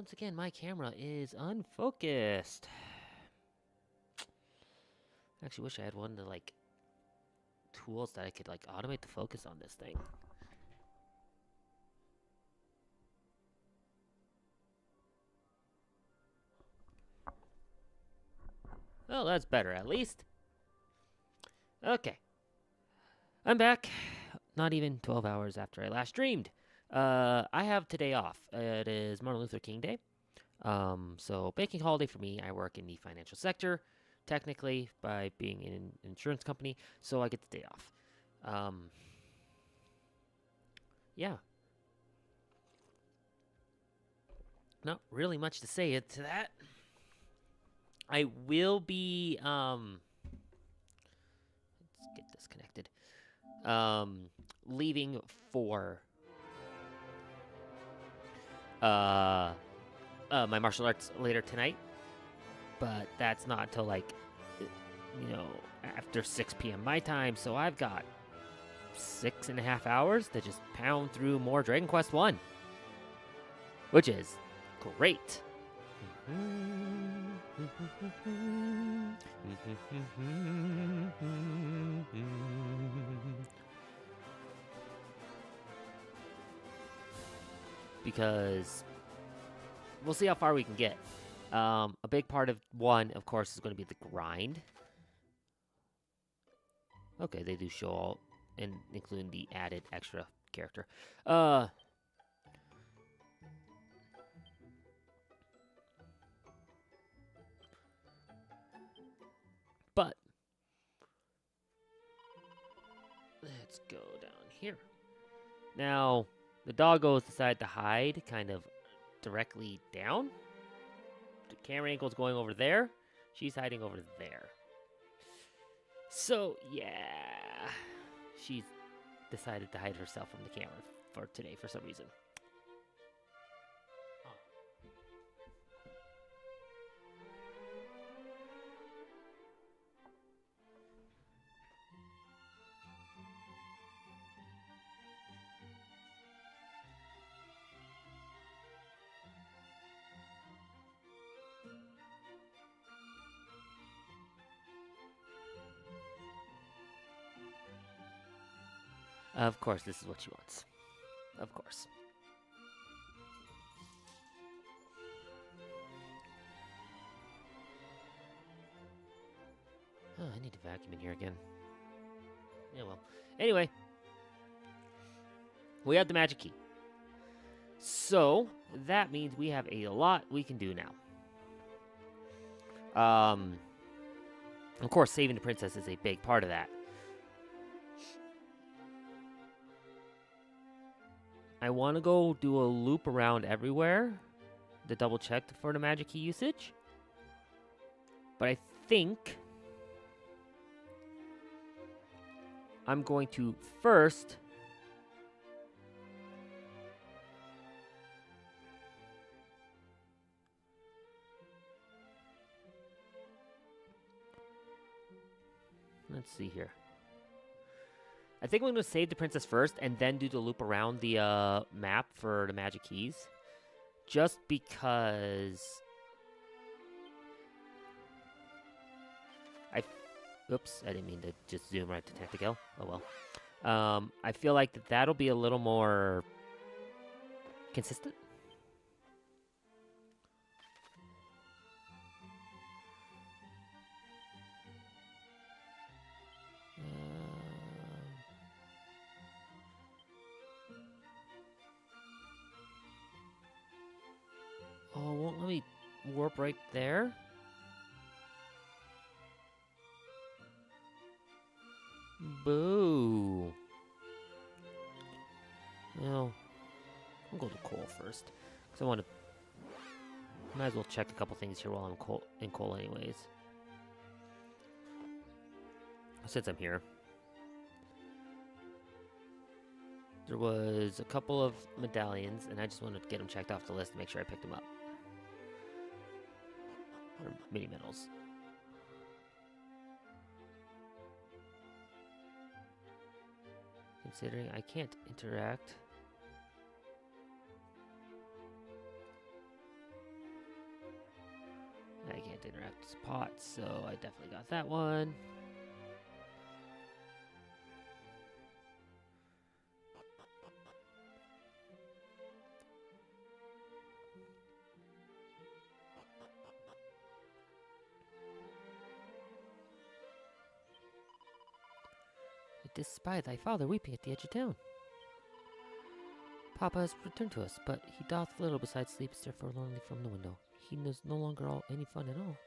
once again, my camera is unfocused. I actually wish I had one of the, like, tools that I could, like, automate the focus on this thing. Oh, that's better, at least. Okay. I'm back. Not even 12 hours after I last streamed. I have today off. It is Martin Luther King Day. So banking holiday for me. I work in the financial sector, technically, by being in an insurance company, so I get the day off. Yeah. Not really much to say to that. I will be, let's get disconnected. Leaving for, my martial arts later tonight, but that's not until, like, after 6 p.m. my time, so I've got 6.5 hours to just pound through more Dragon Quest 1, which is great. Because we'll see how far we can get. A big part of 1, of course, is going to be the grind. Okay, they do show all, and including the added extra character. But let's go down here. Now, the doggos decide to hide kind of directly down. The camera angle's going over there. She's hiding over there. So, yeah. She's decided to hide herself from the camera for today for some reason. Of course, this is what she wants. Of course. Oh, I need to vacuum in here again. Yeah, well. Anyway. We have the magic key. So, that means we have a lot we can do now. Of course, saving the princess is a big part of that. I want to go do a loop around everywhere to double check for the magic key usage. But I think I'm going to first let's see here. I think I'm going to save the princess first and then do the loop around the map for the magic keys. Just because oops, I didn't mean to just zoom right to Tentacle. Oh well. I feel like that'll be a little more consistent. Oh, won't let me warp right there? Boo. Well, I'll go to coal first. Because I want to... Might as well check a couple things here while I'm in coal anyways. Since I'm here. There was a couple of medallions, and I just wanted to get them checked off the list to make sure I picked them up. Or mini medals. Considering I can't interact. spots, so I definitely got that one. I did spy thy father weeping at the edge of town. Papa has returned to us, but he doth little besides sleep and stare forlornly from the window. He knows no longer any fun at all.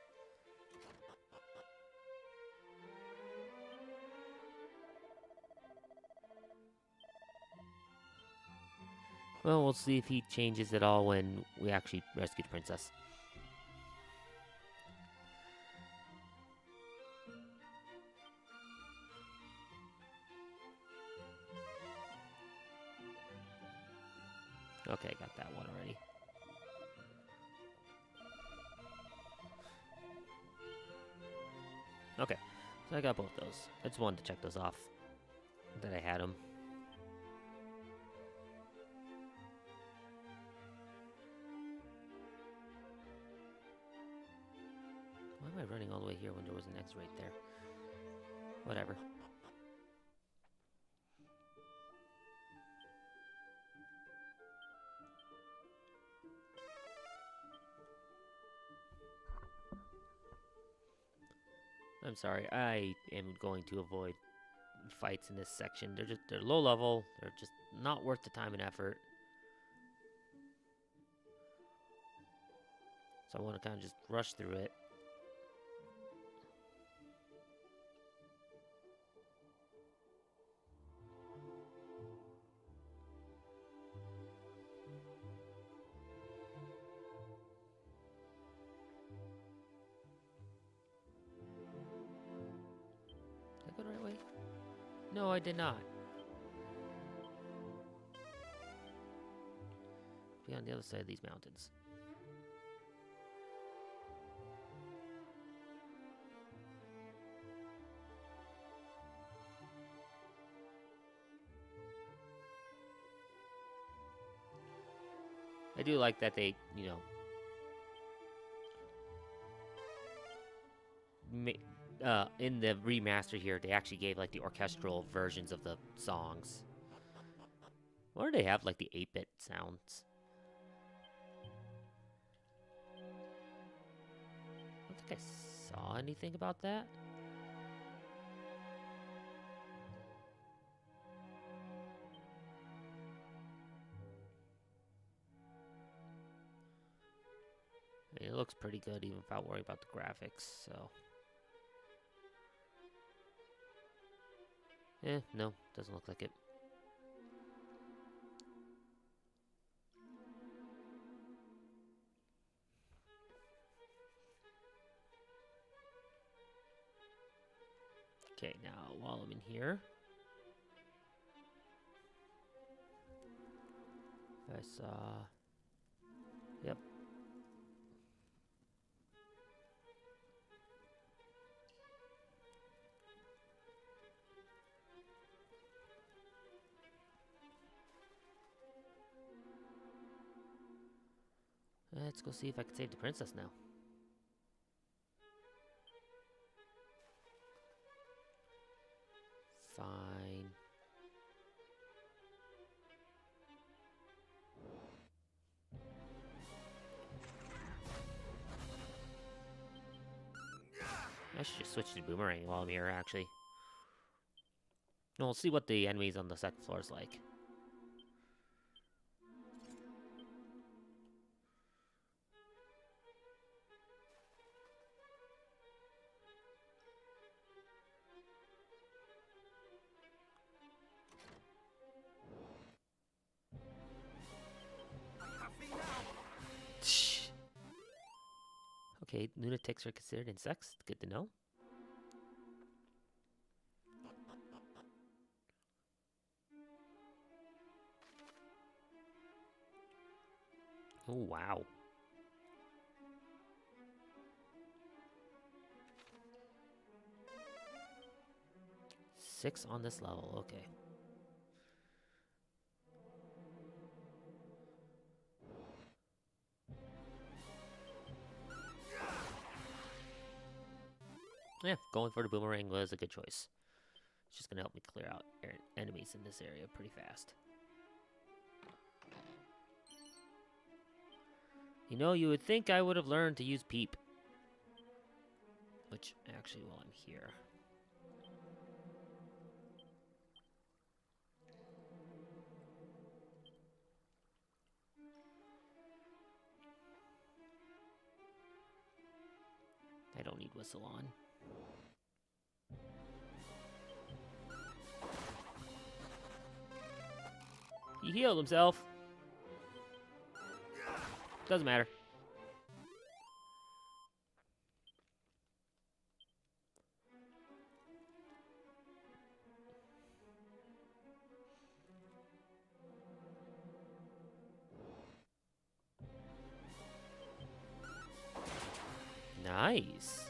Well, we'll see if he changes at all when we actually rescue the princess. Okay, got that one already. Okay, so I got both those. I just wanted to check those off, that I had them. Why am I running all the way here when there was an X right there? Whatever. I'm sorry, I am going to avoid fights in this section. They're low level, they're just not worth the time and effort. So I want to kind of just rush through it. Did I go the right way? No, I did not. Be on the other side of these mountains. I do like that they, in the remaster here, they actually gave like the orchestral versions of the songs. Why do they have like the 8-bit sounds? I don't think I saw anything about that. I mean, it looks pretty good even without worrying about the graphics, so. No, doesn't look like it. Okay, now while I'm in here, I saw. Yep. Let's go see if I can save the princess now. Fine. I should just switch to boomerang while I'm here, actually. We'll see what the enemies on the second floor is like. Okay, lunatics are considered insects. Good to know. Oh, wow. 6 on this level, okay. Yeah, going for the boomerang was a good choice. It's just gonna help me clear out enemies in this area pretty fast. You know, you would think I would have learned to use Peep. Which, actually, while I'm here... I don't need Whistle on. He healed himself. Doesn't matter. Nice.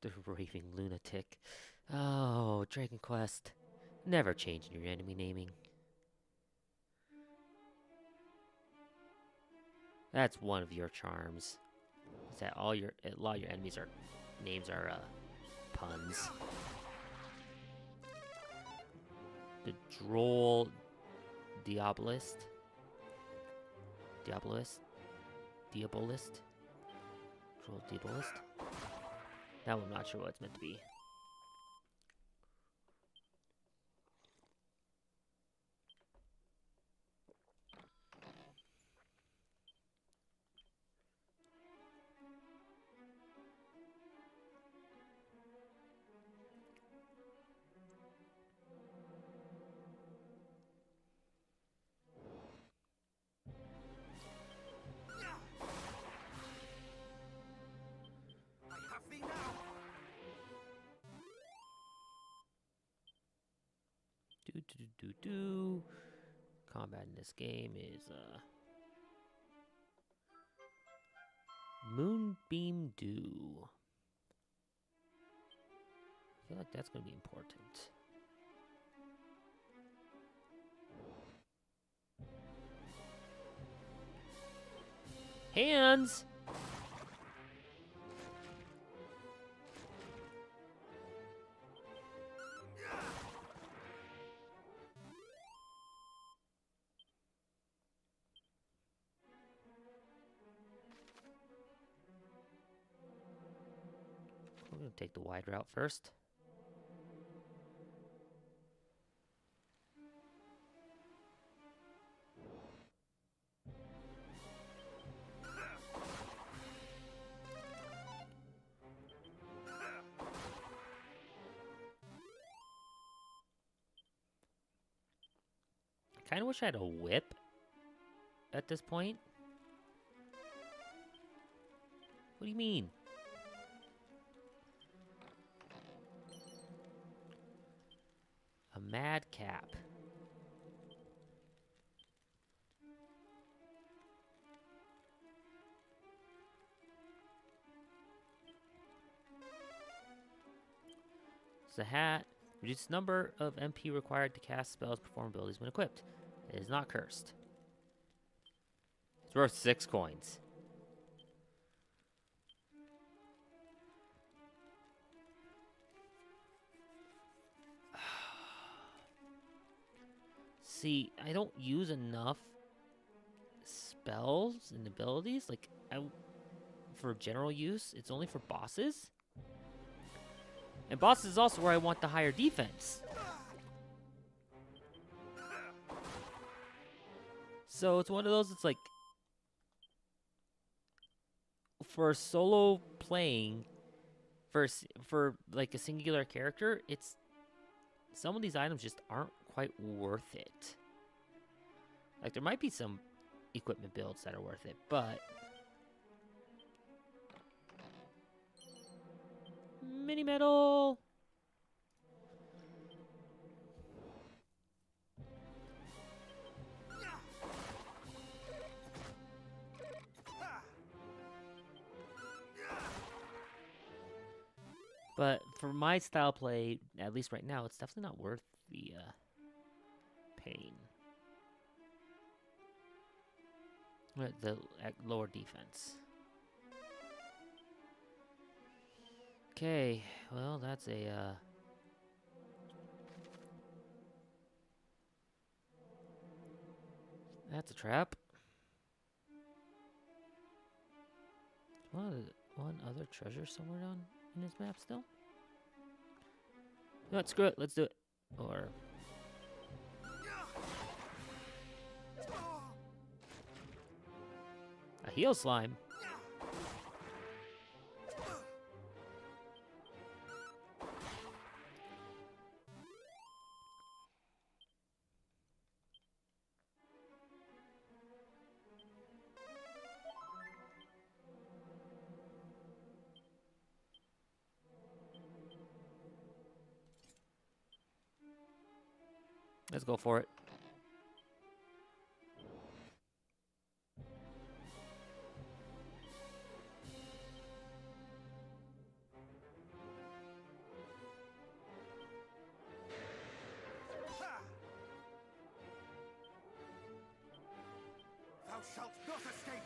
The raving lunatic. Oh, Dragon Quest. Never changing your enemy naming. That's one of your charms. Is that a lot of your enemies are names are puns. The droll Diabolist. Diabolist. Droll Diabolist. That one I'm not sure what it's meant to be. Combat in this game is Moonbeam Dew. I feel like that's gonna be important. Hands! We're gonna take the wide route first. I kinda wish I had a whip at this point. What do you mean? A madcap. It's a hat. Reduce number of MP required to cast spells, perform abilities when equipped. It is not cursed. It's worth 6 coins. See, I don't use enough spells and abilities. Like, for general use, it's only for bosses. And bosses is also where I want the higher defense. So it's one of those, it's like, for solo playing, for like a singular character, it's, some of these items just aren't quite worth it. Like, there might be some equipment builds that are worth it, but... Mini medal! But for my style play, at least right now, it's definitely not worth the pain. The lower defense. Okay, well, that's a, that's a trap. One other treasure somewhere down in his map still? No, screw it, let's do it. Or... a heal slime. Let's go for it. Thou shalt not escape!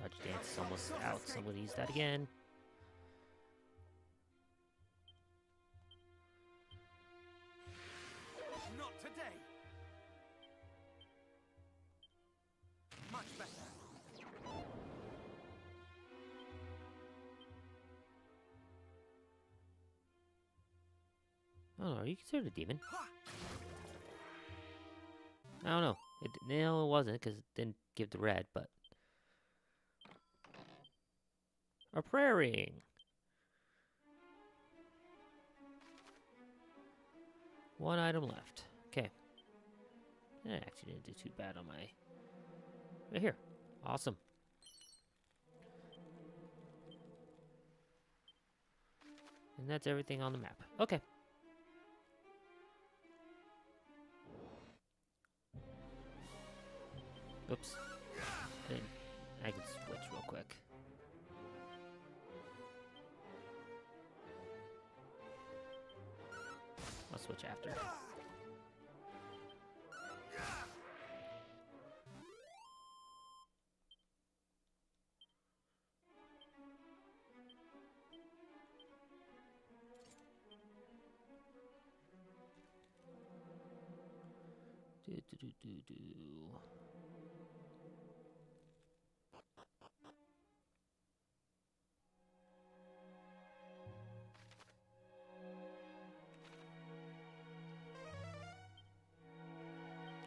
Dodge dance is almost out. Somebody use that again. Not today! Much better. Oh, are you considered a demon? I don't know. No, it wasn't, because it didn't give the red, but... a prayer ring! One item left. Okay. I actually didn't do too bad on my... right here. Awesome. And that's everything on the map. Okay. Oops. Then I can switch real quick. I'll switch after. Do.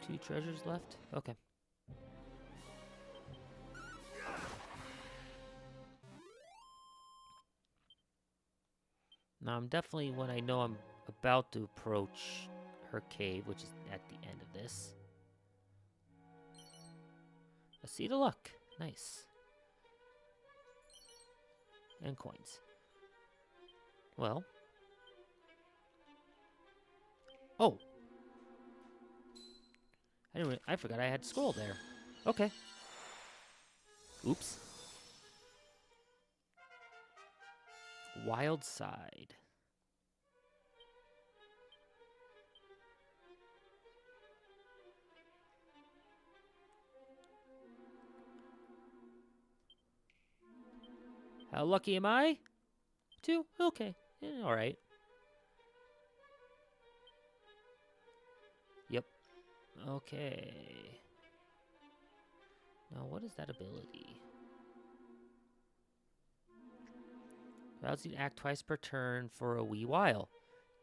2 treasures left? Okay. Now I'm definitely, when I know I'm about to approach her cave, which is at the end of this. A seed of luck. Nice. And coins. Well. Oh. I forgot I had scroll there. Okay. Oops. Wild side. How lucky am I? 2? Okay. Yeah, alright. Yep. Okay. Now, what is that ability? Allows you to act twice per turn for a wee while.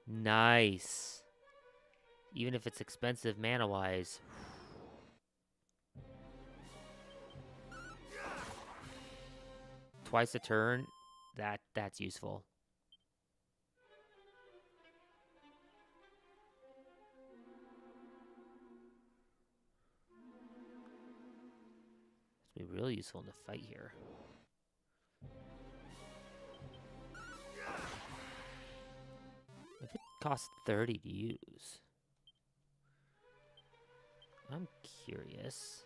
Nice. Even if it's expensive mana-wise. Twice a turn, that's useful. Be really useful in the fight here. If it costs 30 to use, I'm curious.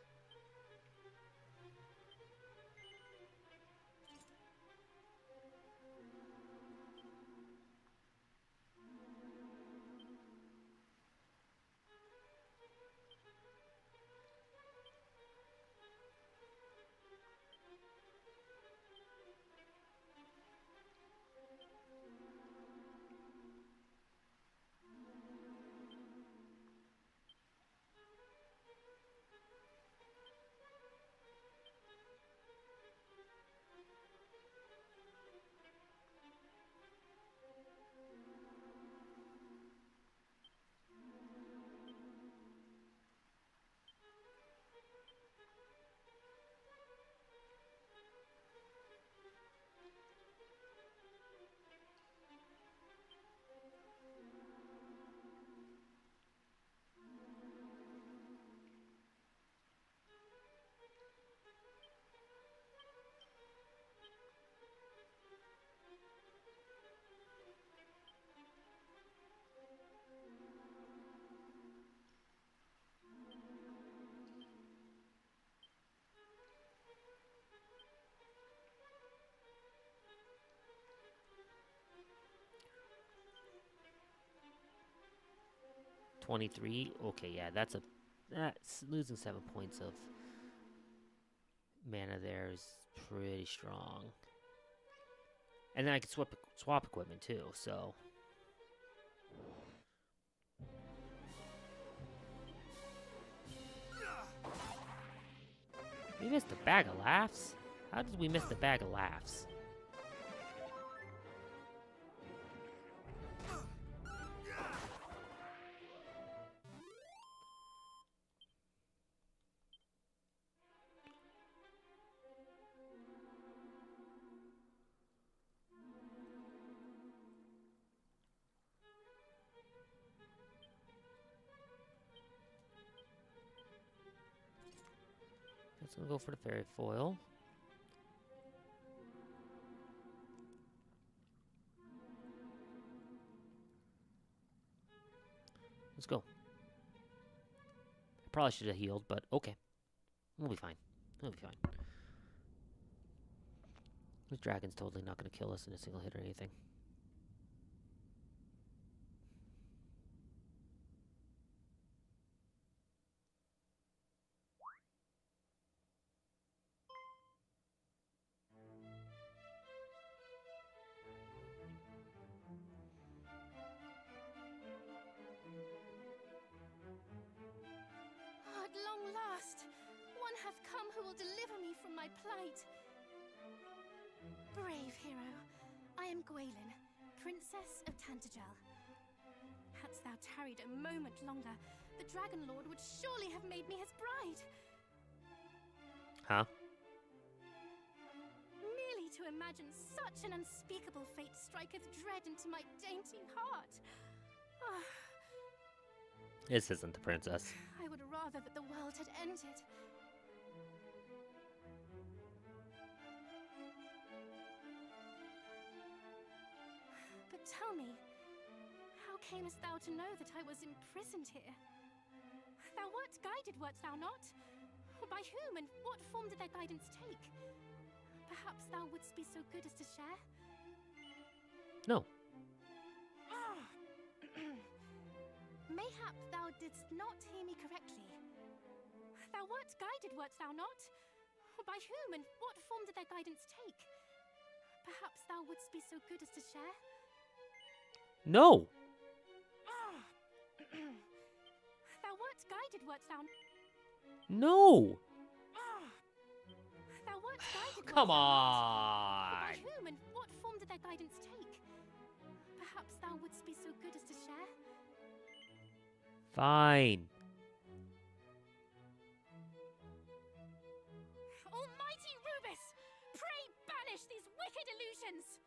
$23. Okay, yeah, that's losing 7 points of mana there is pretty strong. And then I can swap equipment too, so. We missed a bag of laughs? How did we miss the bag of laughs? Let's go for the fairy foil. Let's go. I probably should have healed, but okay. We'll be fine. We'll be fine. This dragon's totally not going to kill us in a single hit or anything. At long last, one hath come who will deliver me from my plight. Brave hero, I am Gwaelin, Princess of Tantagel. Hadst thou tarried a moment longer, the Dragon Lord would surely have made me his bride. Huh? Merely to imagine such an unspeakable fate striketh dread into my dainty heart. Ah, This isn't the princess. I would rather that the world had ended. But tell me, how camest thou to know that I was imprisoned here? Thou wert guided, wert thou not? By whom and what form did thy guidance take? Perhaps thou wouldst be so good as to share? No. Mayhap thou didst not hear me correctly. Thou wert guided, wert thou not? By whom and what form did thy guidance take? Perhaps thou wouldst be so good as to share? No. Thou wert guided, wert thou? No. Thou wert guided, Come wert thou not? on. By whom and what form did thy guidance take? Perhaps thou wouldst be so good as to share? Fine. Almighty Rubus, pray banish these wicked illusions!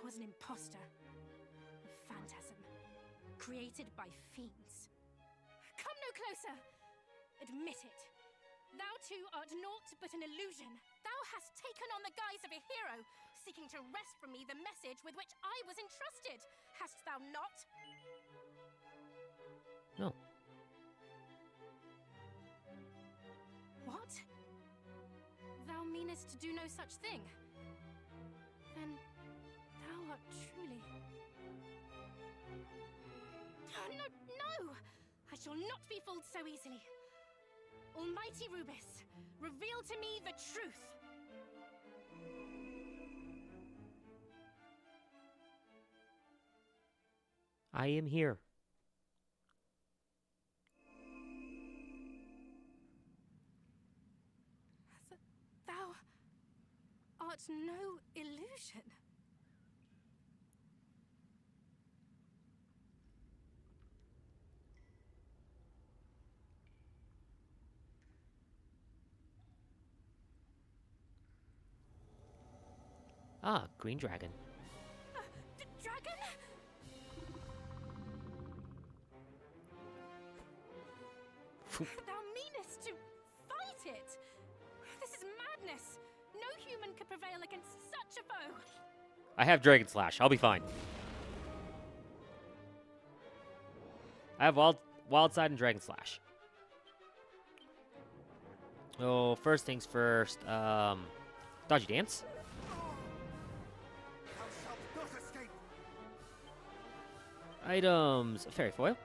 was an imposter. A phantasm. Created by fiends. Come no closer! Admit it. Thou too art naught but an illusion. Thou hast taken on the guise of a hero, seeking to wrest from me the message with which I was entrusted. Hast thou not? No. What? Thou meanest to do no such thing? Then thou art truly... Oh, no, no! I shall not be fooled so easily. Almighty Rubis, reveal to me the truth. I am here. Thou art no illusion. Ah, green dragon. Dragon? Thou meanest to fight it? This is madness. No human could prevail against such a foe. I have Dragon Slash. I'll be fine. I have Wild Side and Dragon Slash. Oh, first things first. Dodgy Dance. Thou shalt not escape. Items. Fairy Foil.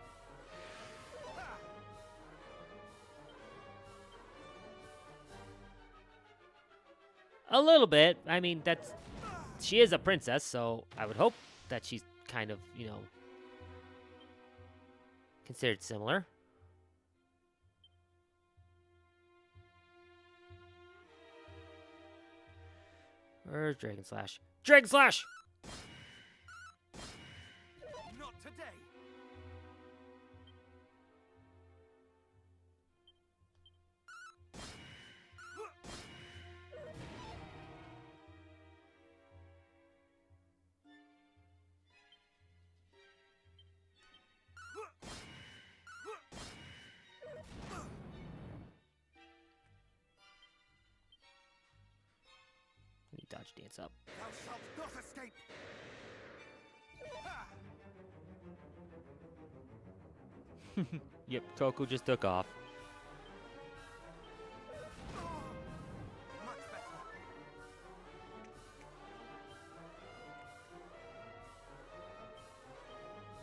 A little bit. I mean, she is a princess, so I would hope that she's kind of, considered similar. Where's Dragon Slash? Dragon Slash! Not today. Let me dodge dance up. Thou shalt not escape. Ha! Yep, Coco just took off. Much better.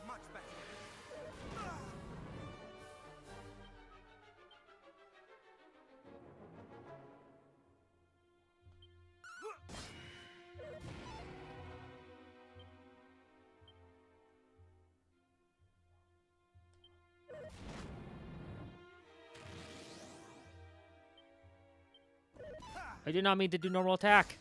Much better. I did not mean to do normal attack.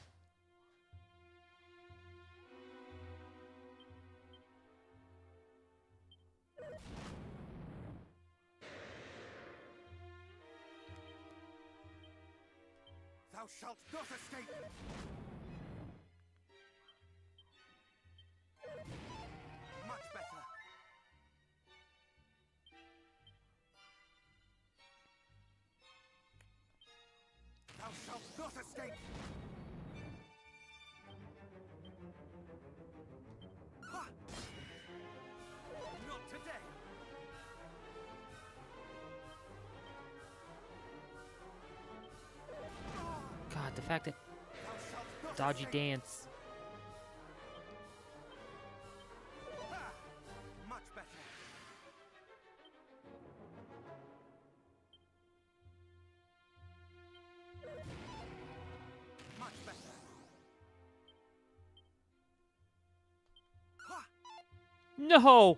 Thou shalt not escape. Much better. Thou shalt not escape. Ha! Not today. God, the fact that Thou shalt not dodgy escape. dance. Ha! Much better. Much better. Ha! No!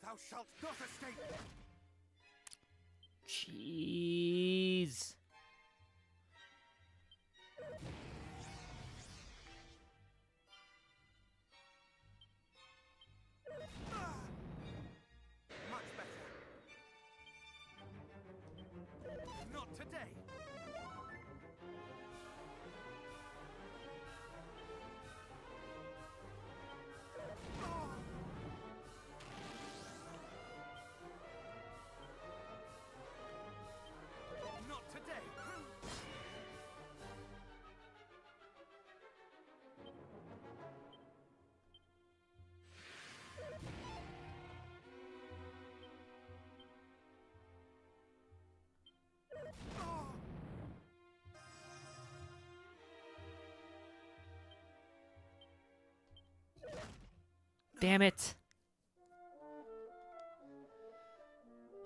Thou shalt not escape. Jeez. Damn it.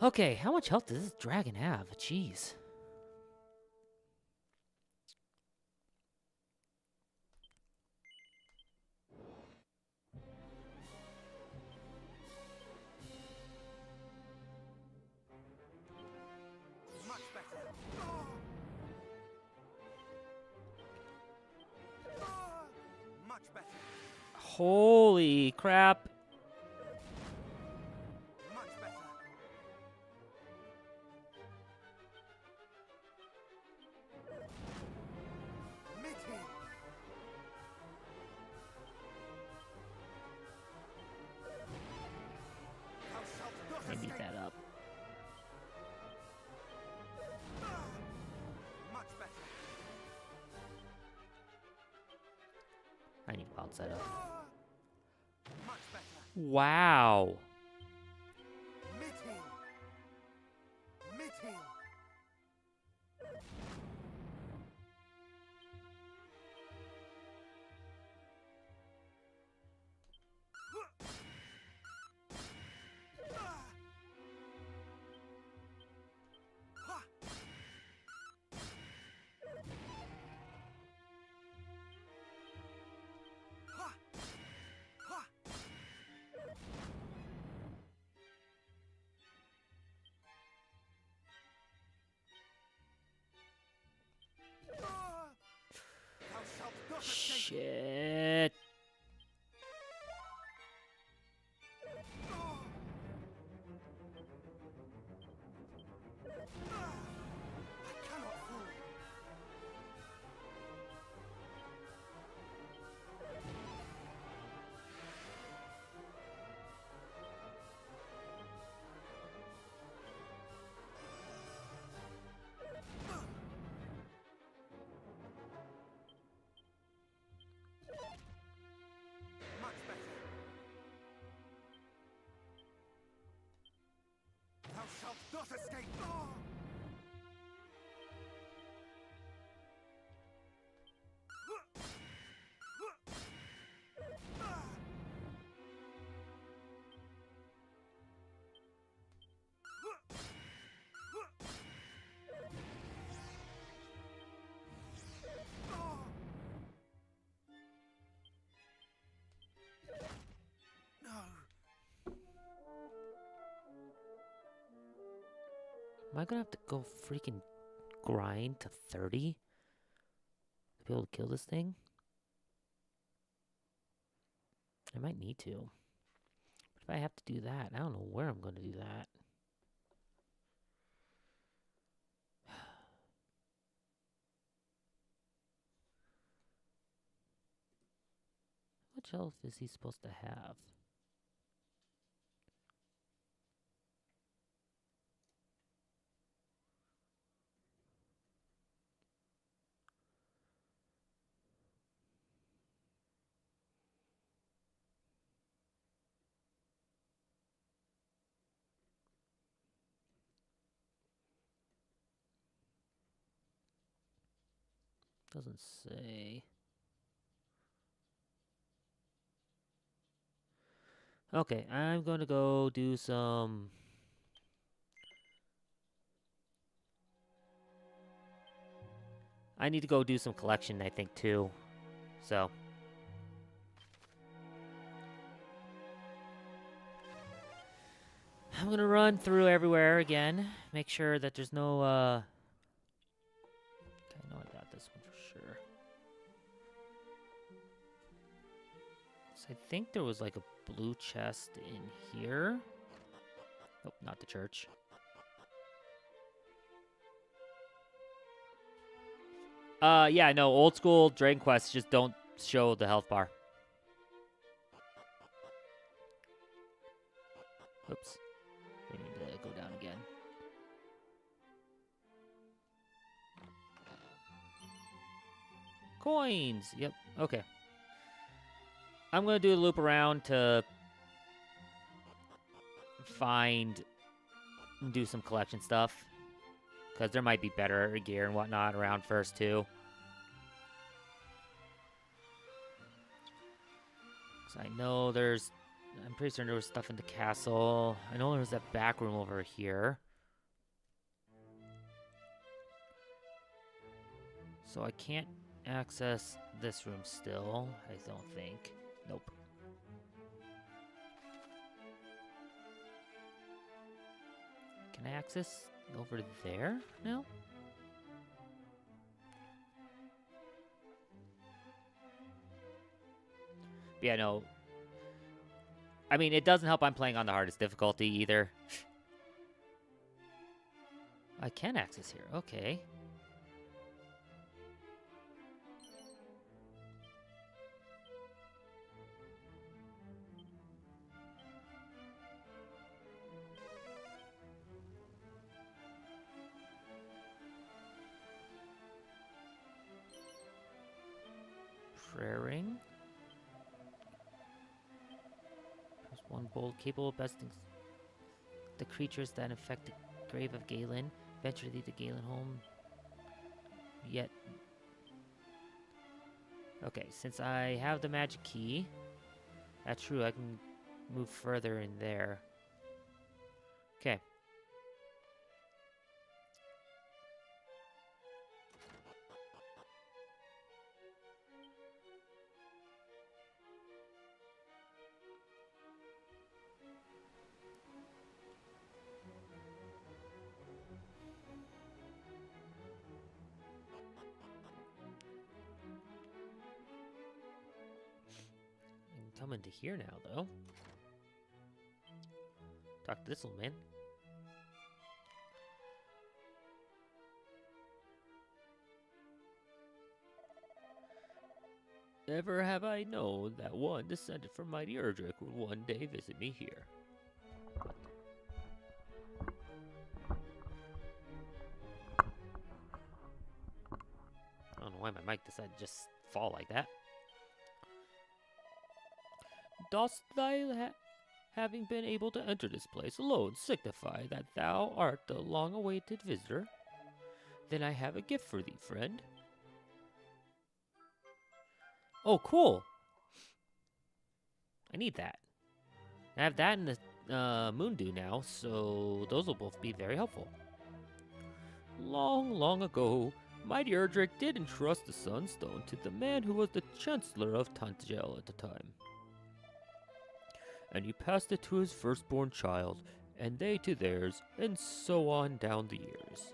Okay, how much health does this dragon have? Jeez. Much better. Much better. Holy crap. Much better. Mid-heal. Thou shalt not I beat escape. that up. Much better. I need to bounce that up. Much better. Wow. Mid-heal. Mid-heal. Thou shalt not escape. Shit. I cannot fool. Much better. Thou shalt not escape. No. Am I gonna have to go freaking grind to 30 to be able to kill this thing? I might need to. But if I have to do that, I don't know where I'm gonna do that. How much health is he supposed to have? Doesn't say. Okay, I'm going to go do some... I need to go do some collection, I think, too. So... I'm going to run through everywhere again. Make sure that there's no, I know I got this one for sure. So I think there was like a blue chest in here. Nope, not the church. Yeah, no, old school Dragon Quest just don't show the health bar. Oops. We need to go down again. Coins! Yep, okay. I'm going to do a loop around to find and do some collection stuff. Because there might be better gear and whatnot around first, too. Because I know there's I'm pretty certain there was stuff in the castle. I know there was that back room over here. So I can't access this room still, I don't think. Nope. Can I access over there now? Yeah, no. I mean, it doesn't help I'm playing on the hardest difficulty either. I can access here. Okay. Praying. There's one bolt capable of besting the creatures that infect the grave of Galen. Eventually, the Galen home. Yet. Okay, since I have the magic key, that's true. I can move further in there. Okay. Come into here now, though. Talk to this little man. Ever have I known that one descended from mighty Erdrick would one day visit me here. I don't know why my mic decided to just fall like that. Dost thou, having been able to enter this place alone, signify that thou art the long-awaited visitor? Then I have a gift for thee, friend. Oh, cool! I need that. I have that in the Moondew now, so those will both be very helpful. Long, long ago, mighty Erdrick did entrust the Sunstone to the man who was the Chancellor of Tantagel at the time. And he passed it to his firstborn child, and they to theirs, and so on down the years.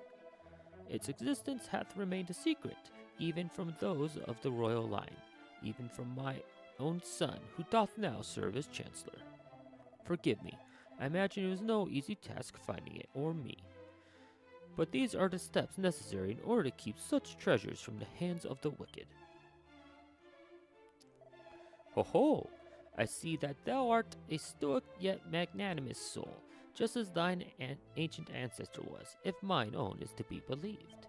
Its existence hath remained a secret, even from those of the royal line, even from my own son, who doth now serve as Chancellor. Forgive me, I imagine it was no easy task finding it, or me. But these are the steps necessary in order to keep such treasures from the hands of the wicked. Ho ho! I see that thou art a stoic yet magnanimous soul, just as thine ancient ancestor was, if mine own is to be believed.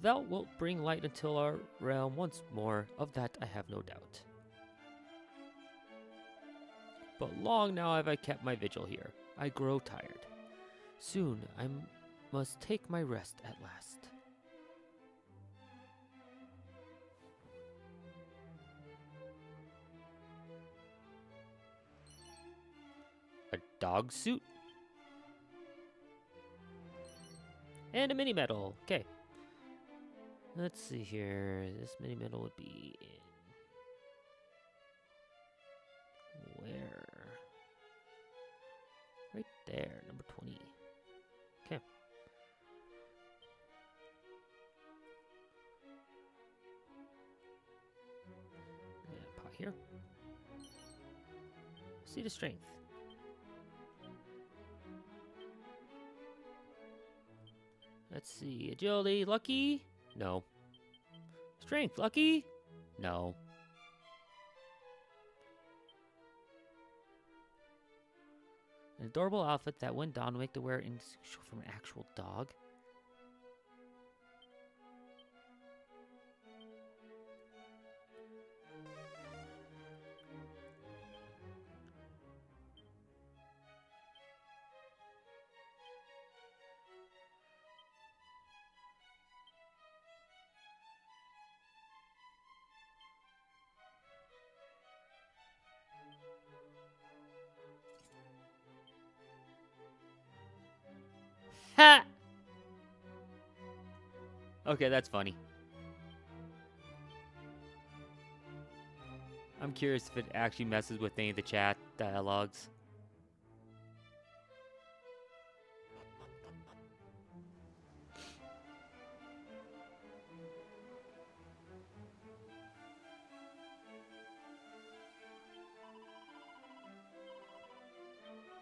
Thou wilt bring light into our realm once more, of that I have no doubt. But long now have I kept my vigil here. I grow tired. Soon I must take my rest at last. A dog suit? And a mini medal. Okay. Let's see here. This mini medal would be in where? Right there, number 20. Okay. Yeah, pot here. See the strength. Let's see. Agility, lucky? No. Strength, lucky? No. An adorable outfit that when donned will make the wearer indistinguishable from an actual dog. Ha! Okay, that's funny. I'm curious if it actually messes with any of the chat dialogues.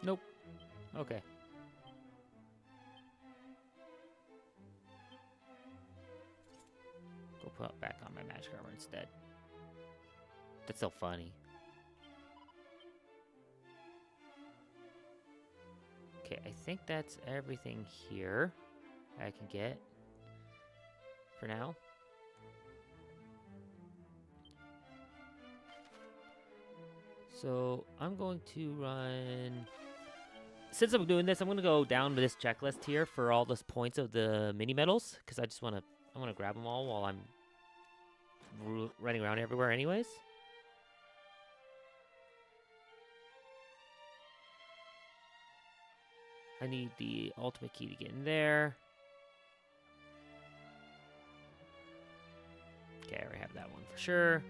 Nope. Okay. Go put back on my magic armor instead. That's so funny. Okay, I think that's everything here I can get for now. So I'm going to run. Since I'm doing this, I'm gonna go down to this checklist here for all the points of the mini medals because I want to grab them all while I'm running around everywhere, anyways. I need the ultimate key to get in there. Okay, I already have that one for sure.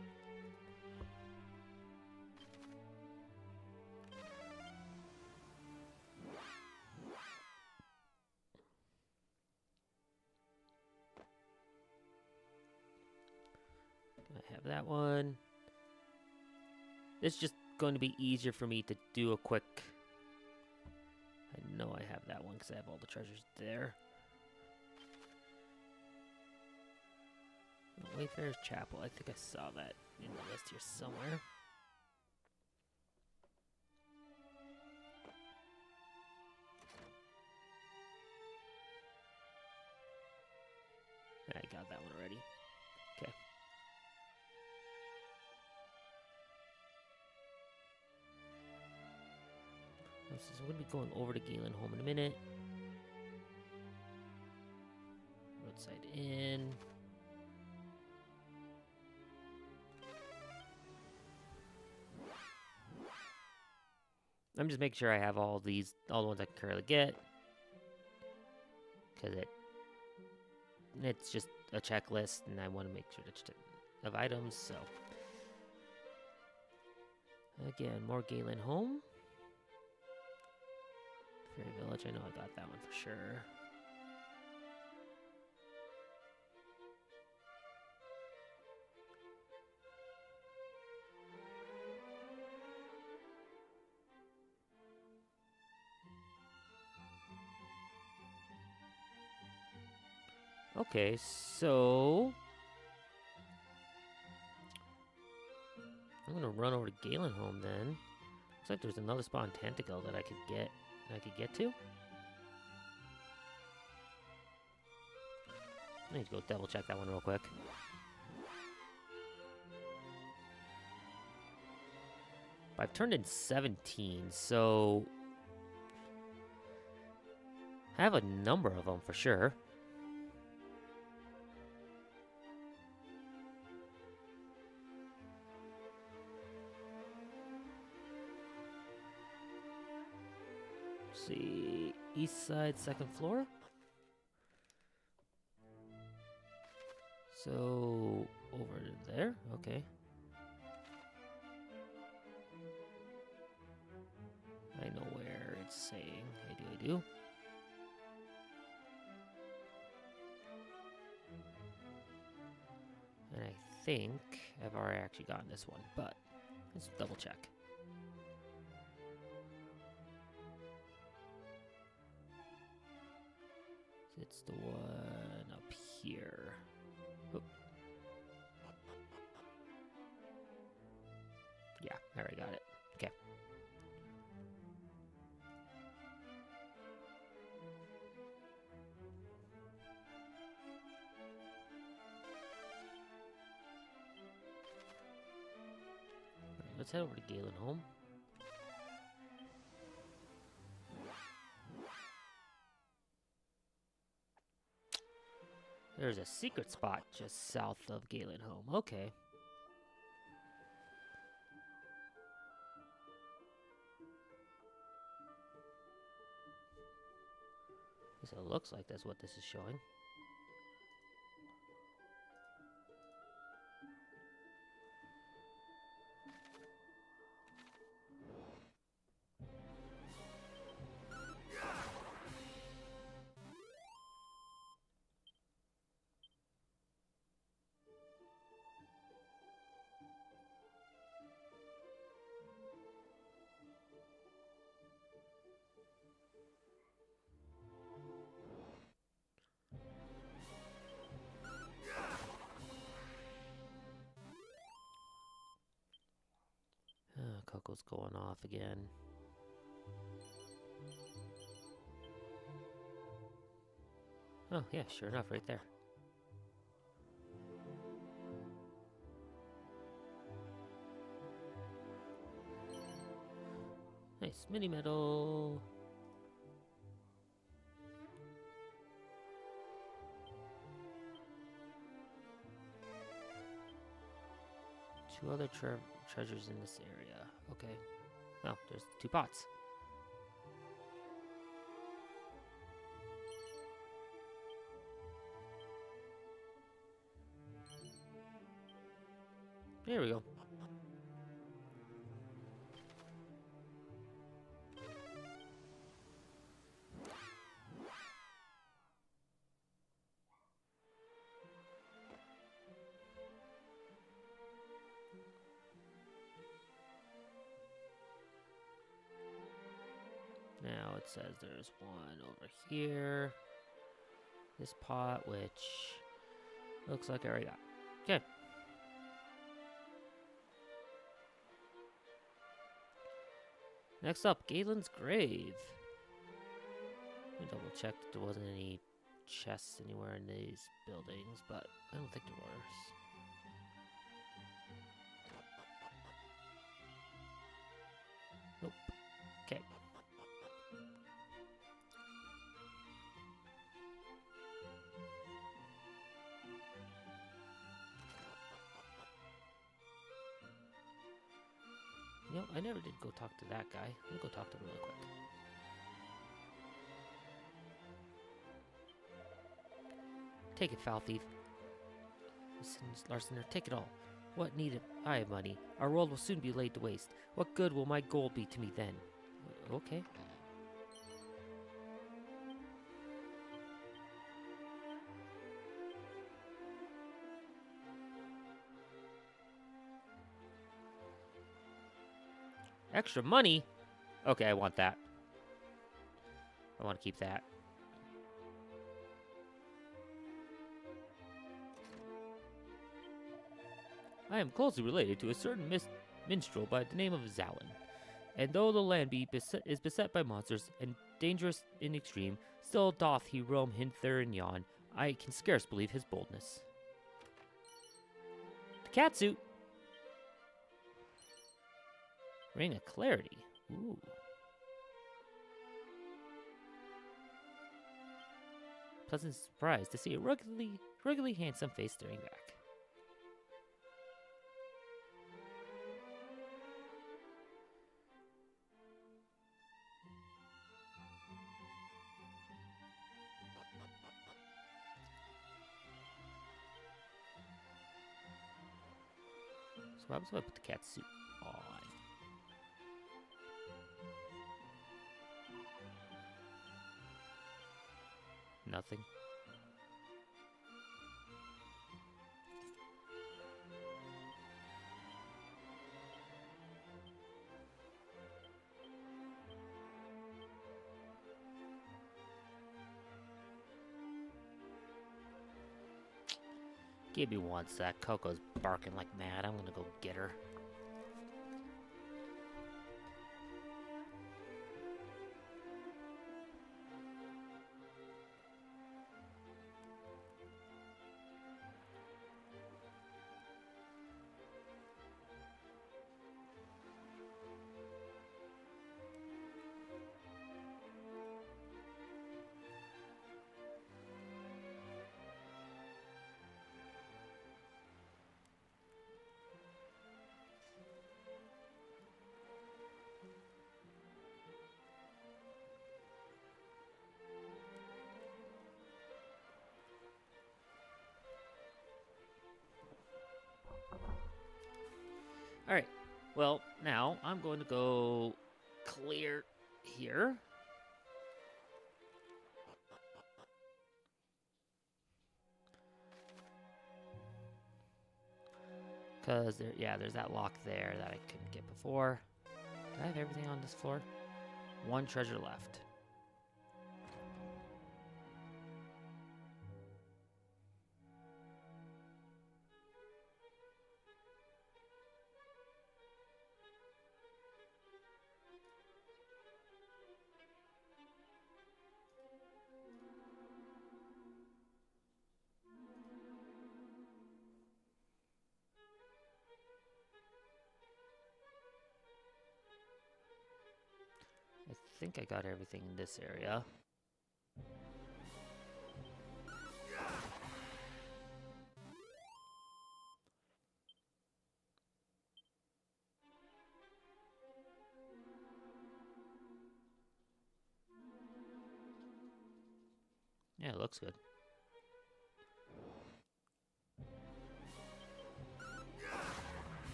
I have that one. It's just going to be easier for me to do a quick... I know I have that one because I have all the treasures there. Wayfarer's Chapel. I think I saw that in the list here somewhere. I got that one already. Okay. So I'm going to be going over to Galen Home in a minute. Roadside Inn. I'm just making sure I have all the ones I can currently get. Because it's just a checklist, and I want to make sure of items, so. Again, more Galen Home. Fairy Village, I know I got that one for sure. Okay, so I'm gonna run over to Galen Home then. Looks like there's another spot in Tentacle that I could get to. I need to go double check that one real quick. I've turned in 17, so I have a number of them for sure. See, east side, second floor. So, over there, okay. I know where it's saying. I do. And I think I've already actually gotten this one, but let's double check. It's the one up here. Oop. Yeah, I already got it. Okay. Let's head over to Galen Home. There's a secret spot just south of Galen Home. Okay. Guess it looks like that's what this is showing. Coco's going off again. Oh, yeah, sure enough, right there. Nice, mini medal. Two other treasures in this area. Okay. Oh, there's 2 pots. There we go. Now it says there's one over here. This pot, which looks like I already got. Okay. Next up, Galen's grave. Let me double check that there wasn't any chests anywhere in these buildings, but I don't think there was. Nope. Okay. You know, I never did go talk to that guy. Let me go talk to him really quick. Take it, foul thief. Listen, Larsener, take it all. What need I of money? Our world will soon be laid to waste. What good will my gold be to me then? Okay. Extra money? Okay, I want that. I want to keep that. I am closely related to a certain minstrel by the name of Zalin. And though the land is beset by monsters and dangerous in extreme, still doth he roam hither and yon. I can scarce believe his boldness. The catsuit. Ring of Clarity. Ooh. Pleasant surprise to see a ruggedly handsome face staring back. So what happens if I put the cat suit on? Nothing. Give me one sec. Coco's barking like mad. I'm gonna go get her. Alright. Well, now I'm going to go clear here. Because, there's that lock there that I couldn't get before. Do I have everything on this floor? One treasure left. I think I got everything in this area. Yeah, it looks good.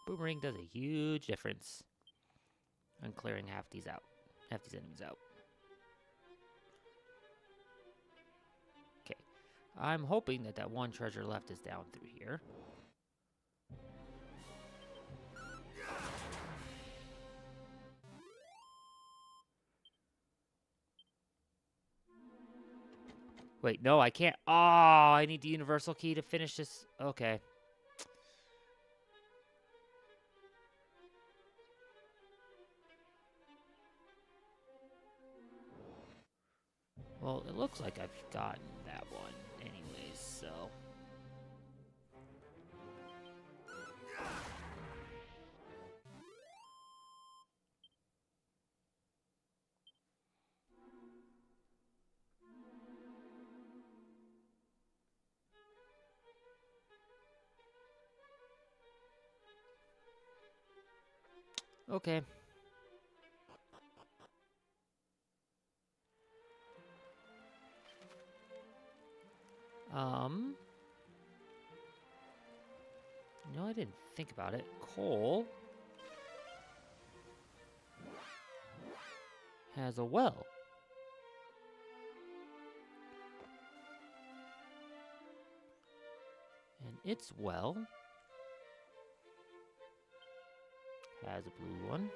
Boomerang does a huge difference on clearing half these enemies out. Okay, I'm hoping that that one treasure left is down through here. Wait, no, I can't. Oh, I need the universal key to finish this. Okay. Well, it looks like I've gotten that one anyways, so. Okay. No, I didn't think about it. Cole has a well. And its well has a blue one.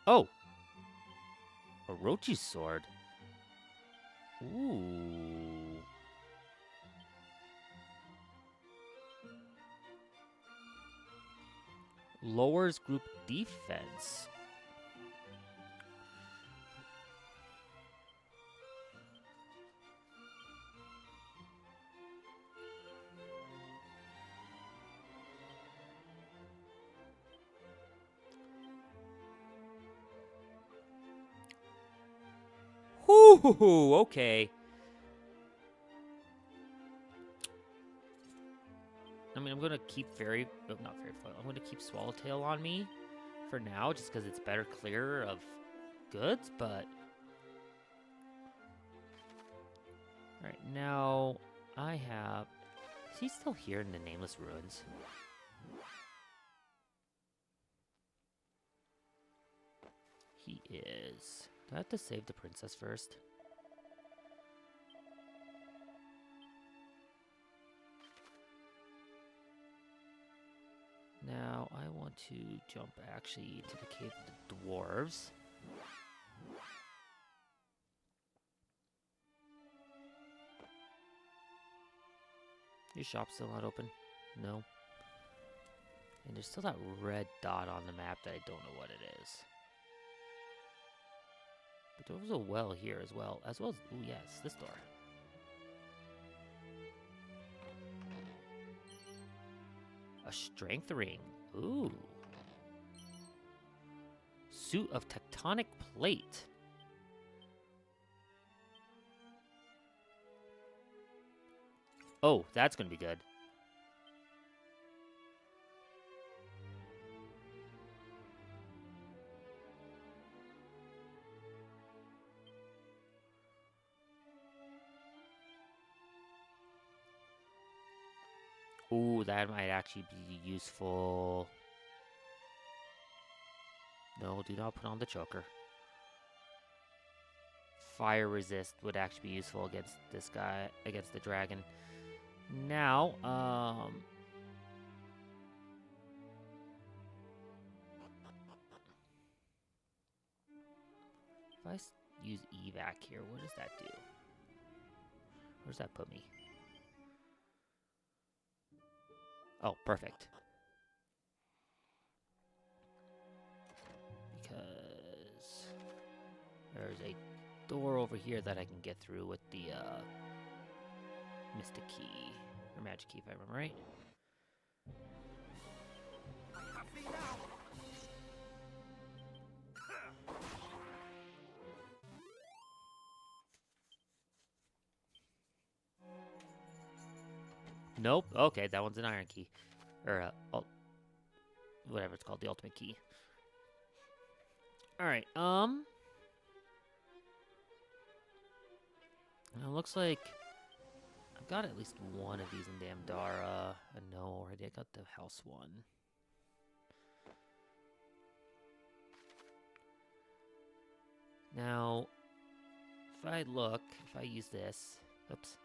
Oh! A Orochi sword. Ooh. Lowers group defense. Whoo, okay. I mean, I'm gonna keep not very fun. I'm gonna keep Swallowtail on me for now, just because it's better clearer of goods, but... Alright, now I have... Is he still here in the Nameless Ruins? He is. Do I have to save the princess first? Now, I want to jump actually to the Cave of the Dwarves. Your shop's still not open? No. And there's still that red dot on the map that I don't know what it is. But there was a well here as well. Ooh, yes, this door. A strength ring. Ooh. Suit of tectonic plate. Oh, that's gonna be good. Ooh, that might actually be useful. No, do not put on the choker. Fire resist would actually be useful against this guy, against the dragon. Now, if I use evac here, what does that do? Where does that put me? Oh, perfect. Because there's a door over here that I can get through with the Mystic Key, or Magic Key if I remember right. I have thee now. Nope. Okay, that one's an Iron Key. Or, whatever it's called, the Ultimate Key. Alright, it looks like I've got at least one of these in Damdara. No, already I got the house one. Now, if I use this, oops.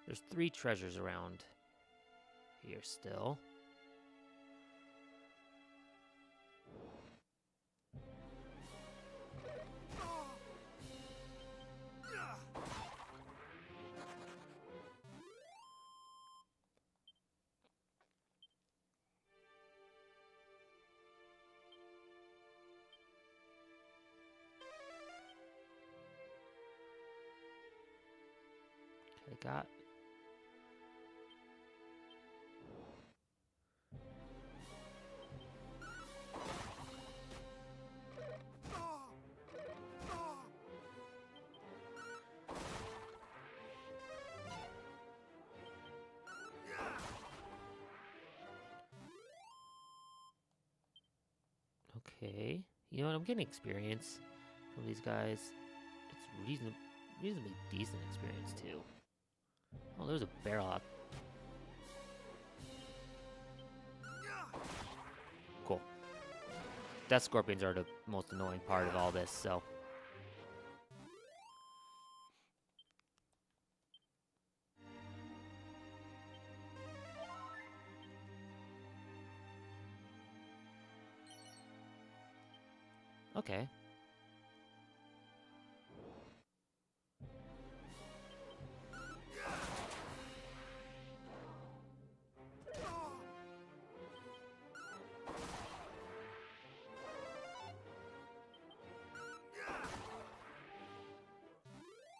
There's 3 treasures around here still. I got okay. You know what? I'm getting experience from these guys. It's reasonably decent experience too. Oh, there's a barrel out. Cool. Death Scorpions are the most annoying part of all this, so. Okay.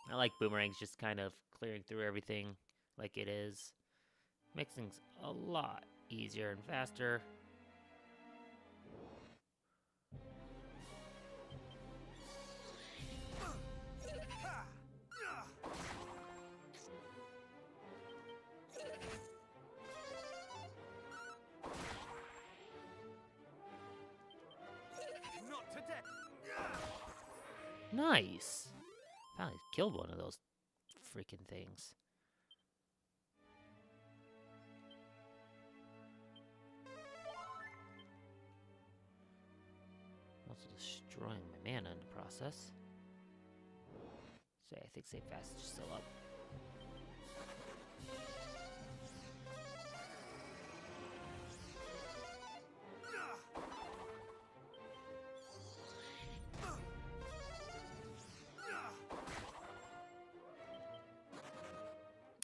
I like boomerangs just kind of clearing through everything like it is. Makes things a lot easier and faster. Not today. Nice! Finally killed one of those freaking things. Also destroying my mana in the process. So I think save fast is still up.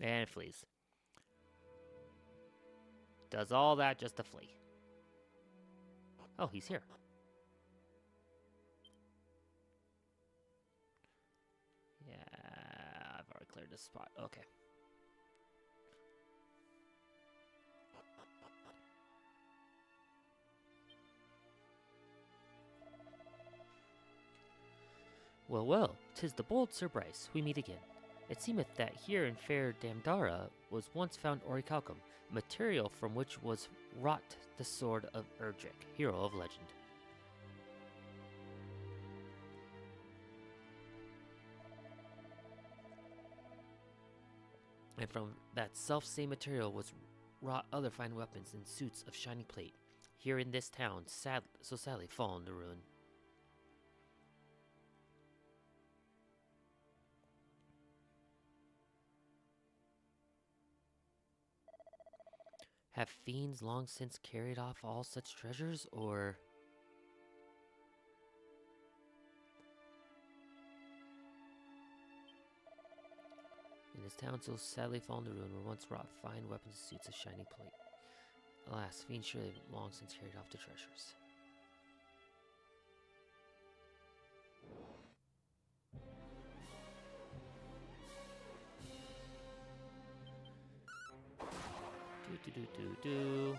And it flees. Does all that just to flee. Oh, he's here. Yeah, I've already cleared this spot. Okay. Well, well, 'tis the bold Sir Bryce, we meet again. It seemeth that here in fair Damdara was once found orichalcum, material from which was wrought the sword of Erdrick, hero of legend. And from that self-same material was wrought other fine weapons and suits of shining plate, here in this town, sadly fallen to ruin. Have fiends long since carried off all such treasures, or... In this town so sadly fallen to ruin were once wrought fine weapons and suits of shining plate. Alas, fiends surely have long since carried off the treasures. Do.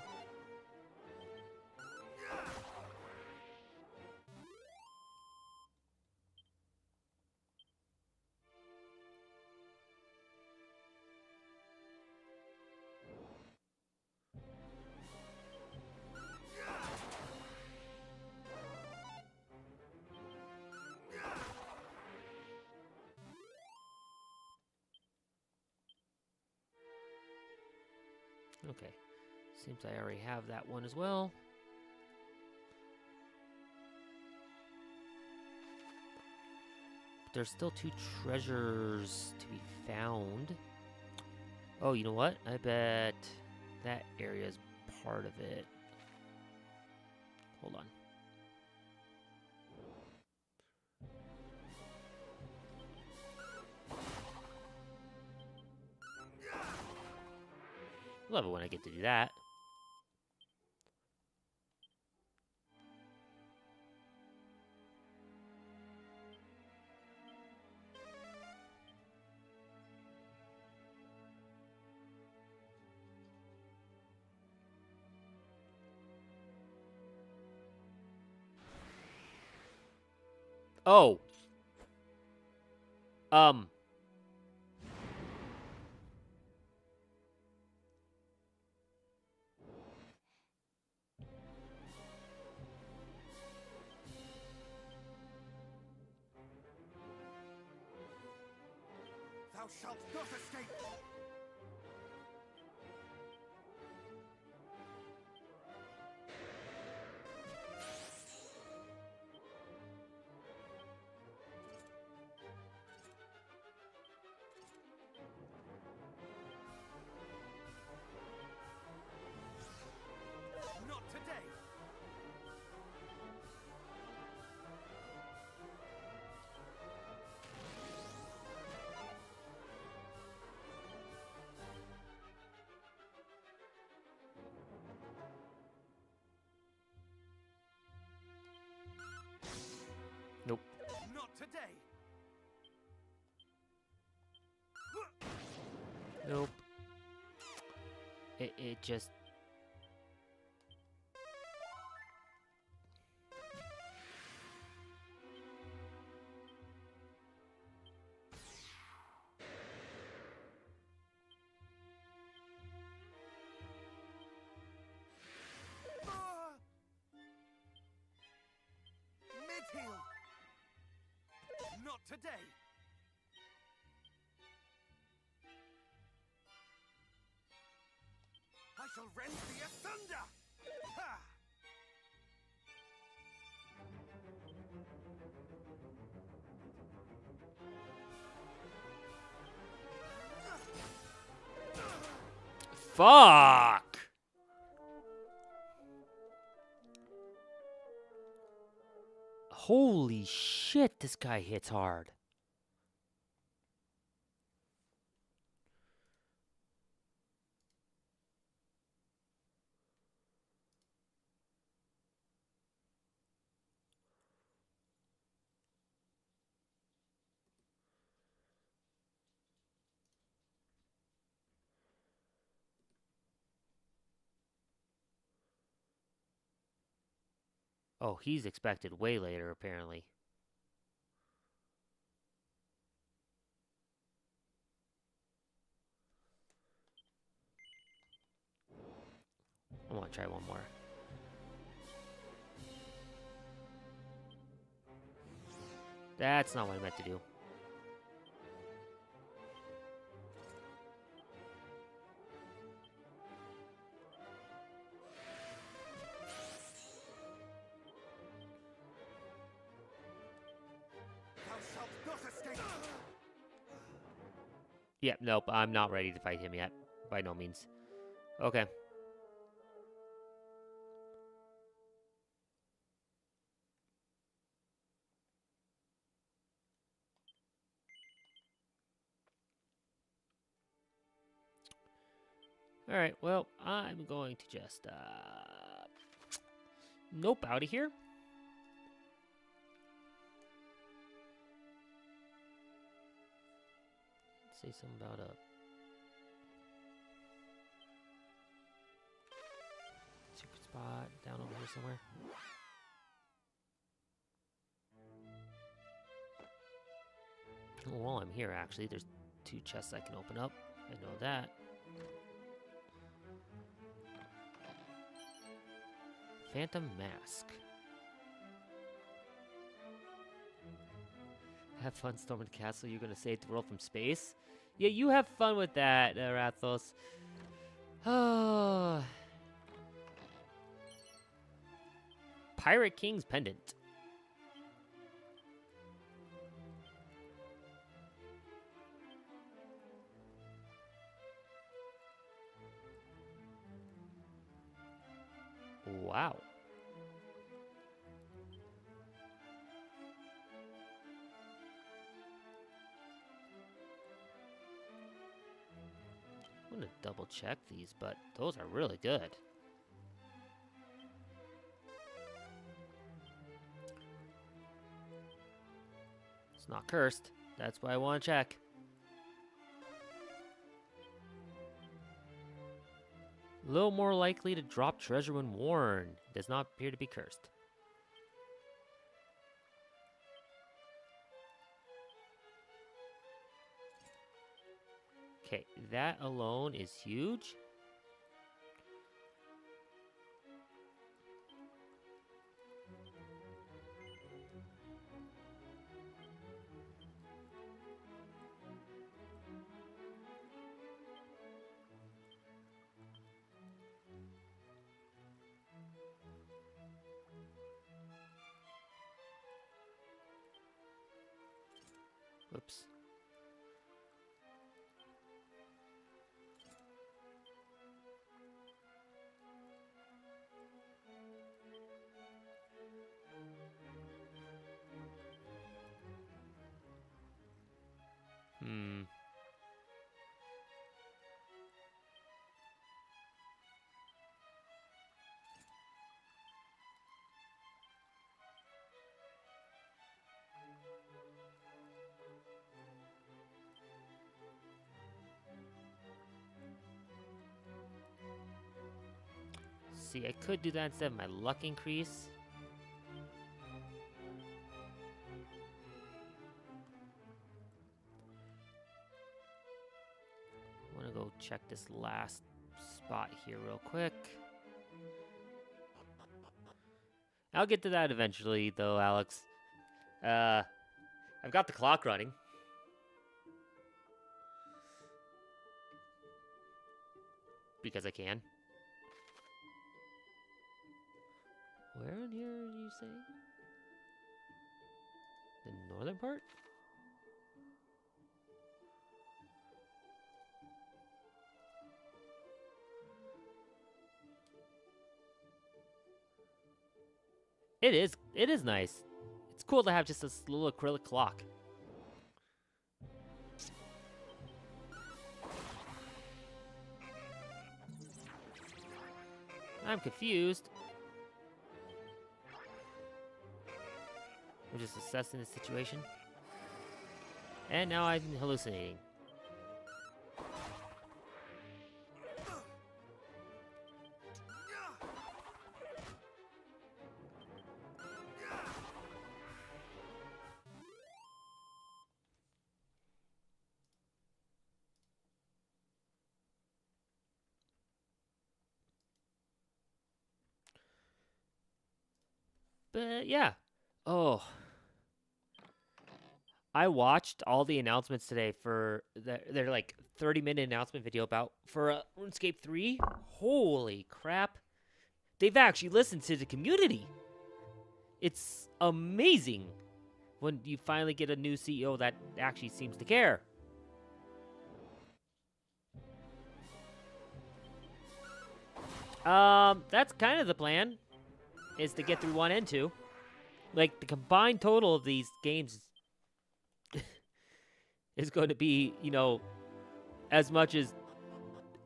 Okay. Seems I already have that one as well. But there's still 2 treasures to be found. Oh, you know what? I bet that area is part of it. Hold on. Love it when I get to do that. Oh. Thou shalt not escape! Not today! Nope. Not today! Nope. It just... Ah! Mid-heel! Not today! I shall rend thee asunder! Ha! Fuck! Holy shit, this guy hits hard. Oh, he's expected way later, apparently. I want to try one more. That's not what I meant to do. escape. Yeah, nope, I'm not ready to fight him yet. By no means. Okay. Alright, well, I'm going to just, nope, out of here. Say something about a secret spot down over here somewhere. Well, while I'm here, actually, there's 2 chests I can open up. I know that. Phantom Mask. Have fun storming the castle. You're gonna save the world from space? Yeah, you have fun with that, Rathos. Oh. Pirate King's Pendant. Wow. I'm gonna double check these, but those are really good. It's not cursed. That's why I want to check. A little more likely to drop treasure when worn. Does not appear to be cursed. Okay, that alone is huge. Whoops. Hmm. See, I could do that instead of my luck increase. I want to go check this last spot here real quick. I'll get to that eventually, though, Alex. I've got the clock running. Because I can. Where in here are you saying? The northern part? It is nice. It's cool to have just this little acrylic clock. I'm confused. I'm just assessing the situation. And now I'm hallucinating. But yeah. Oh. I watched all the announcements today for their like 30-minute announcement video about for RuneScape 3. Holy crap. They've actually listened to the community. It's amazing when you finally get a new CEO that actually seems to care. That's kind of the plan, is to get through 1 and 2. Like, the combined total of these games is going to be, you know, as much as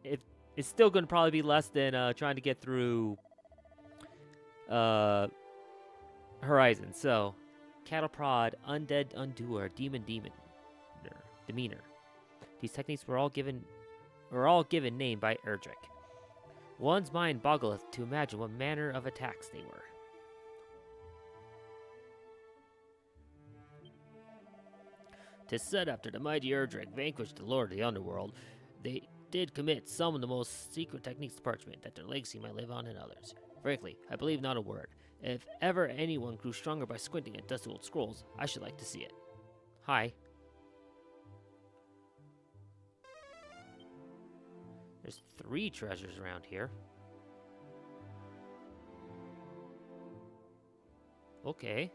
it's still going to probably be less than trying to get through Horizon. So, Cattle Prod, Undead Undoer, Demeanor. These techniques were all given name by Erdrick. One's mind boggleth to imagine what manner of attacks they were. "'Tis said after the mighty Erdrick vanquished the Lord of the Underworld, they did commit some of the most secret techniques to parchment, that their legacy might live on in others. Frankly, I believe not a word. If ever anyone grew stronger by squinting at dusty old scrolls, I should like to see it. Hi." There's 3 treasures around here. Okay.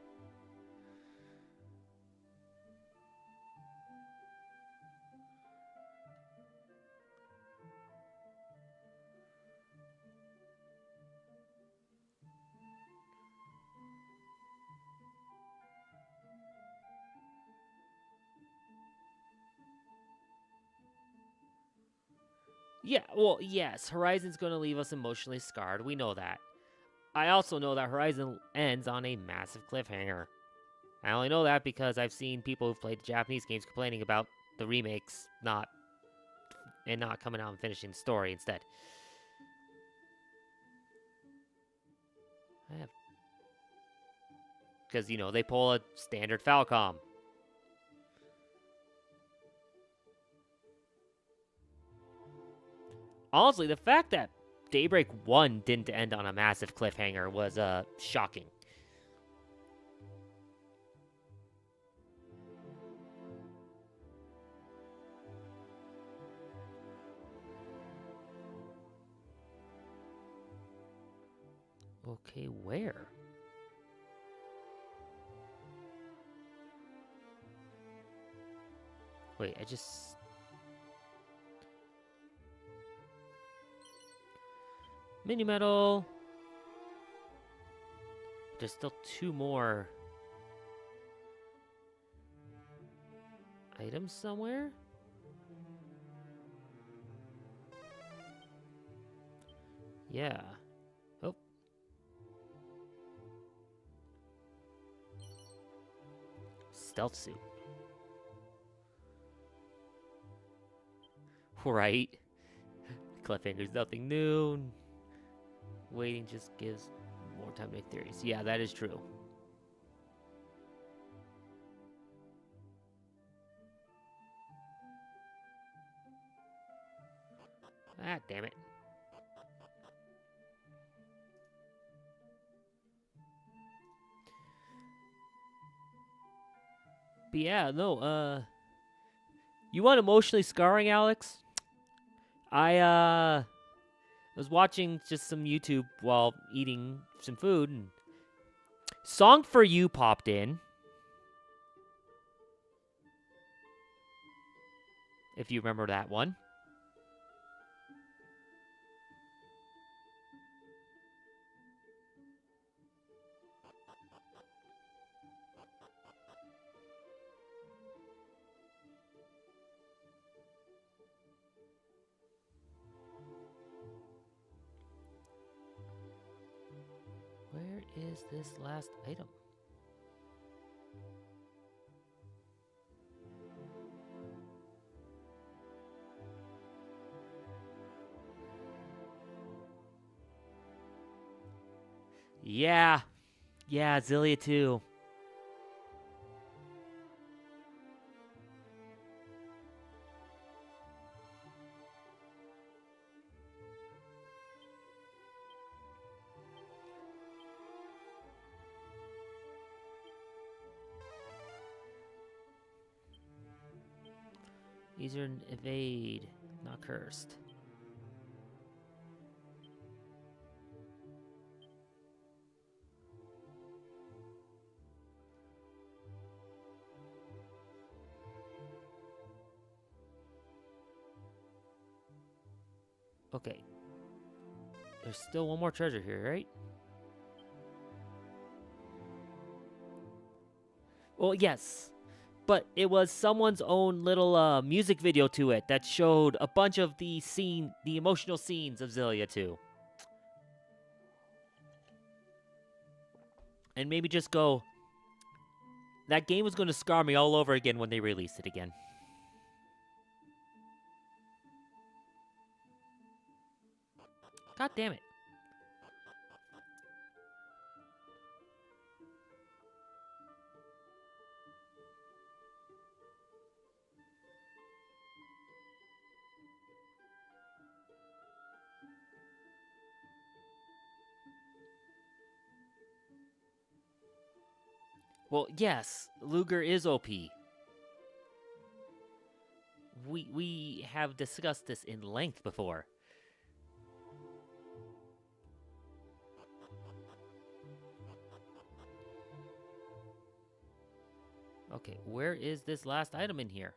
Yeah, well, yes, Horizon's going to leave us emotionally scarred. We know that. I also know that Horizon ends on a massive cliffhanger. I only know that because I've seen people who've played the Japanese games complaining about the remakes not coming out and finishing the story instead. Because, you know, they pull a standard Falcom. Honestly, the fact that Daybreak 1 didn't end on a massive cliffhanger was shocking. Okay, where? Wait, I just... Mini Metal. There's still 2 more items somewhere? Yeah. Oh. Stealth suit. Right. Cliffhanger's nothing new. Waiting just gives more time to make theories. Yeah, that is true. Ah, damn it. But yeah, no, you want emotionally scarring, Alex? I was watching just some YouTube while eating some food, and Song for You popped in. If you remember that one. Where is this last item? Yeah. Yeah, Zillia 2. User evade, not cursed. Okay. There's still one more treasure here, right? Well, yes. But it was someone's own little music video to it that showed a bunch of the emotional scenes of Xillia 2. And maybe just go, that game was going to scar me all over again when they released it again. God damn it. Well, yes, Luger is OP. We have discussed this in length before. Okay, where is this last item in here?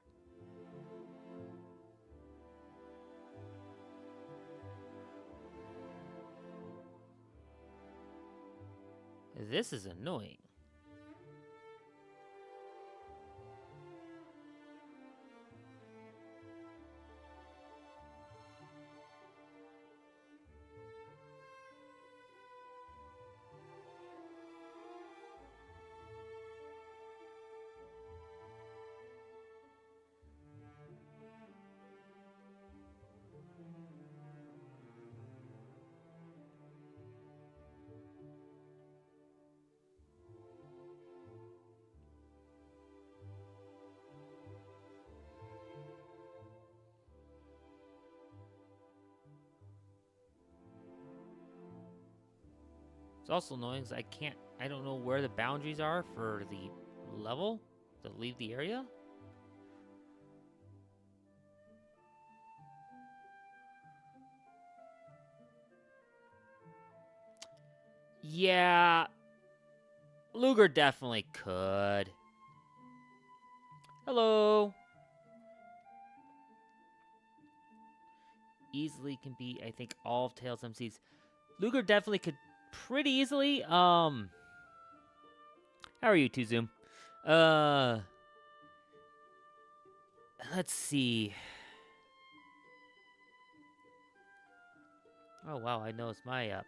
This is annoying. It's also annoying because I don't know where the boundaries are for the level to leave the area. Yeah, Luger definitely could. Hello. Easily can beat, I think, all of Tails MCs. Luger definitely could pretty easily. How are you, 2Zoom? Let's see. Oh wow, I noticed my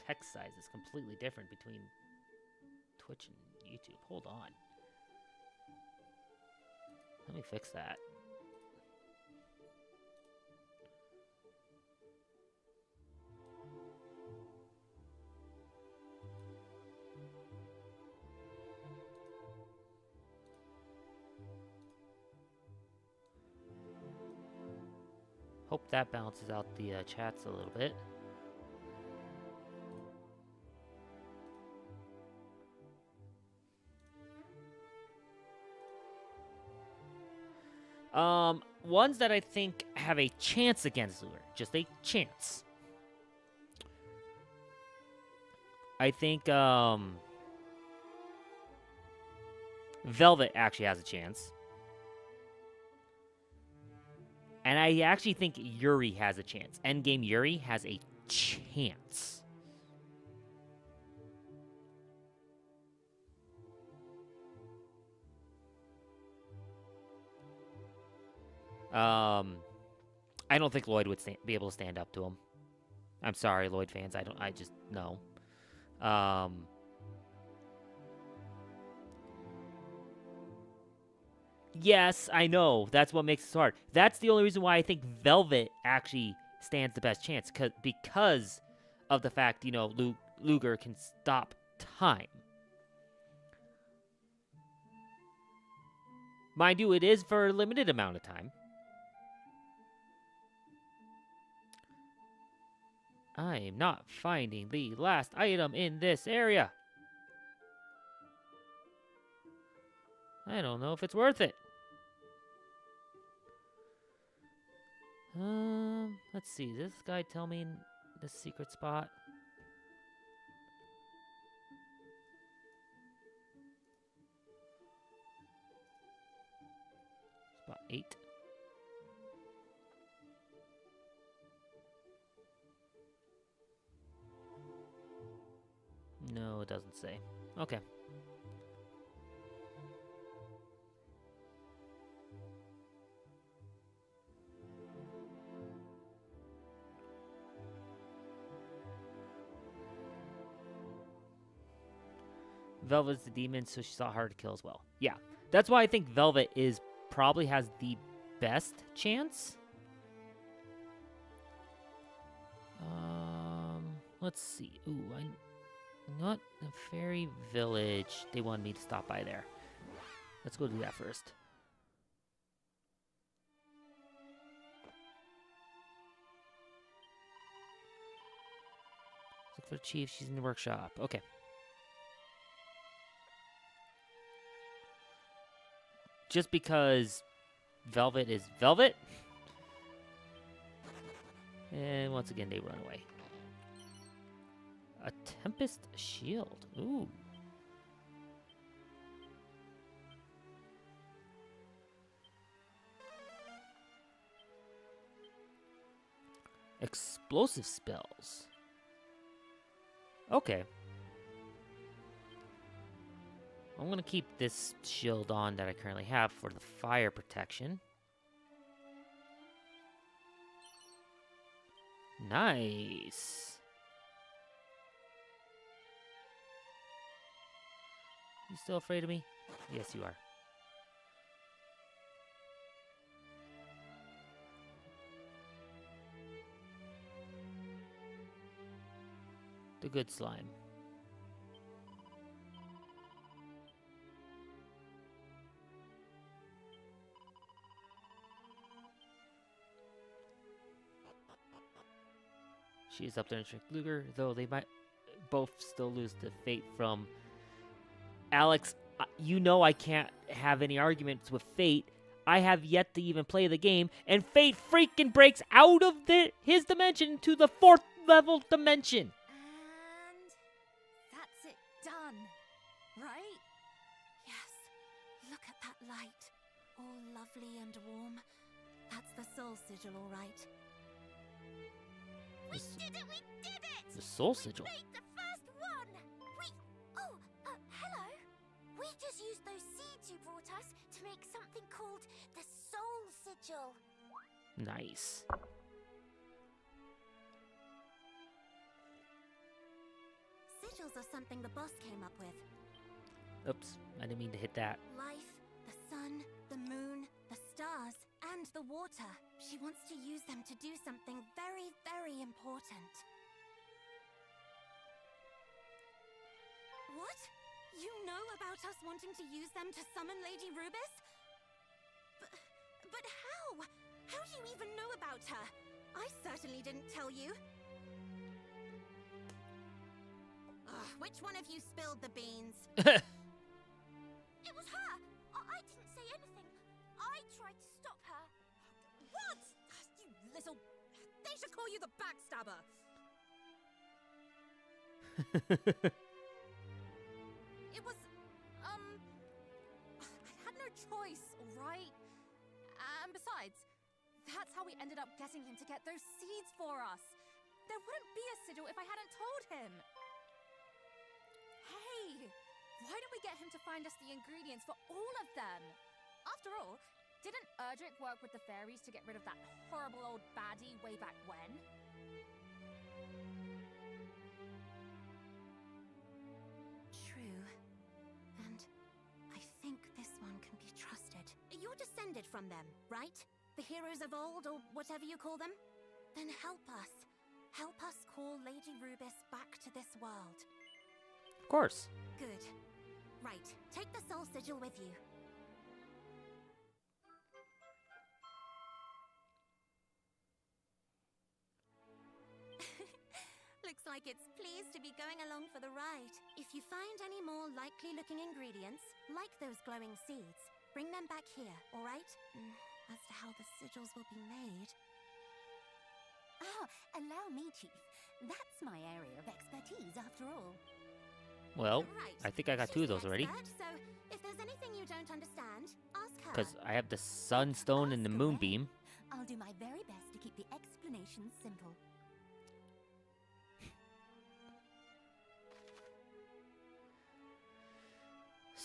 text size is completely different between Twitch and YouTube. Hold on. Let me fix that. Hope that balances out the chats a little bit. Ones that I think have a chance against Luger. Just a chance. I think, Velvet actually has a chance. And I actually think Yuri has a chance. Endgame Yuri has a chance. I don't think Lloyd would be able to stand up to him. I'm sorry, Lloyd fans. I just, no. Yes, I know. That's what makes it hard. That's the only reason why I think Velvet actually stands the best chance. Because of the fact, you know, Luger can stop time. Mind you, it is for a limited amount of time. I am not finding the last item in this area. I don't know if it's worth it. Let's see. Does this guy tell me the secret spot? Spot 8. No, it doesn't say. Okay. Velvet's the demon, so she's not hard to kill as well. Yeah, that's why I think Velvet probably has the best chance. Let's see. Ooh, not the fairy village. They wanted me to stop by there. Let's go do that first. Look for the chief. She's in the workshop. Okay. Just because Velvet is Velvet. And once again, they run away. A Tempest Shield. Ooh. Explosive spells. Okay. I'm going to keep this shield on that I currently have for the fire protection. Nice. You still afraid of me? Yes, you are. The good slime. She is up there in Strict Luger, though they might both still lose to Fate from Alex. You know I can't have any arguments with Fate. I have yet to even play the game, and Fate freaking breaks out of his dimension to the 4th level dimension. And that's it done, right? Yes. Look at that light. All lovely and warm. That's the soul sigil, all right. We did it! We did it! The soul sigil. We made the first one! Hello? We just used those seeds you brought us to make something called the soul sigil. Nice. Sigils are something the boss came up with. Oops, I didn't mean to hit that. Life, the sun, the moon, the stars, and the water. She wants to use them to do something very, very important. What? You know about us wanting to use them to summon Lady Rubis? But how? How do you even know about her? I certainly didn't tell you. Which one of you spilled the beans? It was her! I didn't say anything. I tried to stop her. What? You little... They should call you the backstabber. It was... I had no choice, alright? And besides, that's how we ended up getting him to get those seeds for us. There wouldn't be a sigil if I hadn't told him. Hey, why don't we get him to find us the ingredients for all of them? After all, didn't Erdrick work with the fairies to get rid of that horrible old baddie way back when? True. And I think this one can be trusted. You're descended from them, right? The heroes of old, or whatever you call them? Then help us. Help us call Lady Rubis back to this world. Of course. Good. Right, take the soul sigil with you. Looks like it's pleased to be going along for the ride. If you find any more likely-looking ingredients, like those glowing seeds, bring them back here, all right? As to how the sigils will be made... Oh, allow me, Chief. That's my area of expertise, after all. Well, Right. I think I got She's 2 of the those already. expert, so if there's anything you don't understand, ask her. Because I have the sunstone and the Ask moonbeam. away. I'll do my very best to keep the explanations simple.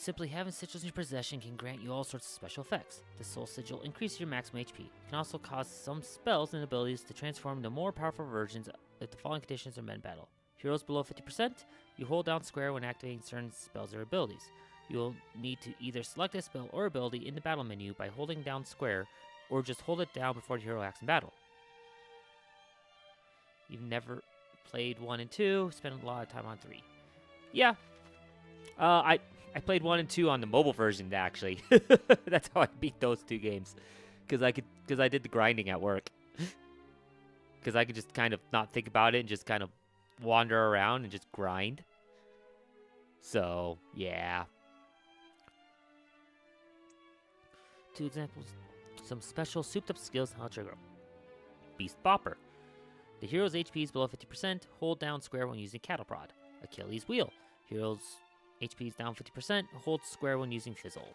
Simply having sigils in your possession can grant you all sorts of special effects. The Soul Sigil increases your maximum HP. It can also cause some spells and abilities to transform into more powerful versions if the following conditions are met in battle. Heroes below 50%, you hold down square when activating certain spells or abilities. You will need to either select a spell or ability in the battle menu by holding down square, or just hold it down before the hero acts in battle. You've never played 1 and 2, spent a lot of time on 3. Yeah. I played 1 and 2 on the mobile version, actually. That's how I beat those 2 games. Because I did the grinding at work. Because I could just kind of not think about it and just kind of wander around and just grind. So, yeah. 2 examples. Some special souped up skills and how to trigger. Beast Bopper. The hero's HP is below 50%. Hold down square when using Cattle Prod. Achilles Wheel. Hero's HP is down 50%. Hold square when using Fizzle.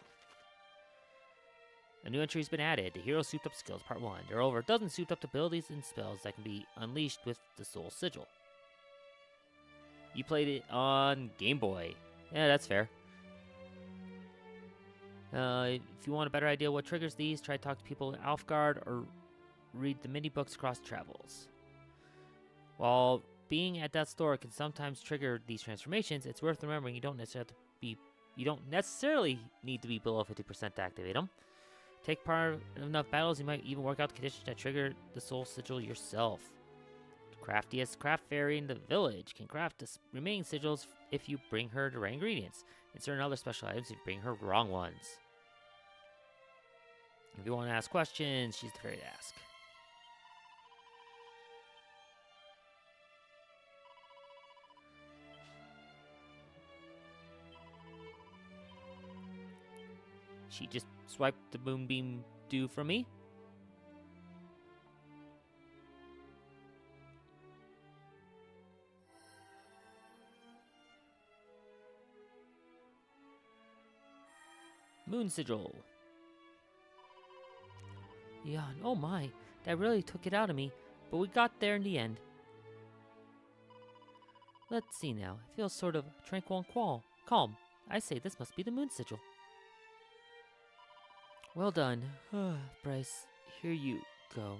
A new entry has been added. The Hero Souped Up Skills Part 1. There are over a dozen souped up abilities and spells that can be unleashed with the Soul Sigil. You played it on Game Boy. Yeah, that's fair. If you want a better idea what triggers these, try to talk to people in Alfgard or read the mini books across travels. While being at that store can sometimes trigger these transformations, it's worth remembering you don't necessarily need to be below 50% to activate them. Take part in enough battles, you might even work out the conditions that trigger the Soul Sigil yourself. The craftiest craft fairy in the village can craft the remaining sigils if you bring her the right ingredients, and certain other special items if you bring her wrong ones. If you want to ask questions, she's the fairy to ask. She just swiped the Moonbeam Dew from me. Moon Sigil. Yeah, oh my, that really took it out of me, but we got there in the end. Let's see now, it feels sort of tranquil and calm. I say this must be the Moon Sigil. Well done. Bryce, here you go.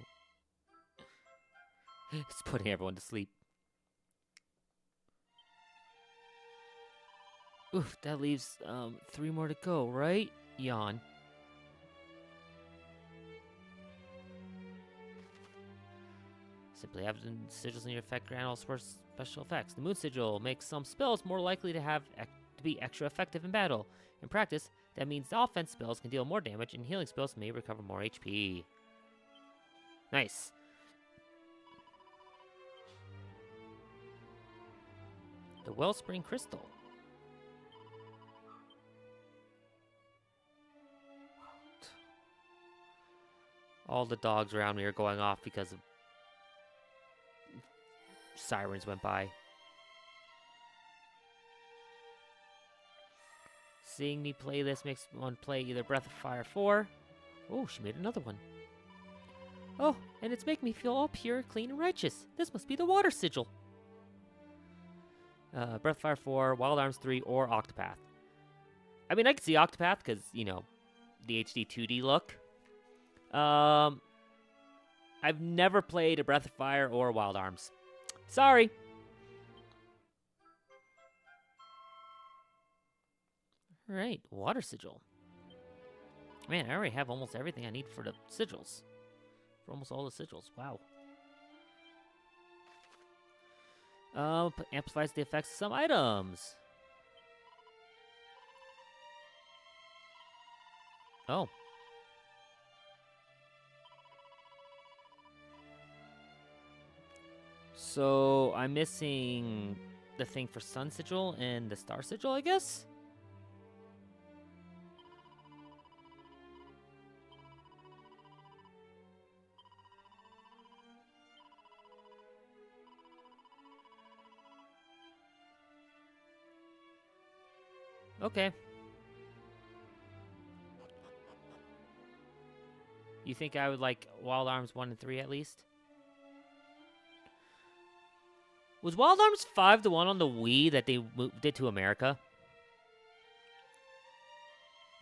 It's putting everyone to sleep. Oof, that leaves 3 more to go, right? Yawn. Simply having sigils in your effect grant all sorts of special effects. The Moon Sigil makes some spells more likely to be extra effective in battle. In practice, that means the offense spells can deal more damage, and healing spells may recover more HP. Nice. The Wellspring Crystal. All the dogs around me are going off because of sirens went by. Seeing me play this makes one play either Breath of Fire 4. Oh, she made another one. Oh, and it's making me feel all pure, clean, and righteous. This must be the Water Sigil. Breath of Fire 4, Wild Arms 3, or Octopath. I mean, I could see Octopath because, you know, the HD 2D look. I've never played a Breath of Fire or Wild Arms. Sorry. Alright, Water Sigil. Man, I already have almost everything I need for the sigils. For almost all the sigils. Wow. Amplifies the effects of some items. Oh. So, I'm missing the thing for Sun Sigil and the Star Sigil, I guess? Okay. You think I would like Wild Arms 1 and 3 at least? Was Wild Arms 5 the one on the Wii that they did to America?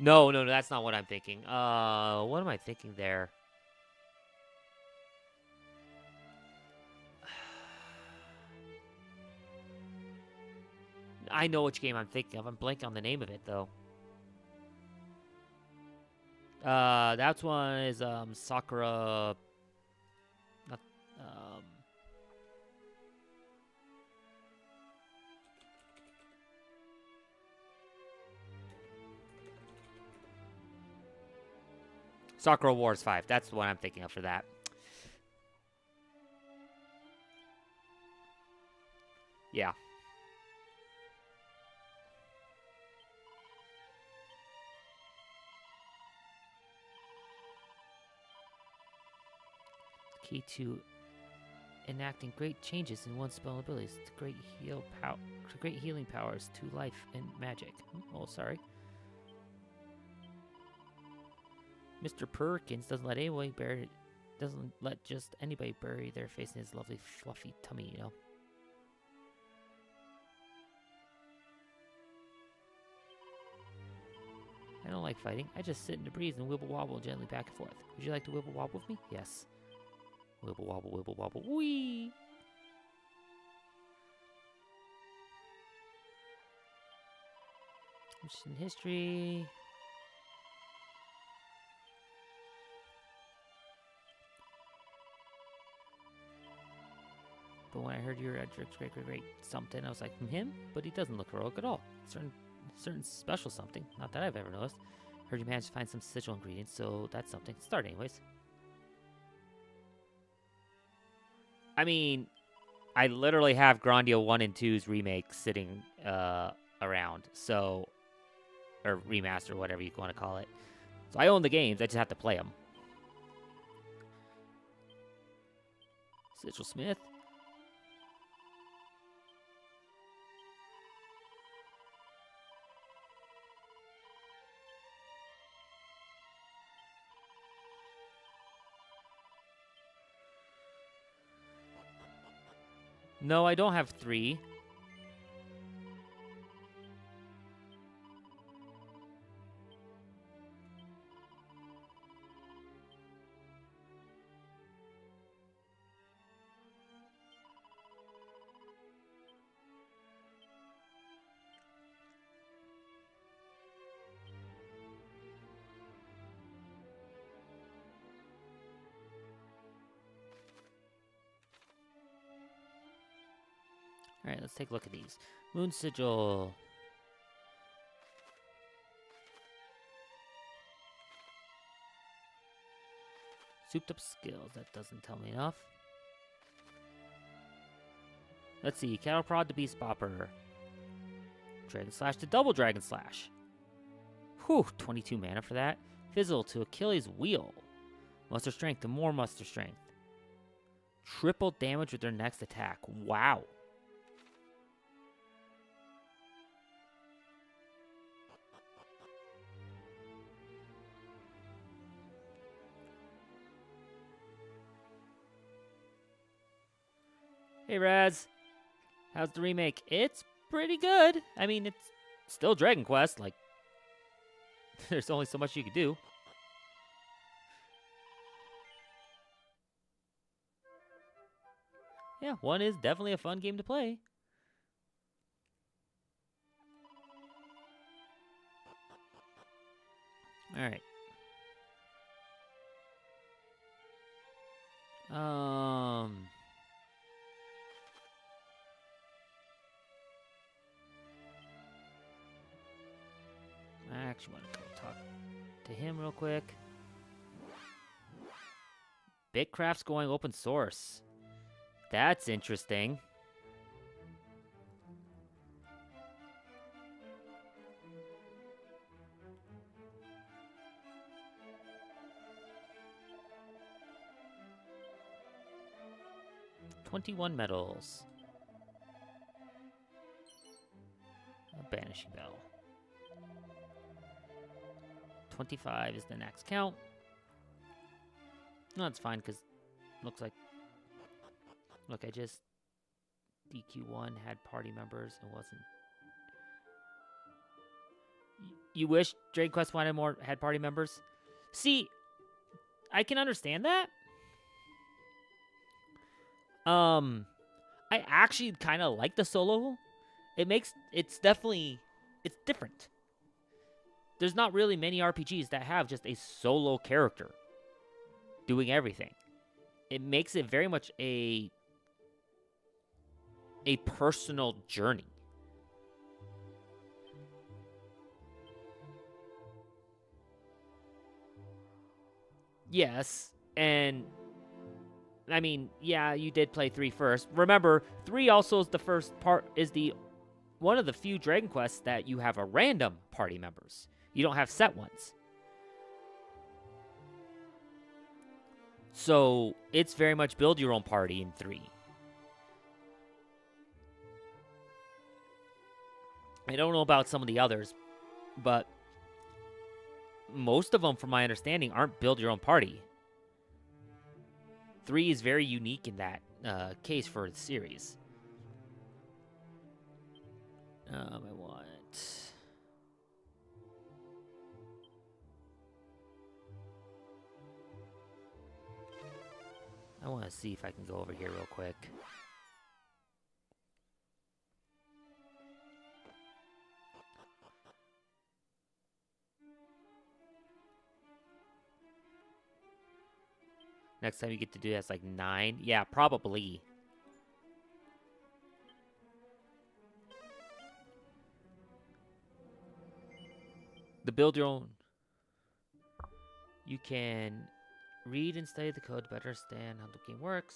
No, no, no, that's not what I'm thinking. What am I thinking there? I know which game I'm thinking of. I'm blanking on the name of it though. That one is Sakura. Not Sakura Wars 5. That's the one I'm thinking of for that. Yeah. Key to enacting great changes in one's spell abilities to great healing powers to life and magic. Oh, sorry. Mr. Perkins doesn't let just anybody bury their face in his lovely fluffy tummy, you know. I don't like fighting. I just sit in the breeze and wibble wobble gently back and forth. Would you like to wibble wobble with me? Yes. Wibble wobble, wee! Ancient history. But when I heard you were at Drake's great something, I was like, him? But he doesn't look heroic at all. Certain special something. Not that I've ever noticed. Heard you managed to find some sigil ingredients, so that's something. Start anyways. I mean, I literally have Grandia 1 and 2's remake sitting around, so... Or remaster, whatever you want to call it. So I own the games, I just have to play them. Sigil Smith. No, I don't have 3. Alright, let's take a look at these. Moon Sigil. Souped up skills. That doesn't tell me enough. Let's see. Cattle Prod to Beast Bopper. Dragon Slash to Double Dragon Slash. Whew, 22 mana for that. Fizzle to Achilles Wheel. Muster Strength to more Muster Strength. Triple damage with their next attack. Wow. Hey, Raz. How's the remake? It's pretty good. I mean, it's still Dragon Quest. Like, there's only so much you can do. Yeah, 1 is definitely a fun game to play. Alright. I actually want to go talk to him real quick. Bitcraft's going open source. That's interesting. $21 medals. A banishing bell. 25 is the next count. No, it's fine, because looks like... Look, I just... DQ1 had party members and wasn't... You wish Dragon Quest had party members? See, I can understand that. I actually kind of like the solo. It's different. There's not really many RPGs that have just a solo character doing everything. It makes it very much a personal journey. Yes, and I mean, yeah, you did play 3 first. Remember, 3 also is the first part, is the one of the few Dragon Quests that you have a random party members. You don't have set ones. So, it's very much build your own party in 3. I don't know about some of the others, but most of them, from my understanding, aren't build your own party. 3 is very unique in that case for the series. I want to see if I can go over here real quick. Next time you get to do that's like 9. Yeah, probably. The build your own. You can read and study the code to better understand how the game works.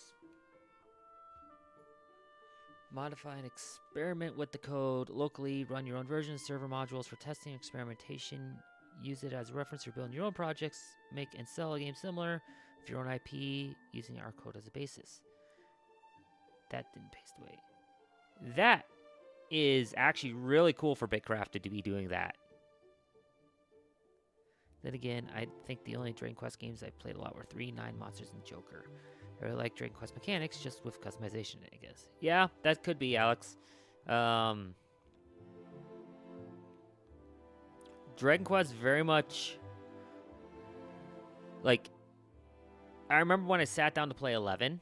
Modify and experiment with the code locally. Run your own version, server modules for testing and experimentation. Use it as a reference for building your own projects. Make and sell a game similar with your own IP using our code as a basis. That didn't paste away. That is actually really cool for Bitcraft to be doing that. Then again, I think the only Dragon Quest games I played a lot were 3, 9 Monsters, and Joker. I really like Dragon Quest mechanics, just with customization, I guess. Yeah, that could be, Alex. Dragon Quest very much... Like, I remember when I sat down to play 11.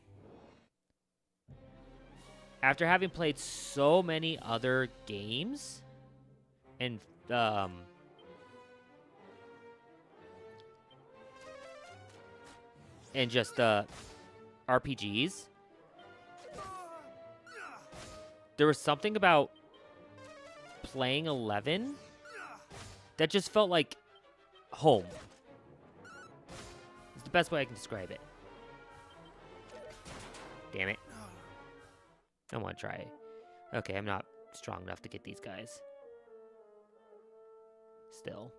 After having played so many other games, and, just RPGs. There was something about playing 11 that just felt like home. It's the best way I can describe it. Damn it. I want to try. Okay, I'm not strong enough to get these guys. Still.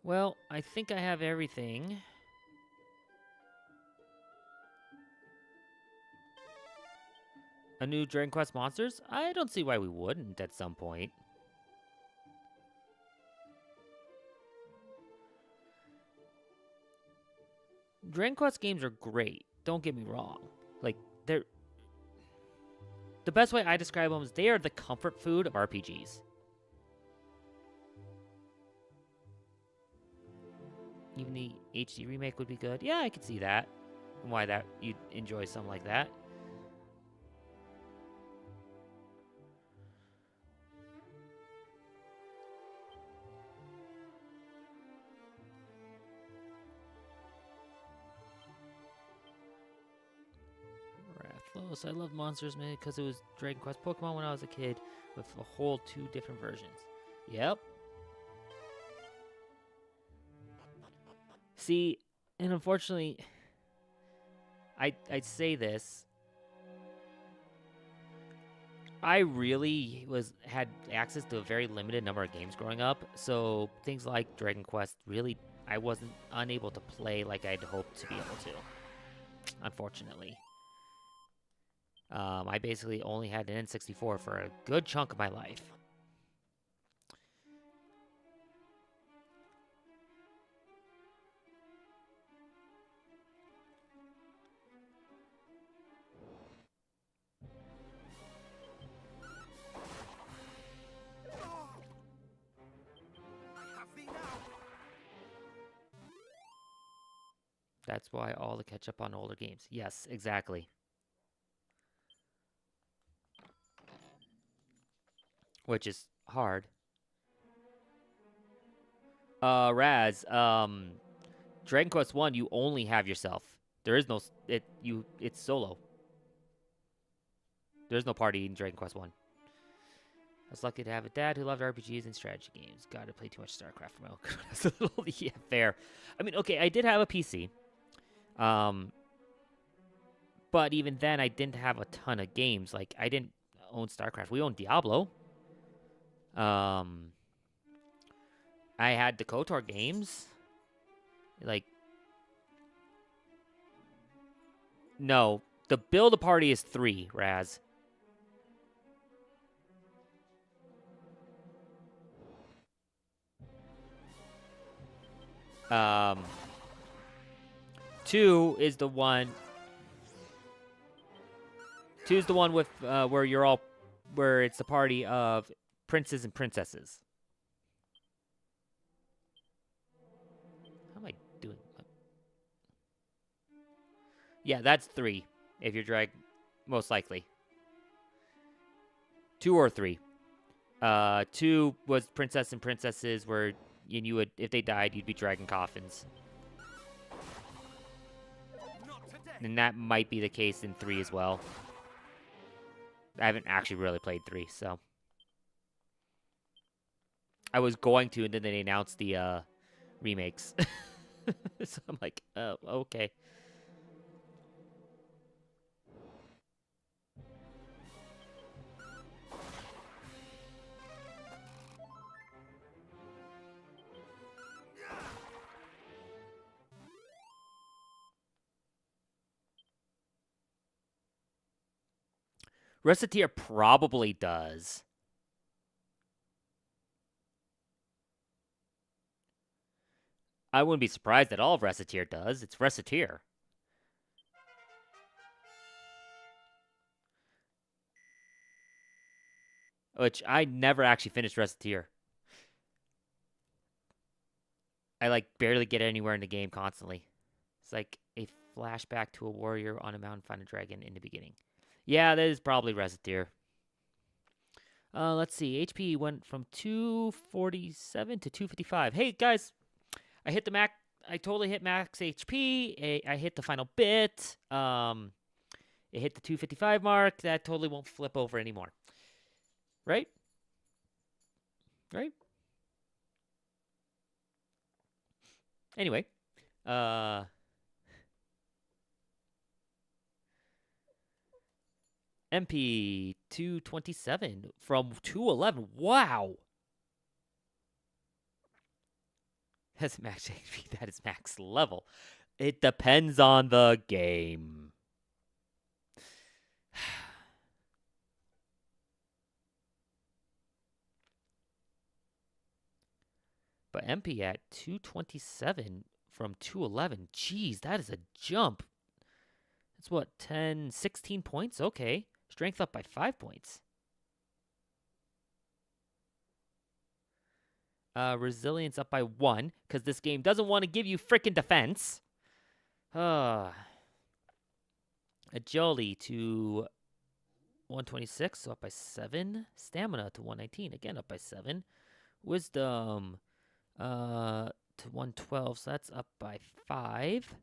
Well, I think I have everything. A new Dragon Quest Monsters? I don't see why we wouldn't at some point. Dragon Quest games are great. Don't get me wrong. Like, they're... The best way I describe them is they are the comfort food of RPGs. Even the HD remake would be good. Yeah, I could see that. And why that you'd enjoy something like that. Rathlos. I loved Monsters mainly because it was Dragon Quest Pokemon when I was a kid with a whole 2 different versions. Yep. See, and unfortunately, I'd say this. I really had access to a very limited number of games growing up, so things like Dragon Quest really I wasn't unable to play like I'd hoped to be able to. Unfortunately. I basically only had an N64 for a good chunk of my life. That's why all the catch up on older games. Yes, exactly. Which is hard. Raz, Dragon Quest 1, you only have yourself. There is no it's solo. There's no party in Dragon Quest 1. I was lucky to have a dad who loved RPGs and strategy games. God, I played too much StarCraft for my own good. That's a little, yeah, fair. I mean, okay, I did have a PC. But even then, I didn't have a ton of games. Like, I didn't own StarCraft. We owned Diablo. I had the KOTOR games. Like, no. The build a party is 3, Raz. Um, 2 is the one. 2 is the one with where you're all, where it's a party of princes and princesses. How am I doing? Yeah, that's 3. If you're drag, most likely. 2 or 3. 2 was princess and princesses, where you would, if they died, you'd be dragging coffins. And that might be the case in 3 as well. I haven't actually really played 3, so. I was going to, and then they announced the remakes. So I'm like, oh, okay. Reciteer probably does. I wouldn't be surprised at all if Reciteer does. It's Reciteer. Which I never actually finished Reciteer. I like barely get anywhere in the game constantly. It's like a flashback to a warrior on a mountain find a dragon in the beginning. Yeah, that is probably Reciteer. Let's see. HP went from 247 to 255. Hey guys, I hit the max. I totally hit max HP. I hit the final bit. It hit the 255 mark. That totally won't flip over anymore. Right? Right? Anyway, MP 227 from 211. Wow. That's max HP. That is max level. It depends on the game. But MP at 227 from 211. Jeez, that is a jump. That's what, 10, 16 points? Okay. Strength up by 5 points. Resilience up by 1, because this game doesn't want to give you frickin' defense. Agility to 126, so up by 7. Stamina to 119, again up by 7. Wisdom to 112, so that's up by 5.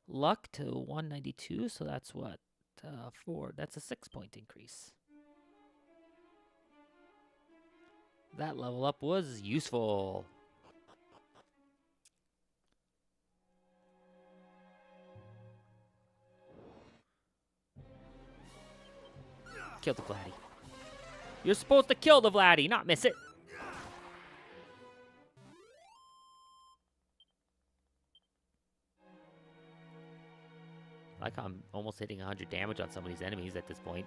Luck to 192, so that's what? 4. That's a 6-point increase. That level up was useful. Kill the Vladdy. You're supposed to kill the Vladdy, not miss it. Like I'm almost hitting 100 damage on some of these enemies at this point.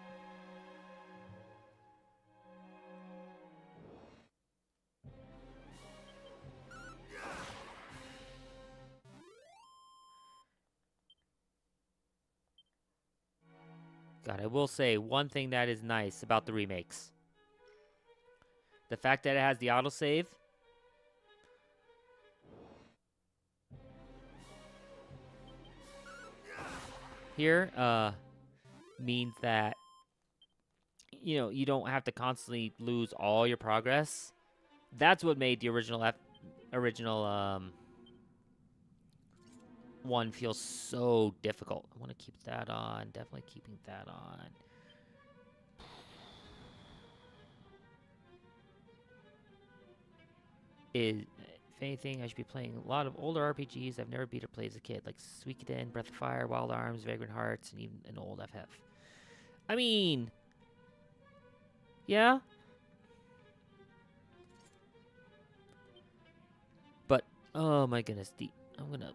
God, I will say one thing that is nice about the remakes. The fact that it has the autosave. here means that you don't have to constantly lose all your progress. That's what made the original one feel so difficult. I want to keep that on. Definitely keeping that on. If anything, I should be playing a lot of older RPGs I've never beat or played as a kid, like Suikoden, Breath of Fire, Wild Arms, Vagrant Hearts, and even an old FF. I mean, yeah. But, oh my goodness, I'm gonna...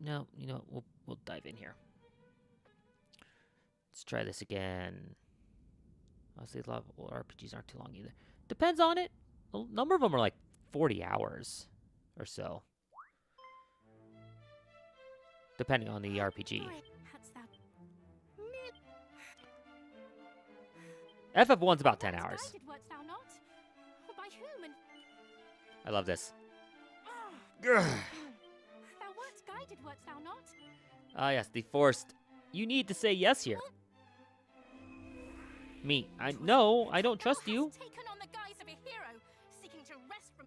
No, we'll dive in here. Let's try this again. Honestly, a lot of old RPGs aren't too long either. Depends on it. A number of them are like 40 hours or so. Depending on the RPG. FF1's about 10 hours. I love this. Ah, yes, the forced. You need to say yes here. Me. No, I don't trust you. Taken on the guise of a hero, seeking to wrest from...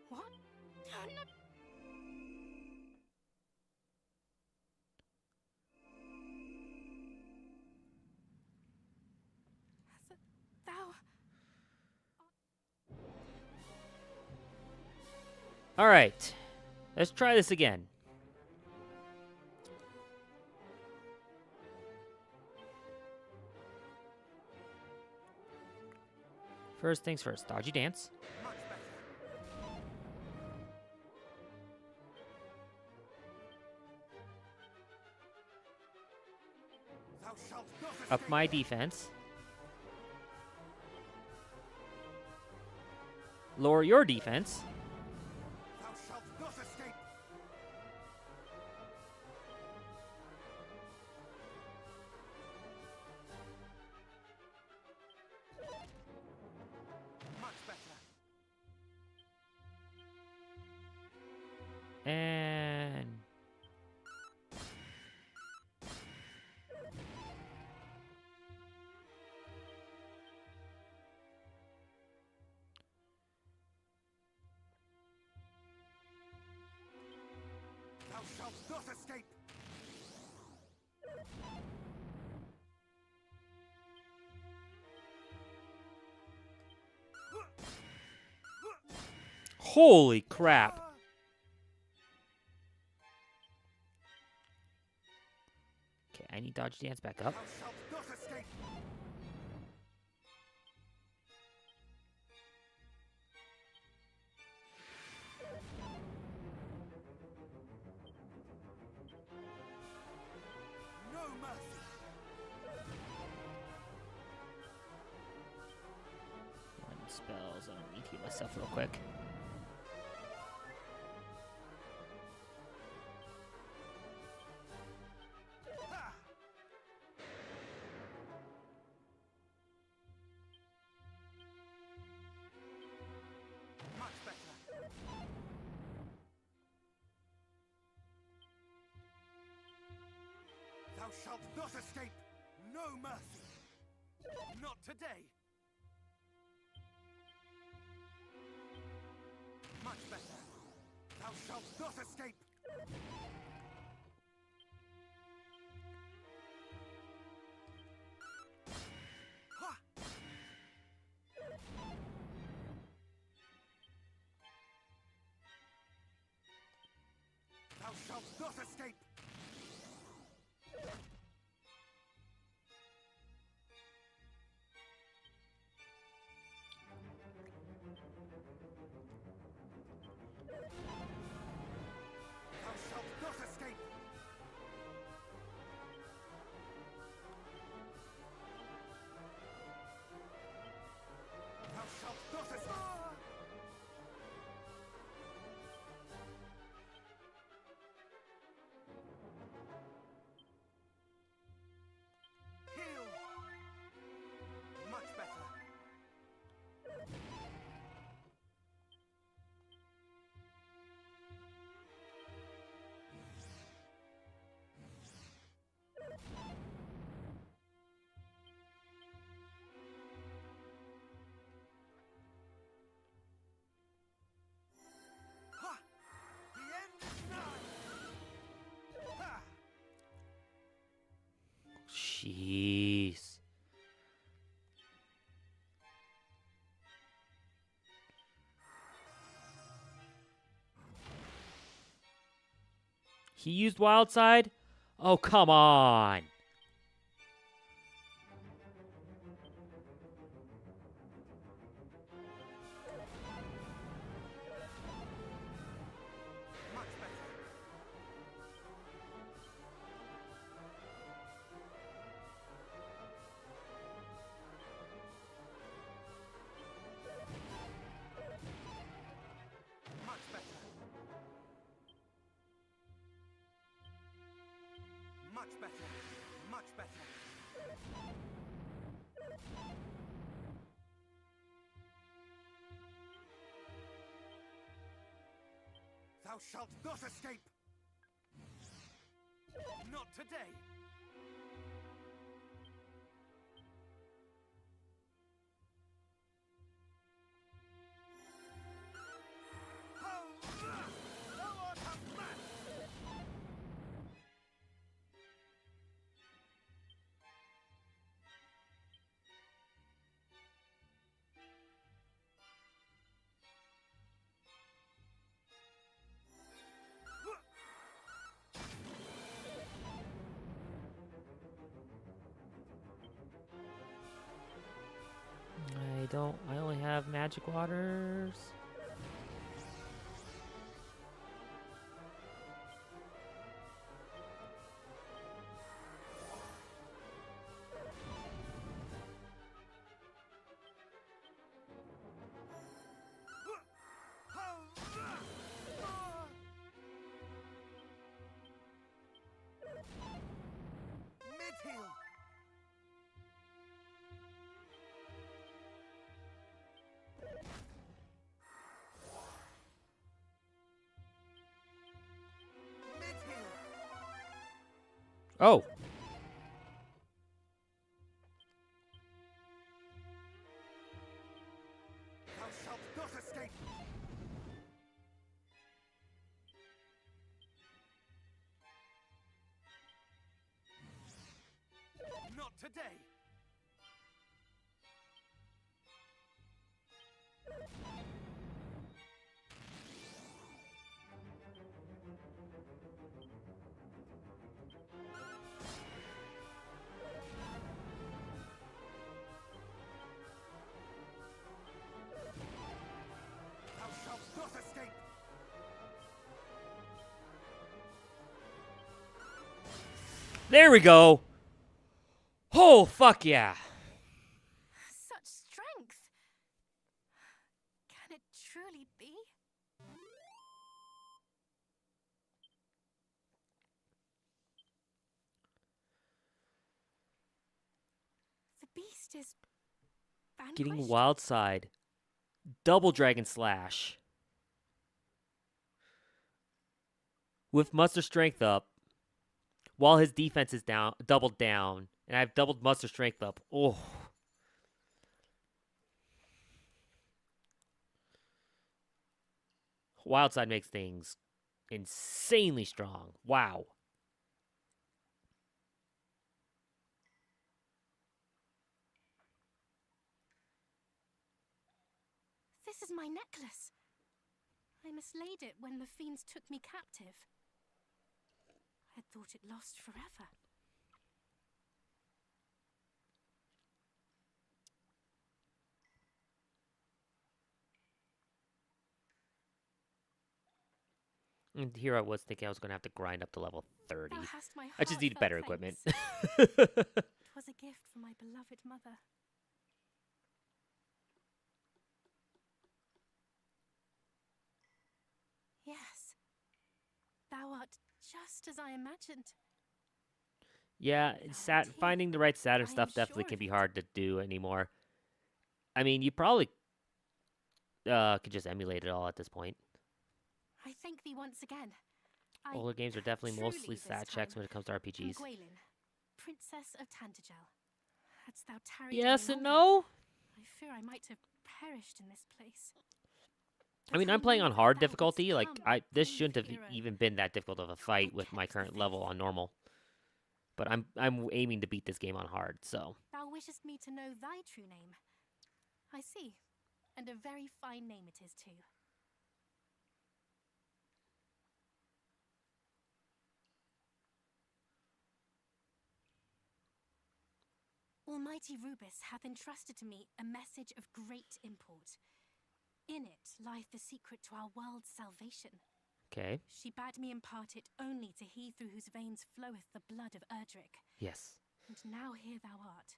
What? No. Thou... All right. Let's try this again. First things first, dodgy dance. Much better. Thou shalt not Up escape. my defense. Lower your defense. Thou shalt not escape. Much better. And... Thou shalt not escape. Holy crap. Okay, I need dodgy dance back up. Thou shalt not escape. No mercy. One spells. I need to heal myself real quick. Ha! Much better. Thou shalt not escape. No mercy. Not today. Much better. Thou shalt not escape. Ha! Thou shalt not escape. Thou shalt not escape. Thou shalt not escape. Jeez. He used Wild Side? Oh, come on. Much better. Much better. Much better. Much better. Thou shalt not escape! Not today! Thou art a man! I only have magic waters. Mid-heal! Mid-heal! Oh. Thou shalt not escape! Not today! Thou shalt not escape! There we go. Oh, fuck yeah. Such strength! Can it truly be? The beast is Getting vanquished? Wild Side. Double Dragon Slash. With Muster Strength up. While his defense is down, doubled down. And I've doubled Muster Strength up. Oh. Wild Side makes things insanely strong. Wow. This is my necklace. I mislaid it when the fiends took me captive. I thought it lost forever. And here I was thinking I was going to have to grind up to level 30. Thou hast my I just need heartfelt better thanks. equipment. It was a gift from my beloved mother. Yes. Thou art just as I imagined. Yeah, finding the right Saturn I am stuff definitely sure can of be it. hard to do anymore. I mean, you probably could just emulate it all at this point. I thank thee once again. I Older games are definitely truly mostly this stat checks time when it comes to am RPGs. Gwaelin, Princess of Tantagel. Hadst thou tarried Yes any and longer, no. I fear I might have perished in this place. I mean, But I'm playing knew on that hard thou wouldst difficulty. Like, come, this brave shouldn't have hero. even been that difficult of a fight with my kept the current level faith. on normal. But I'm aiming to beat this game on hard, so. Thou wishest me to know thy true name. I see. And a very fine name it is, too. Almighty Rubus hath entrusted to me a message of great import. In it lieth the secret to our world's salvation. Okay. She bade me impart it only to he through whose veins floweth the blood of Erdrick. Yes. And now here thou art.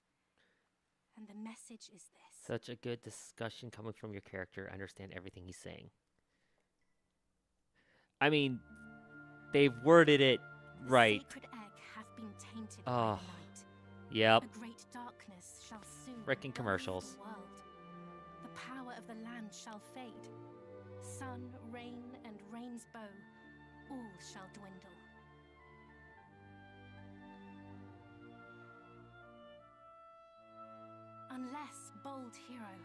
And the message is this. Such a good discussion coming from your character. I understand everything he's saying. I mean, they've worded it right. The sacred egg hath been tainted Oh. by the night. Yep. A great darkness shall soon Frickin' engulf commercials. the world. The power of the land shall fade. Sun, rain, and rain's bow, all shall dwindle. Unless, bold hero,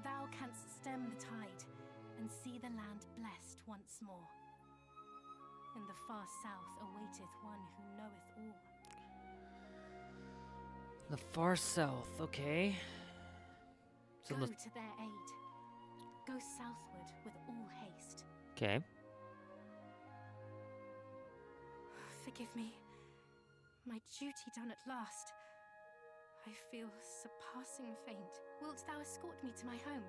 thou canst stem the tide and see the land blessed once more. In the far south awaiteth one who knoweth all. The far south, okay. So Go to their aid. Go southward with all haste. okay. Forgive me. My duty done at last. I feel surpassing faint. Wilt thou escort me to my home,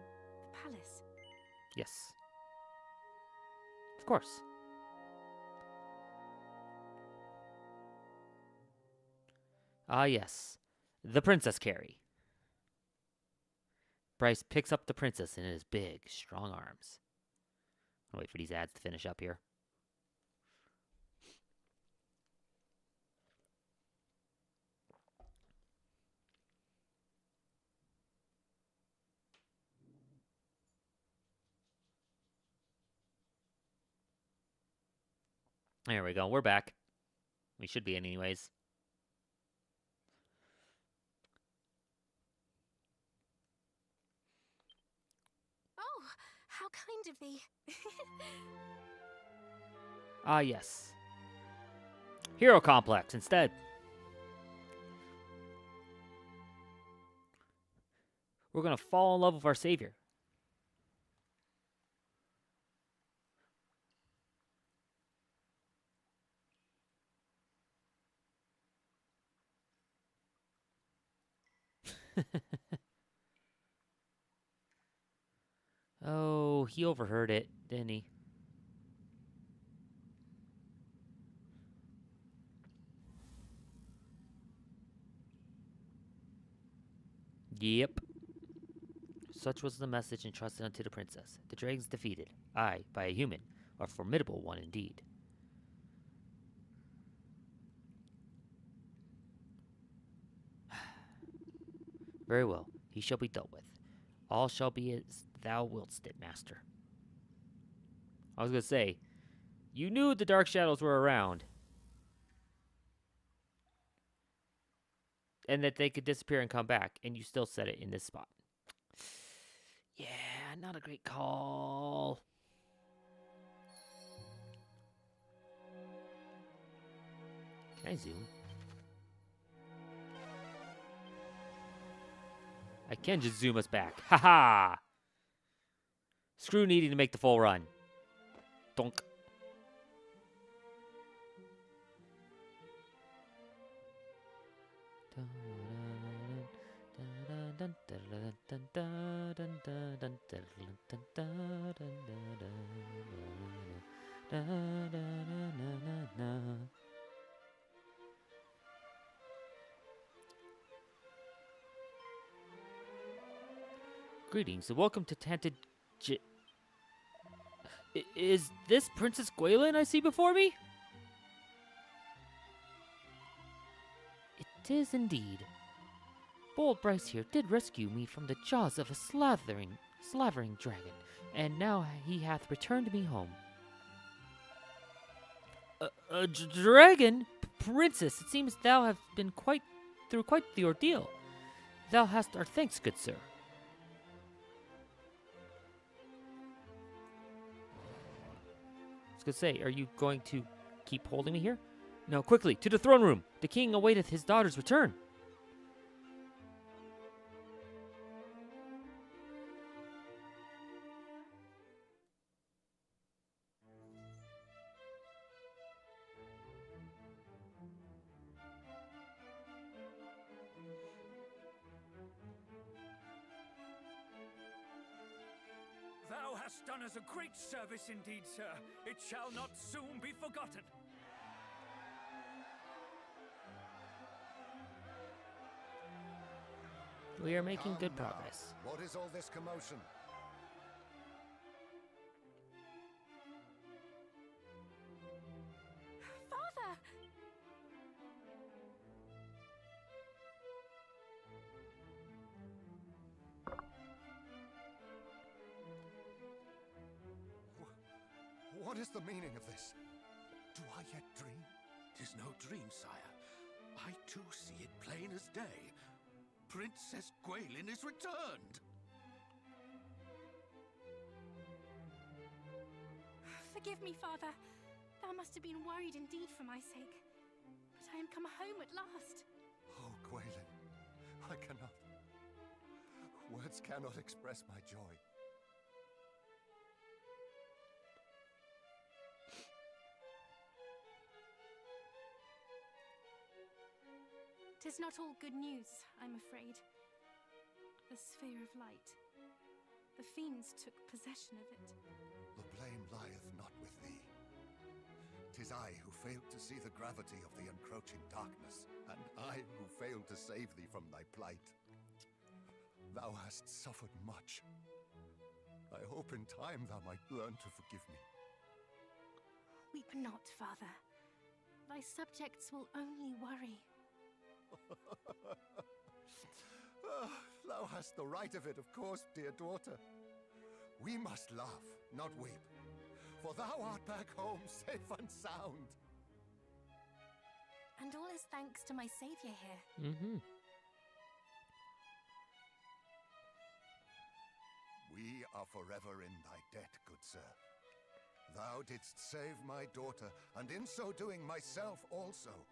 the palace? Yes. Of course. Ah, yes. The Princess Carrie. Bryce picks up the princess in his big, strong arms. I'll wait for these ads to finish up here. There we go. We're back. We should be anyways. Oh, how kind of thee. Ah, yes. Hero Complex instead. We're going to fall in love with our savior. Oh, he overheard it, didn't he? Yep. Such was the message entrusted unto the princess. The dragons defeated, aye, by a human, a formidable one indeed. Very well, he shall be dealt with. All shall be as thou willst it, master. I was going to say, you knew the dark shadows were around. And that they could disappear and come back, and you still said it in this spot. Yeah, not a great call. Can I zoom? I can just zoom us back. Haha! Screw needing to make the full run. Donk. Greetings and welcome to Tanted Is this Princess Gwaelin I see before me? It is indeed. Bold Bryce here did rescue me from the jaws of a slavering dragon, and now he hath returned me home. A dragon? Princess, it seems thou hast been through quite the ordeal. Thou hast our thanks, good sir. I was gonna say, are you going to keep holding me here? Now quickly, to the throne room! The king awaiteth his daughter's return. Thou hast done us a great service indeed, sir. It shall not soon be forgotten. We are making good Come now. progress. What is all this commotion? Father! What is the meaning of this? Do I yet dream? Tis no dream, sire. I too see it plain as day. Princess Gwaelin is returned! Forgive me, Father. Thou must have been worried indeed for my sake. But I am come home at last. Oh, Gwaelin, I cannot. Words cannot express my joy. Tis not all good news, I'm afraid. The sphere of light. The fiends took possession of it. The blame lieth not with thee. 'Tis I who failed to see the gravity of the encroaching darkness, and I who failed to save thee from thy plight. Thou hast suffered much. I hope in time thou might learn to forgive me. Weep not, Father. Thy subjects will only worry. Thou hast the right of it, of course, dear daughter. We must laugh, not weep, for thou art back home safe and sound. And all is thanks to my savior here. Mm-hmm. We are forever in thy debt, good sir. Thou didst save my daughter, and in so doing myself also.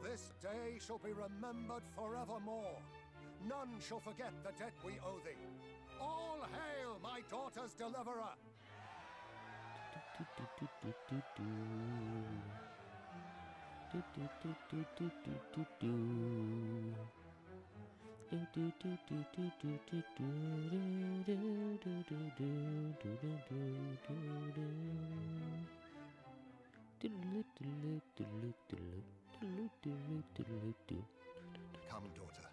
This day shall be remembered forevermore. None shall forget the debt we owe thee. All hail my daughter's deliverer! Come, daughter.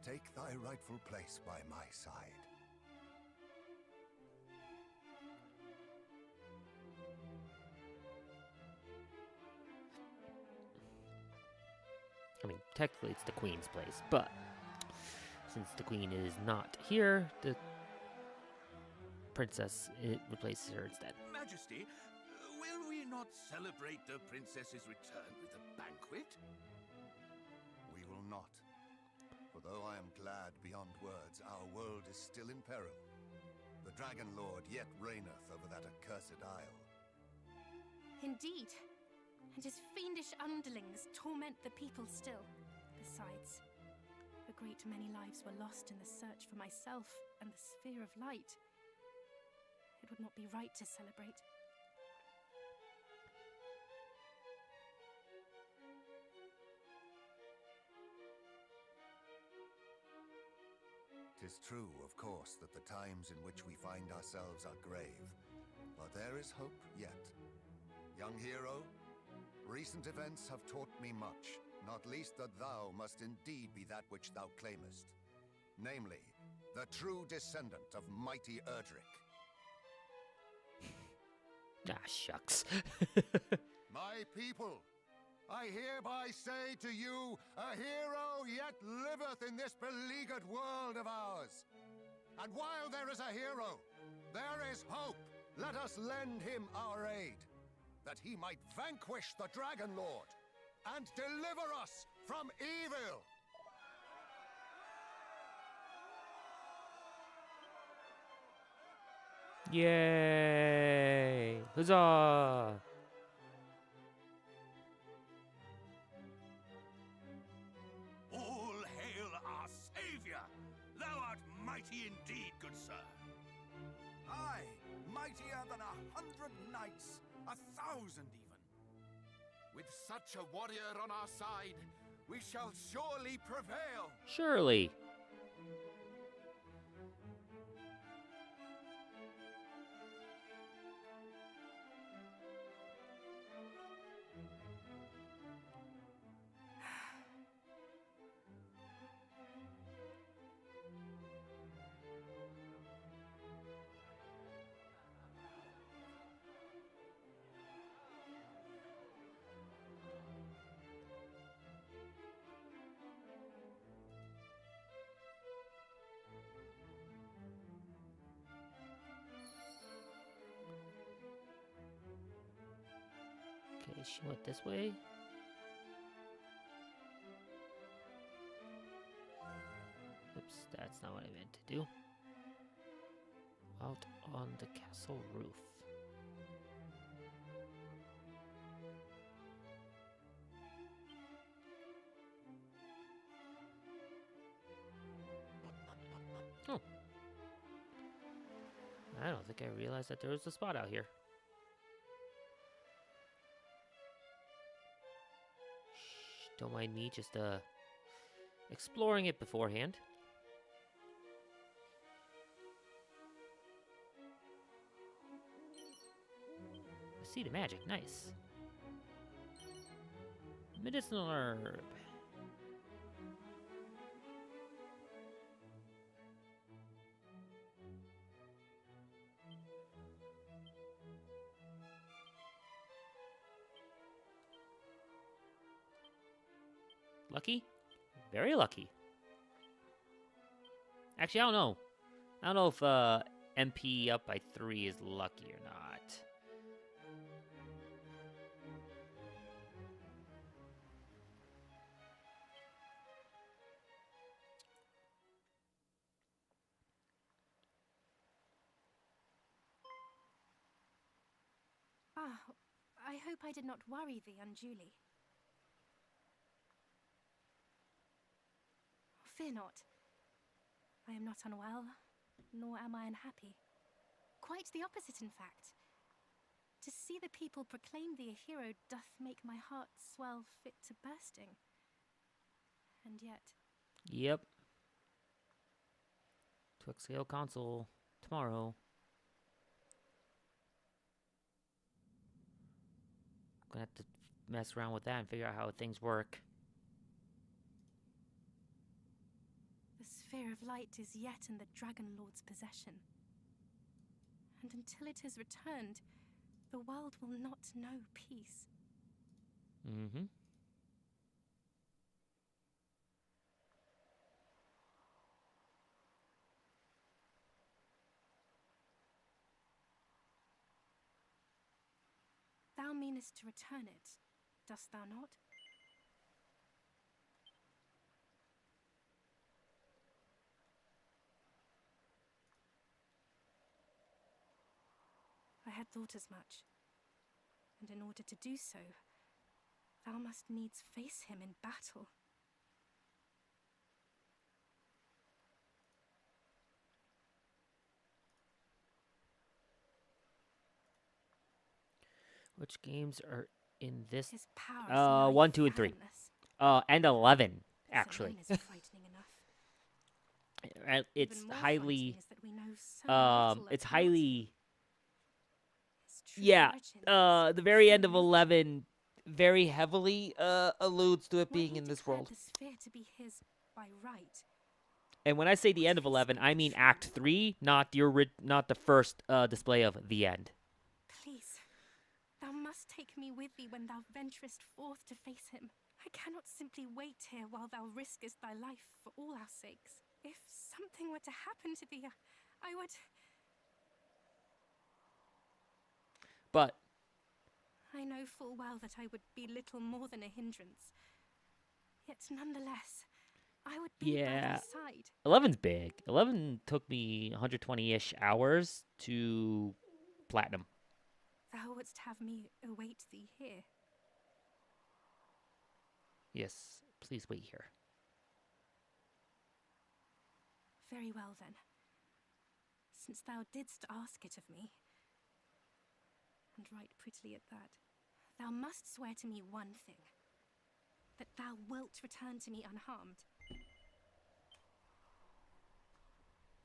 Take thy rightful place by my side. I mean, technically it's the queen's place, but since the queen is not here, the princess replaces her instead. Majesty, will we not celebrate the princess's return with a banquet? We will not. For though I am glad beyond words, our world is still in peril. The Dragon Lord yet reigneth over that accursed isle. Indeed. And his fiendish underlings torment the people still. Besides, a great many lives were lost in the search for myself and the sphere of light. It would not be right to celebrate. 'Tis true, of course, that the times in which we find ourselves are grave. But there is hope yet. Young hero, recent events have taught me much, not least that thou must indeed be that which thou claimest. Namely, the true descendant of mighty Erdrick. Ah, shucks. My people, I hereby say to you, a hero yet liveth in this beleaguered world of ours. And while there is a hero, there is hope. Let us lend him our aid, that he might vanquish the Dragon Lord and deliver us from evil. Yay! Huzzah! All hail our savior! Thou art mighty indeed, good sir. Aye, mightier than 100 knights, 1,000 even. With such a warrior on our side, we shall surely prevail. Surely. Okay, she went this way. Oops, that's not what I meant to do. Out on the castle roof. Oh. I don't think I realized that there was a spot out here. Shh, don't mind me just exploring it beforehand. I see the magic, nice. Medicinal herb. Lucky? Very lucky. Actually, I don't know. I don't know if MP up by 3 is lucky or not. Ah, I hope I did not worry thee unduly. Fear not. I am not unwell, nor am I unhappy. Quite the opposite, in fact. To see the people proclaim thee a hero doth make my heart swell fit to bursting. And yet... Yep. Twixale console tomorrow. Gonna have to mess around with that and figure out how things work. The sphere of light is yet in the Dragon Lord's possession. And until it is returned, the world will not know peace. Mm-hmm. Thou meanest to return it, dost thou not? I had thought as much. And in order to do so, thou must needs face him in battle. Which games are in this? His power is 1, 2, and 3. fathomless. And 11, This actually. alone is frightening enough. It's Even more highly, frightening is that we know so little it's about highly, his true yeah, origins, the very end of true nature. 11 very heavily, alludes to it When being he in this declared world. the sphere to be his by right, And when I say the end of 11, I mean Act 3, not the first, display of the end. please, thou must take me with thee when thou venturest forth to face him. I cannot simply wait here while thou riskest thy life for all our sakes. If something were to happen to thee, I would... But I know full well that I would be little more than a hindrance. Yet nonetheless, I would be by Yeah. thy side. 11's big. 11 took me 120-ish hours to platinum. Thou wouldst have me await thee here. Yes, please wait here. Very well then. Since thou didst ask it of me, and right prettily at that, thou must swear to me one thing. That thou wilt return to me unharmed.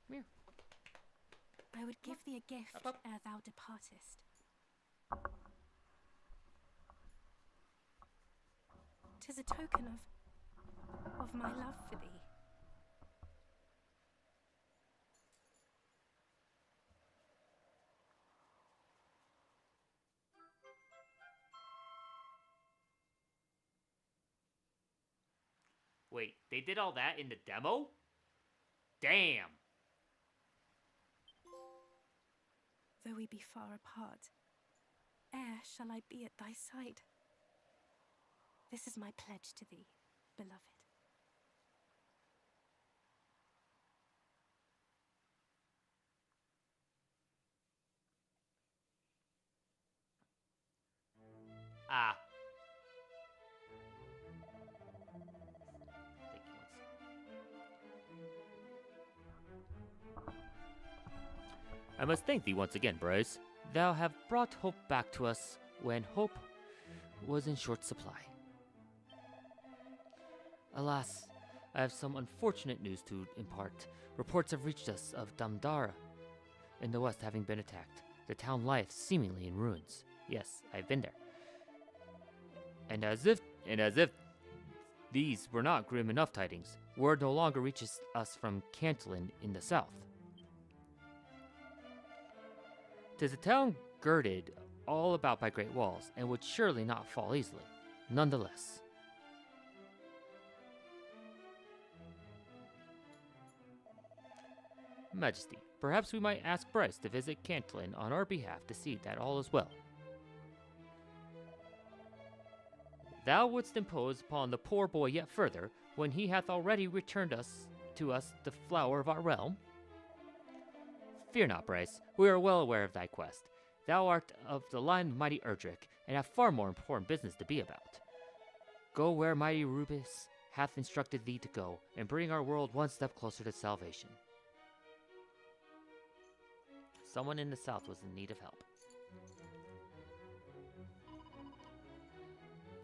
Come here. I would give thee a gift Up. ere thou departest. 'Tis a token of my love for thee. Wait, they did all that in the demo? Damn. Though we be far apart, e'er shall I be at thy side. This is my pledge to thee, beloved. Ah. I must thank thee once again, Bryce. Thou have brought hope back to us when hope was in short supply. Alas, I have some unfortunate news to impart. Reports have reached us of Damdara in the west having been attacked. The town lieth seemingly in ruins. Yes, I've been there. And as if these were not grim enough tidings, word no longer reaches us from Cantlin in the south. 'Tis a town girded all about by great walls, and would surely not fall easily. Nonetheless. Majesty, perhaps we might ask Bryce to visit Cantlin on our behalf to see that all is well. Thou wouldst impose upon the poor boy yet further, when he hath already returned to us the flower of our realm? Fear not, Bryce, we are well aware of thy quest. Thou art of the line of mighty Erdrick, and have far more important business to be about. Go where mighty Rubis hath instructed thee to go, and bring our world one step closer to salvation. Someone in the south was in need of help.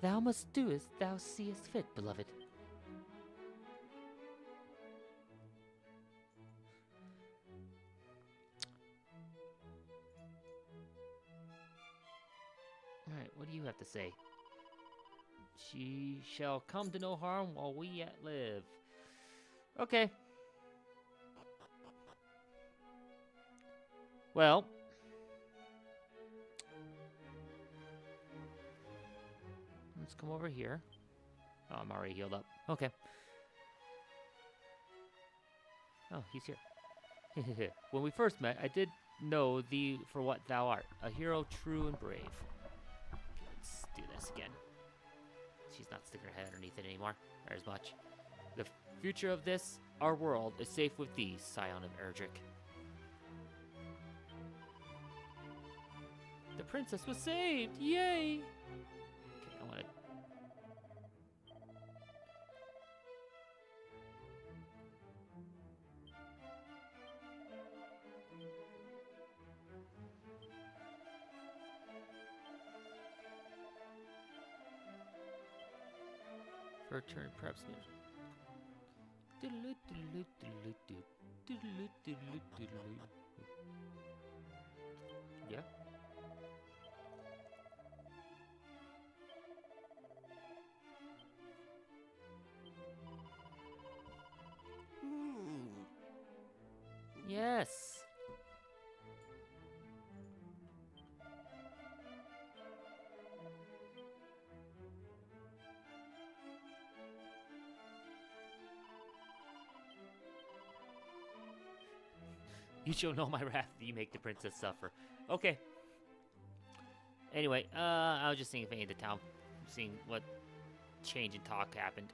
Thou must do as thou seest fit, beloved. Alright, what do you have to say? She shall come to no harm while we yet live. Okay. Well. Let's come over here. Oh, I'm already healed up. Okay. Oh, he's here. When we first met, I did know thee for what thou art, a hero true and brave. Okay, let's do this again. She's not sticking her head underneath it anymore, or as much. The future of this, our world, is safe with thee, scion of Erdrick. The princess was saved! Yay! Okay, I want to... For a turn, perhaps... Yeah? Yes. You shall know my wrath that you make the princess suffer. Okay. Anyway, I was just seeing if any of the town, seeing what change in talk happened.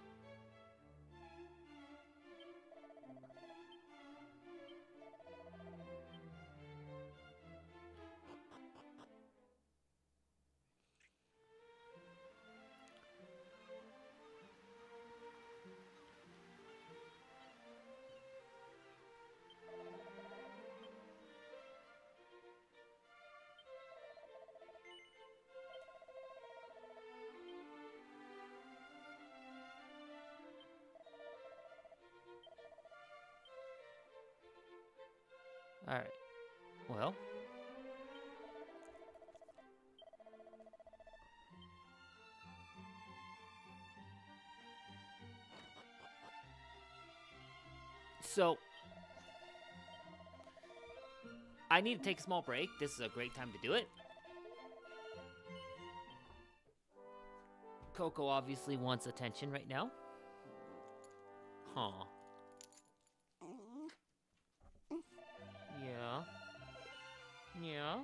Alright. Well. So, I need to take a small break. This is a great time to do it. Coco obviously wants attention right now. Huh. Yeah. Yeah.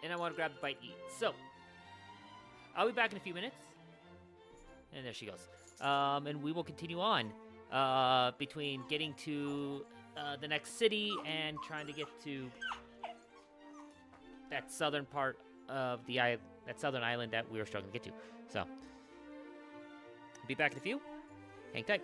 And I want to grab a bite to eat. So, I'll be back in a few minutes. And there she goes. And we will continue on between getting to the next city and trying to get to that southern part of the that southern island that we were struggling to get to. So, be back in a few. Hang tight.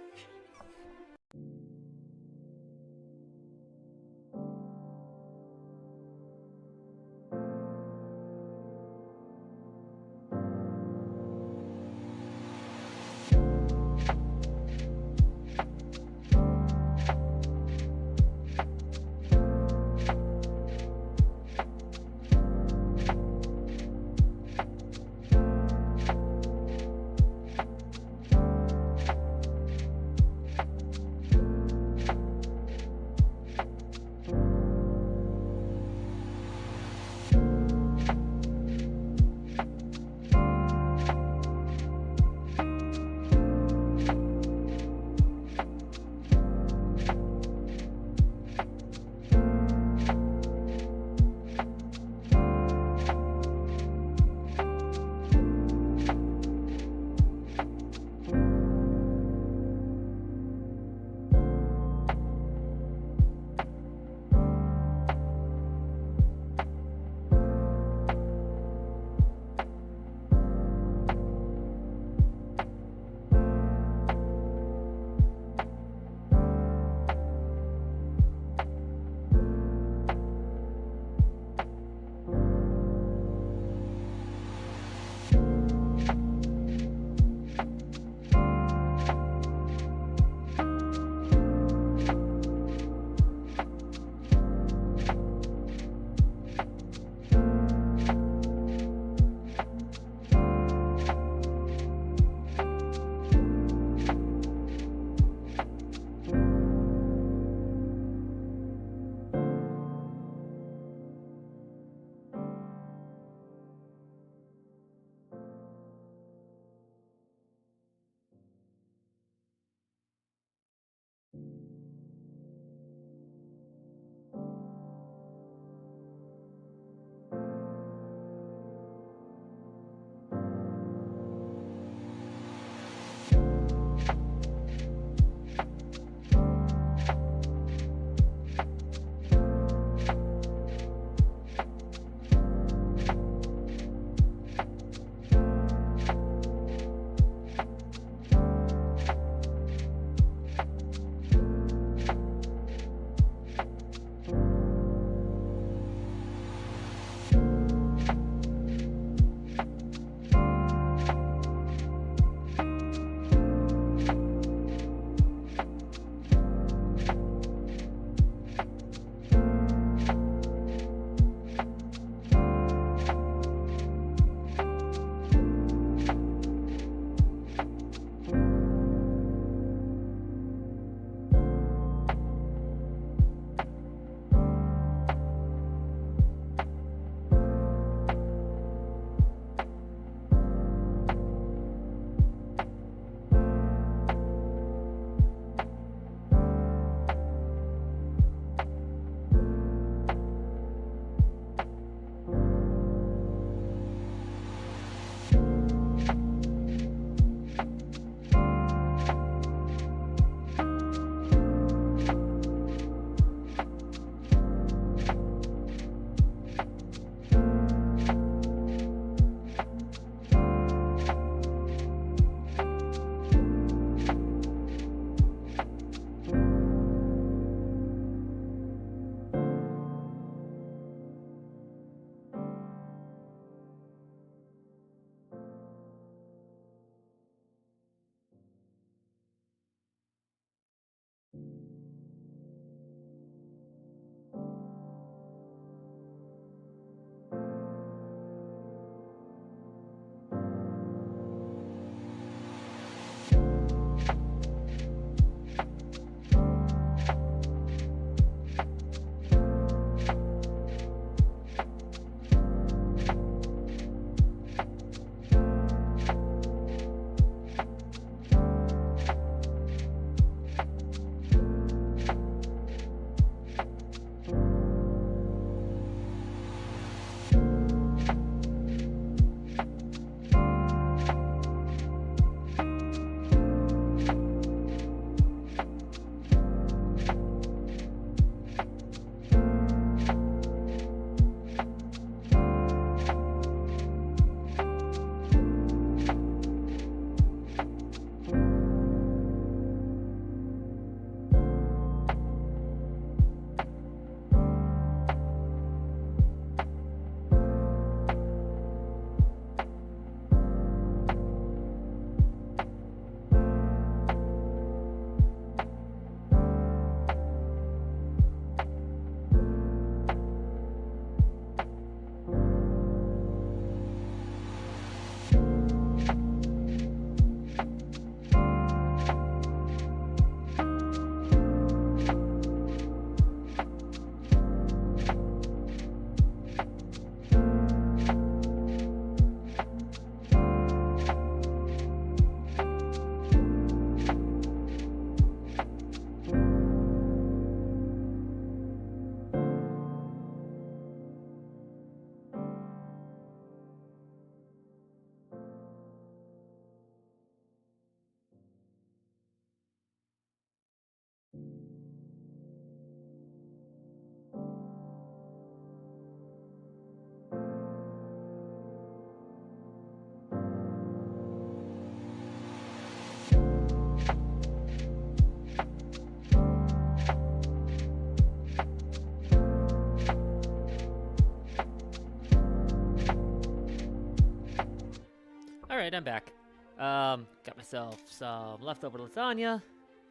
Alright, I'm back. Got myself some leftover lasagna.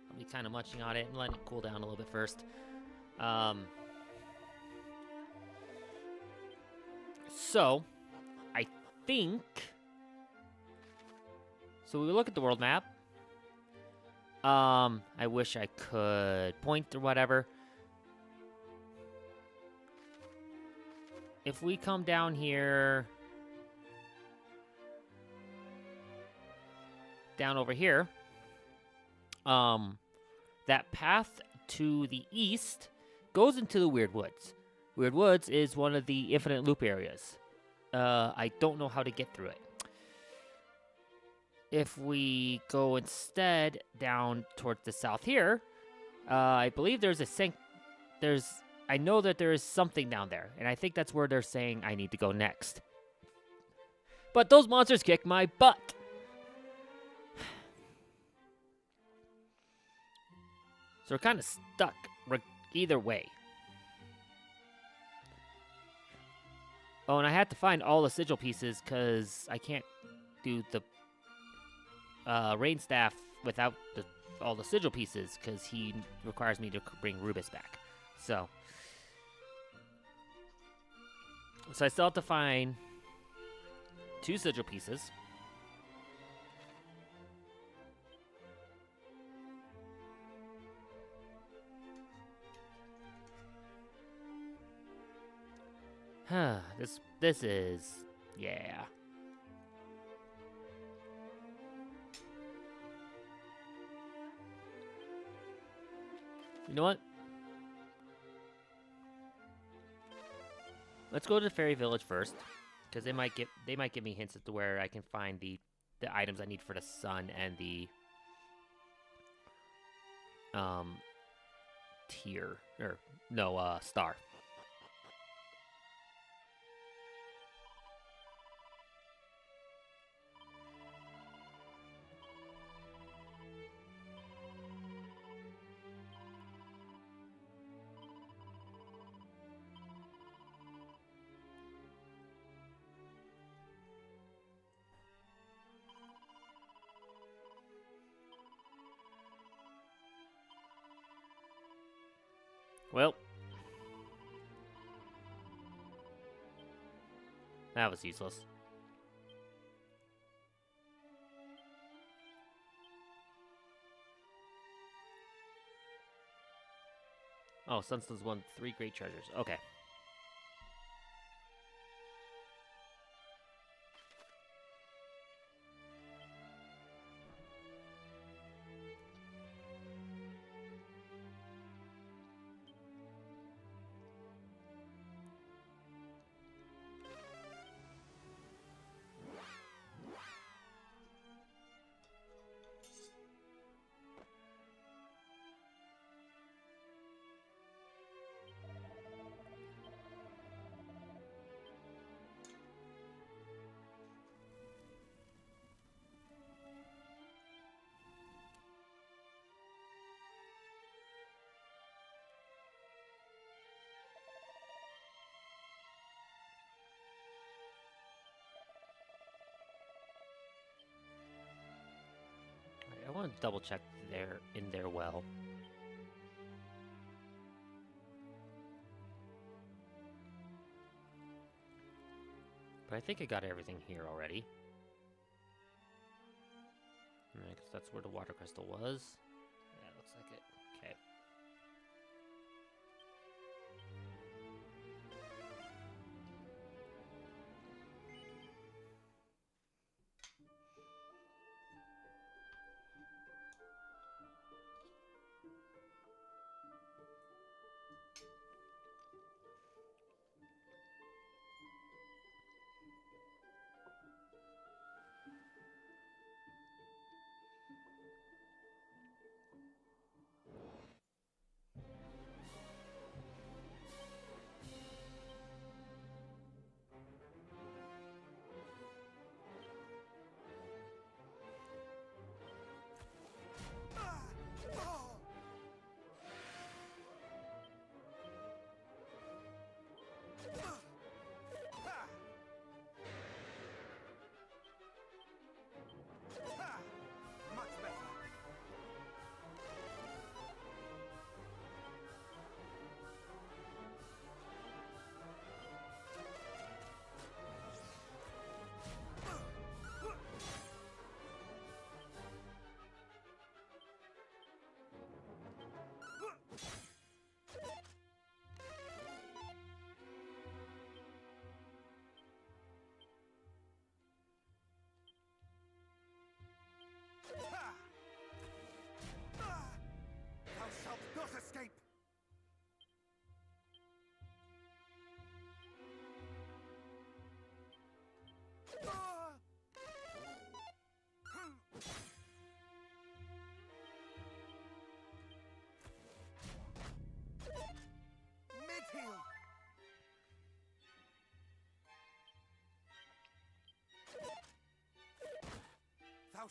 I'll be kind of munching on it and letting it cool down a little bit first. So, I think... So we look at the world map. I wish I could point or whatever. If we come down here... Down over here... that path to the east goes into the Weird Woods. Weird Woods is one of the infinite loop areas. I don't know how to get through it. If we go instead down towards the south here, I believe there's a I know that there is something down there, and I think that's where they're saying I need to go next. But those monsters kick my butt. So we're kind of stuck either way. Oh, and I had to find all the sigil pieces because I can't do the rain staff without all the sigil pieces because he requires me to bring Rubus back. So I still have to find 2 sigil pieces. This is, yeah. You know what? Let's go to the fairy village first, because they might give me hints as to where I can find the items I need for the sun and the star. Well, that was useless. Oh, Sunstone's won 3 great treasures. Okay. I want to double check their well. But I think I got everything here already. I guess that's where the water crystal was. Yeah, it looks like it. Okay.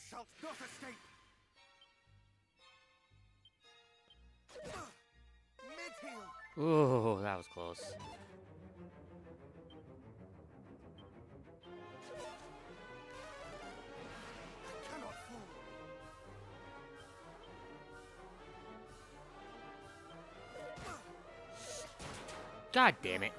shalt not escape! Mid-heel! Ooh, that was close. Cannot fall! God damn it.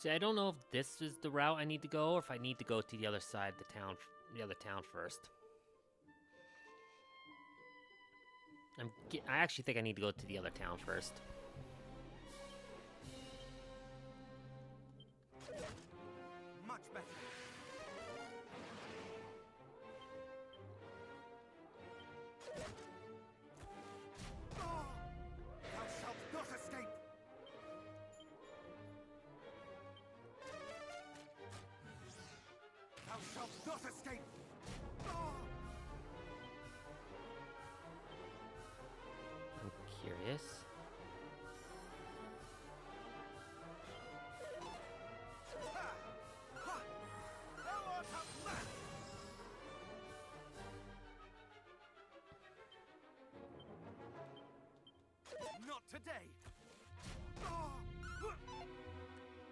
See, I don't know if this is the route I need to go, or if I need to go to the other side of the other town first. I actually think I need to go to the other town first. Much better. Thou shalt not escape! Thou shalt not escape! I'm curious. Thou art a man! Not today!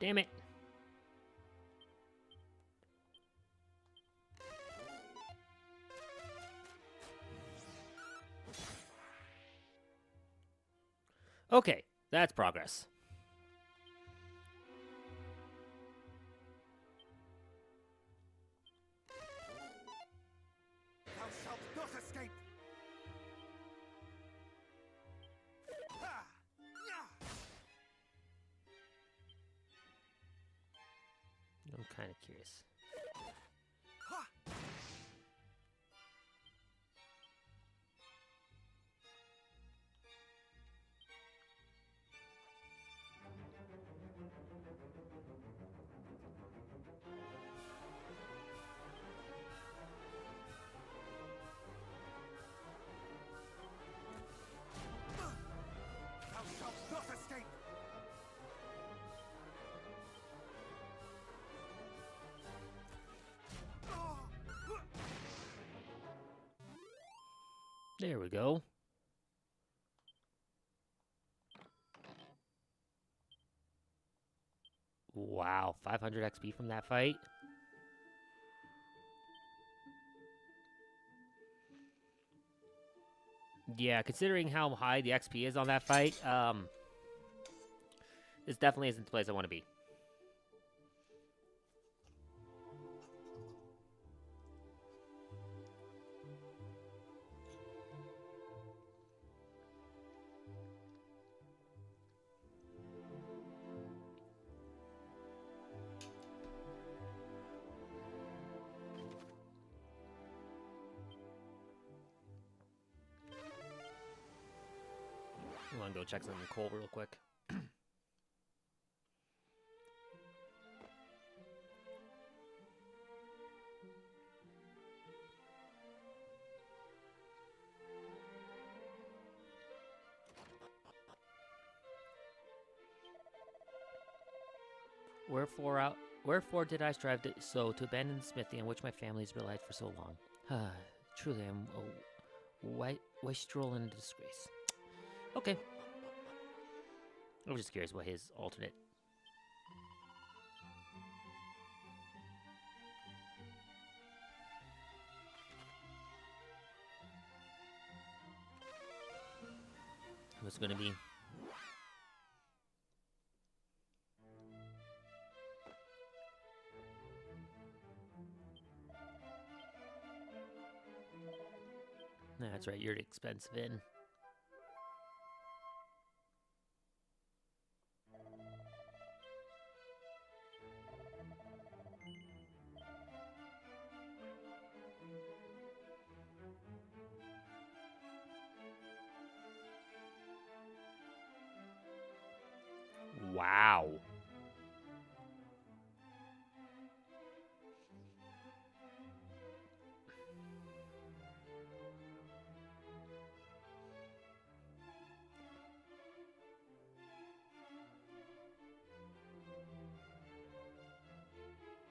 Damn it. Okay, that's progress. Thou shalt not escape! Ha! Yah! I'm kind of curious. Ha! Thou shalt not escape! There we go. Wow, 500 XP from that fight. Yeah, considering how high the XP is on that fight, this definitely isn't the place I want to be. I want to go check something cool real quick. Wherefore did I strive to abandon the smithy on which my family has relied for so long? Truly, I'm a wastrel and a disgrace. Okay. I was just curious what his alternate. Was going to be. That's right, you're the expensive in.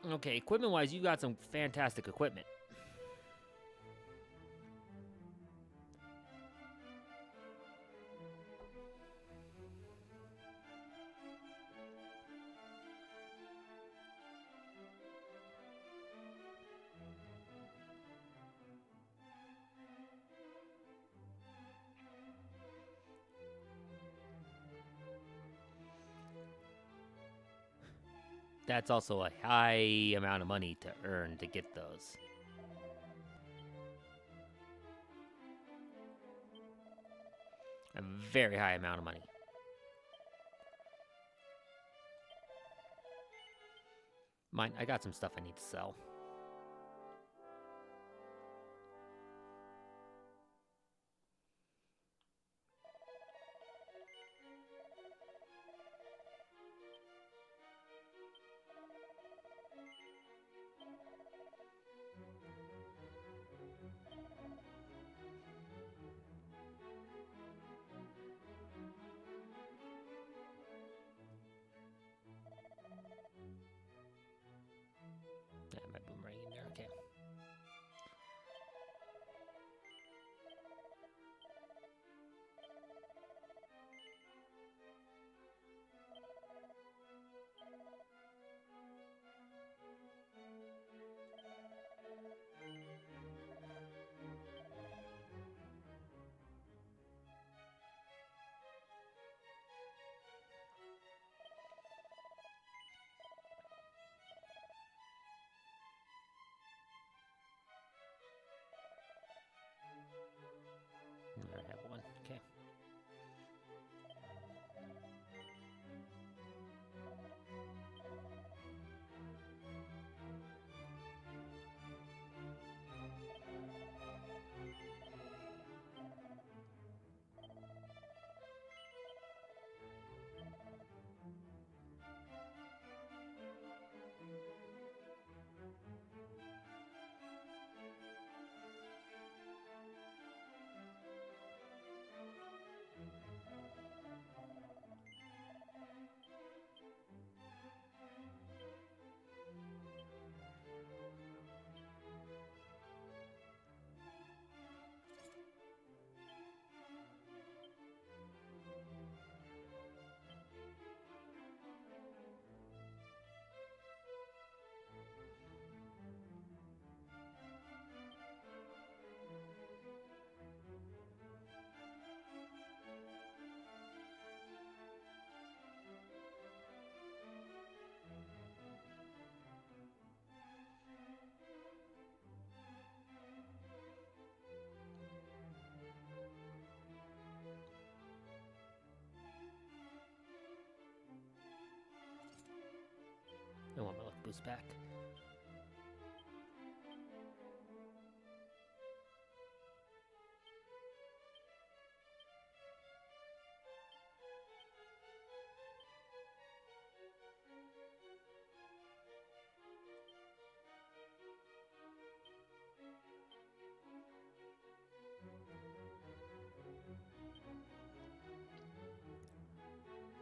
Okay, equipment-wise, you got some fantastic equipment. That's also a high amount of money to earn to get those. A very high amount of money. Mine, I got some stuff I need to sell. Yeah, my boomerang in there, okay. There I have one, okay. I want my luck boost back.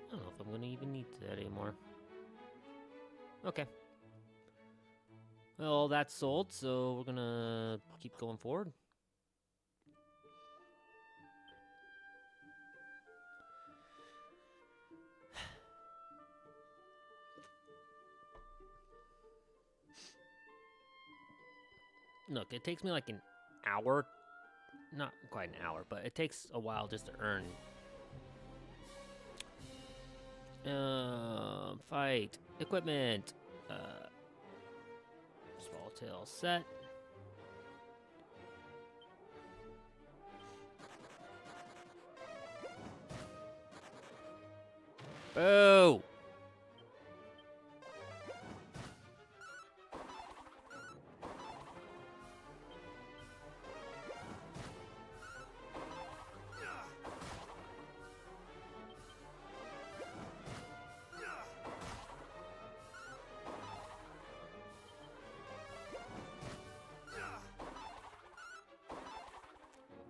I don't know if I'm gonna even need that anymore. Okay. Well, that's sold, so we're gonna keep going forward. Look, it takes me like an hour. Not quite an hour, but it takes a while just to earn. Fight. Equipment. Swallowtail set. Boo!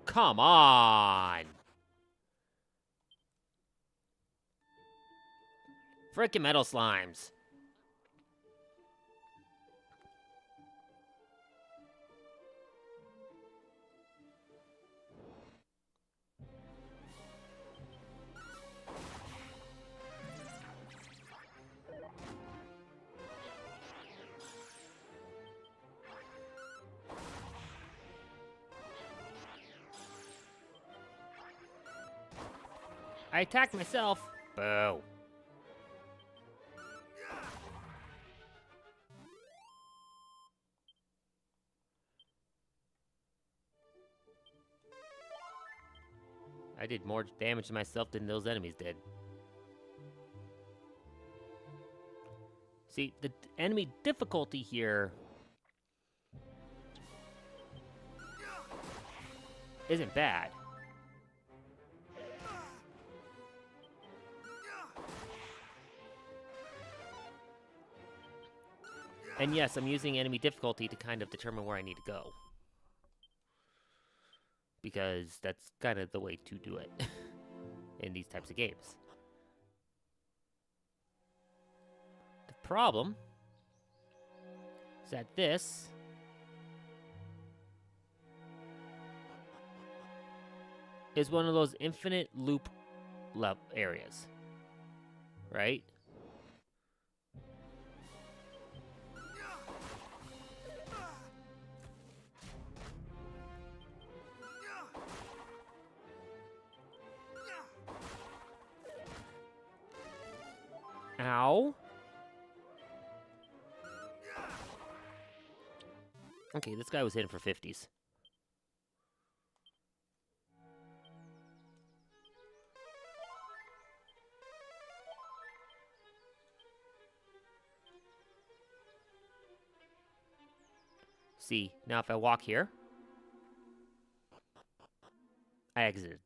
Come on! Frickin' metal slimes. I attacked myself. Boo. I did more damage to myself than those enemies did. See, the enemy difficulty here isn't bad. And yes, I'm using enemy difficulty to kind of determine where I need to go. Because that's kind of the way to do it in these types of games. The problem is that this is one of those infinite loop areas, right? Ow. Okay, this guy was hitting for 50s. See, now if I walk here, I exited.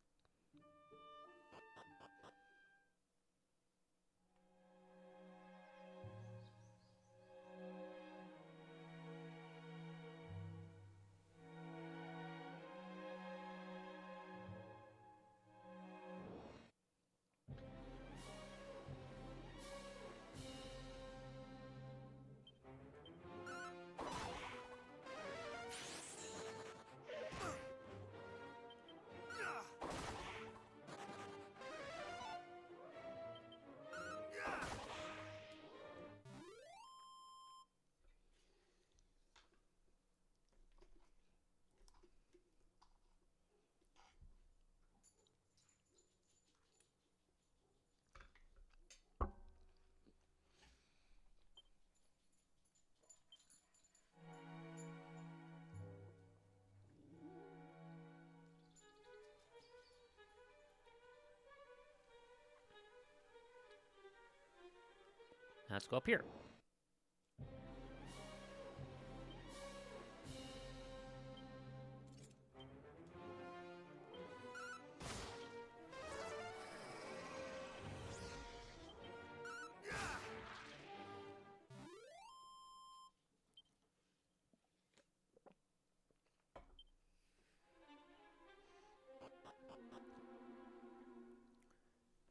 Now let's go up here.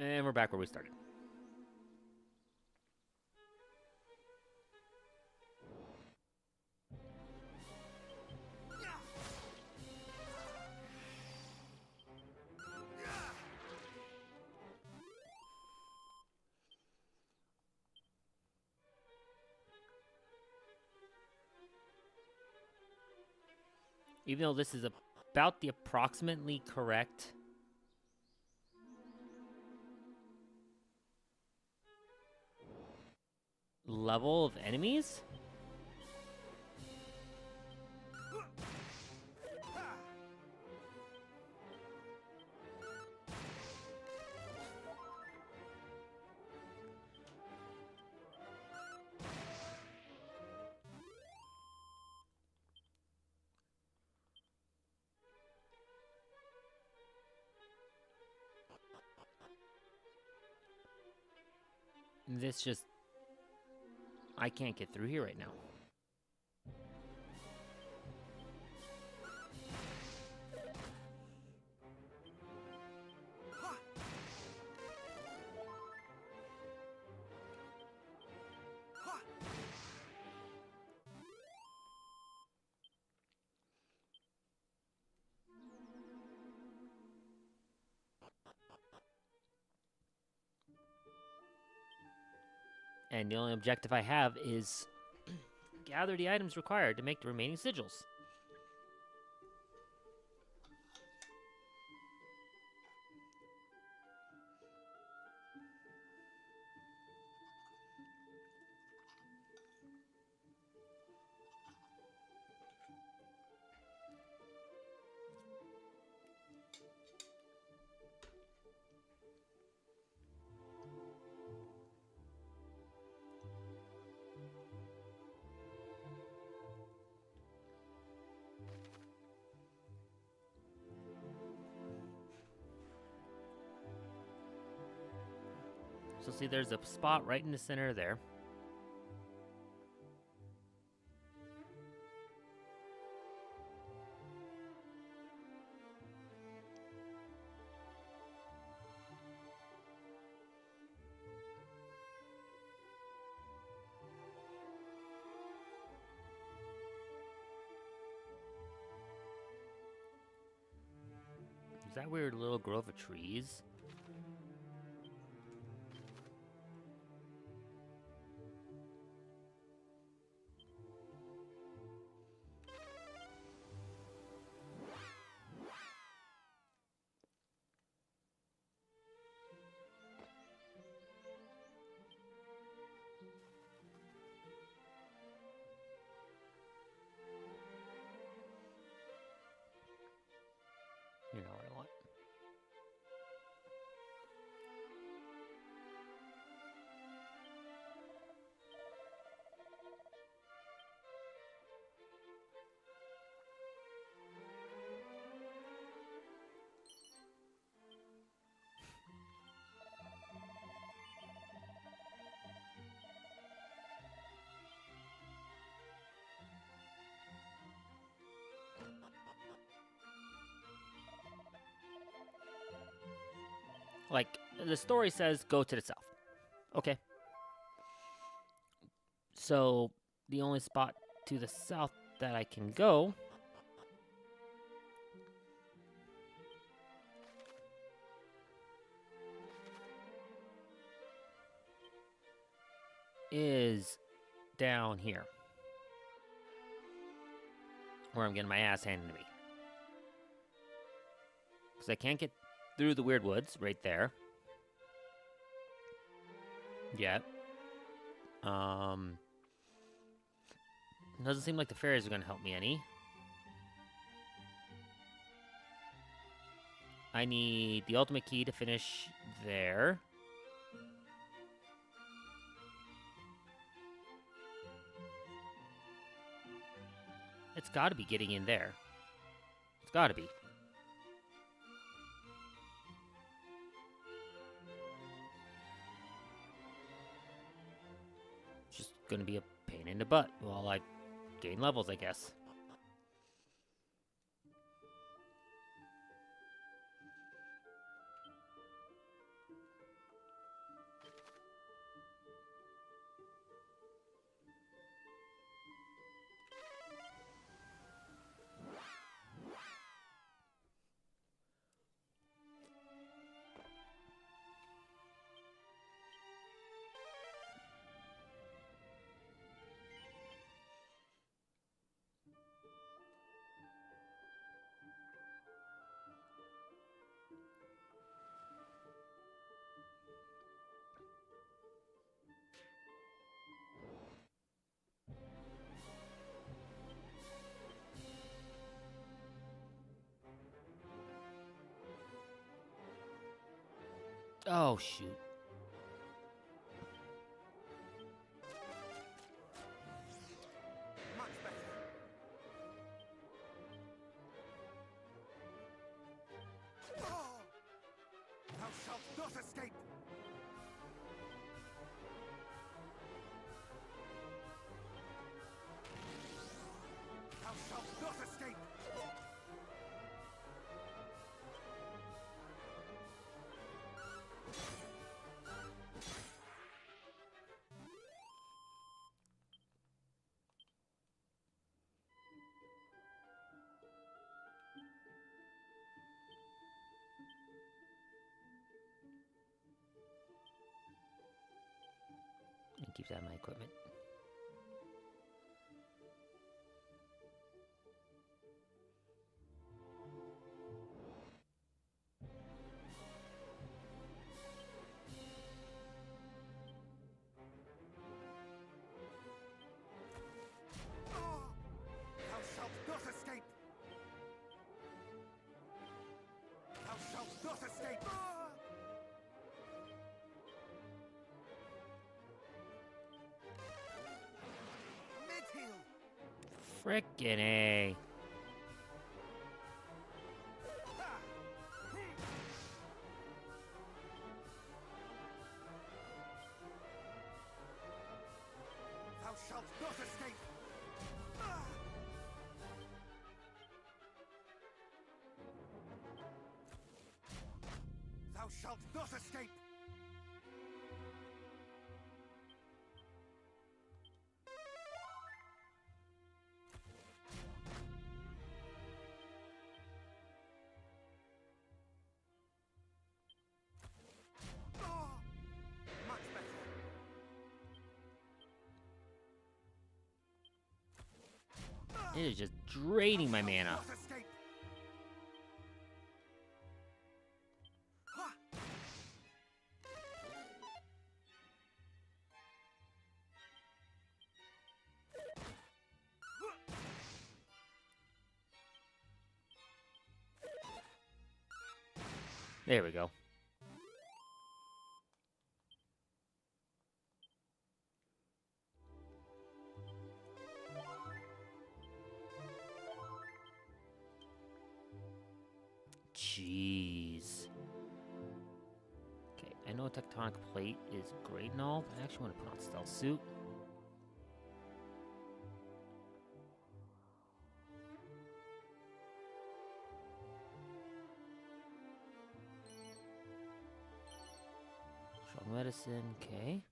And we're back where we started. Even though this is about the approximately correct level of enemies. This just... I can't get through here right now. And the only objective I have is gather the items required to make the remaining sigils. So see, there's a spot right in the center there. Is that weird little grove of trees? You know what I want. Like, the story says go to the south. Okay. So, the only spot to the south that I can go is down here, where I'm getting my ass handed to me. Because I can't get through the weird woods right there yet. Doesn't seem like the fairies are going to help me any. I need the ultimate key to finish there. It's got to be getting in there. It's got to be. It's just going to be a pain in the butt while I gain levels, I guess. Oh, shoot. Much better. Oh! Thou shalt not escape! Thou shalt not escape! And keeps out my equipment. Thou shalt not escape! Thou shalt not escape! Mid-heal! Frickin' A. not escape! Much better. It is just draining my mana. Not escape! Ha! There we go. Jeez. Okay, I know Tectonic Plate is great and all, but I actually want to put on Stealth Suit. Strong Medicine, okay.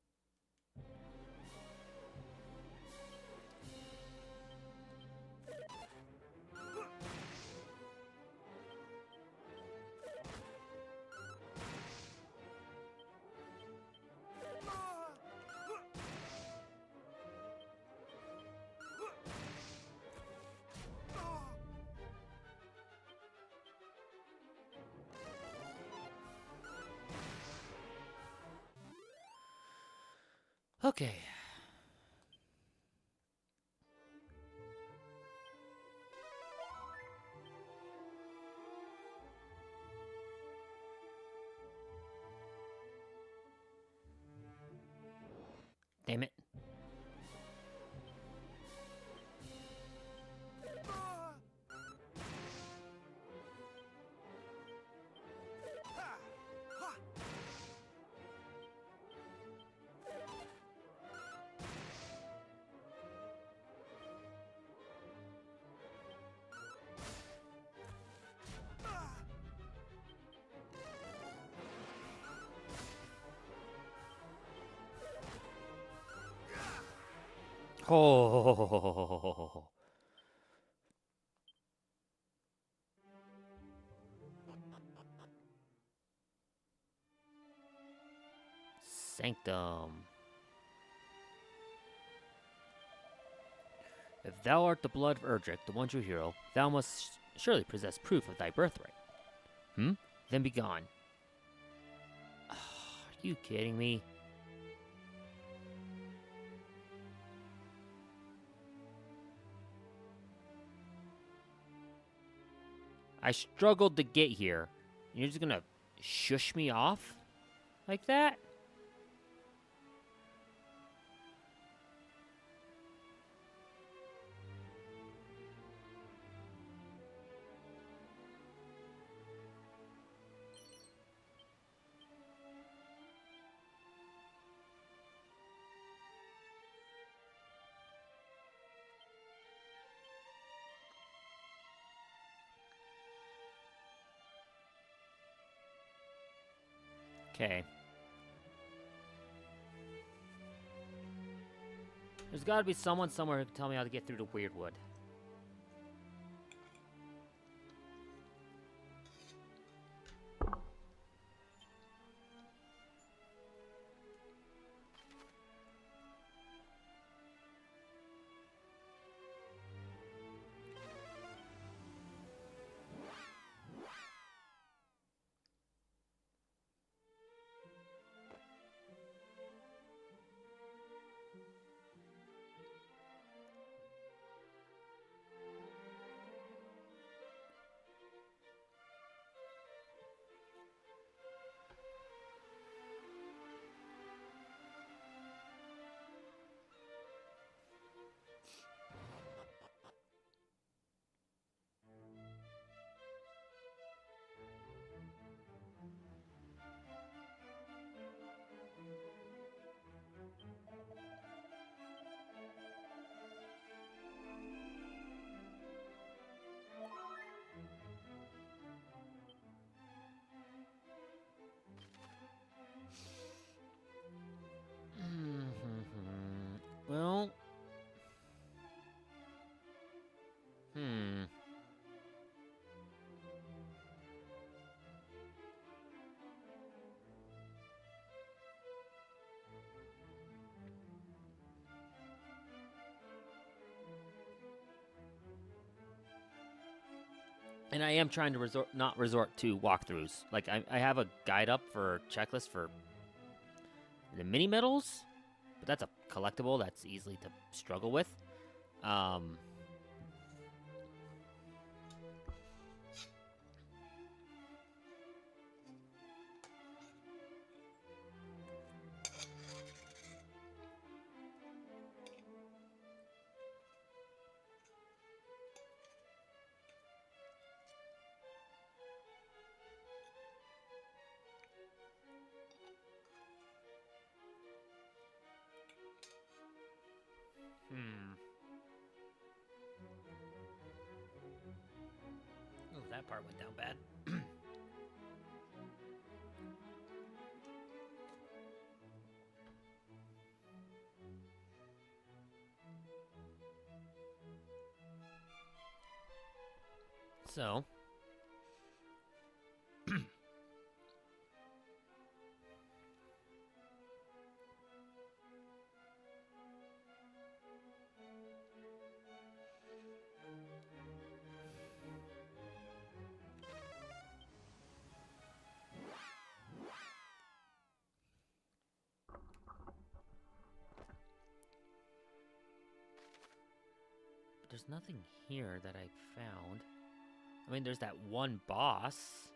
Okay. Damn it. Oh. Sanctum. If thou art the blood of Erdrick, the one true hero, thou must surely possess proof of thy birthright. Then be gone. Are you kidding me? I struggled to get here. And you're just gonna shush me off like that? Okay. There's gotta be someone somewhere who can tell me how to get through the Weirdwood. Hmm. And I am trying to not resort to walkthroughs. Like I have a guide up for checklist for the mini medals, but that's a collectible that's easily to struggle with. Um, Oh, that part went down bad. So, there's nothing here that I found. I mean, there's that one boss.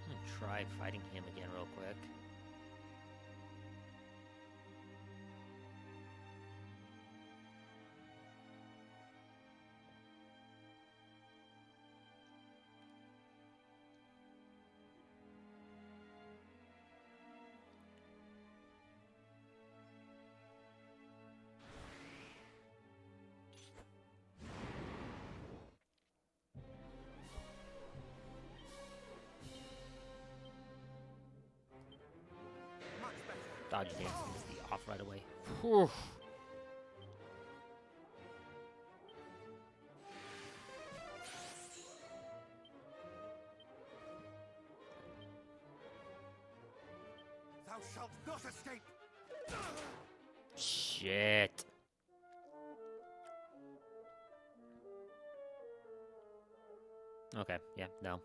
I'm gonna try fighting him again real quick. Dodge dance seems to be off right away. Whew. Thou shalt not escape! Shit. Okay, yeah, no.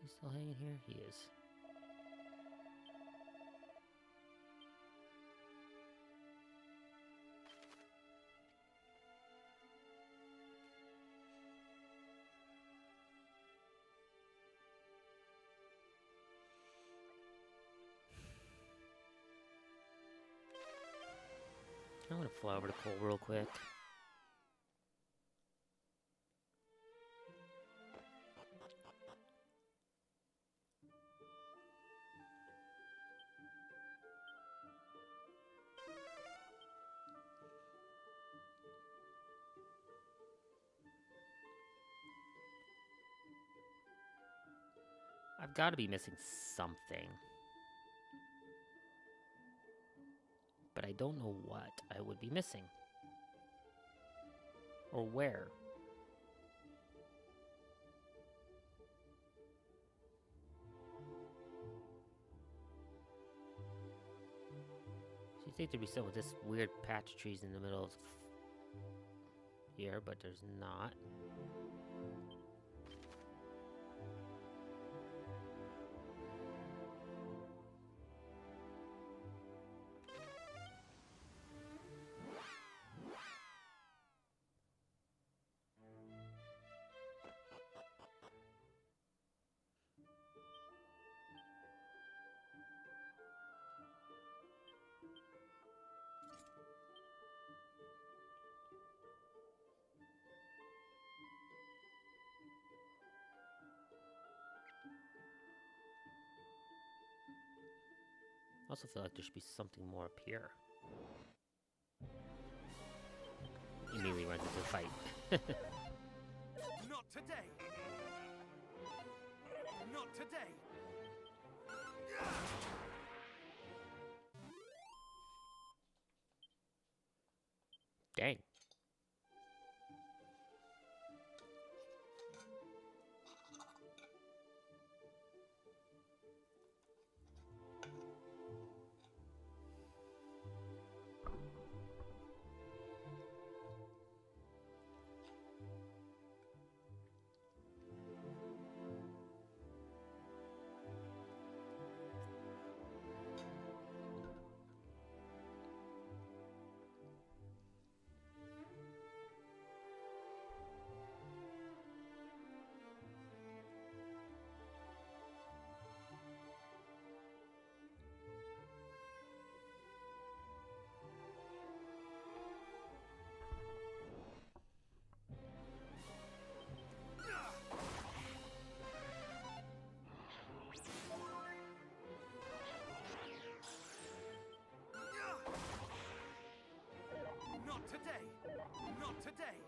He's still hanging here? He is. I'm gonna fly over to Cole real quick. I've got to be missing something. But I don't know what I would be missing. Or where. So you think there'd be some of this weird patch of trees in the middle of here, but there's not. I also feel like there should be something more up here. Immediately runs into the fight. Not today. Not today. Dang. Not today. Not today.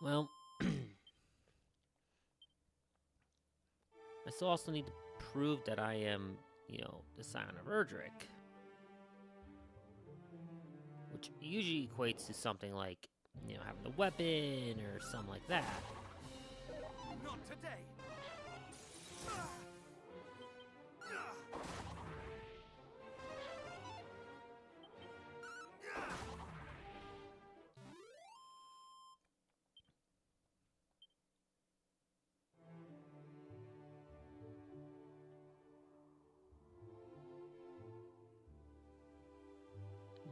Well, I still also need to prove that I am, you know, the Scion of Erdrick. Which usually equates to something like, you know, having the weapon or something like that. Not today.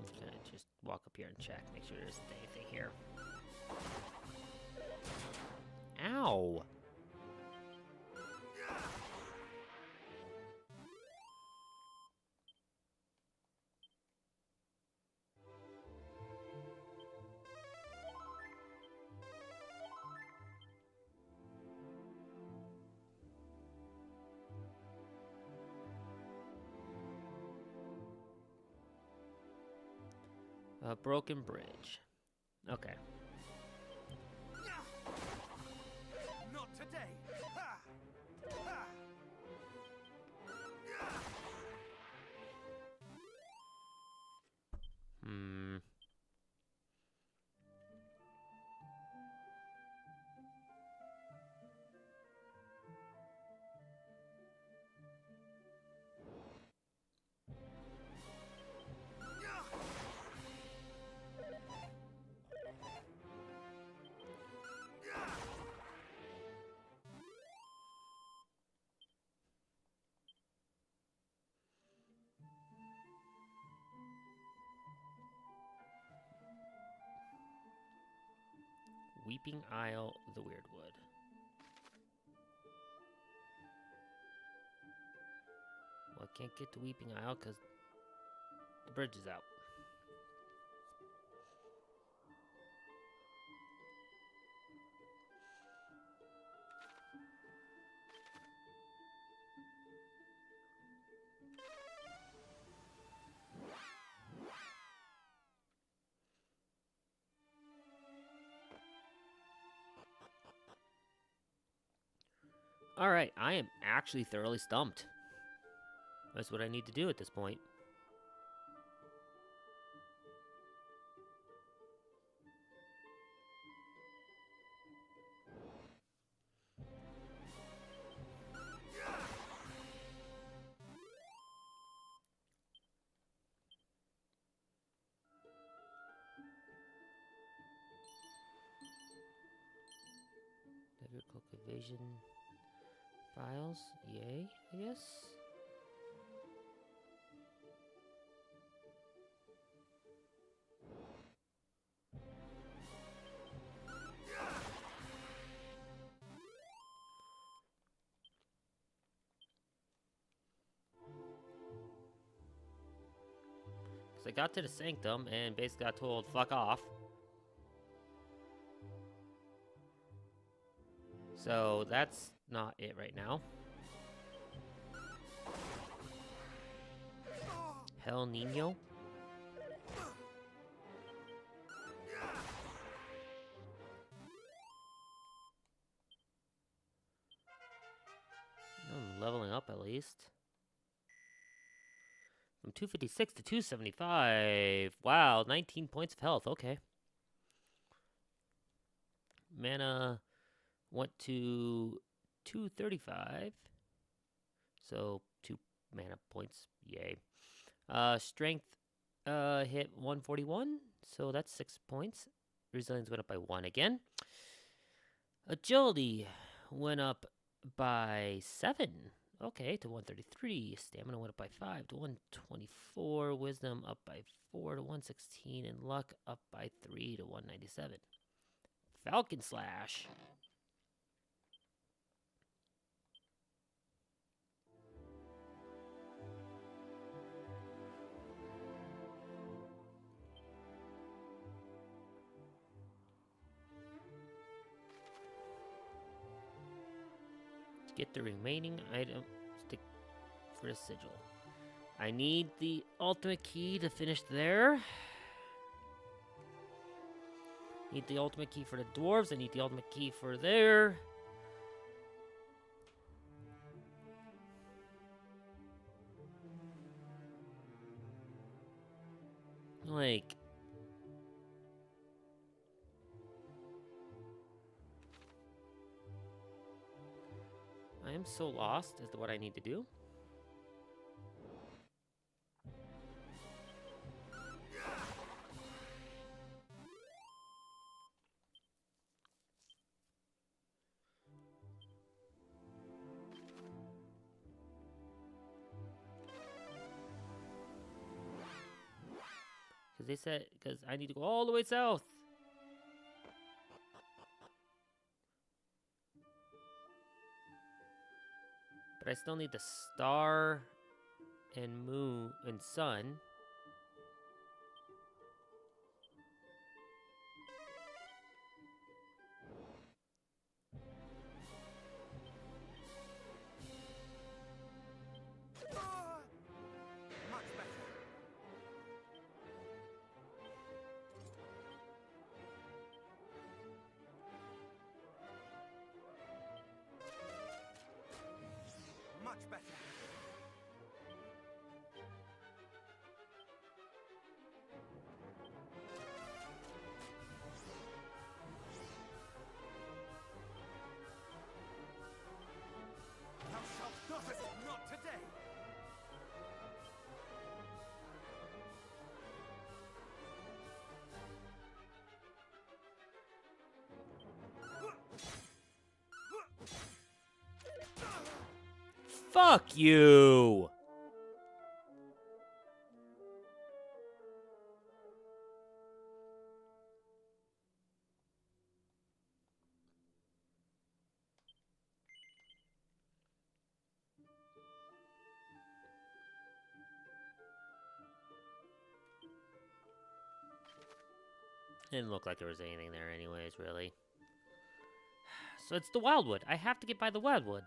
Okay, just walk up here and check, make sure there isn't anything here. Ow! A broken bridge. Okay. Not today. Ha! Ha! Hmm. Weeping Isle, the Weirdwood. Well, I can't get to Weeping Isle because the bridge is out. Alright, I am actually thoroughly stumped. That's what I need to do at this point. Cultivation files, yay, I guess. Because I got to the sanctum and basically got told, fuck off. So that's not it right now. Hell Nino. I'm leveling up at least. From 256 to 275. Wow, 19 points of health. Okay. Mana went to 235. So 2 mana points. Yay. Strength hit 141. So that's 6 points. Resilience went up by 1 again. Agility went up by 7. Okay, to 133. Stamina went up by 5 to 124. Wisdom up by 4 to 116. And luck up by 3 to 197. Falcon Slash. Get the remaining items for the sigil. I need the ultimate key to finish there. Need the ultimate key for the dwarves. I need the ultimate key for there. Like... I am so lost as to what I need to do. Because they said, because I need to go all the way south. But I still need the star and moon and sun. Much better. Thou shalt not, not today. Fuck you! Didn't look like there was anything there anyways, really. So it's the Wildwood. I have to get by the Wildwood.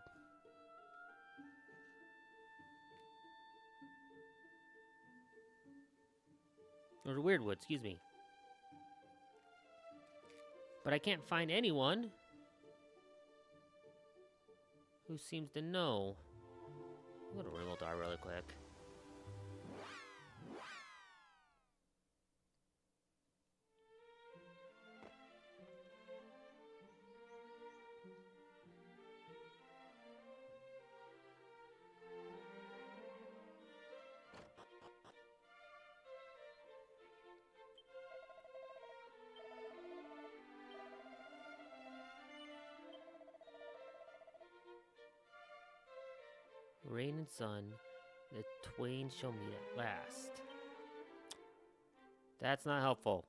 Or the Weirdwood, excuse me. But I can't find anyone who seems to know. I'm gonna remote die really quick. Rain and sun, the twain shall meet at last. That's not helpful.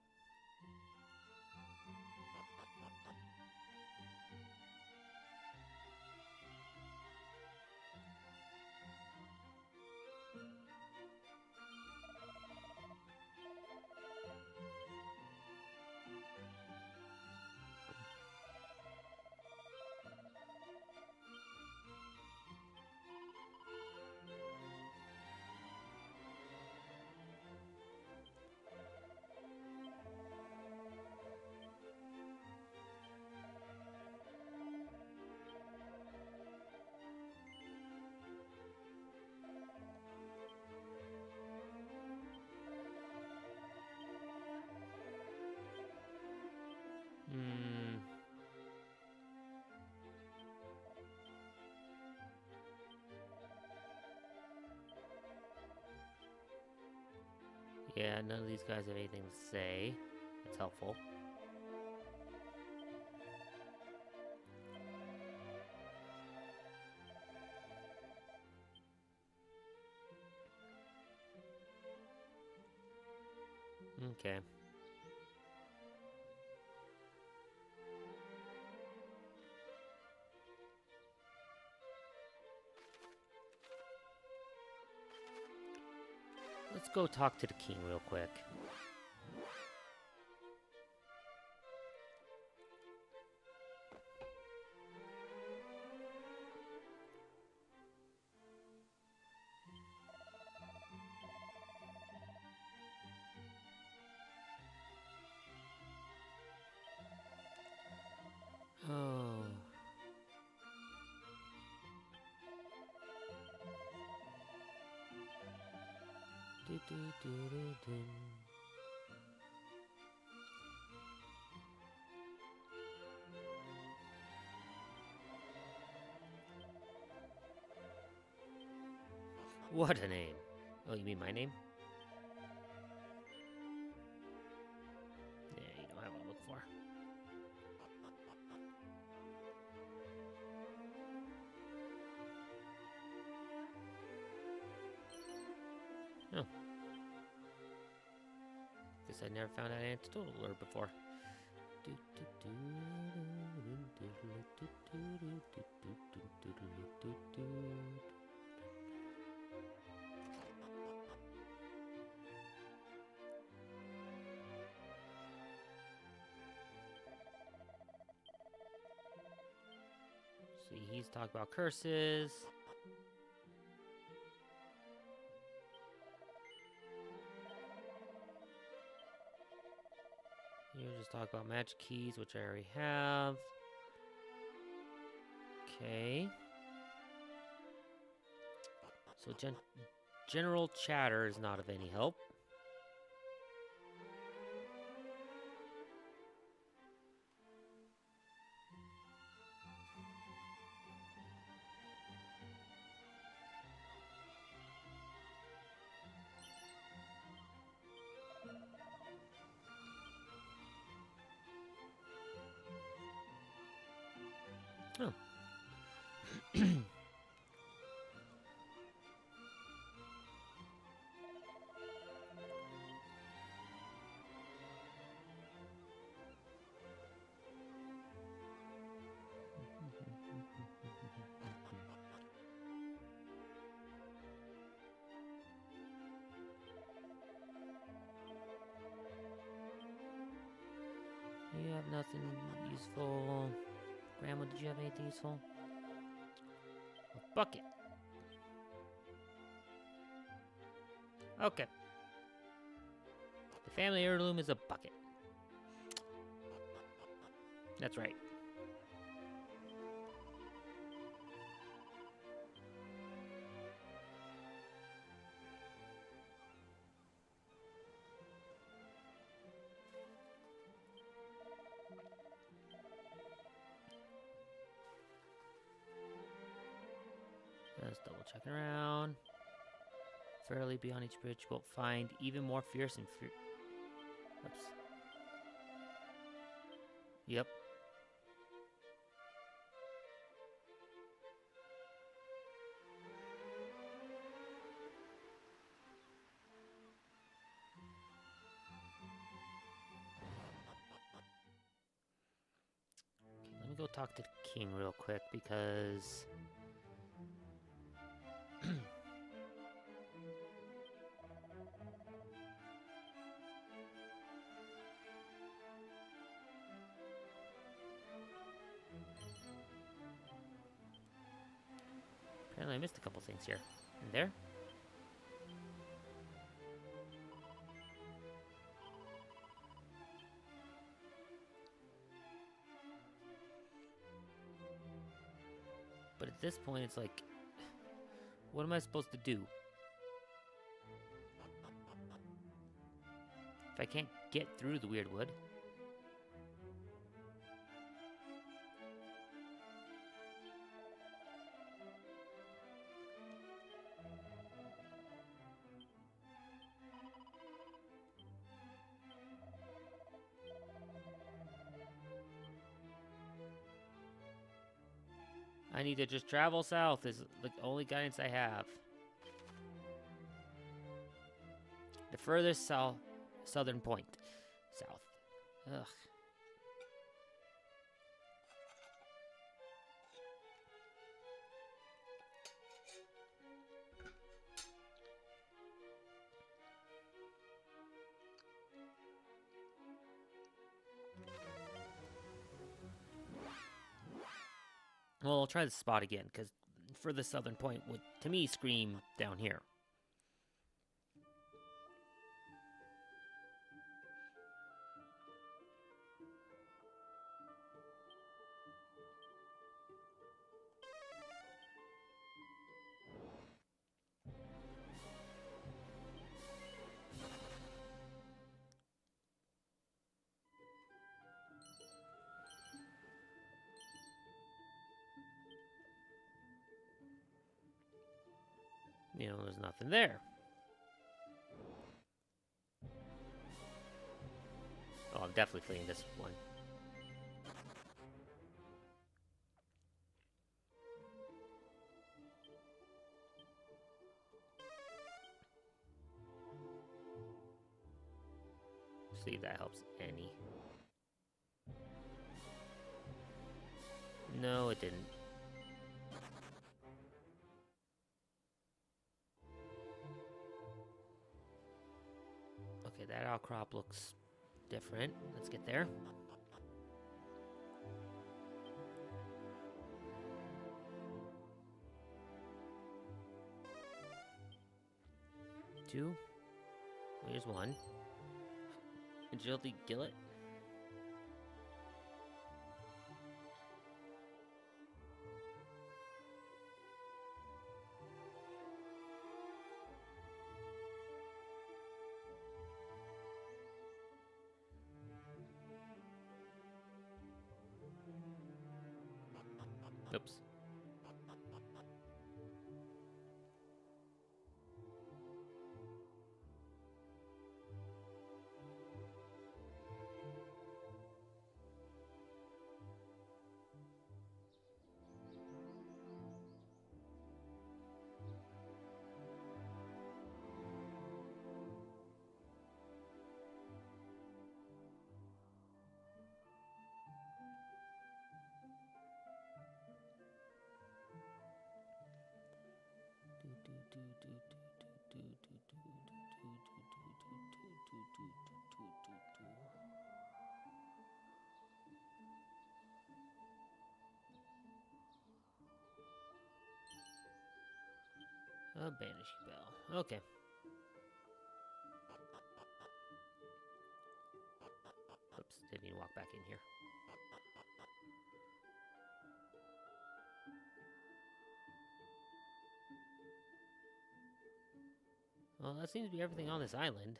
Yeah, none of these guys have anything to say. That's helpful. Okay. Let's go talk to the king real quick. Oh. Do. What a name. Oh, you mean my name? Yeah, you don't have what I look for. Oh. Guess I never found out antidotal alert before. See, he's talking about curses. Here, just talk about magic keys, which I already have. Okay. So general chatter is not of any help. Oh. You have nothing useful. Grandma, did you have anything useful? A bucket. Okay. The family heirloom is a bucket. That's right. Just double checking around. Fairly beyond each bridge, you will find even more fierce and Oops. Yep. Okay, let me go talk to the king real quick because apparently I missed a couple things here. And there? But at this point, it's like, what am I supposed to do? If I can't get through the weird wood. I need to just travel south is the only guidance I have. The furthest southern point. South. Ugh. Well, I'll try the spot again, because for the southern point would, to me, scream down here. You know, there's nothing there. Oh, I'm definitely fleeing this one. See if that helps any. No, it didn't. Okay, that outcrop looks different. Let's get there. Two. Here's one. Agility Gillet. Oops. A banishing bell. Okay. Oops, didn't mean to walk back in here. Well, that seems to be everything on this island.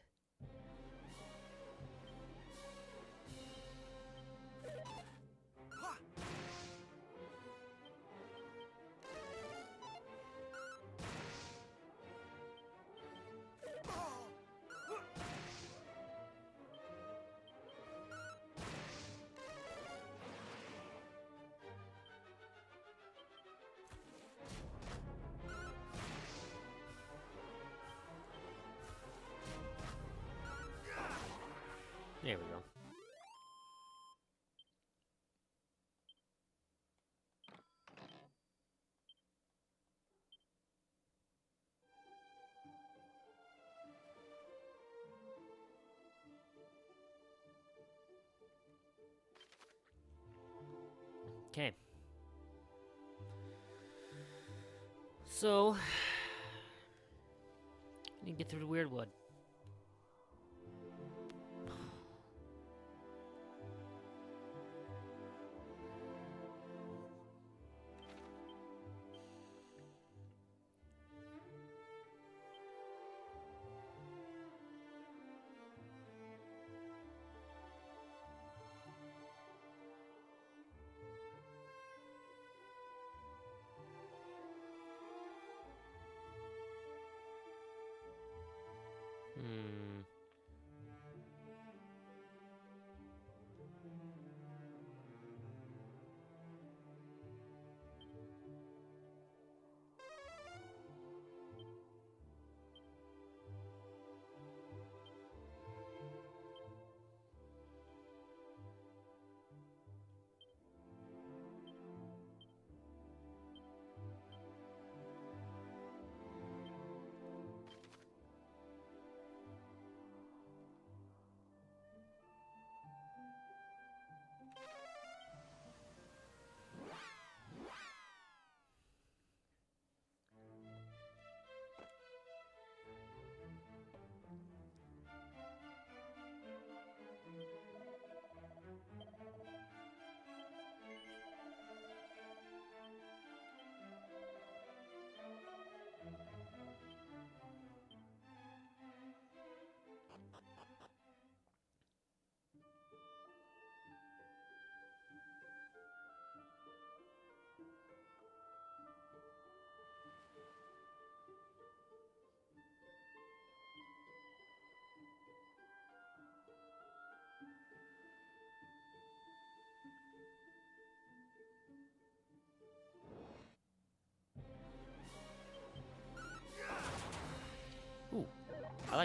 There we go. Okay. So, I need to get through the weird wood.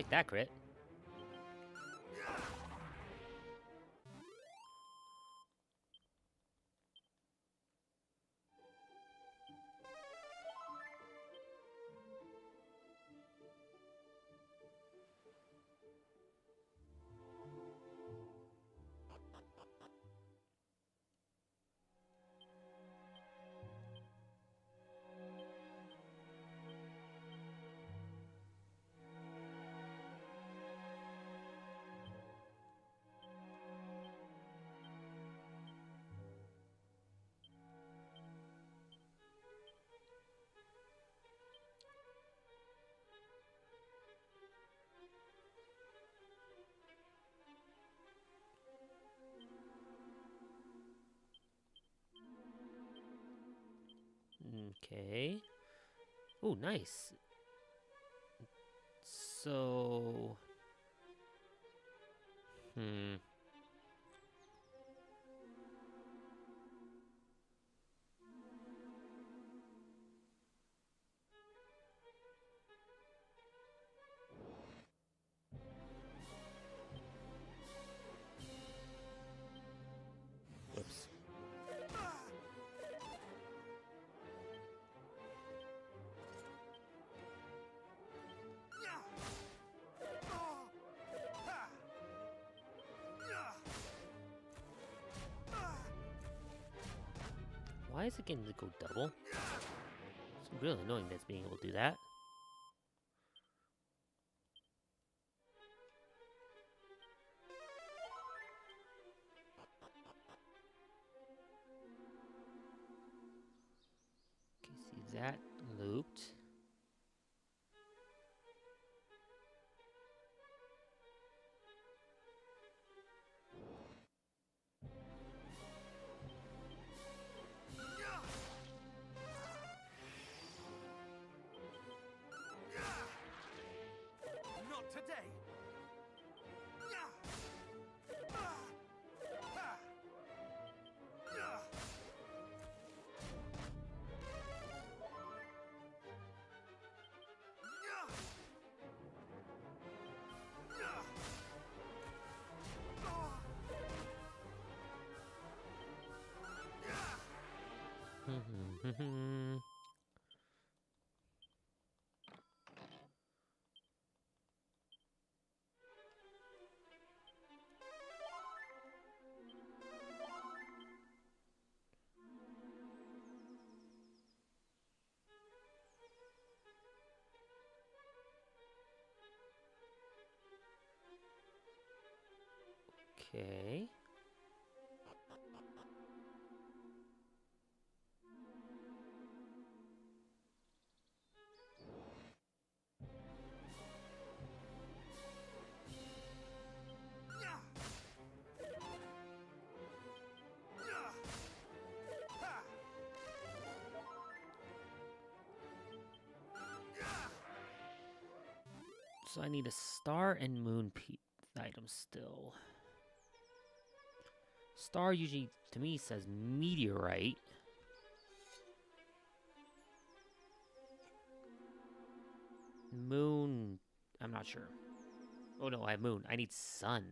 like that crit. Okay. Oh, nice. So... Whoops. Why is it getting to go double? It's really annoying that's being able to do that. Okay, see that looped. Not today. Okay. So I need a star and moon item still. Star usually, to me, says meteorite. Moon, I'm not sure. Oh no, I have moon. I need sun.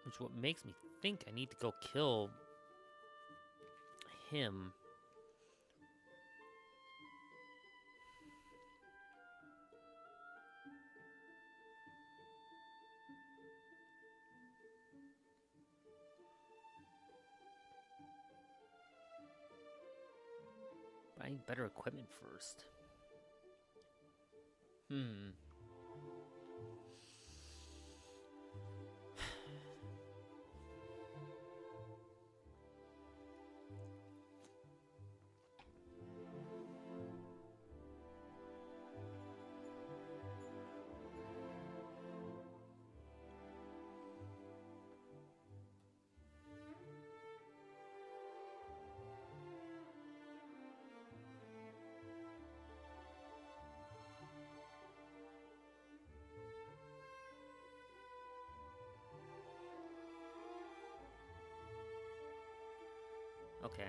Which what makes me think I need to go kill him. But I need better equipment first. Okay.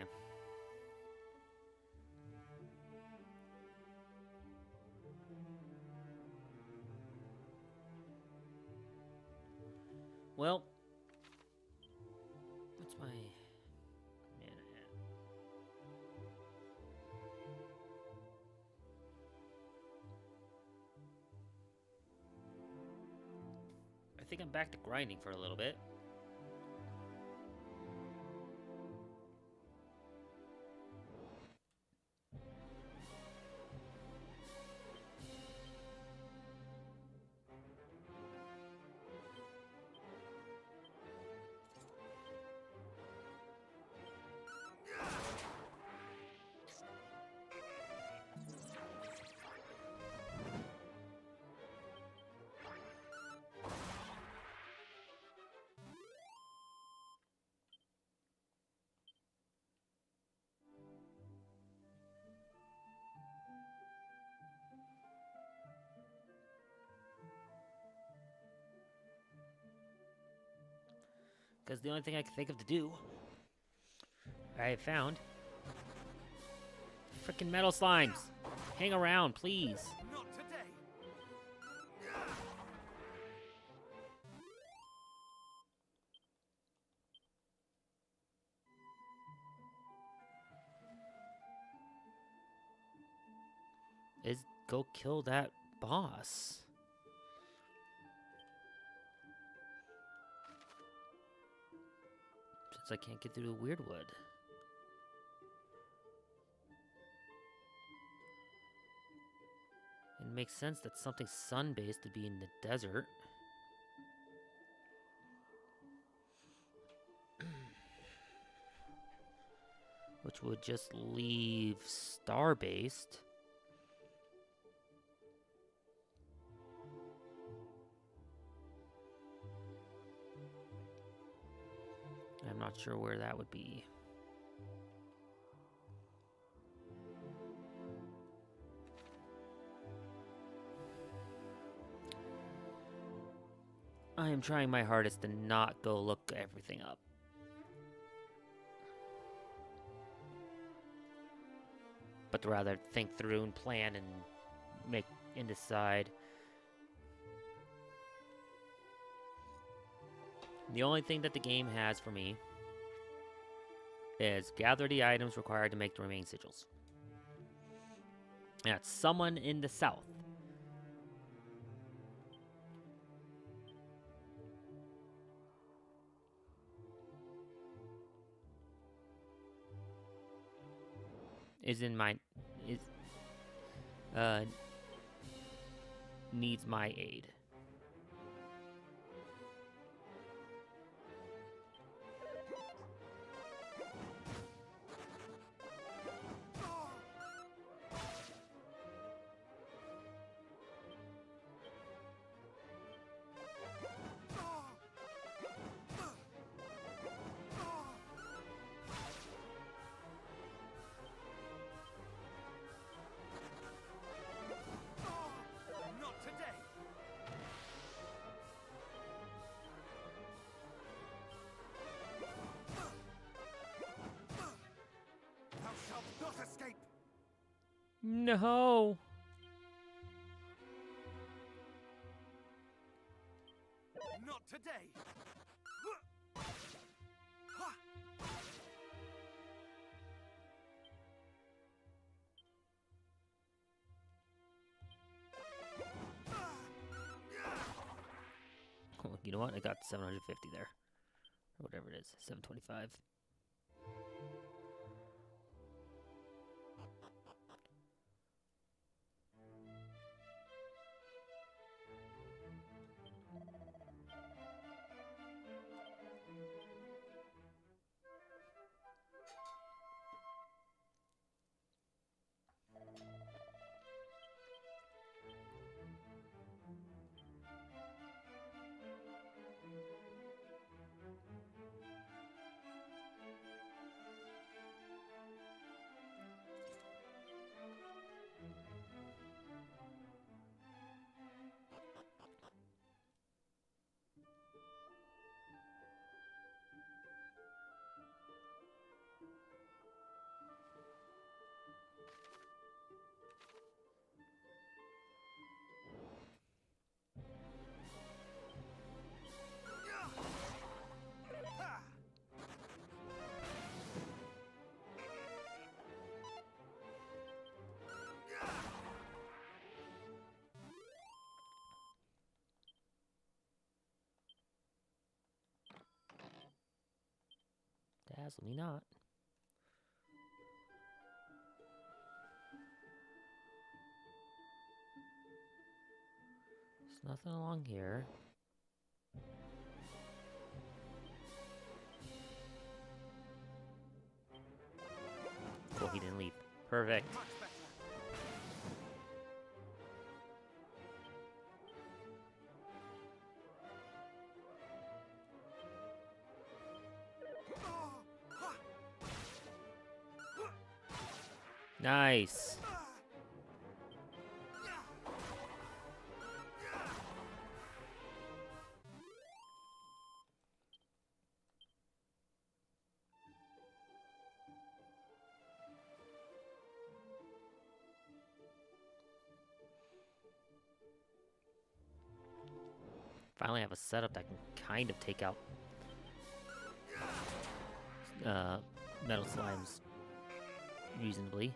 Well, what's my mana at? I think I'm back to grinding for a little bit. Because the only thing I can think of to do, I found freaking metal slimes. Hang around, please. Not today. Go kill that boss. Since I can't get through the Weirdwood. It makes sense that something sun-based to be in the desert. Which would just leave star-based. I'm not sure where that would be. I am trying my hardest to not go look everything up. But to rather think through and plan and make and decide. The only thing that the game has for me is gather the items required to make the remaining sigils. And that's someone in the south. Needs my aid. Not today. Thou shalt not escape. No. Not today. You know what? I got 750 there. Or whatever it is. 725. Dazzle me not. There's nothing along here. Cool, he didn't leave. Perfect. Much better. Nice. Finally have a setup that can kind of take out metal slimes reasonably.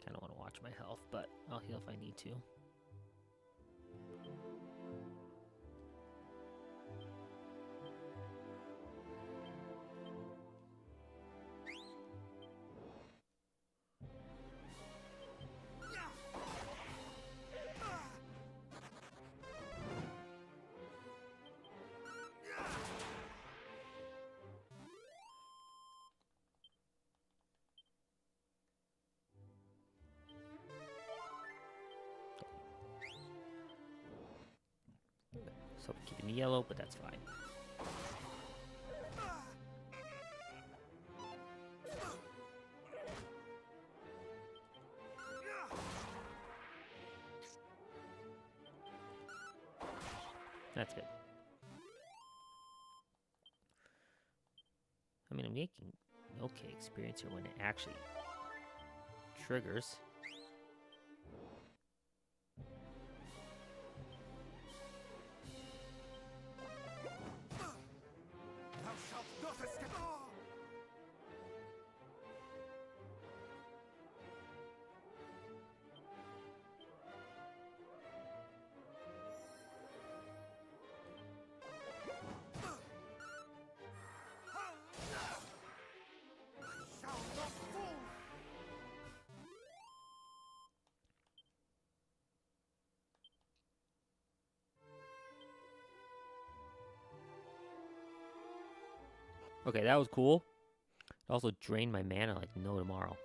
Kind of want to watch my health, but I'll heal if I need to. So keeping the yellow, but that's fine. That's good. I mean, I'm making okay experience here when it actually triggers. Thou shalt not escape. I shall not fall. Okay, that was cool. It also drained my mana like no tomorrow.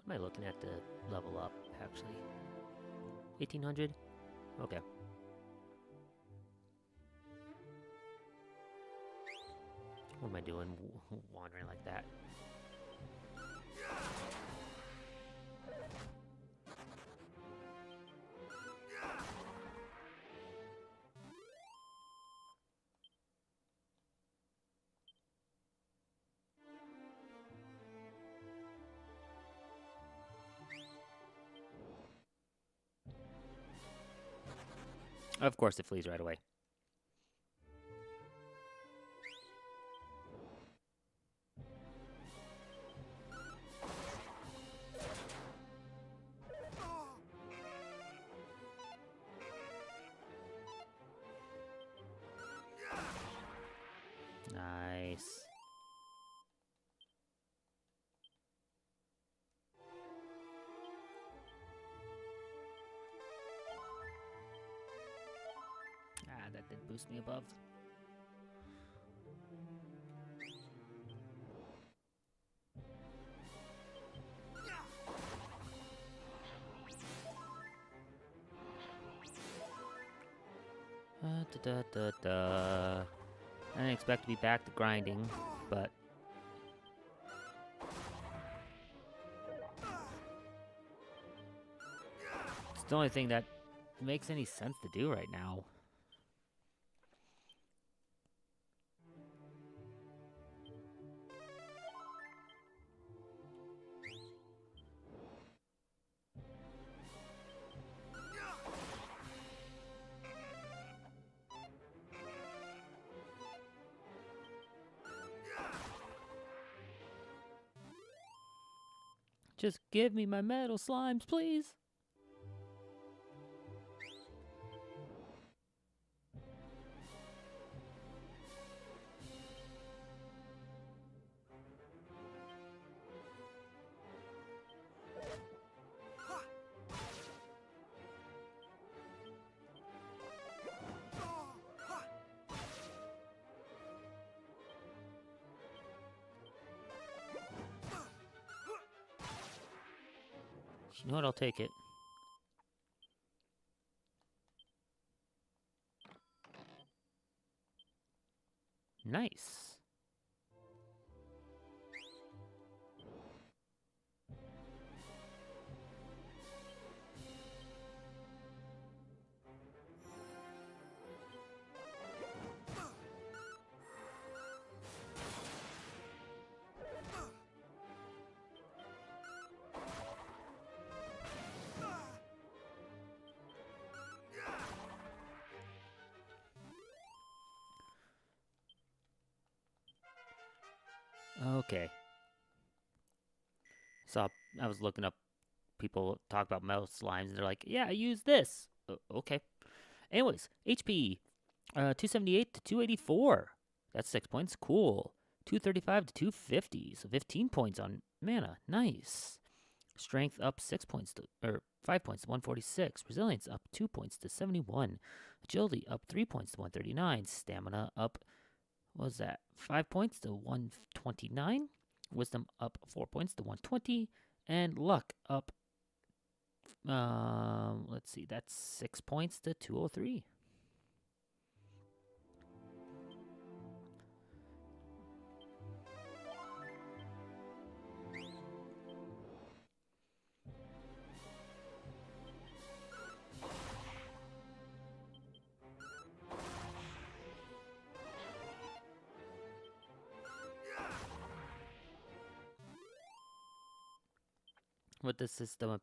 What am I looking at to level up, actually? 1800? Okay. What am I doing wandering like that? Of course, it flees right away. Nice. Ah, that did boost me above. Da. I didn't expect to be back to grinding, but it's the only thing that makes any sense to do right now. Just give me my metal slimes, please. You know what? I'll take it. Nice. Okay. So I was looking up people talk about metal slimes, and they're like, "Yeah, I use this." Okay. Anyways, HP 278 to 284. That's 6 points. Cool. 235 to 250. So 15 points on mana. Nice. Strength up 6 points to, or 5 points to 146. Resilience up 2 points to 71. Agility up 3 points to 139. Stamina up, what was that? 5 points to 129. Wisdom up 4 points to 120. And luck up, let's see, that's 6 points to 203. With the system of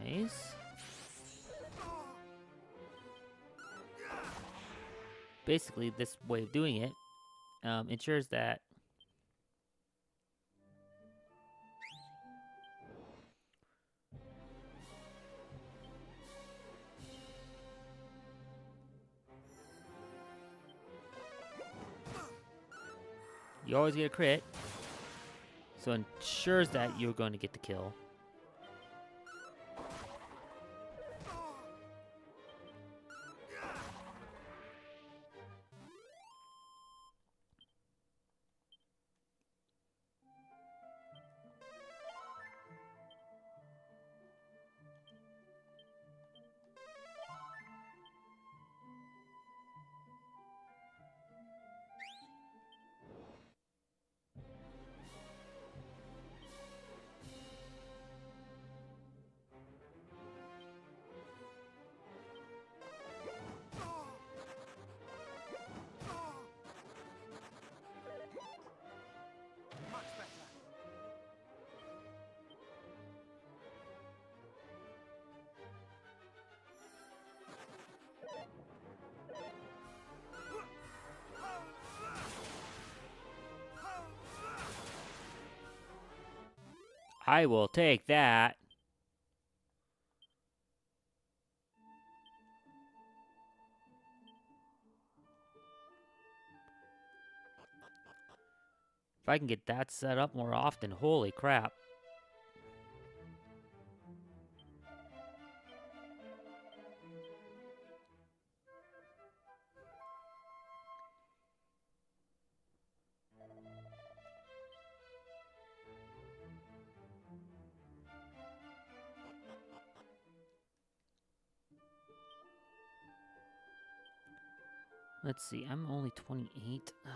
nice. Basically, this way of doing it ensures that you always get a crit, so it ensures that you're going to get the kill. I will take that. If I can get that set up more often, holy crap. Let's see, I'm only 28. Ugh.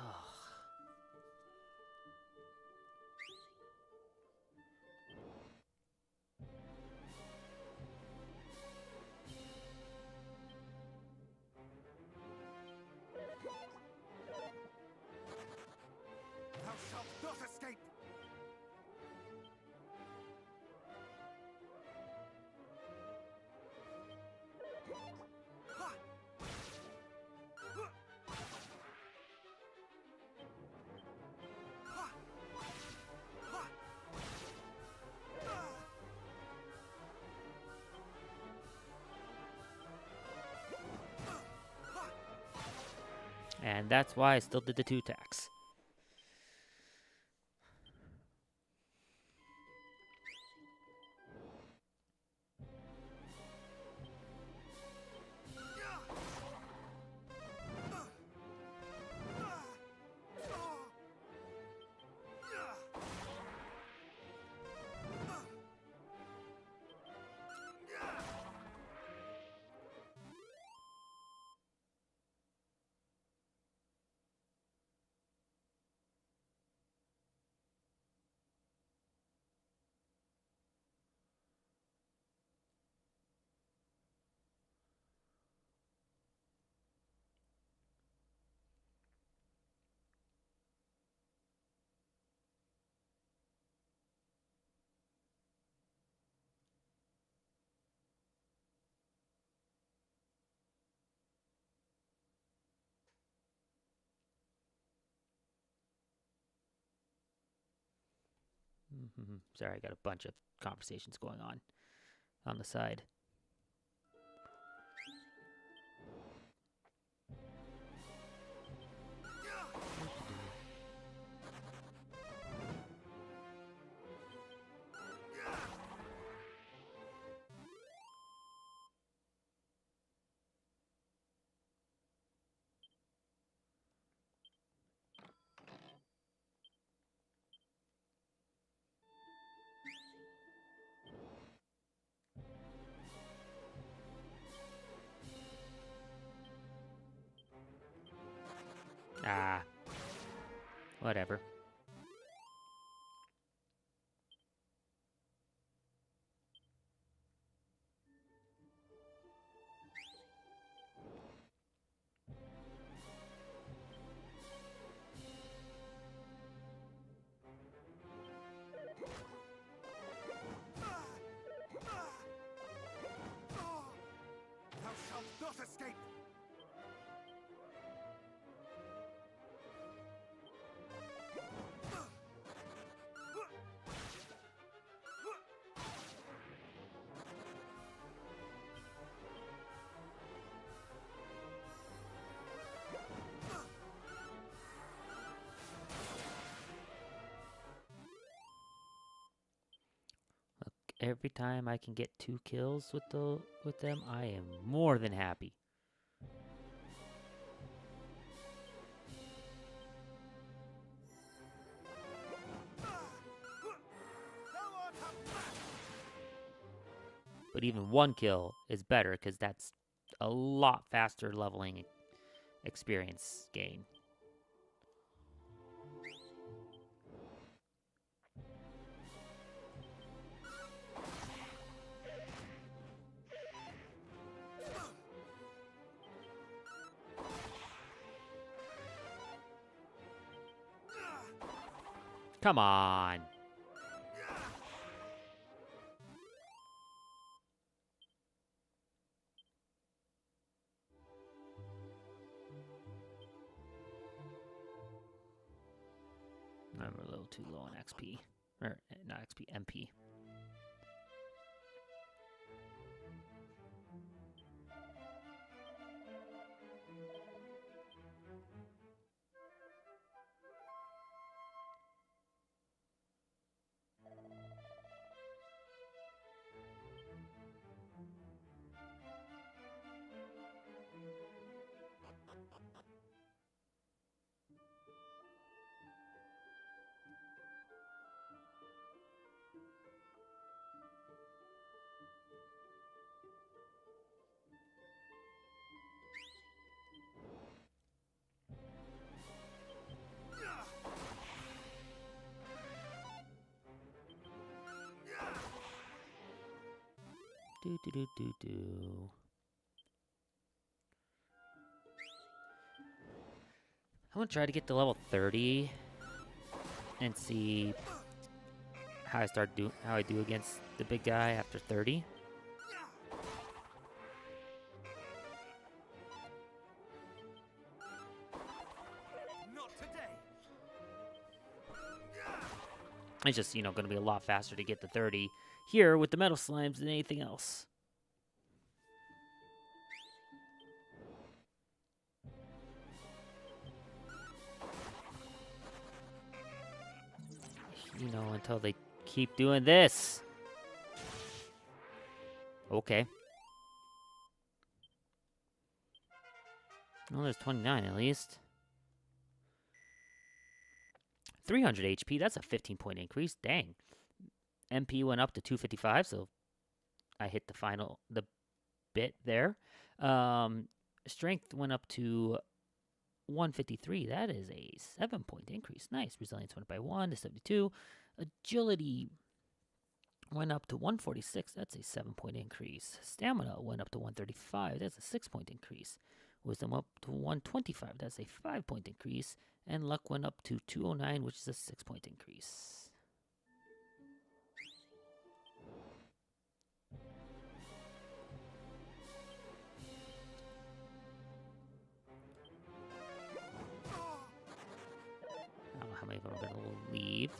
Thou shalt not escape! And that's why I still did the 2 attacks. Sorry, I got a bunch of conversations going on the side. Ah, whatever. Thou shalt not escape! Look, every time I can get 2 kills with them, I am more than happy. But even 1 kill is better because that's a lot faster leveling experience gain. Come on. I'm a little too low on XP. Or not XP, MP. Do do do do do. I'm gonna try to get to level 30 and see how I do against the big guy after 30. Not today. It's just, going to be a lot faster to get to 30 here with the metal slimes than anything else. Until they keep doing this. Okay. Well, there's 29 at least. 300 HP, that's a 15-point increase. Dang. MP went up to 255, so I hit the bit there. Strength went up to 153. That is a 7-point increase. Nice. Resilience went up by 1 to 72. Agility went up to 146. That's a 7-point increase. Stamina went up to 135. That's a 6-point increase. Wisdom up to 125. That's a 5-point increase. And luck went up to 209, which is a 6-point increase. I don't know how many of them are going to leave.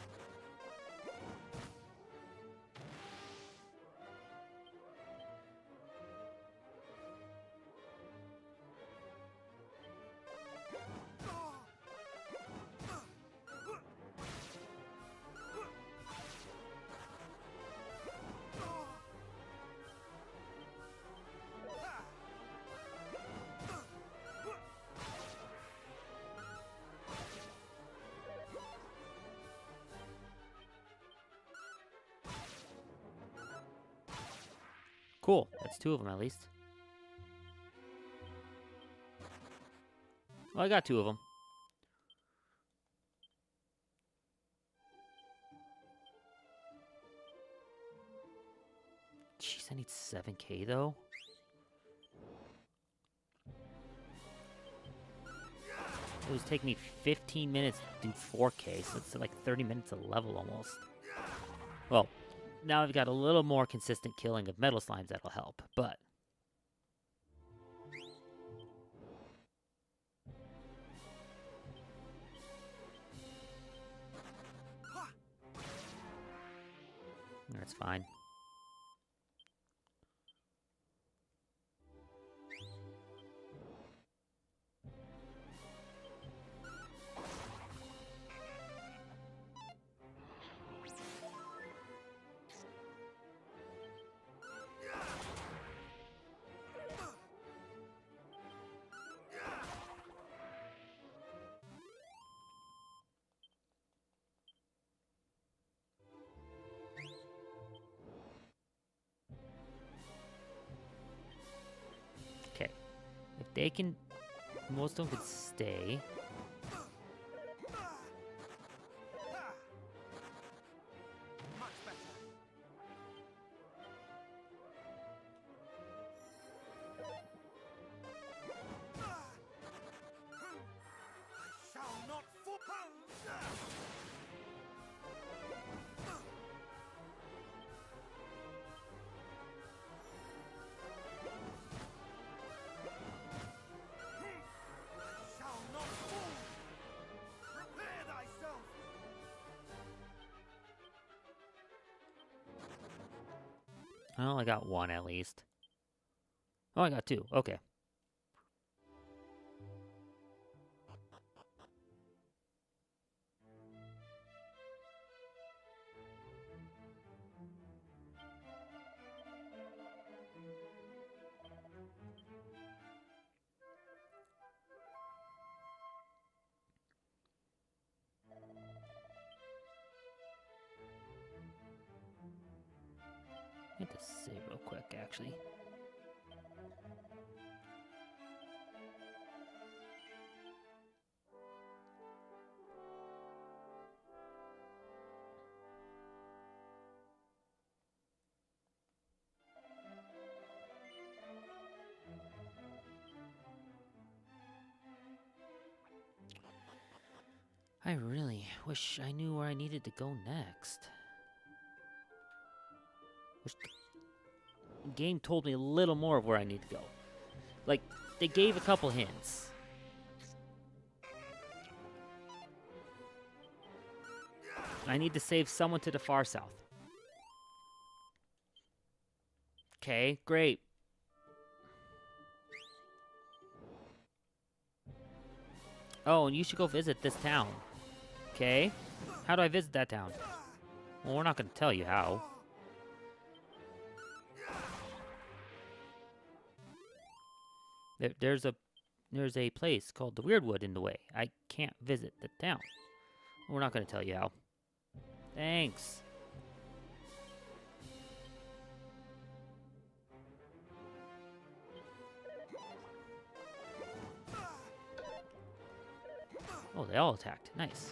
Cool. That's 2 of them at least. Well, I got 2 of them. Jeez, I need 7K though. It was taking me 15 minutes to do 4K, so it's like 30 minutes a level almost. Well, now I've got a little more consistent killing of metal slimes that'll help, but... That's fine. Okay. If they can... Most of them could stay. Much better. I shall not fall. Shall not fall. Well, I got one at least. Oh, I got two. Okay. I need to save real quick, actually. I really wish I knew where I needed to go next. Wish the game told me a little more of where I need to go. Like, they gave a couple hints. I need to save someone to the far south. Okay, great. Oh, and you should go visit this town. Okay? How do I visit that town? Well, we're not going to tell you how. There's a place called the Weirdwood in the way. I can't visit the town. We're not going to tell you how. Thanks. Oh, they all attacked. Nice.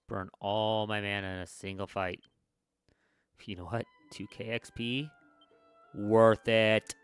Burn all my mana in a single fight. You know what? 2k XP? Worth it.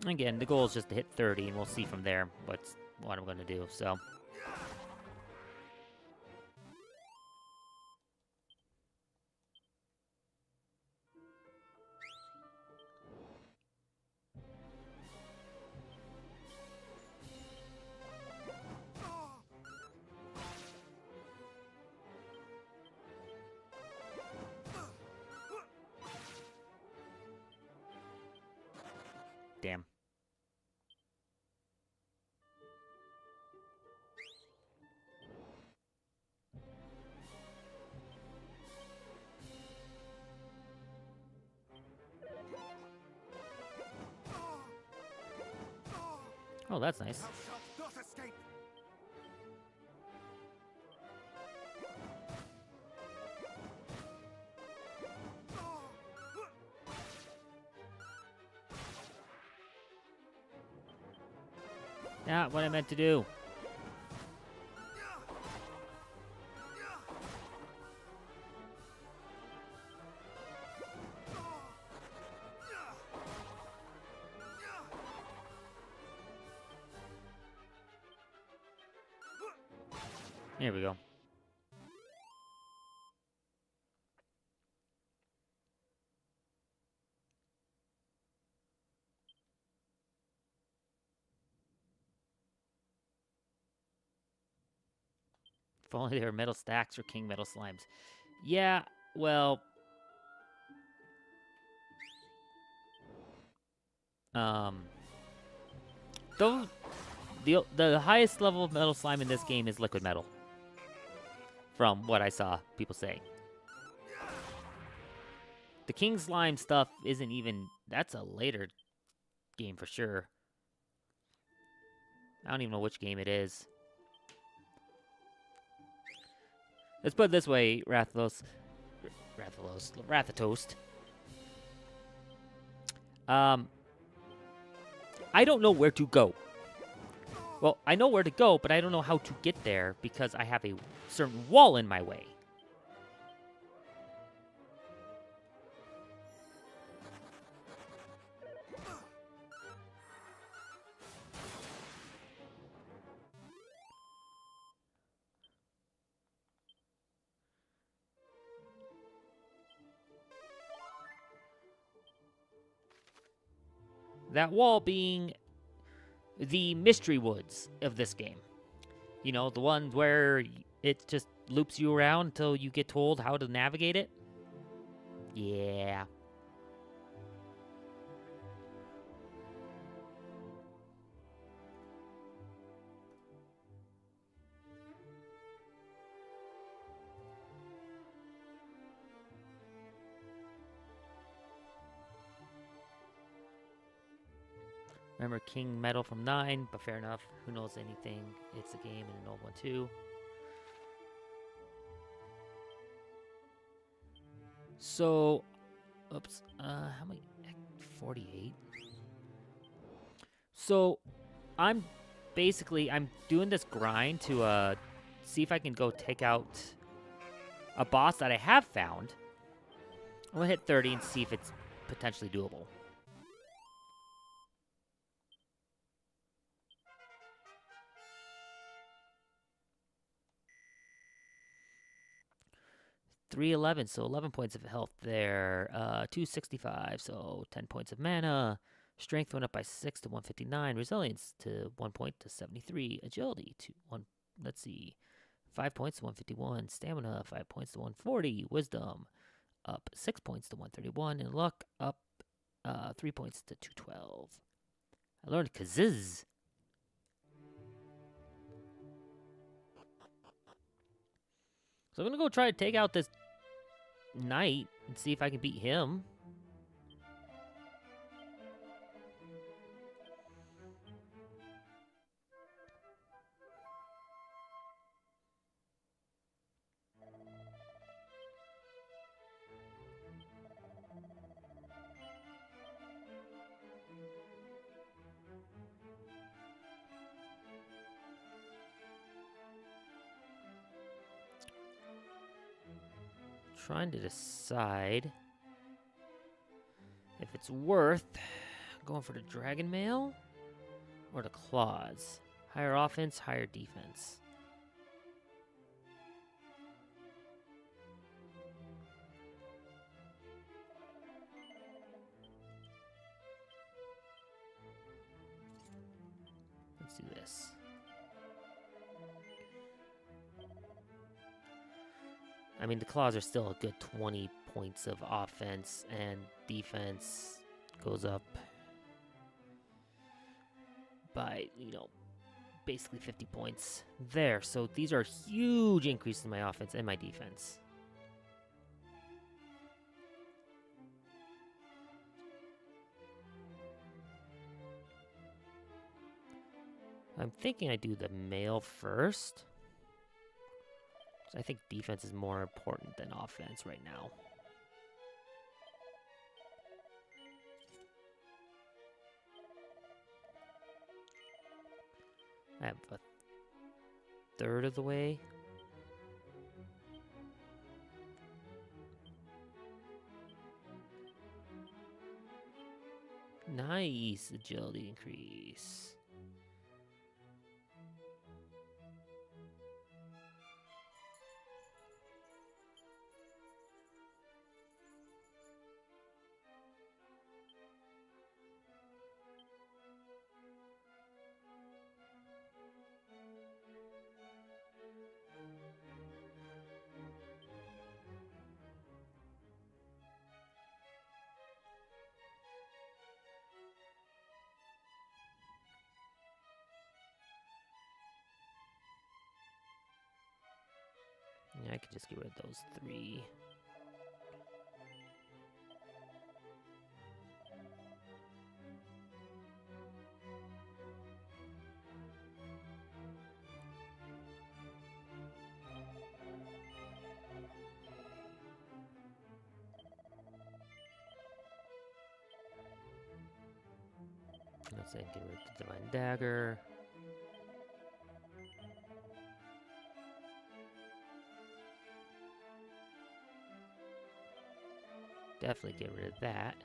Again, the goal is just to hit 30, and we'll see from there what I'm going to do, so... Damn. Oh, that's nice. Thou shalt not escape! Not what I meant to do. Here we go. If only there were metal stacks for king metal slimes. Yeah, well... Though the highest level of metal slime in this game is liquid metal. From what I saw people saying. The king slime stuff isn't even... That's a later game for sure. I don't even know which game it is. Let's put it this way, Rathatos. I don't know where to go. Well, I know where to go, but I don't know how to get there because I have a certain wall in my way. That wall being the mystery woods of this game. You know, the ones where it just loops you around until you get told how to navigate it. Yeah. Remember King Metal from 9, but fair enough. Who knows anything? It's a game and an old one too. So, oops, how many? 48. So, I'm doing this grind to see if I can go take out a boss that I have found. I'm gonna hit 30 and see if it's potentially doable. $311, so 11 points of health there. 265, so 10 points of mana. Strength went up by 6 to 159. Resilience to 1 point to 73. Agility to 1. Let's see, 5 points to 151. Stamina 5 points to 140. Wisdom up 6 points to 131, and luck up 3 points to 212. I learned Kaziz. So I'm gonna go try to take out this knight and see if I can beat him. Trying to decide if it's worth going for the Dragon Mail or the Claws. Higher offense, higher defense. Let's do this. I mean, the Claws are still a good 20 points of offense, and defense goes up by, basically 50 points there. So these are huge increases in my offense and my defense. I'm thinking I do the mail first. I think defense is more important than offense right now. I have a third of the way. Nice agility increase. Yeah, I could just get rid of those 3. Let's say get rid of the Divine Dagger. Definitely get rid of that.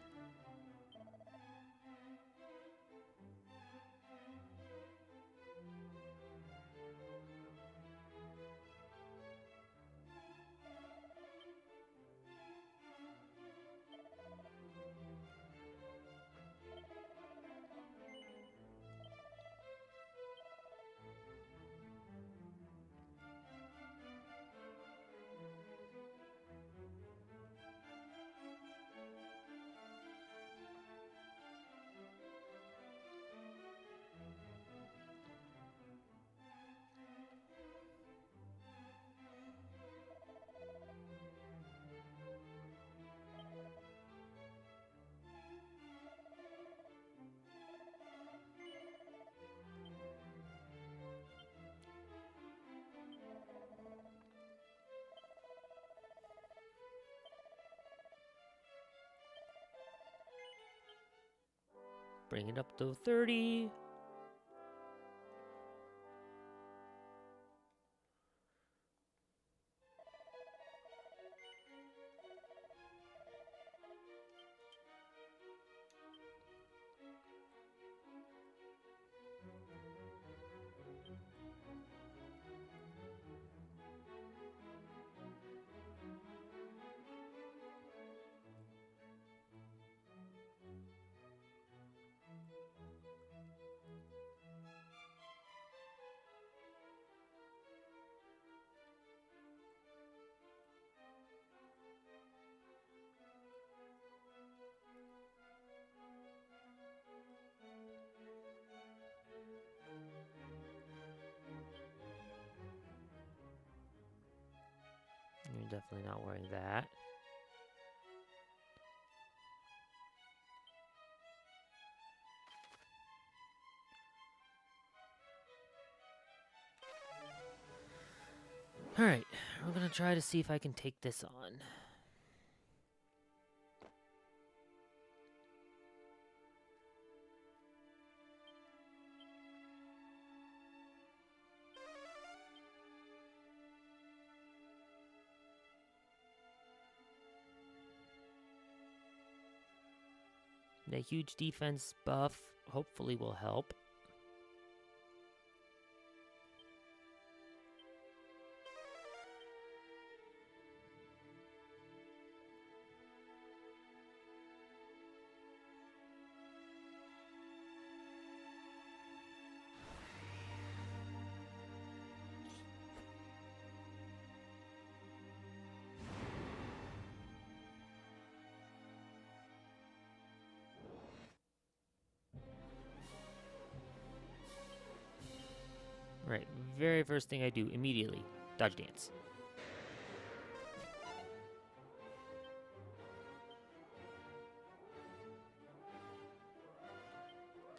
Bring it up to 30. You're definitely not wearing that. Alright, we're gonna try to see if I can take this on. The huge defense buff hopefully will help. Right, very first thing I do immediately, dodge dance.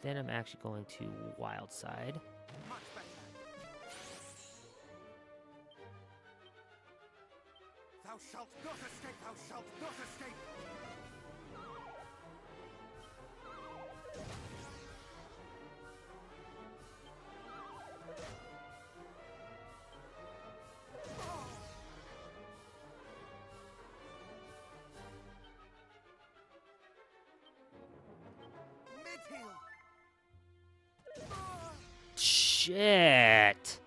Then I'm actually going to wild side. Much better. Thou shalt not escape, thou shalt not escape! Mid-heal! Shit!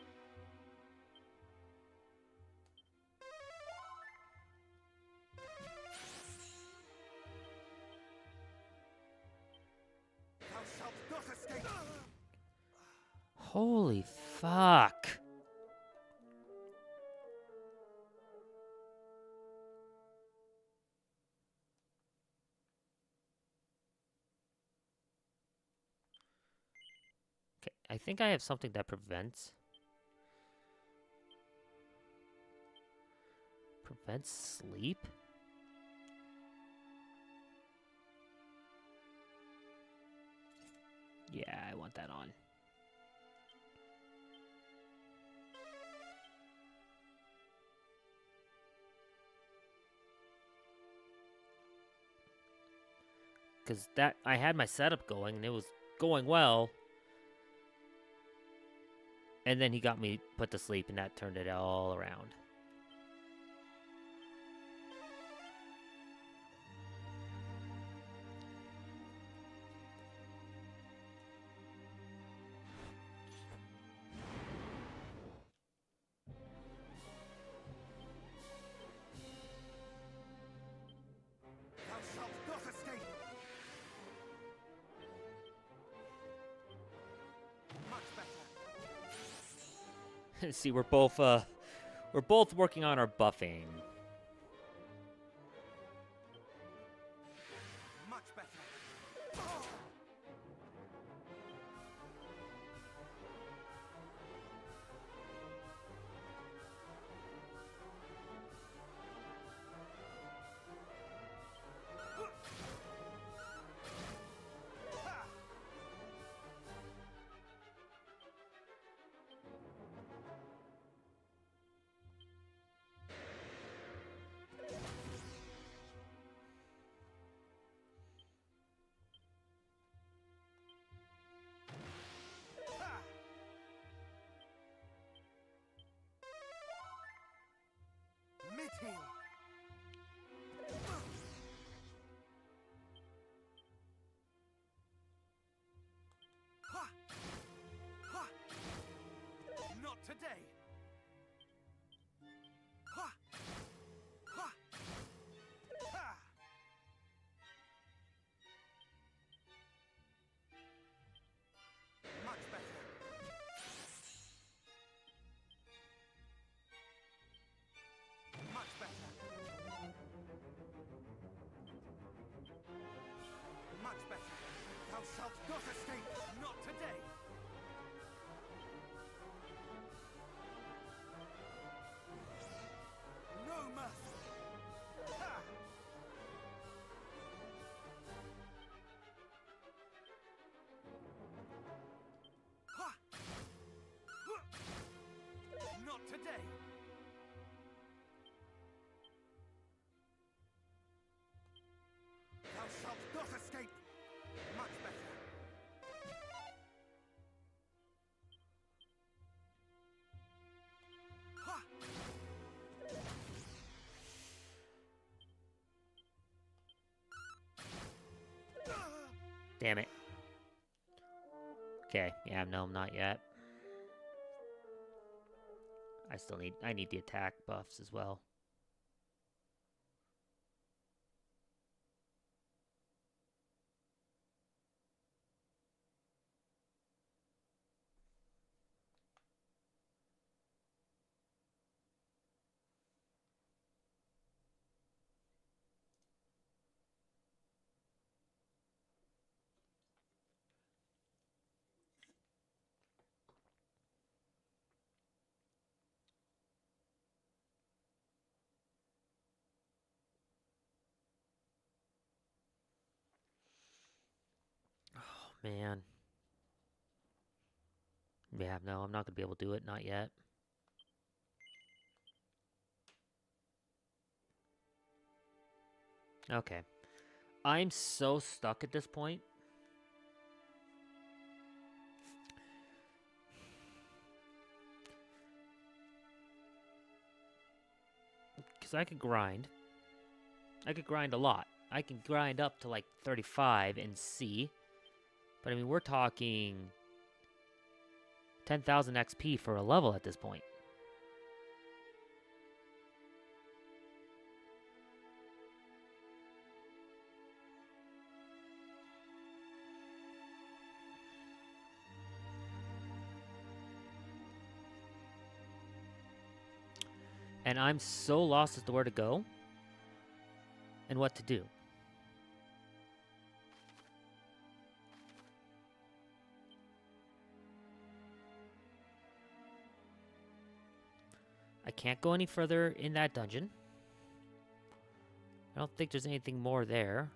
Thou shalt not escape! Holy fuck. Okay, I think I have something that prevents. Vent sleep? Yeah, I want that on. Because that I had my setup going and it was going well. And then he got me put to sleep and that turned it all around. Thou shalt not escape! Much better. See, we're both working on our buffing. Much better. Mid-heal. Ha! Ha! Not today. Ha! Ha! Ha! Much better. Much better. Much better. Thou shalt not escape. Not today. No mercy. Ha! Ha! Not today. Thou shalt not escape! Much better. Ha! Damn it. Okay, yeah, no, not yet. I need the attack buffs as well. Man. Yeah, no, I'm not gonna be able to do it, not yet. Okay. I'm so stuck at this point. Because I could grind. I could grind a lot. I can grind up to like 35 and C. But I mean, we're talking 10,000 XP for a level at this point. And I'm so lost as to where to go and what to do. I can't go any further in that dungeon. don't think there's anything more there.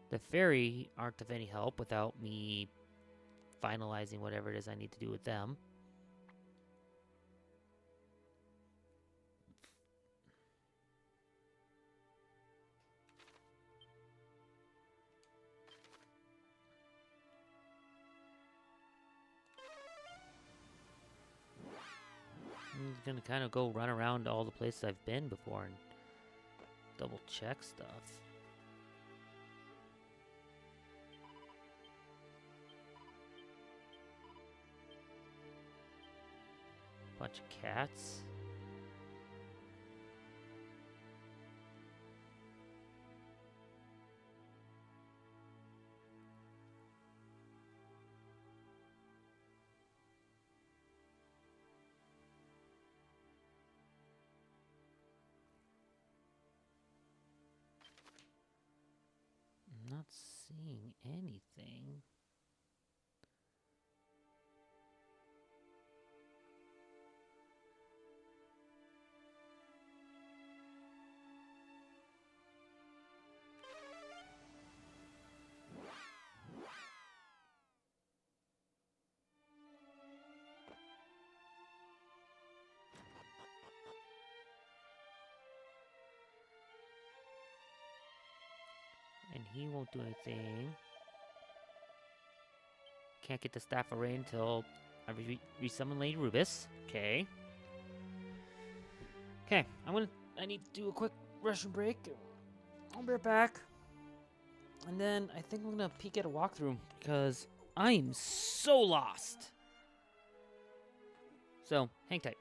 The ferry aren't of any help without me finalizing whatever it is I need to do with them. I'm gonna kind of go run around all the places I've been before and double check stuff. Bunch of cats. I'm not seeing anything. And he won't do anything. Can't get the Staff of Rain until I resummon Lady Rubis. Okay. Okay, I need to do a quick restroom break. I'll be right back. And then I think I'm gonna peek at a walkthrough because I'm so lost. So, hang tight.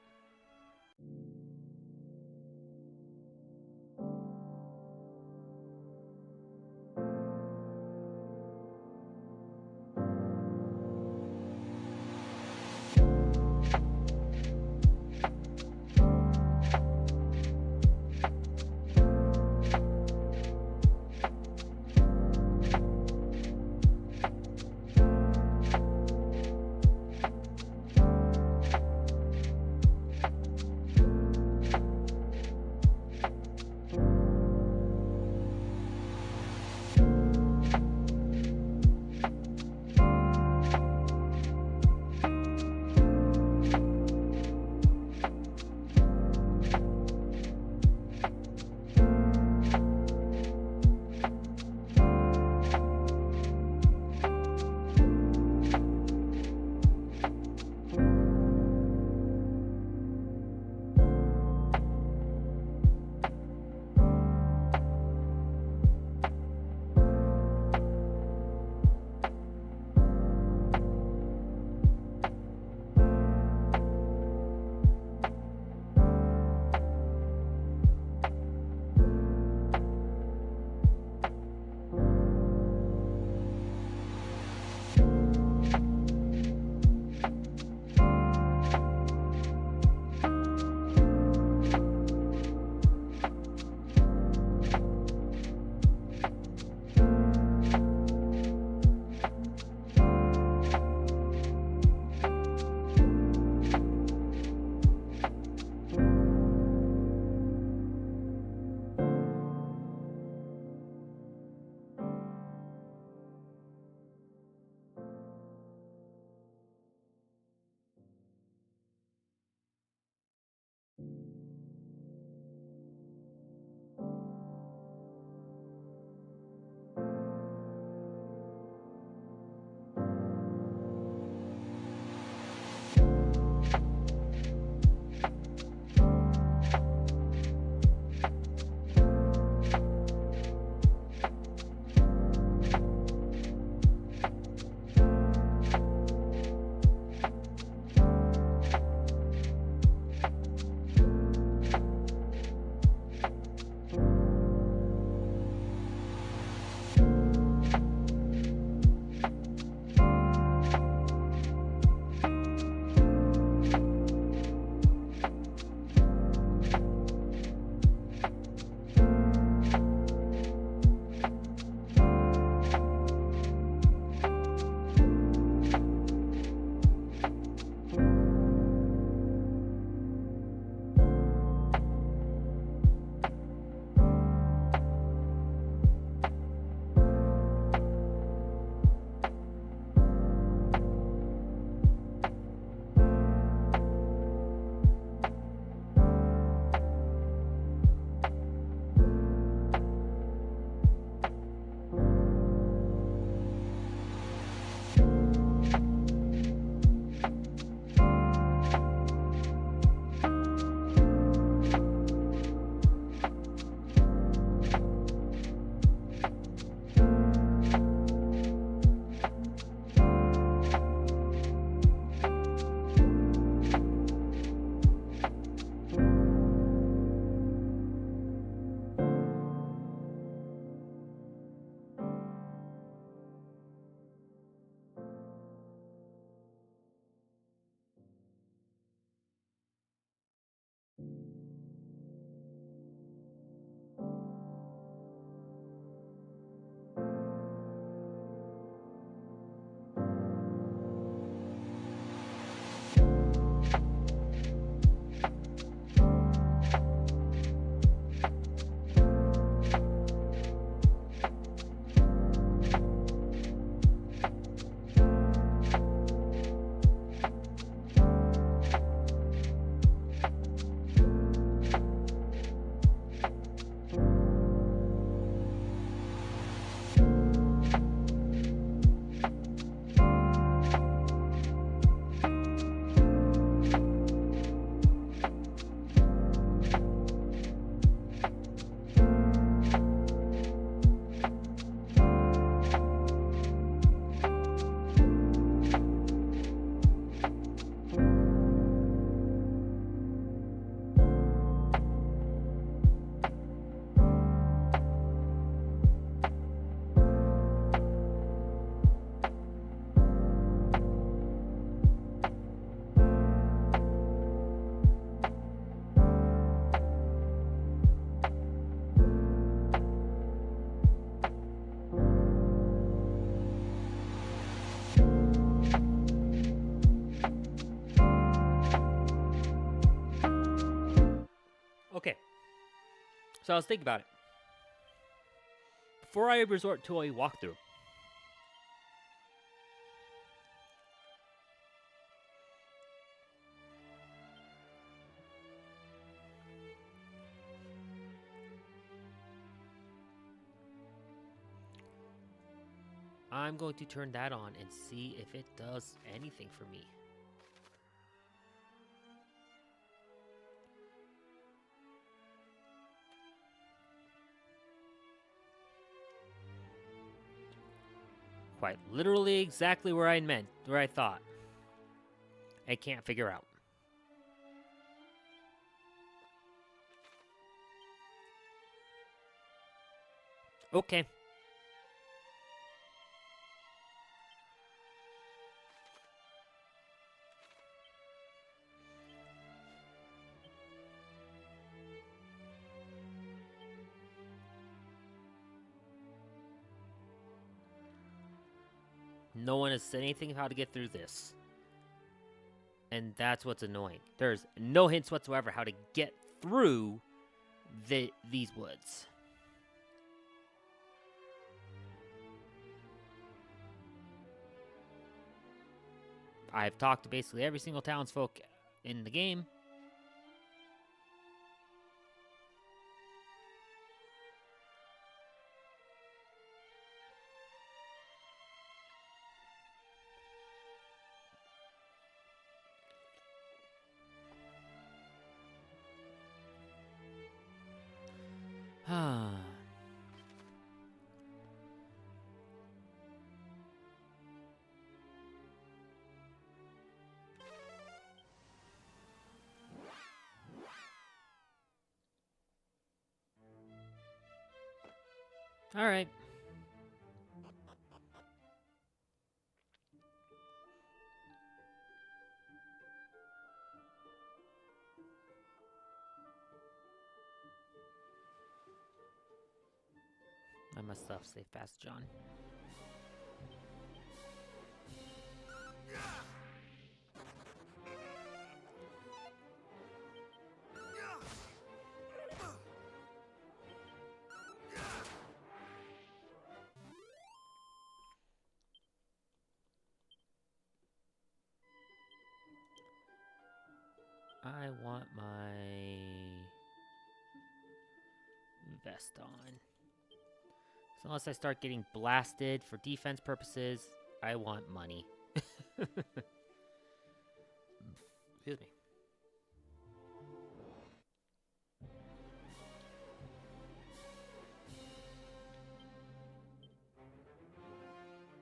So I was thinking about it. Before I resort to a walkthrough, I'm going to turn that on and see if it does anything for me. Quite literally exactly where I thought. I can't figure out. Okay. No one has said anything how to get through this. And that's what's annoying. There's no hints whatsoever how to get through these woods. I've talked to basically every single townsfolk in the game. All right. I must have safe passage on. I want my vest on. So unless I start getting blasted for defense purposes, I want money. Excuse me.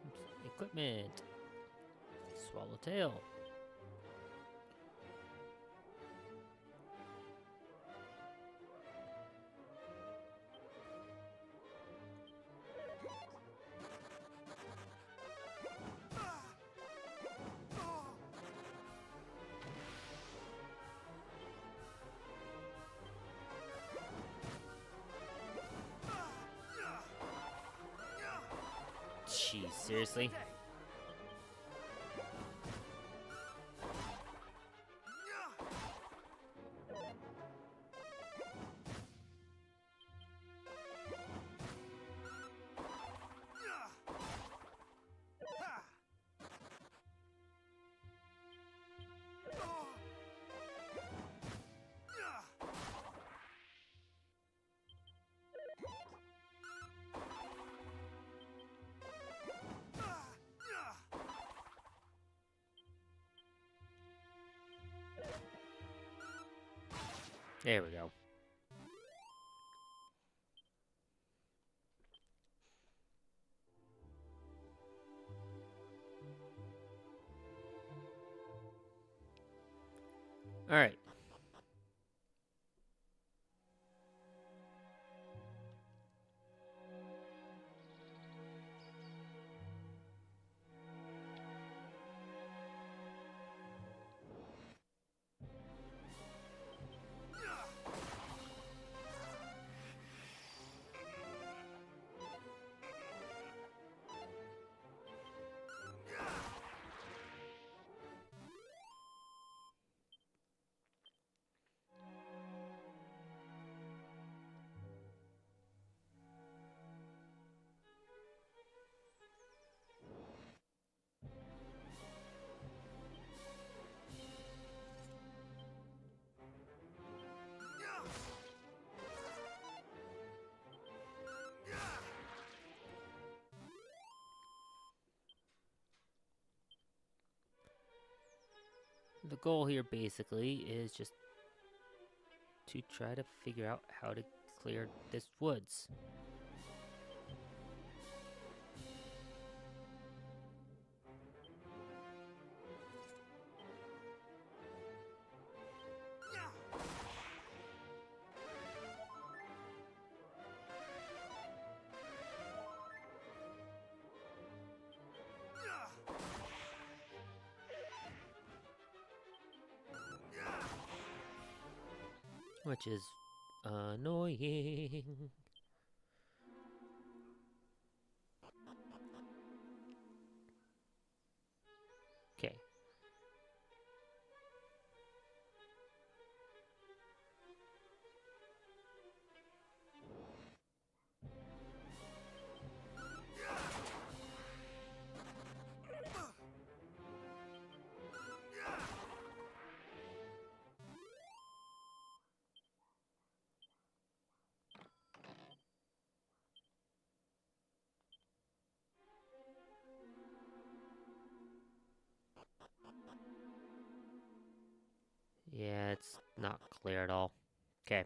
Oops. Equipment. Swallowtail. Jeez, seriously? There we go. All right. the goal here basically is just to try to figure out how to clear this woods. Which is annoying. Okay. Yeah, it's not clear at all. Okay.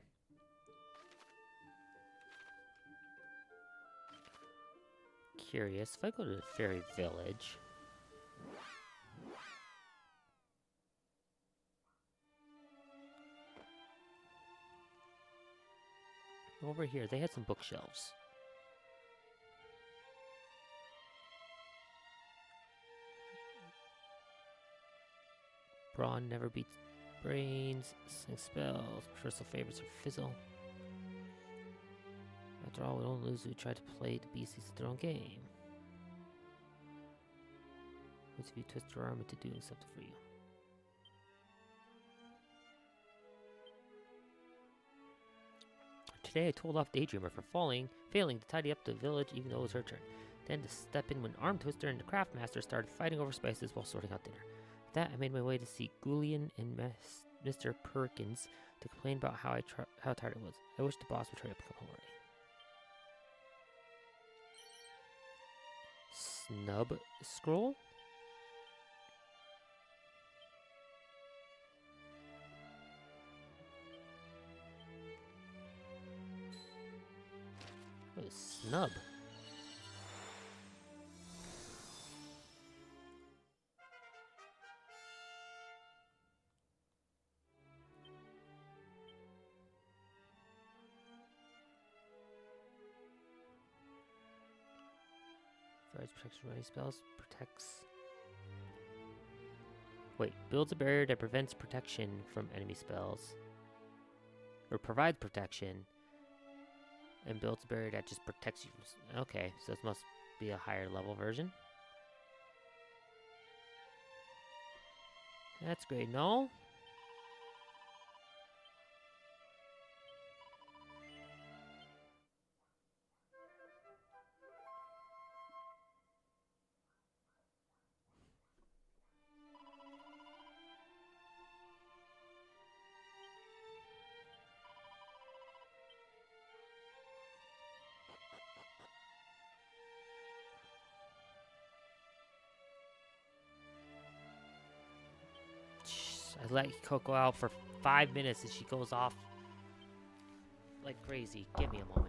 Curious, if I go to the fairy village... Over here, they had some bookshelves. Brawn never beats brains, sing spells, personal favorites are fizzle. After all, we don't lose who try to play the beasties at their own game. Which if you twist your arm into doing something for you. Today I told off Daydreamer for failing to tidy up the village even though it was her turn. Then to step in when Arm Twister and the Craftmaster started fighting over spices while sorting out dinner. With that, I made my way to see Goulian and Mr. Perkins to complain about how tired I was. I wish the boss would hurry up and come home already. Snub scroll? What is snub? Provides protection from any spells. Protects. Wait, builds a barrier that prevents protection from enemy spells. Or provides protection. And builds a barrier that just protects you from... Okay, so this must be a higher level version. That's great, no? I let Coco out for 5 minutes and she goes off like crazy. Give me a moment.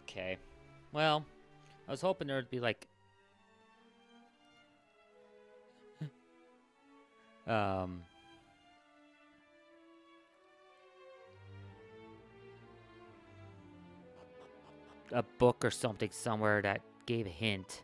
Okay. Well, I was hoping there would be like a book or something somewhere that gave a hint.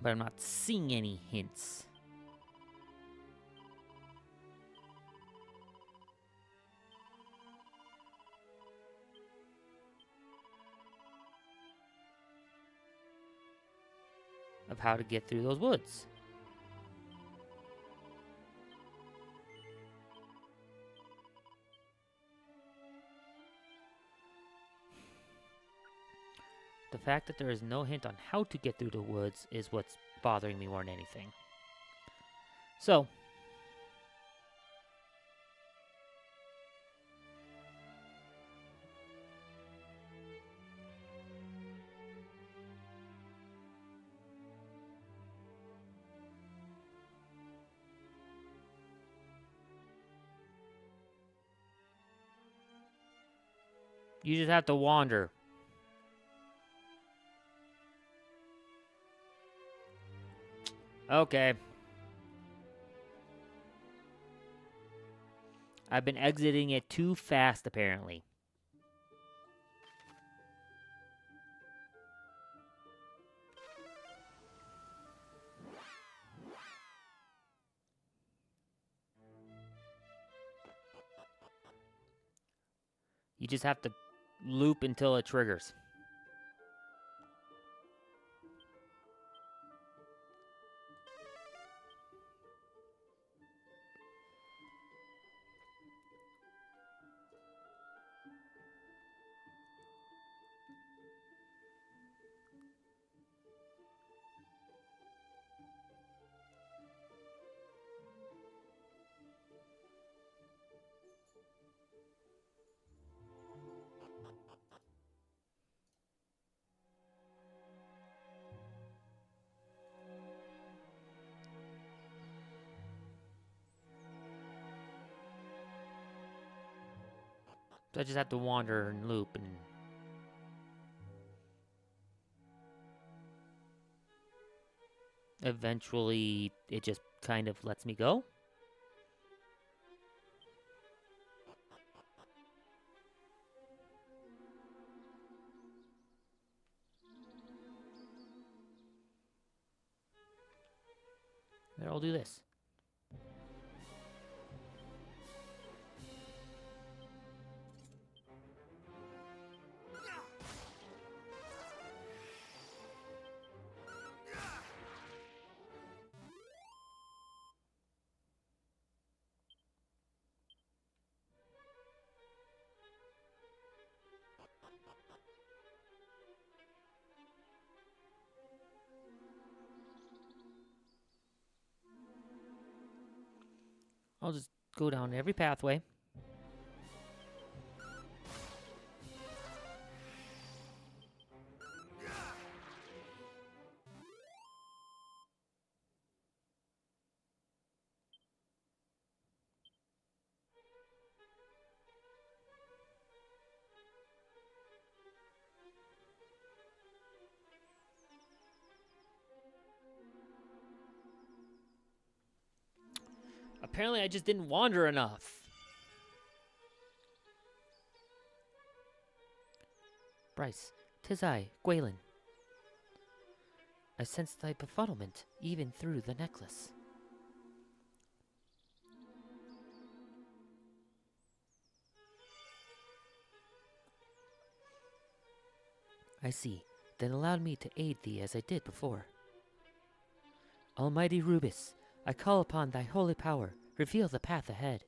but I'm not seeing any hints. Of how to get through those woods. The fact that there is no hint on how to get through the woods is what's bothering me more than anything. So, you just have to wander. Okay. I've been exiting it too fast, apparently. You just have to loop until it triggers. So I just have to wander and loop and... eventually, it just kind of lets me go. Then I'll do this. I'll just go down every pathway. Apparently, I just didn't wander enough. Bryce, 'tis I, Gwaelin. I sense thy befuddlement even through the necklace. I see. Then allow me to aid thee as I did before. Almighty Rubus, I call upon thy holy power. Reveal the path ahead.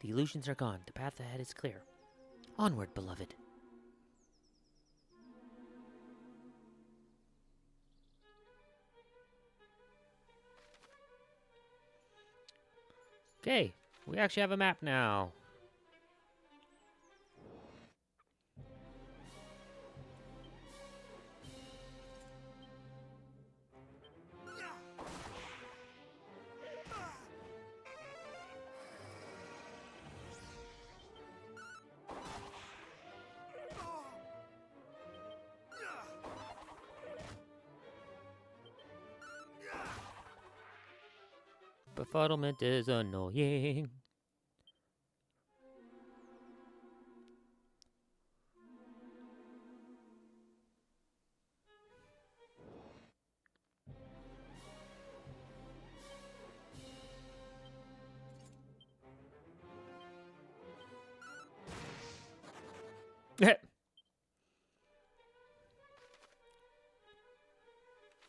The illusions are gone. The path ahead is clear. Onward, beloved. Okay, we actually have a map now. Befuddlement is annoying.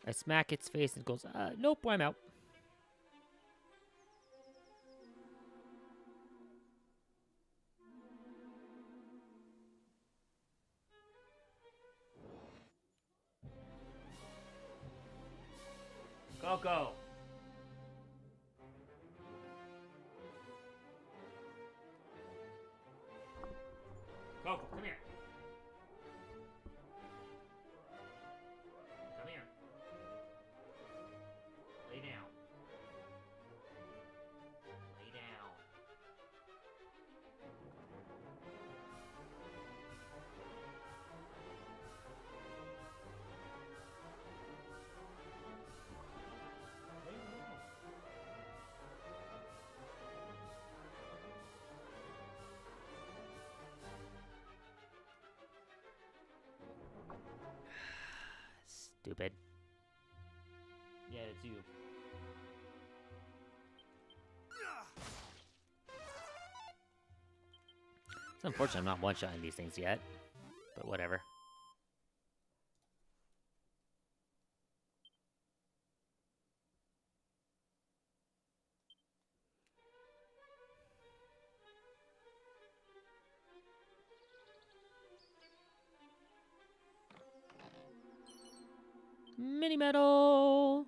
I smack its face and it goes, nope, I'm out. Go. Coco, come here. Come here. Lay down. Lay down. Stupid. Yeah, it's you. It's unfortunate I'm not one-shotting these things yet, but whatever. Mini medal.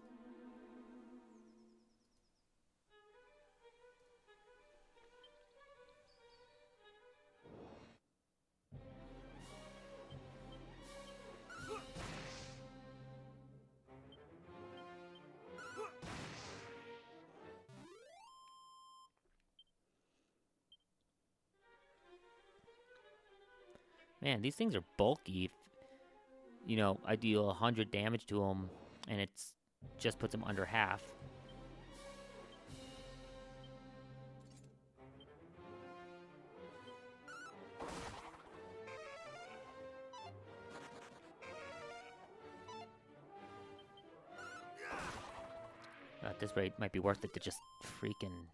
Man, these things are bulky. You know, I deal 100 damage to them, and it's just puts them under half. At this rate, it might be worth it to just freaking...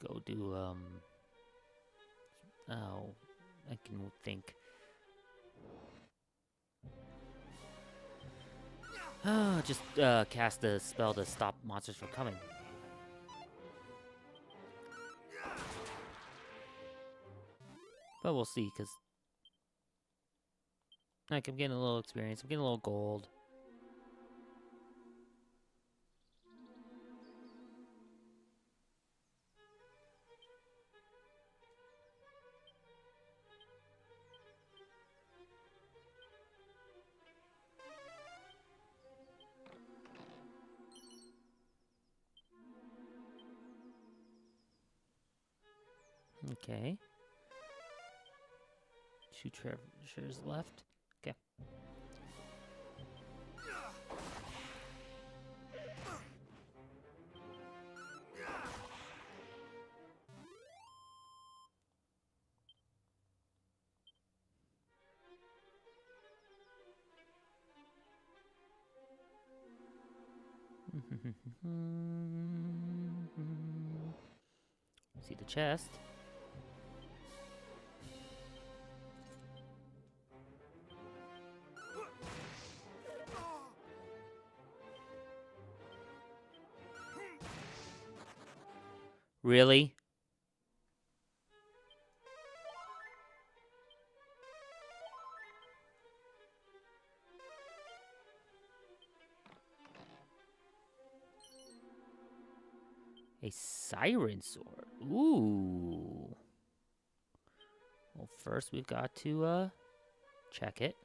go do, oh, I can think. Just, cast the spell to stop monsters from coming. But we'll see, because... like, I'm getting a little experience, I'm getting a little gold. Okay. 2 treasures left. Okay. See the chest. Really? A siren sword. Ooh. Well, first we've got to check it.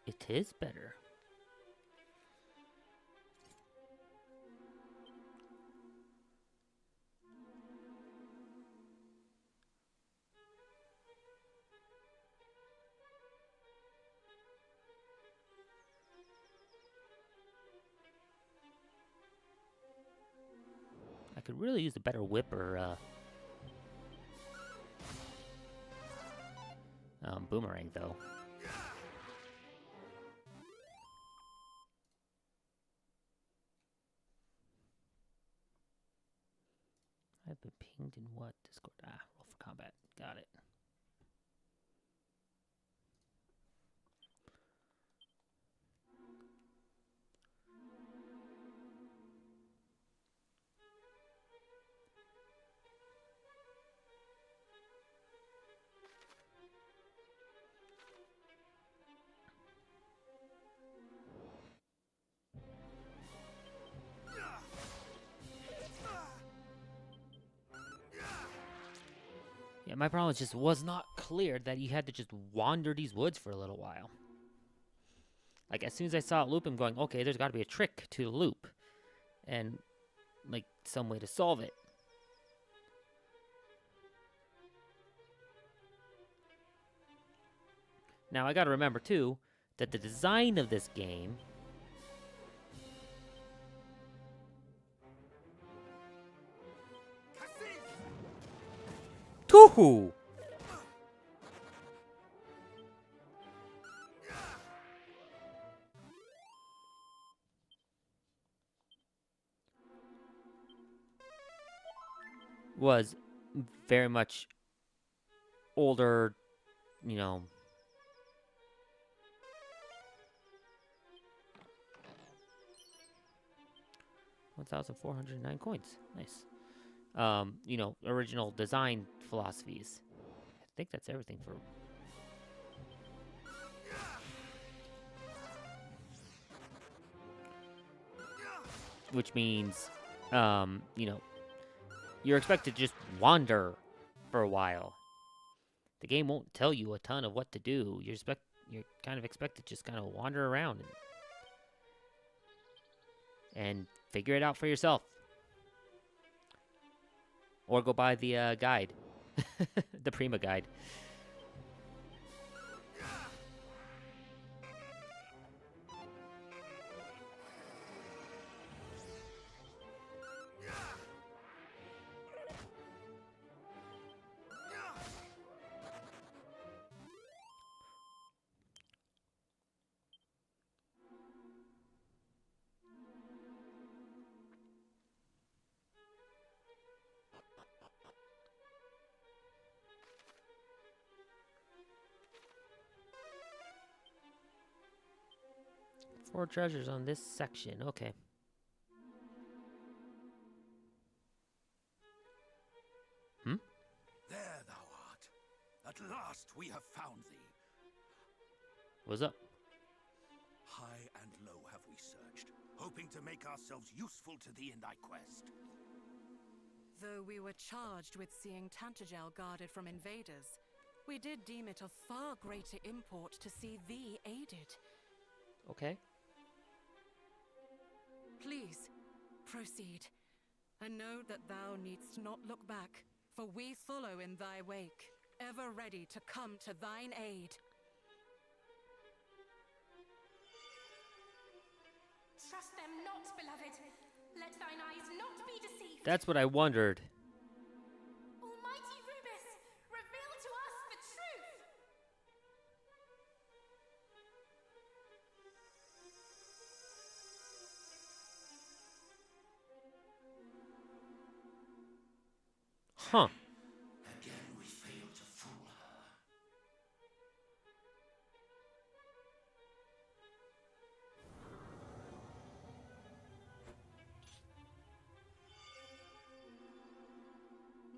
It is better. I could really use a better whip or Boomerang, though. I've been pinged in what? Discord. Ah, roll for combat. Got it. Yeah, my problem just was not clear that you had to just wander these woods for a little while. Like, as soon as I saw it loop, I'm going, okay, there's got to be a trick to the loop. And, like, some way to solve it. Now, I got to remember, too, that the design of this game Toohoo! Was very much older, you know. 1,409 coins. Nice. You know, original design philosophies. I think that's everything for. Which means, you know, you're expected to just wander for a while. The game won't tell you a ton of what to do. You're kind of expected to just kind of wander around and figure it out for yourself. Or go buy the guide. The Prima guide. Four treasures on this section. Okay. There thou art. At last we have found thee. What's up? High and low have we searched, hoping to make ourselves useful to thee in thy quest. Though we were charged with seeing Tantagel guarded from invaders, we did deem it of far greater import to see thee aided. Okay. Please, proceed, and know that thou needst not look back, for we follow in thy wake, ever ready to come to thine aid. Trust them not, beloved. Let thine eyes not be deceived. That's what I wondered. Almighty Rubus, reveal to us the truth. Huh. Again we fail to fool her.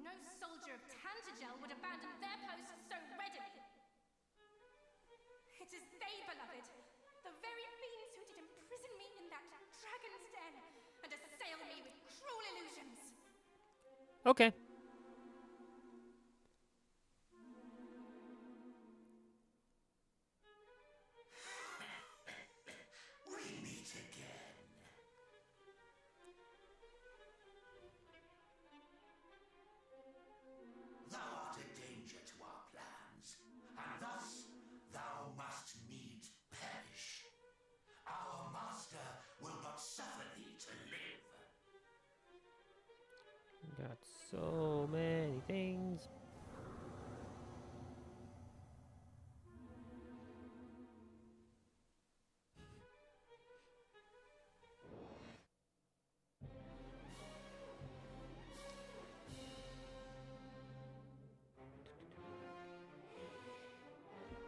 No soldier of Tantagel would abandon their posts so readily. It is they, beloved, the very fiends who did imprison me in that dragon's den and assail me with cruel illusions. Okay. We meet again. Thou art a danger to our plans, and thus thou must needs perish. Our master will not suffer thee to live. Got so many things.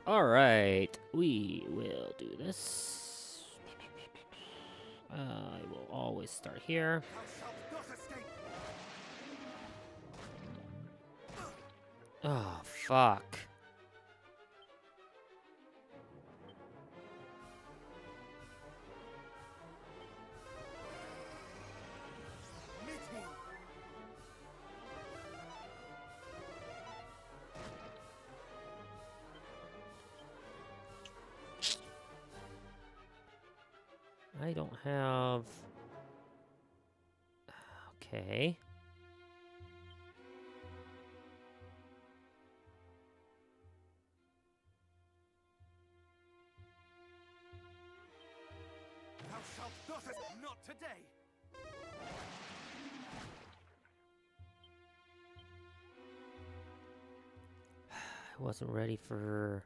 Alright, we will do this. I will always start here. Thou shalt not escape. Oh, fuck. Meet me. I don't have... Okay. Thou shalt not escape. Not today. I wasn't ready for...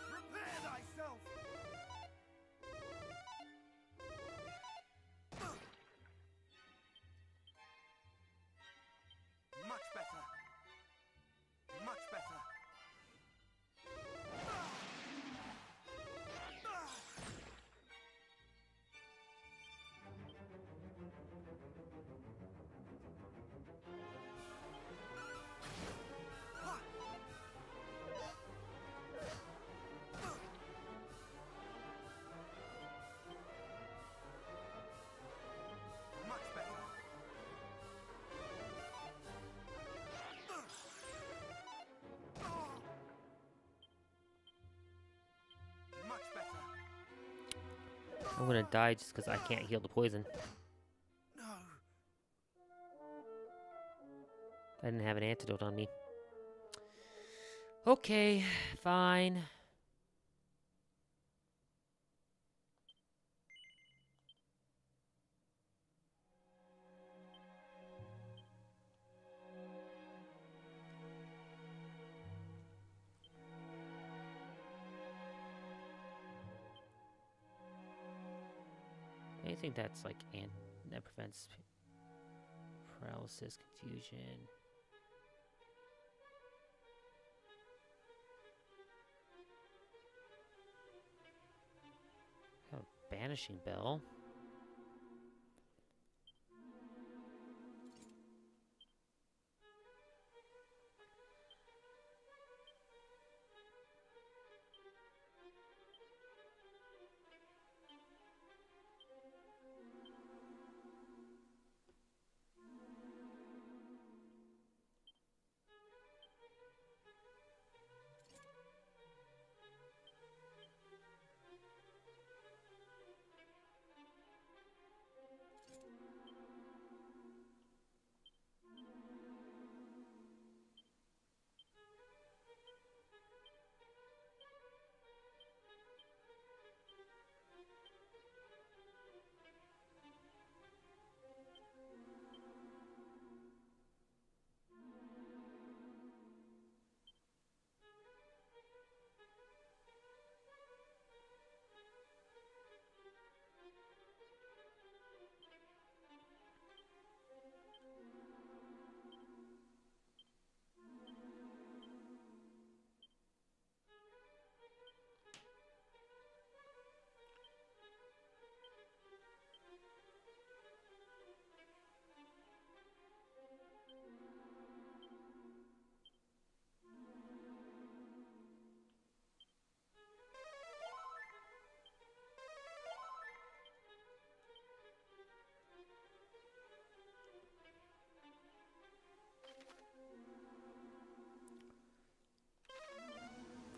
Prepare thyself. Much better. Much better. Much better. Much better. I'm gonna die just because I can't heal the poison. No. I didn't have an antidote on me. Okay, fine. Anything that's like that prevents paralysis, confusion. Have a banishing bell.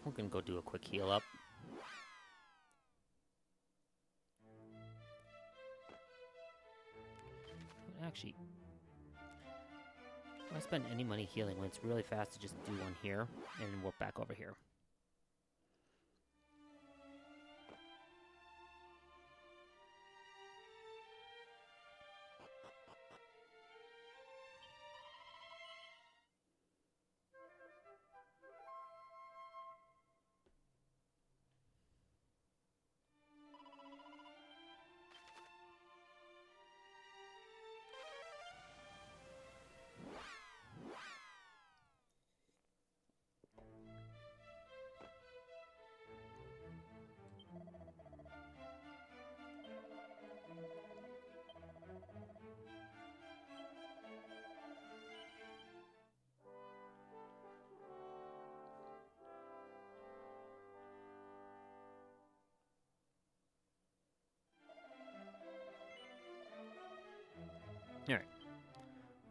We're gonna go do a quick heal up. Actually, if I spend any money healing when it's really fast to just do one here and work back over here.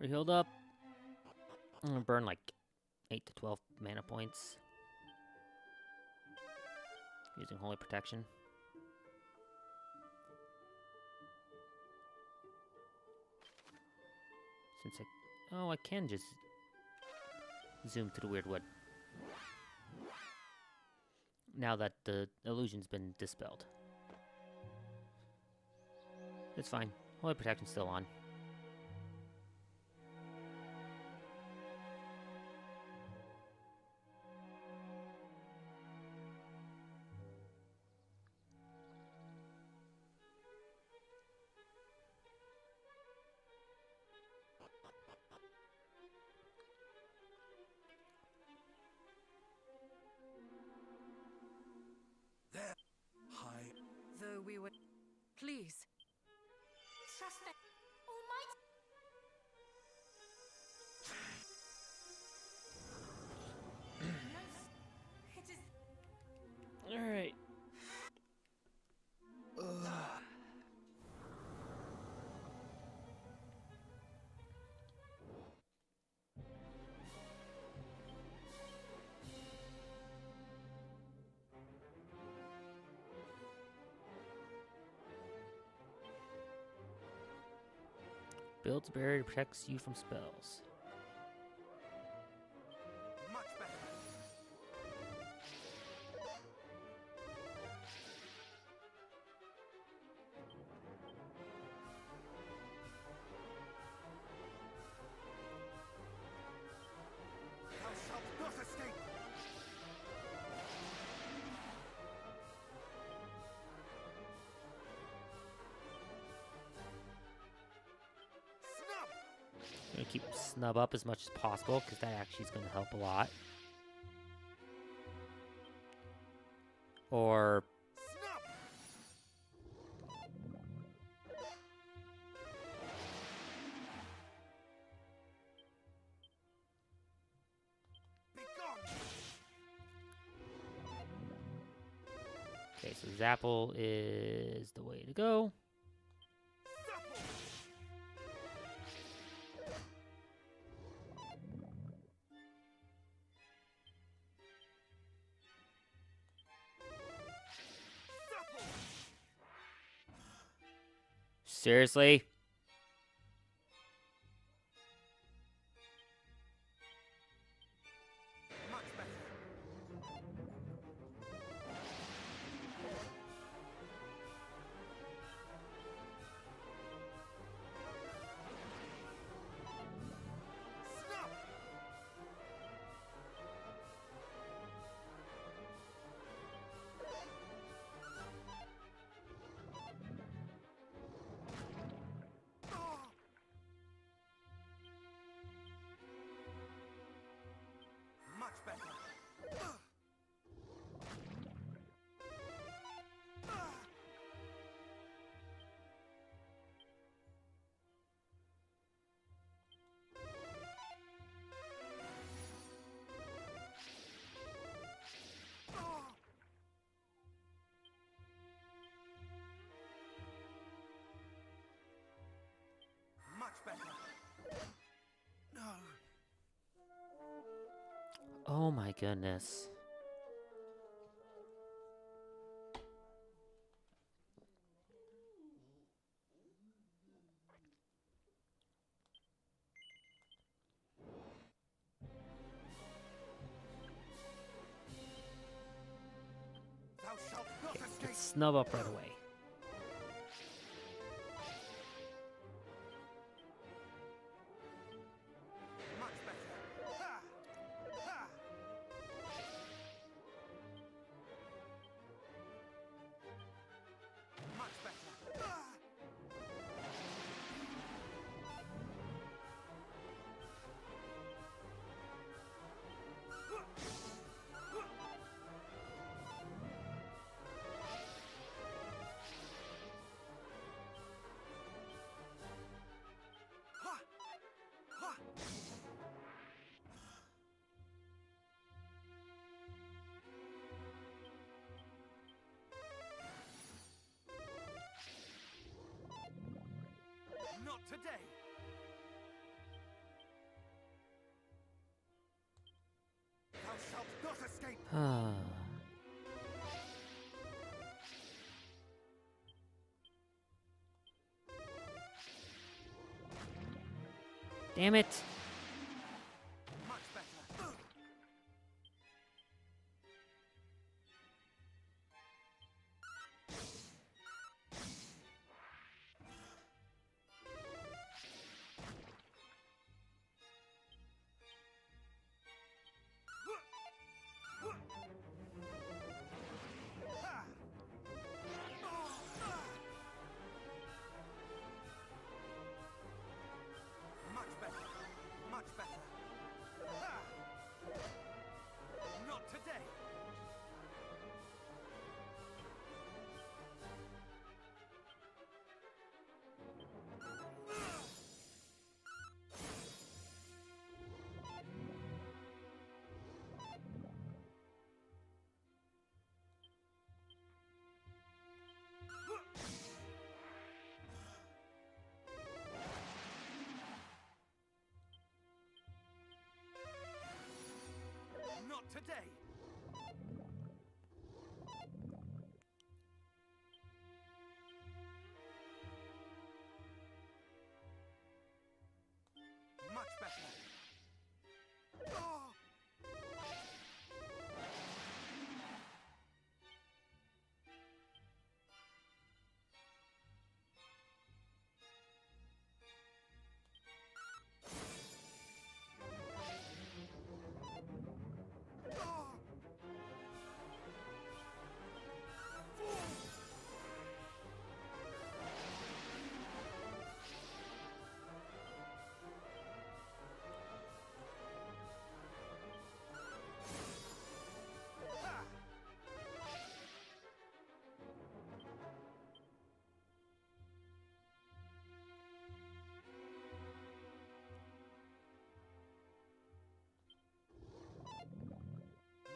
We're healed up. I'm gonna burn like 8 to 12 mana points. Using Holy Protection. Since I can just zoom to the weird wood. Now that the illusion's been dispelled. It's fine. Holy Protection's still on. Hi. Though we would... Please. Trust the Almighty. No, it is. Alright. Builds a barrier protects you from spells. Much better. Thou shalt not escape. Snub. I'm gonna keep snub up as much as possible because that actually is gonna help a lot. Or Snub. Begone. okay, so Zapple is the way to go. Supple. Supple. Seriously? Much better. Snub. Ah. Much better. Ah. Ah. Ah. Much better. No. Oh my goodness. Thou shalt not escape. Snub up right away. Much better. Ha! Ha! Much better. Ah! Ha! Ha! Not today. escape! Damn it. Much better. Much better. Much better. Ha! Not today. Not today. Much better. Oh!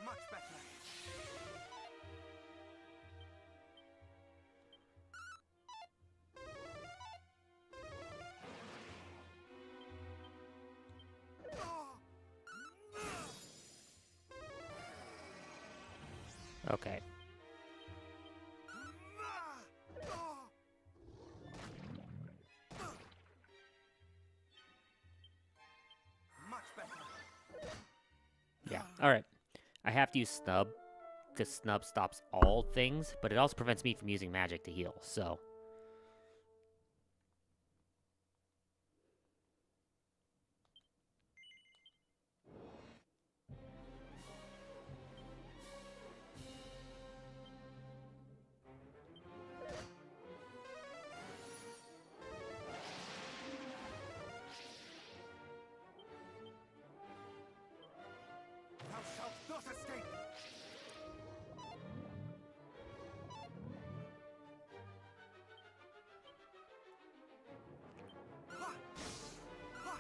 Much better. Okay. Much better. Yeah. Alright. I have to use Snub, because Snub stops all things, but it also prevents me from using magic to heal, so... Thou shalt not escape! Ha! Ha!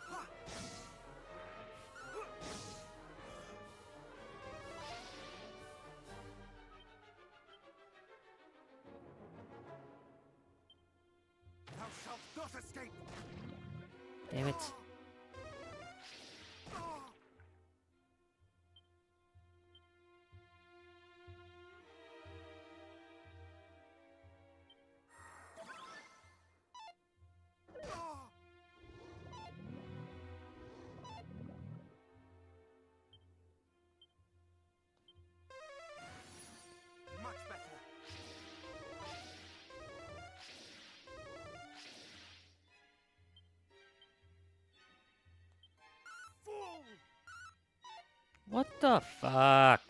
Ha! Thou shalt not escape! Damn it. Much better. Fool! What the fuck?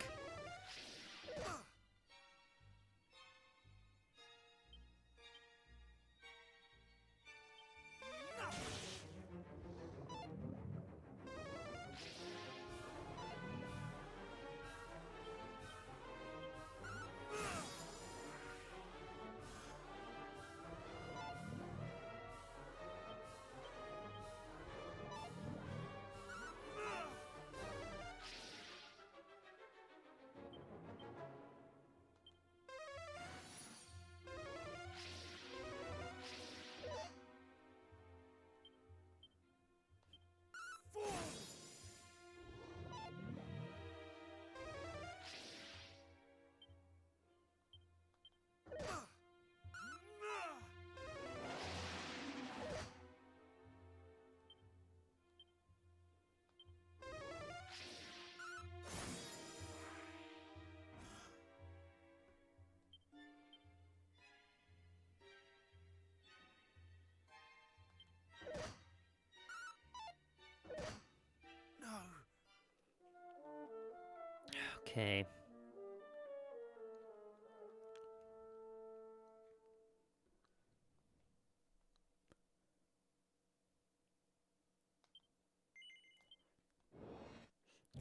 Okay.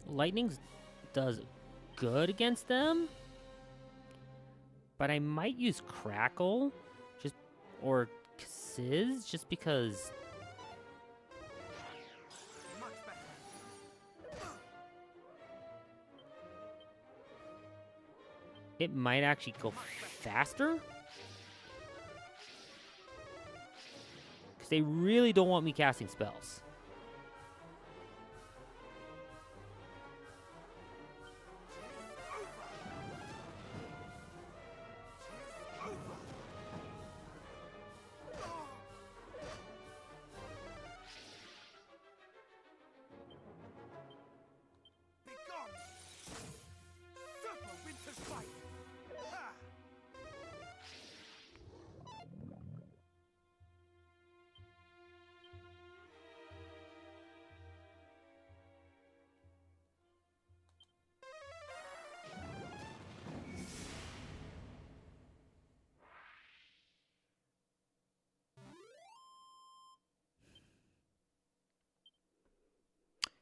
Lightning does good against them, but I might use Crackle, just or Sizz, just because Much better. it might actually go faster. Because they really don't want me casting spells. Begone! Super Winter's Fight! Ha!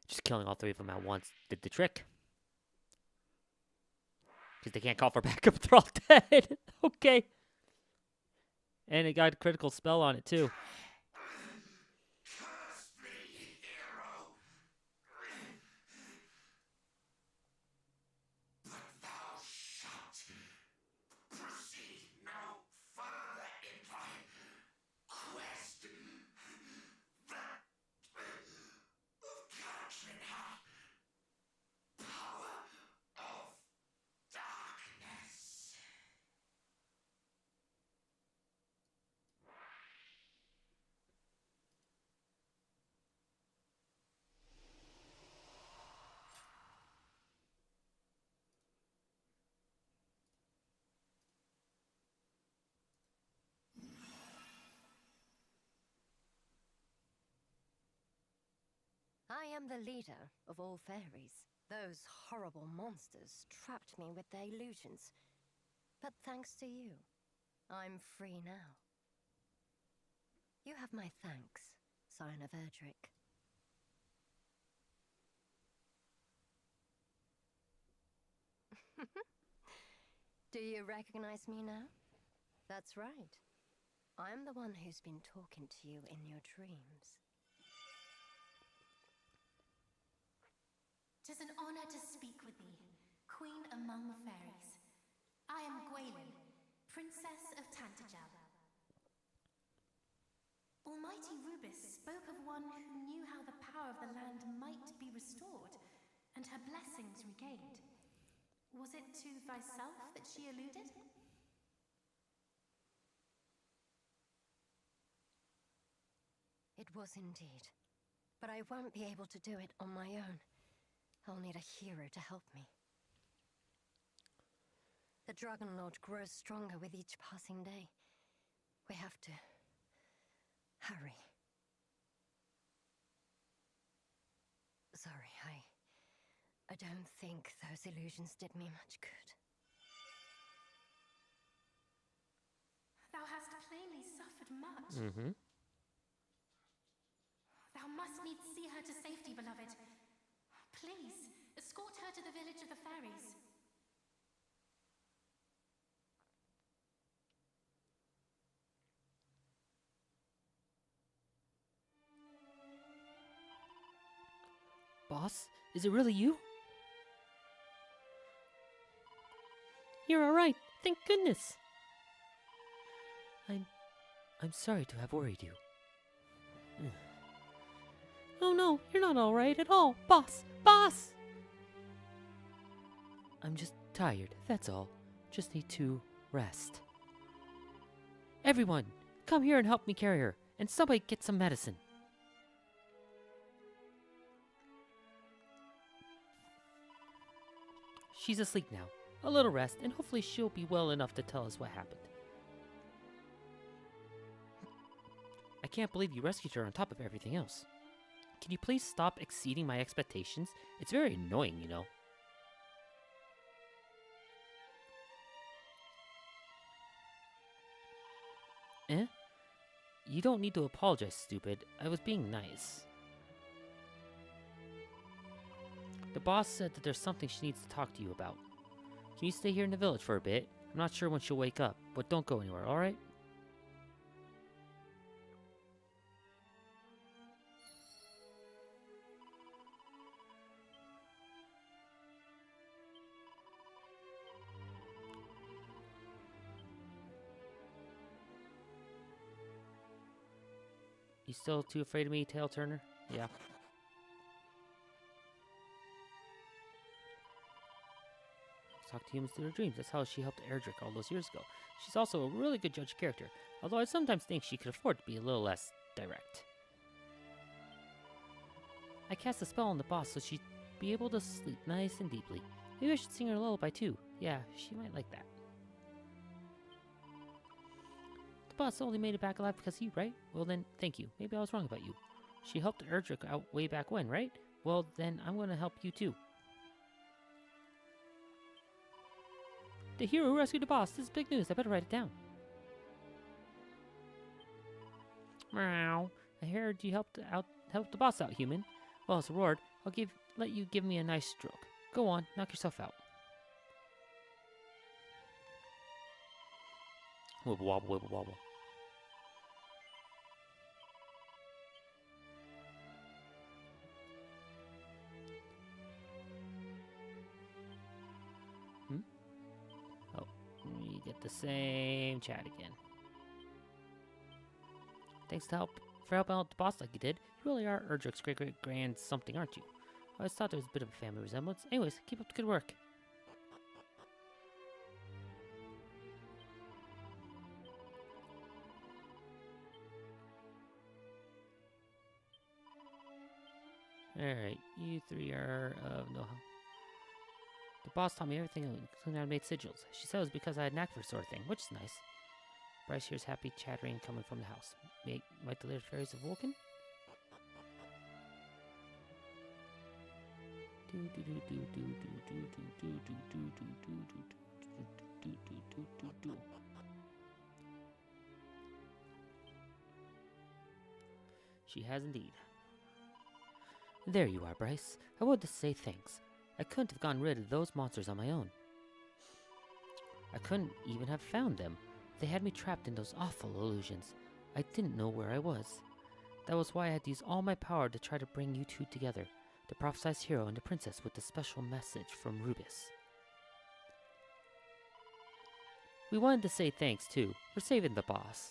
Just killing all three of them at once did the trick. Because they can't call for backup, they're all dead. Okay. And it got a critical spell on it, too. Curse me, hero! But thou shalt proceed no further in thy quest. That of Catherine hath power of darkness. I am the leader of all fairies. Those horrible monsters trapped me with their illusions. But thanks to you, I'm free now. You have my thanks, Scion of Erdrick. Do you recognize me now? That's right. I'm the one who's been talking to you in your dreams. 'Tis an honor to speak with thee, Queen among fairies. I am Gwaelin, Princess of Tantagel. Almighty Rubis spoke of one who knew how the power of the land might be restored, and her blessings regained. Was it to thyself that she alluded? It was indeed. But I won't be able to do it on my own. I'll need a hero to help me. The Dragon Lord grows stronger with each passing day. We have to hurry. Sorry, I don't think those illusions did me much good. Thou hast plainly suffered much. Mm-hmm. Thou must needs see her to safety, beloved. Please, escort her to the village of the fairies. Boss, is it really you? You're all right. Thank goodness. I'm sorry to have worried you. Oh no, you're not all right at all. Boss! Boss! I'm just tired, that's all. Just need to rest. Everyone, come here and help me carry her. And somebody get some medicine. She's asleep now. A little rest, and hopefully she'll be well enough to tell us what happened. I can't believe you rescued her on top of everything else. Can you please stop exceeding my expectations? It's very annoying, you know. You don't need to apologize, stupid. I was being nice. The boss said that there's something she needs to talk to you about. Can you stay here in the village for a bit? I'm not sure when she'll wake up, but don't go anywhere, alright? You still too afraid of me, Tail Turner? Yeah. Talk to humans through their dreams. That's how she helped Erdrick all those years ago. She's also a really good judge of character, although I sometimes think she could afford to be a little less direct. I cast a spell on the boss so she'd be able to sleep nice and deeply. Maybe I should sing her a lullaby too. Yeah, she might like that. The boss only made it back alive because of you, right? Well then, thank you. Maybe I was wrong about you. She helped Erdrick out way back when, right? Well then, I'm gonna help you too. The hero who rescued the boss. This is big news. I better write it down. Meow. I heard you helped the boss out, human. Well, as a reward, I'll let you give me a nice stroke. Go on, knock yourself out. Wibble wobble, wibble wobble. We get the same chat again. Thanks for helping out the boss like you did. You really are Erdrick's great-great-grand something, aren't you? I always thought there was a bit of a family resemblance. Anyways, keep up the good work. Alright, you three are of no help. The boss taught me everything, including how to make sigils. She said it was because I had a knack for this sort of thing, which is nice. Bryce hears happy chattering coming from the house. Might the little fairies have woken? She has indeed. There you are, Bryce. I wanted to say thanks. I couldn't have gotten rid of those monsters on my own. I couldn't even have found them. They had me trapped in those awful illusions. I didn't know where I was. That was why I had to use all my power to try to bring you two together. The prophesized hero and the princess with the special message from Rubis. We wanted to say thanks, too, for saving the boss.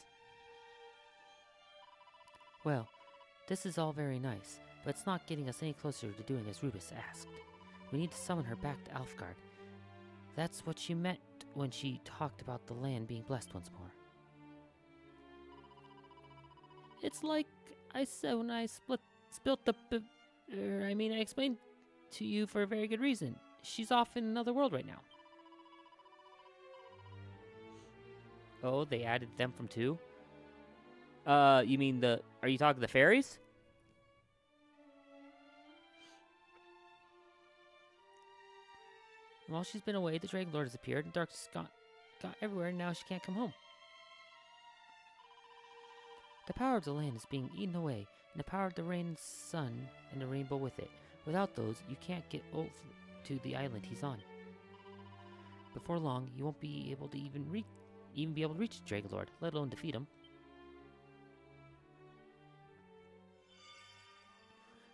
Well, this is all very nice, but it's not getting us any closer to doing as Rubis asked. We need to summon her back to Alfgard. That's what she meant when she talked about the land being blessed once more. It's like I said when I spilt the... I explained to you for a very good reason. She's off in another world right now. Oh, they added them from 2? You mean the... Are you talking the fairies? While she's been away, the Dragon Lord has appeared, and darkness got everywhere, and now she can't come home. The power of the land is being eaten away, and the power of the rain and sun, and the rainbow with it. Without those, you can't get over to the island he's on. Before long, you won't be able to even be able to reach the Dragon Lord, let alone defeat him.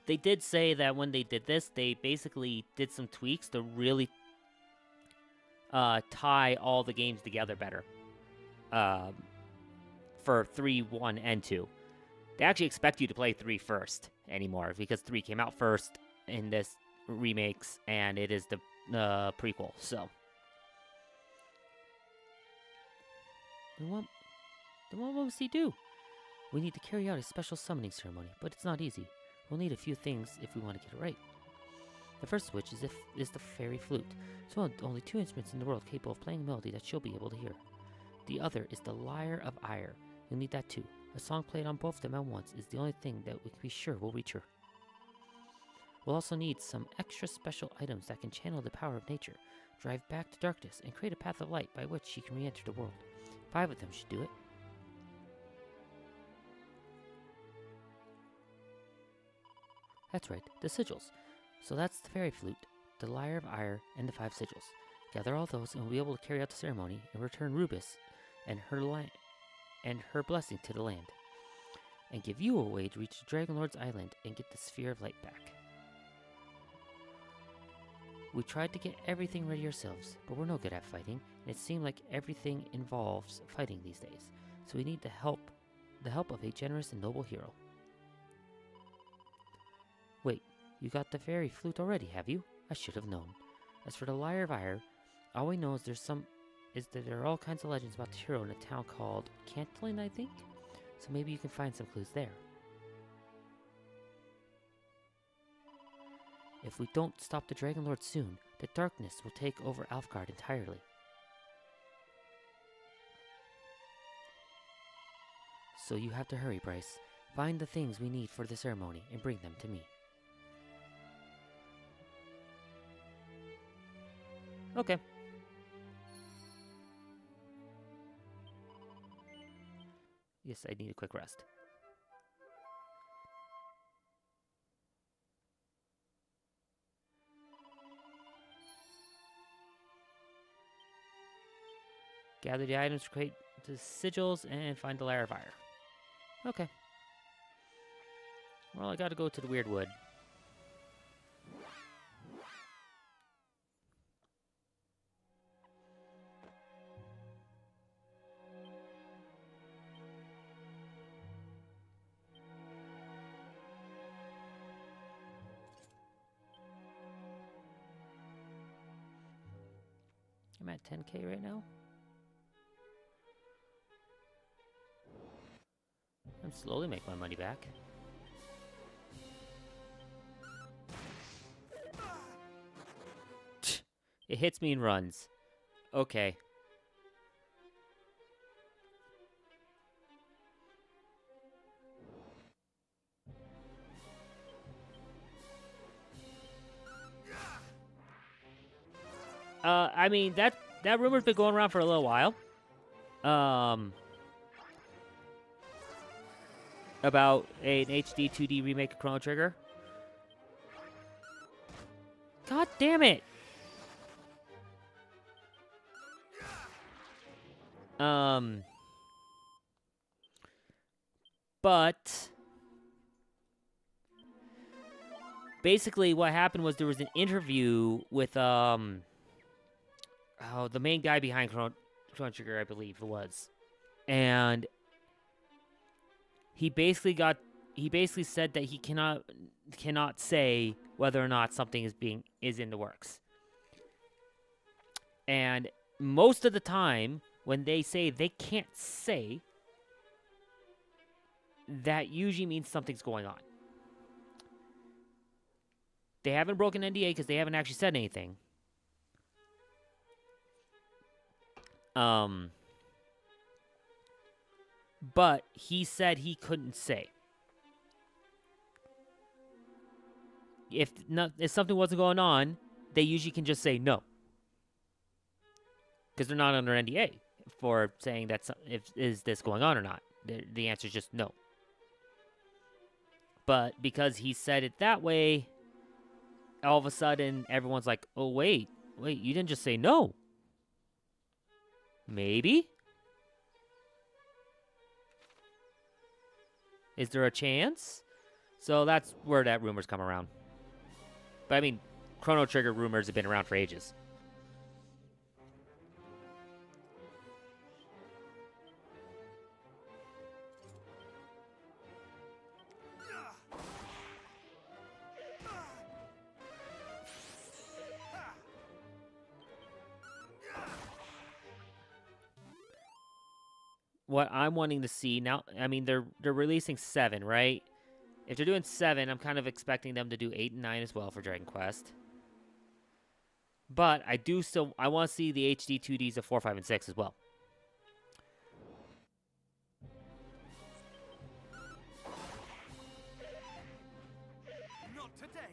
They did say that when they did this, they basically did some tweaks to really tie all the games together better. For 3, 1, and 2. They actually expect you to play 3 first anymore, because 3 came out first in this remakes, and it is the prequel, so. Then what must he do? We need to carry out a special summoning ceremony, but it's not easy. We'll need a few things if we want to get it right. The first of which is the fairy flute. It's one of only 2 instruments in the world capable of playing a melody that she'll be able to hear. The other is the lyre of ire. You'll need that too. A song played on both of them at once is the only thing that we can be sure will reach her. We'll also need some extra special items that can channel the power of nature, drive back the darkness, and create a path of light by which she can re-enter the world. 5 of them should do it. That's right, the sigils. So that's the fairy flute, the lyre of ire, and the 5 sigils. Gather all those, and we'll be able to carry out the ceremony and return Rubis and her blessing to the land, and give you a way to reach the Dragon Lord's island and get the Sphere of Light back. We tried to get everything ready ourselves, but we're no good at fighting, and it seemed like everything involves fighting these days. So we need the help of a generous and noble hero. Wait, you got the fairy flute already, have you? I should have known. As for the lyre of ire, all we know is that there are all kinds of legends about the hero in a town called Cantlin, I think? So maybe you can find some clues there. If we don't stop the Dragon Lord soon, the darkness will take over Alfgard entirely. So you have to hurry, Bryce. Find the things we need for the ceremony and bring them to me. Okay. Yes, I need a quick rest. Gather the items, create the sigils, and find the Lyre of Ire. Okay. Well, I gotta go to the Weird Wood. I'm at 10K right now. I'm slowly making my money back. It hits me and runs. Okay. I mean, that rumor's been going around for a little while. About an HD 2D remake of Chrono Trigger. God damn it! But basically what happened was there was an interview with the main guy behind Chrono Trigger, I believe it was. And he basically said that he cannot say whether or not something is in the works. And most of the time when they say they can't say, that usually means something's going on. They haven't broken NDA because they haven't actually said anything. But he said he couldn't say. If something wasn't going on, they usually can just say no. Because they're not under NDA for saying is this going on or not. The answer is just no. But because he said it that way, all of a sudden everyone's like, oh, wait, you didn't just say no. Maybe? Is there a chance? So that's where that rumor's come around. But I mean, Chrono Trigger rumors have been around for ages. What I'm wanting to see now, I mean, they're releasing 7, right? If they're doing 7, I'm kind of expecting them to do 8 and 9 as well for Dragon Quest. But I want to see the HD 2Ds of 4, 5, and 6 as well. Not today.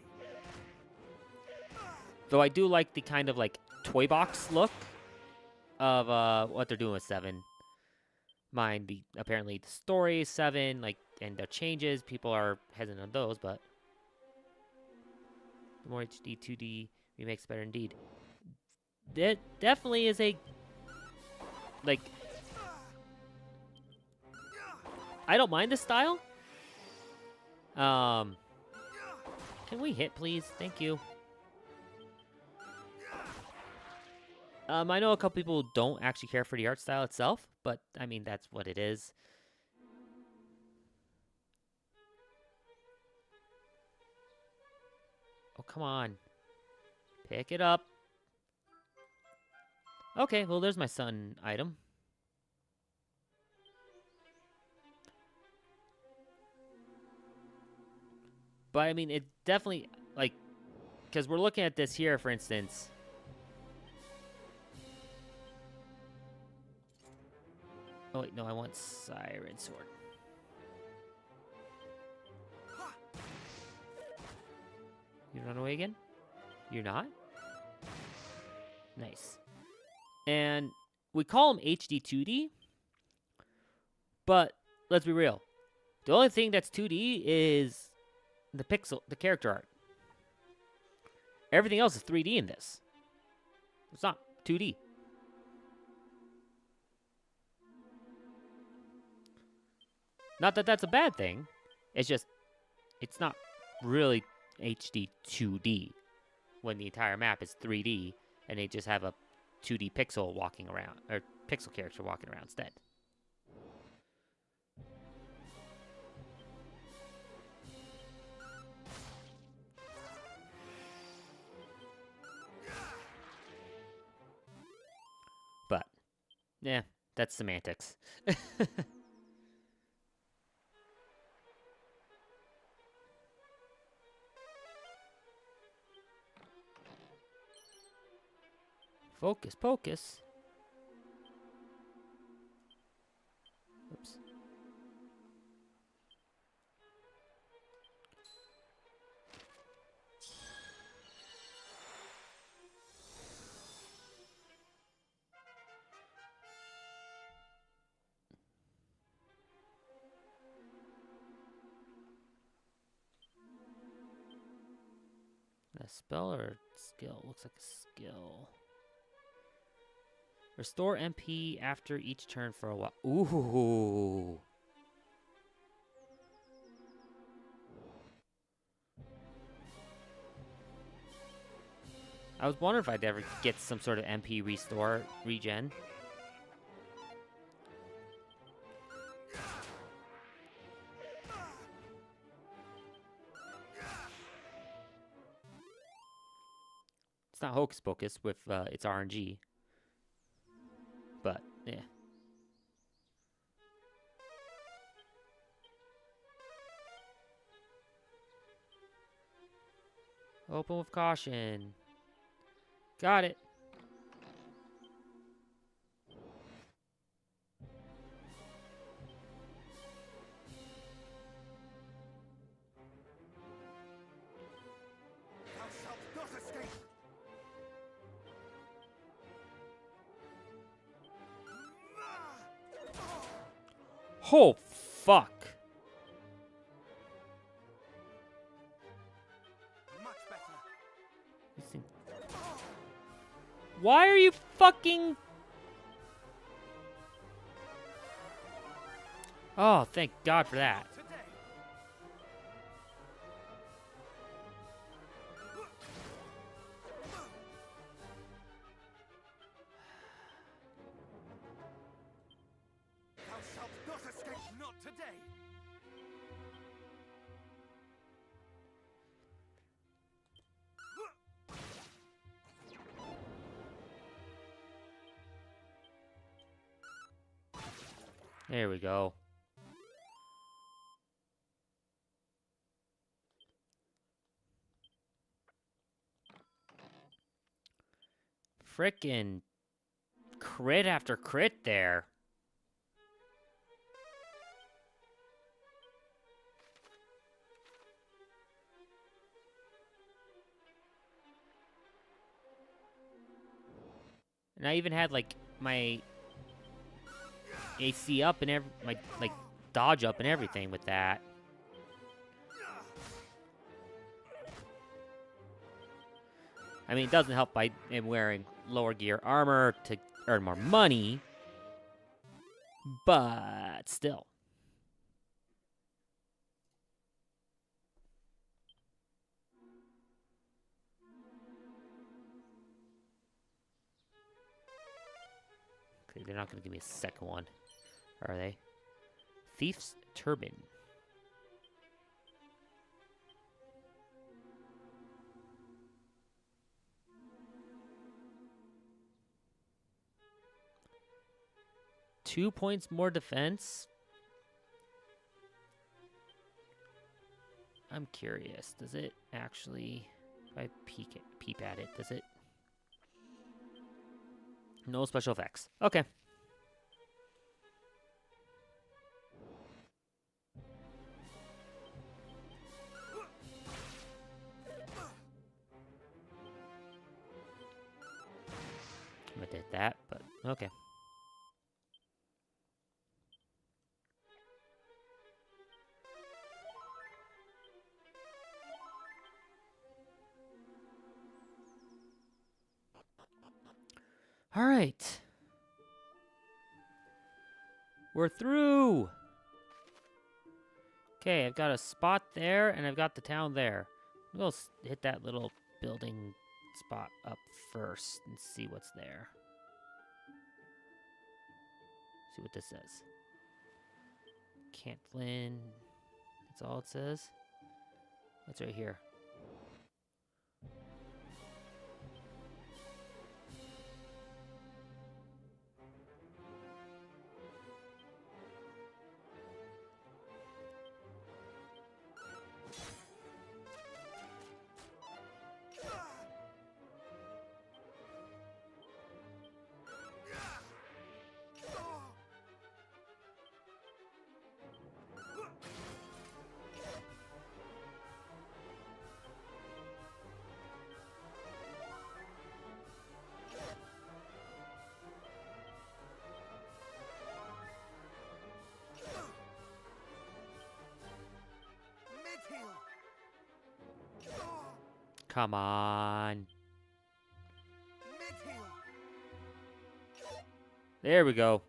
Though I do like the kind of like toy box look of what they're doing with 7. Apparently the story is 7, like, and the changes, people are hesitant on those, but The more HD 2D remakes, better indeed. That definitely is a like. I don't mind the style. Can we hit, please? Thank you. I know a couple people don't actually care for the art style itself, but I mean that's what it is. Oh, come on. Pick it up. Okay, well, there's my sun item. But, I mean, it definitely, like, because we're looking at this here, for instance. Oh, wait, no, I want Siren Sword. You run away again? You're not? Nice. And we call them HD 2D, but let's be real. The only thing that's 2D is the character art. Everything else is 3D in this. It's not 2D. Not that that's a bad thing. It's just, it's not really HD 2D when the entire map is 3D and they just have a 2D pixel walking around, or pixel character walking around instead. But, yeah, that's semantics. Focus, pocus. Oops. A spell or skill? Looks like a skill. Restore MP after each turn for a while. Ooh. I was wondering if I'd ever get some sort of MP restore regen. It's not Hocus Pocus with its RNG. But, yeah. Open with caution. Got it. Thou shalt not escape! Oh, fuck. Much better. Why are you fucking... Oh, thank God for that. Thou shalt not escape! Not today! There we go. Frickin' crit after crit there. And I even had like my AC up and my like dodge up and everything with that. I mean, it doesn't help by him wearing lower gear armor to earn more money, but still. Okay, they're not going to give me a second one, are they? Thief's Turban. Two points more defense? I'm curious. Does it actually, if I peep at it, does it? No special effects. Okay. I did that, but okay. All right. We're through. Okay, I've got a spot there, and I've got the town there. We'll hit that little building spot up first and see what's there. See what this says. Cantlin. That's all it says. What's right here? Come on. There we go.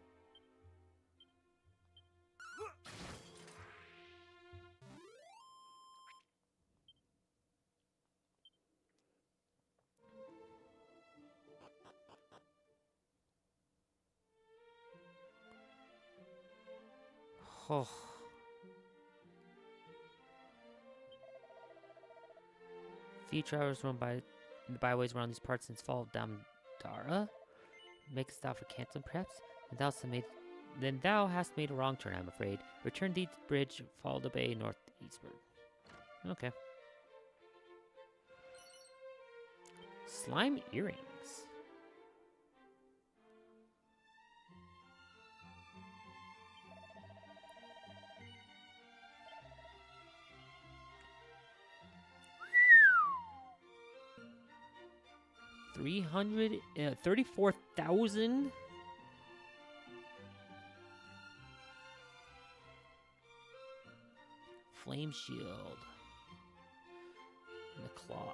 Oh. Few travelers run by the byways around these parts since fall of Damdara. Make a stop for Canton, perhaps? Then thou hast made a wrong turn, I'm afraid. Return thee to the bridge, follow the bay northeastward. Okay. Slime earrings. $34,000. Flame shield. And the claws.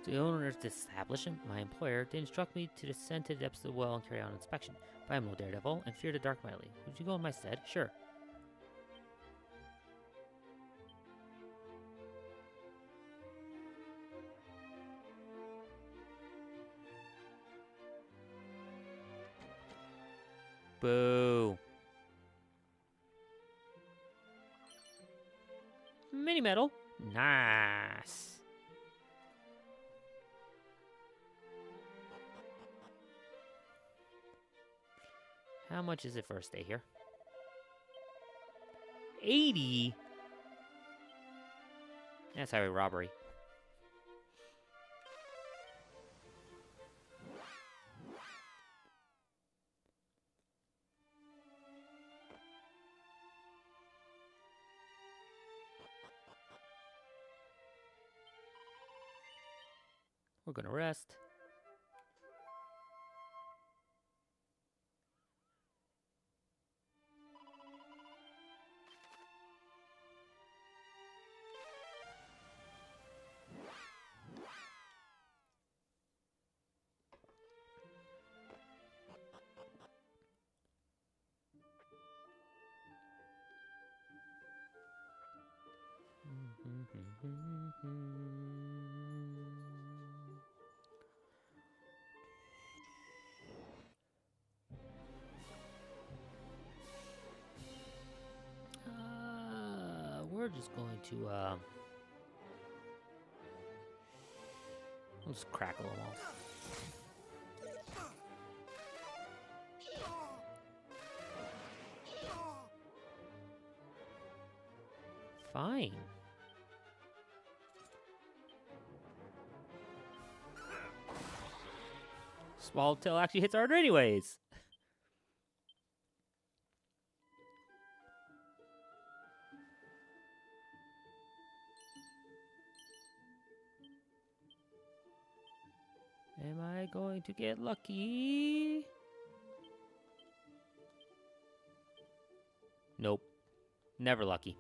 The owner of this establishment, my employer, did instruct me to descend to the depths of the well and carry out an inspection. But I am no daredevil and fear the dark mightily. Would you go in my stead? Sure. Boo. Mini medal. Nice. How much is it for a stay here? 80? That's highway robbery. We're gonna rest. We're just going to we'll just crackle them all. Fine. Swallowtail actually hits harder anyways. Am I going to get lucky? Nope. Never lucky.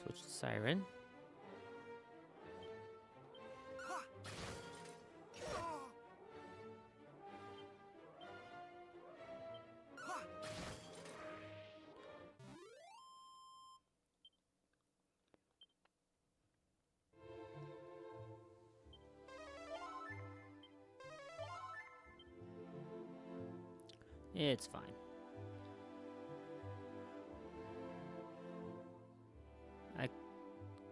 Switch to Siren. It's fine. I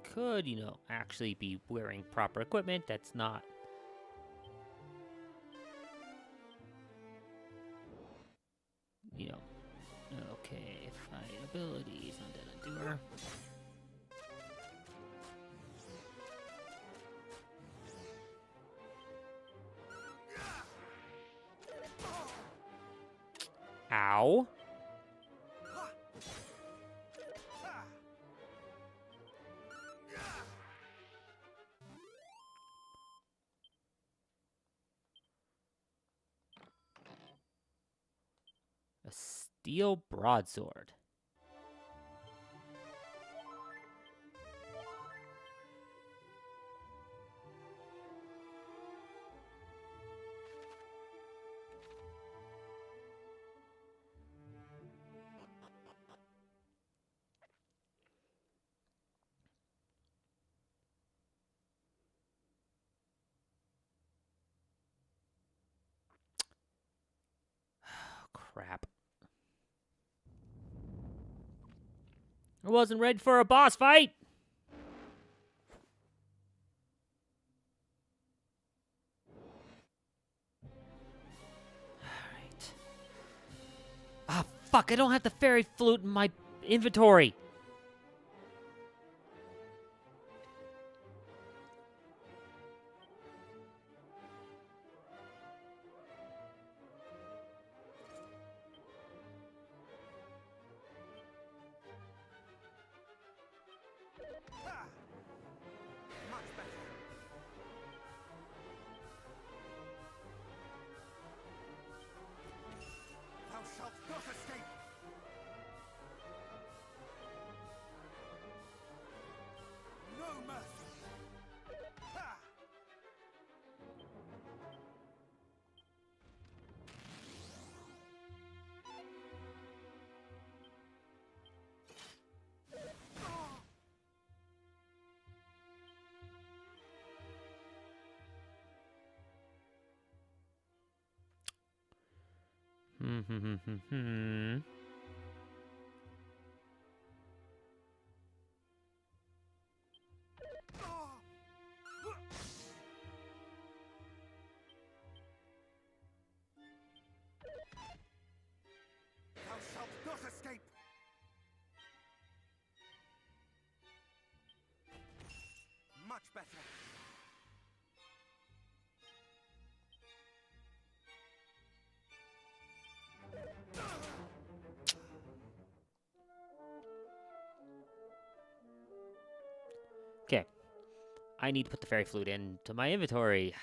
could, actually be wearing proper equipment that's not... Okay, fight abilities, undead endure. Ow. A steel broadsword. Crap. I wasn't ready for a boss fight! Alright. Ah, fuck, I don't have the fairy flute in my inventory! Much better. I need to put the fairy flute into my inventory.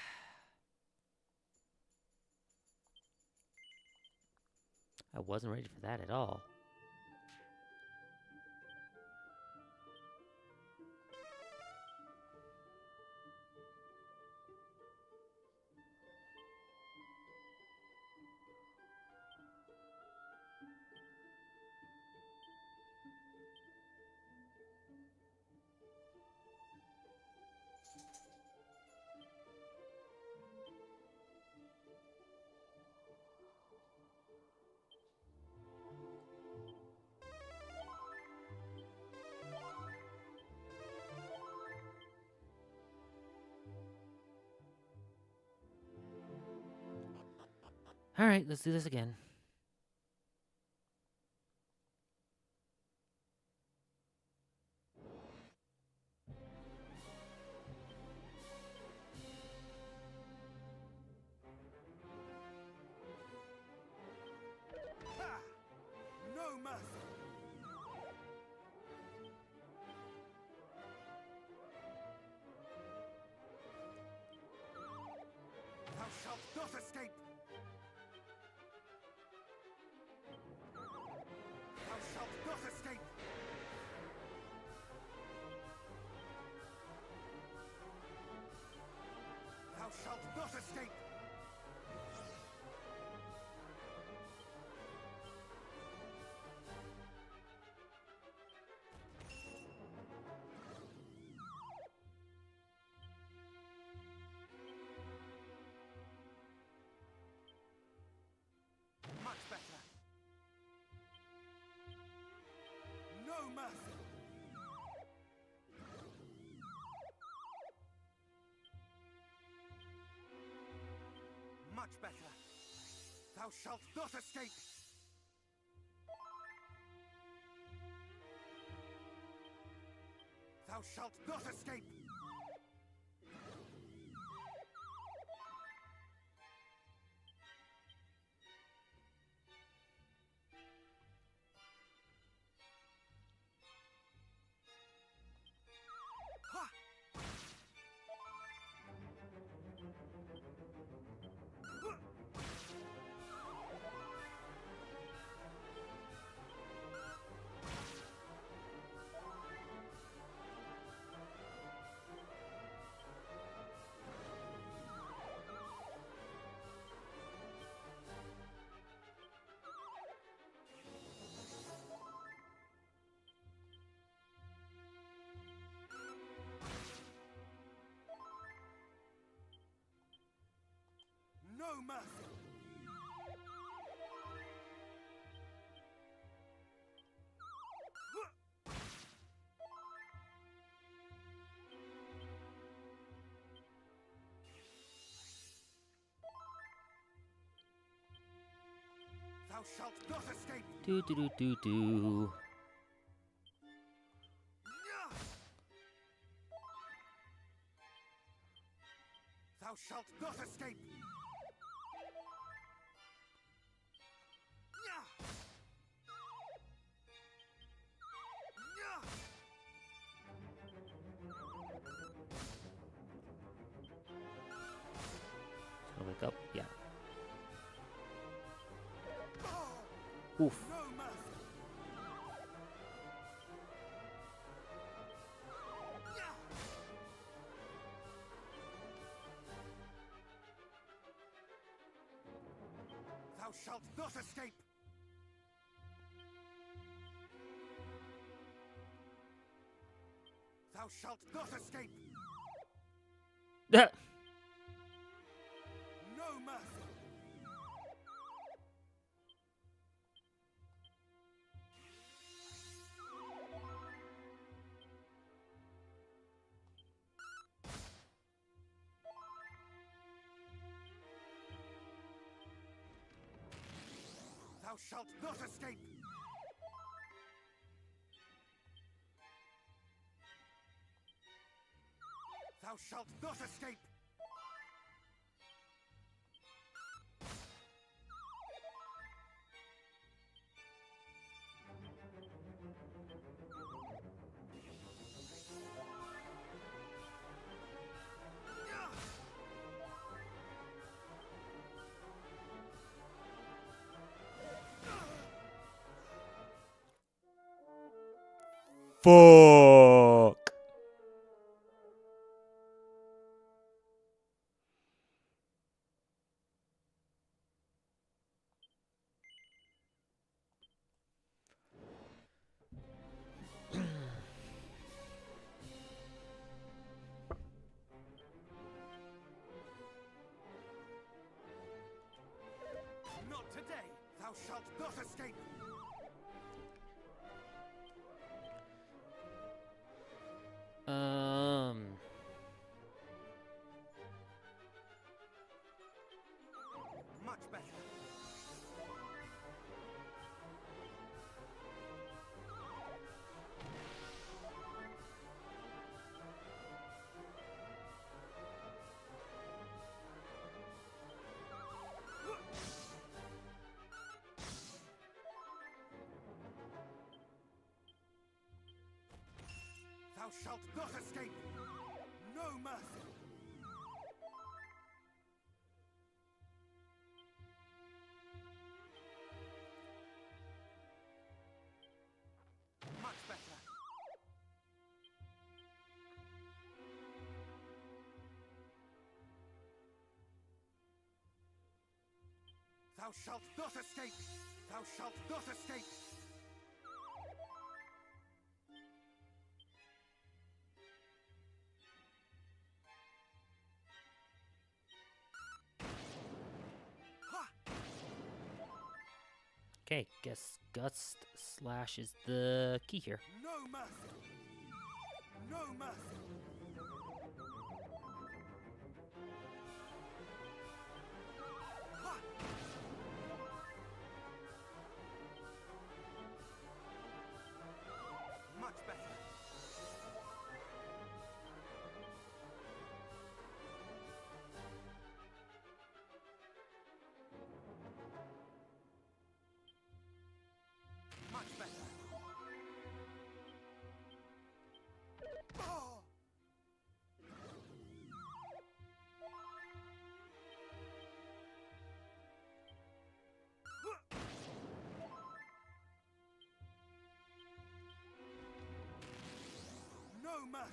I wasn't ready for that at all. All right, let's do this again. Ha! No mercy! Thou shalt not escape! Thou shalt not escape! Thou shalt not escape! Much better. No mercy. Much better. Thou shalt not escape. Thou shalt not escape. Ha! No mercy! Thou shalt not escape! Do do do do do. Thou shalt not escape! I'll wake up. Yeah. Oof. No mercy! Thou shalt not escape! Thou shalt not escape! Ah. No mercy! Thou shalt not escape! Thou shalt not escape! Fuck. Not today! Thou shalt not escape! Much better. Thou shalt not escape! No mercy! Much better. Thou shalt not escape! Thou shalt not escape! Okay, guess Gust Slash is the key here. No mercy! No mercy! Ha! Much better. Much better. Oh! No mercy.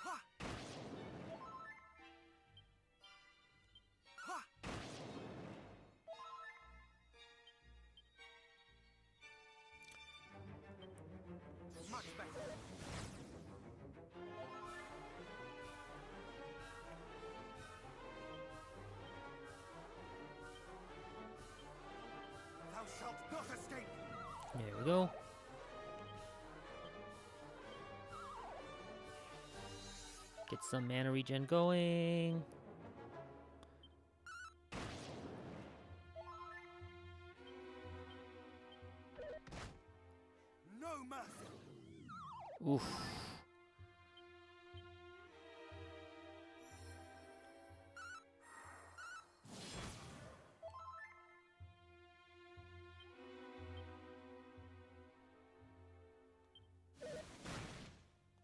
Ha! Ha! Much better. Thou shalt not escape! There we go. Get some mana regen going. No mercy! Oof.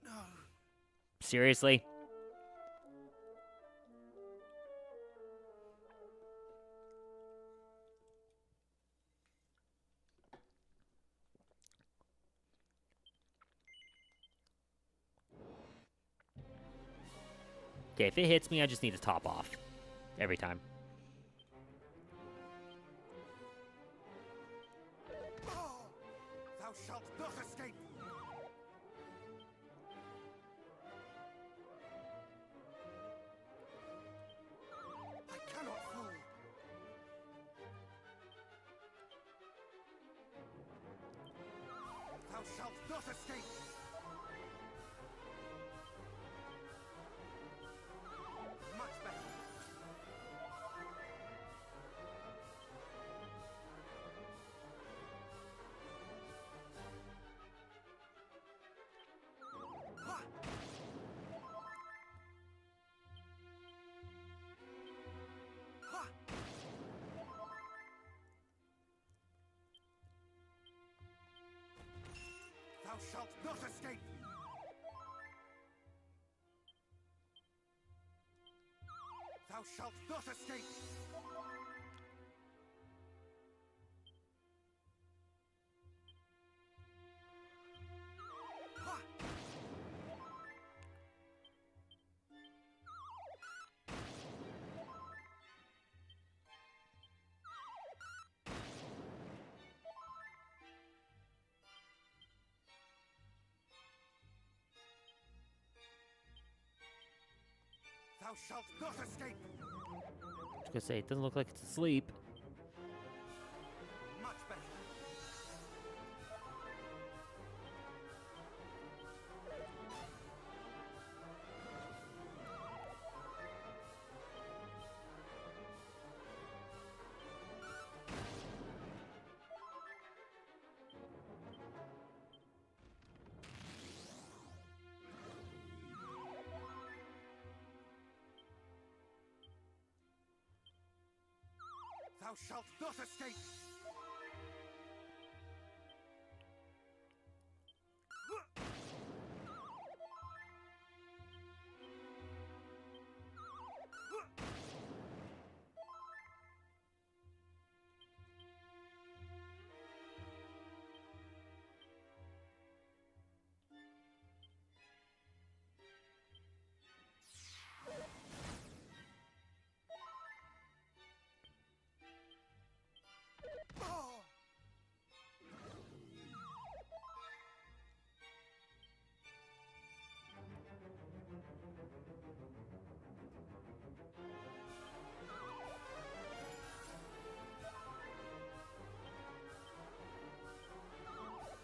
No. Seriously? Okay, if it hits me, I just need to top off. Every time. Oh! Thou shalt not escape! I cannot fall. Thou shalt not escape! Much better. Ha! Ha! Thou shalt shalt not escape! Thou shalt not escape! Thou shalt not escape! I was gonna say, it doesn't look like it's asleep. Much better. Thou shalt not escape!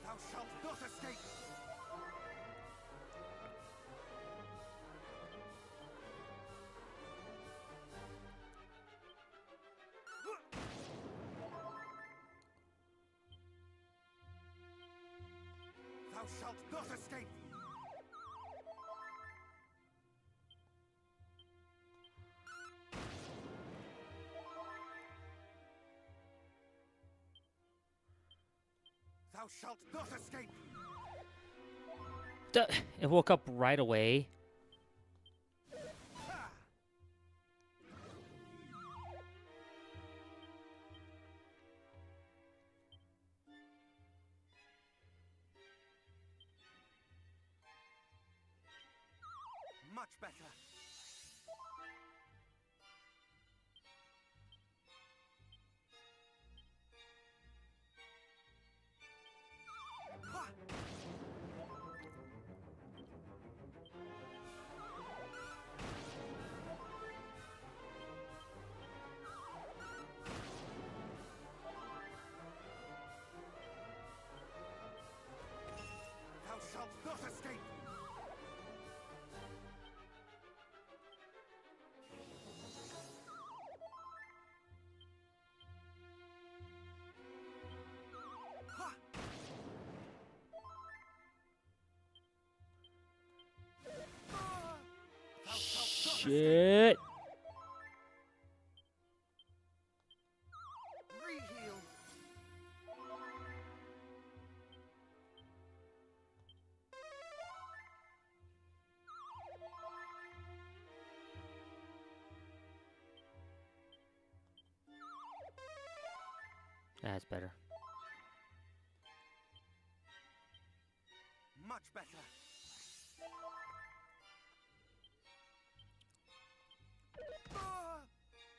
Thou shalt not escape! Thou shalt not escape! Thou shalt not escape! It woke up right away. Much better. Thou shalt not escape! Shit. Reheal. That's better. Much better.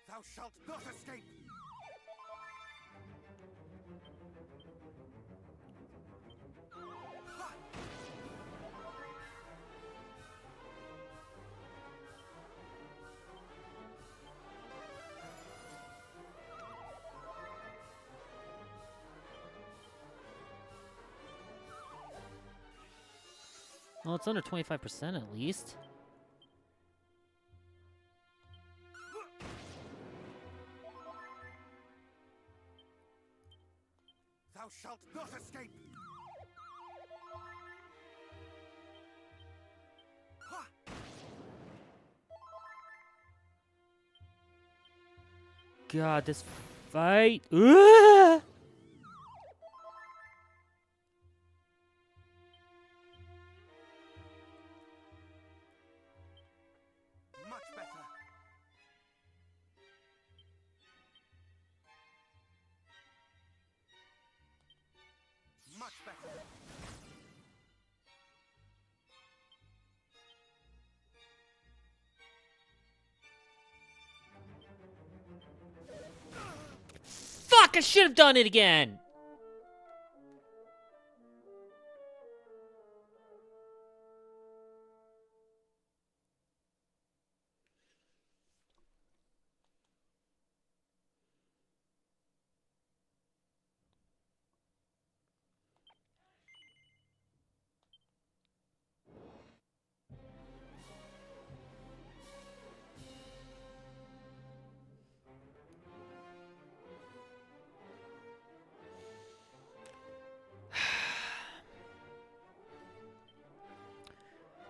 Thou shalt not escape! Well, it's under 25% at least. Thou shalt not escape! God, this fight. Ugh! Fuck, I should have done it again!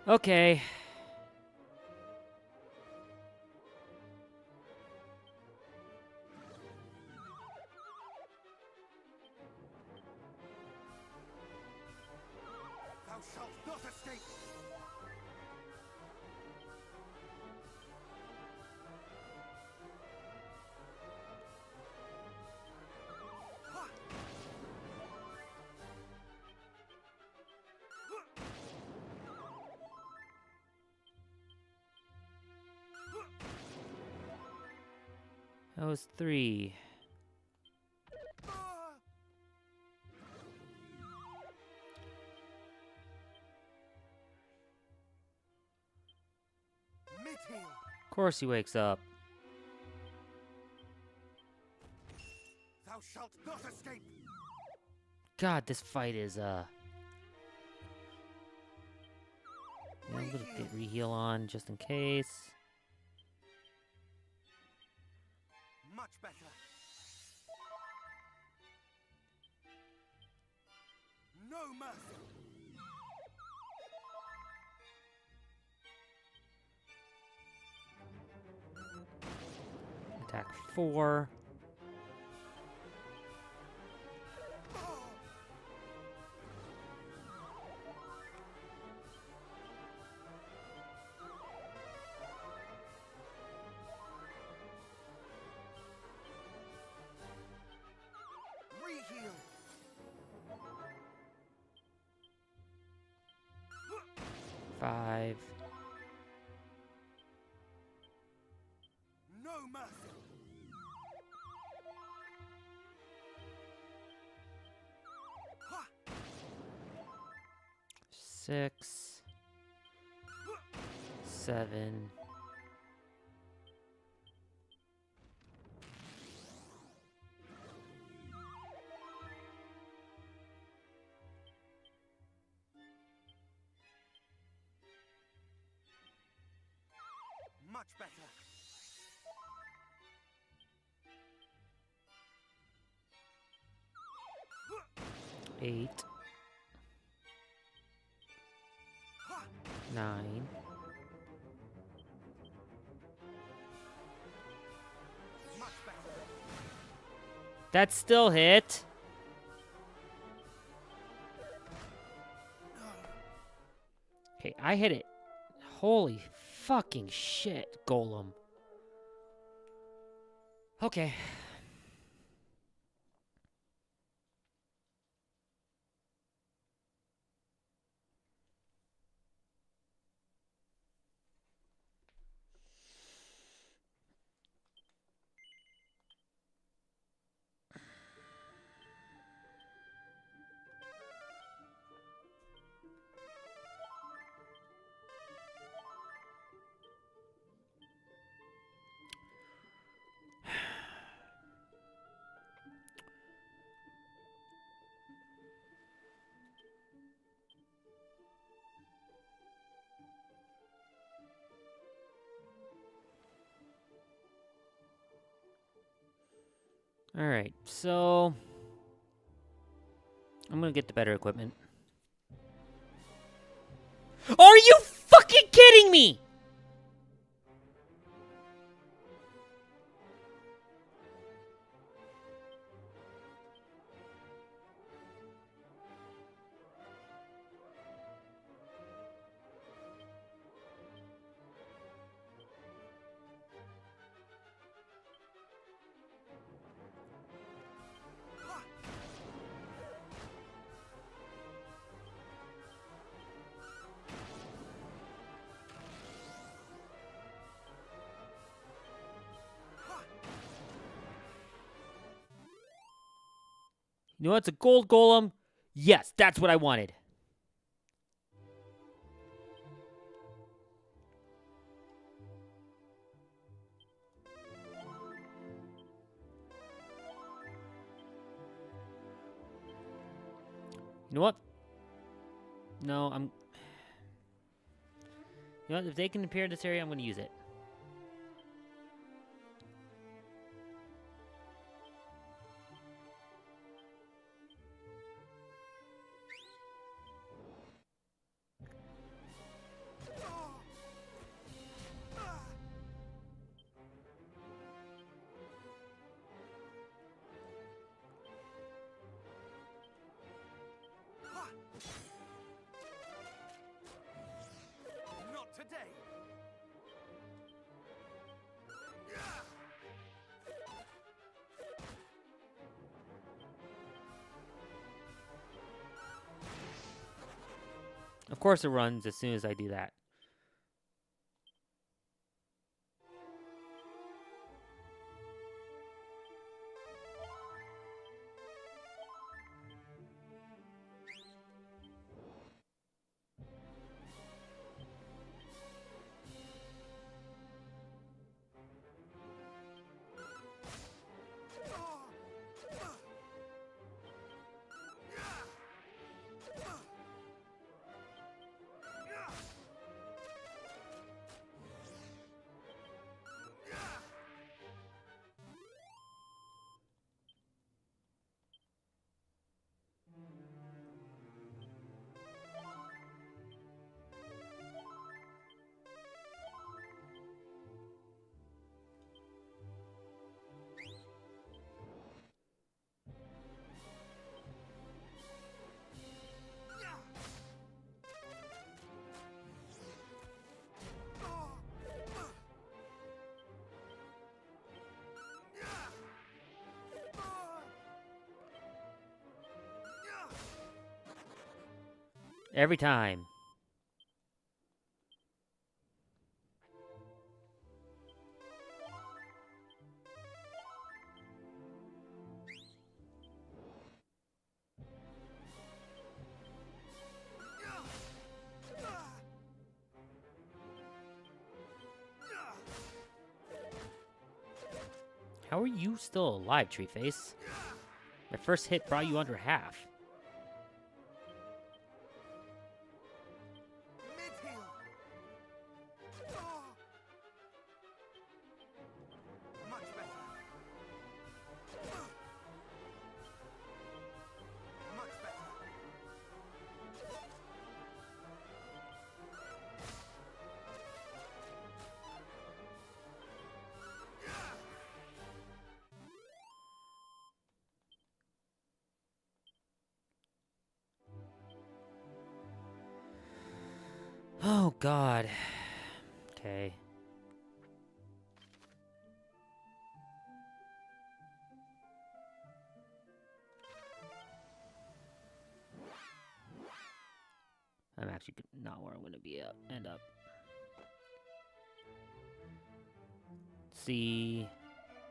Okay. Thou shalt not escape! That was 3. Mid-heel! Of course he wakes up. Thou shalt not escape! God, this fight is, Yeah, I'm gonna get reheal on just in case. Much better. No mercy. Attack 4. Reheal. 5. No mercy. Ha! 6. 7. Much better. 8. 9. Much better. That still hit. Okay, I hit it. Holy fucking shit, Golem. Okay. Alright, so I'm gonna get the better equipment. Are you fucking kidding me? You know what's a gold golem? Yes, that's what I wanted. You know what? No, I'm... You know what? If they can appear in this area, I'm going to use it. Not today. Of course it runs as soon as I do that. Every time. How are you still alive, Treeface? My first hit brought you under half. Mid-heal. Much better. Much better. Oh, God. Okay. I'm actually not where I'm going to be end up. See,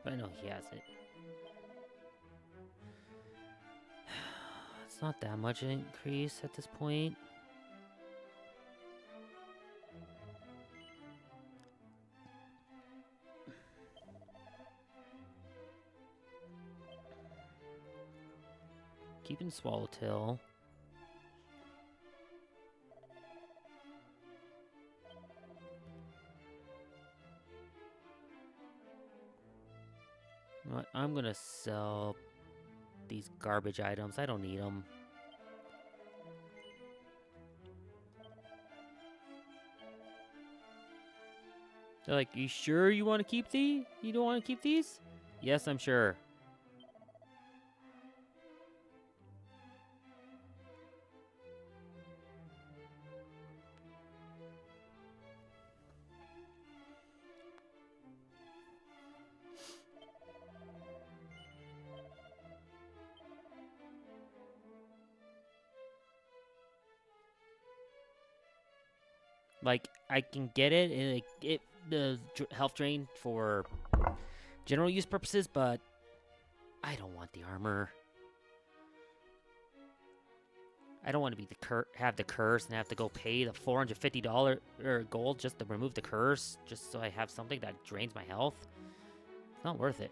but I know he has it. It's not that much an increase at this point. Keeping Swallowtail. You know what? I'm gonna sell these garbage items. I don't need them. They're like, you sure you want to keep these? You don't want to keep these? Yes, I'm sure. Like, I can get it, and the health drain for general use purposes, but I don't want the armor. I don't want to be have the curse and have to go pay the $450 gold just to remove the curse, just so I have something that drains my health. It's not worth it.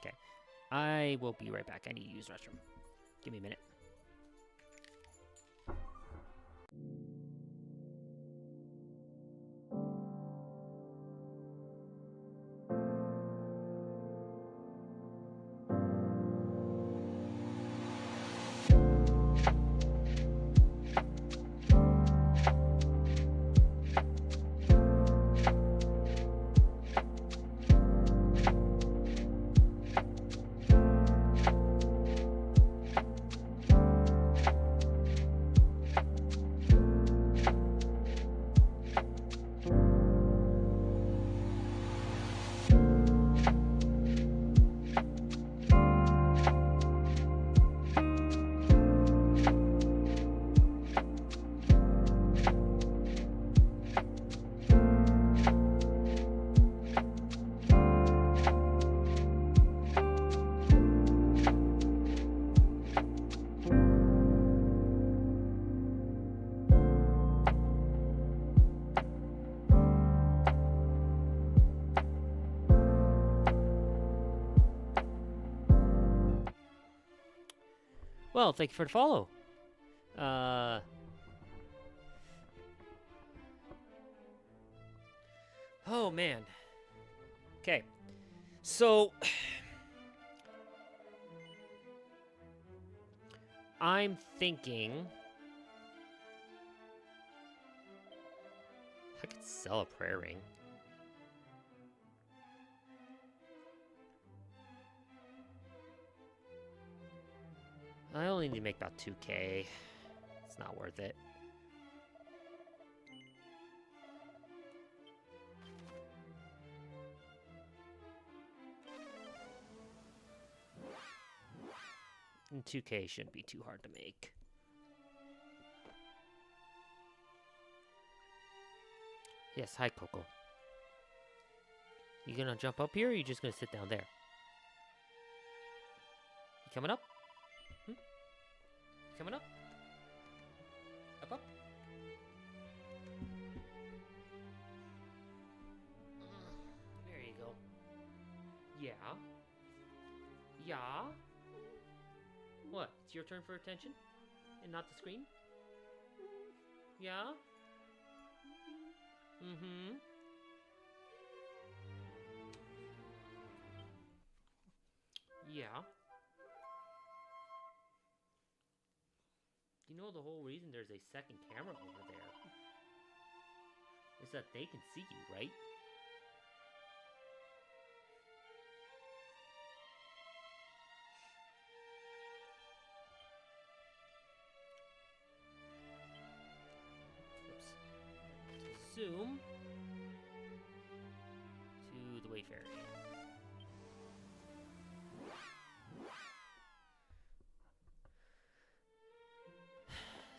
Okay, I will be right back. I need to use the restroom. Give me a minute. Well, thank you for the follow. Oh, man. Okay. So, I'm thinking I could sell a prayer ring. I only need to make about 2K. It's not worth it. And 2K shouldn't be too hard to make. Yes, hi Coco. You gonna jump up here or are you just gonna sit down there? You coming up? Coming up? Up? There you go. Yeah? Yeah? What? It's your turn for attention? And not the screen? Yeah? Mm-hmm. Yeah? You know the whole reason there's a second camera over there is that they can see you, right? Oops. Zoom to the Wayfarer.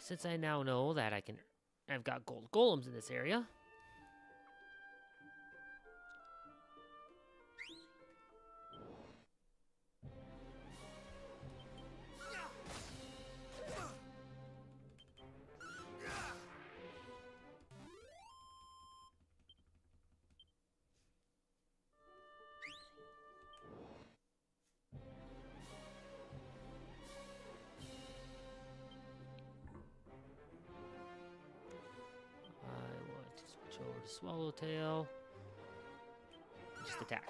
Since I now know that I've got gold golems in this area. Over to Swallowtail. Just attack.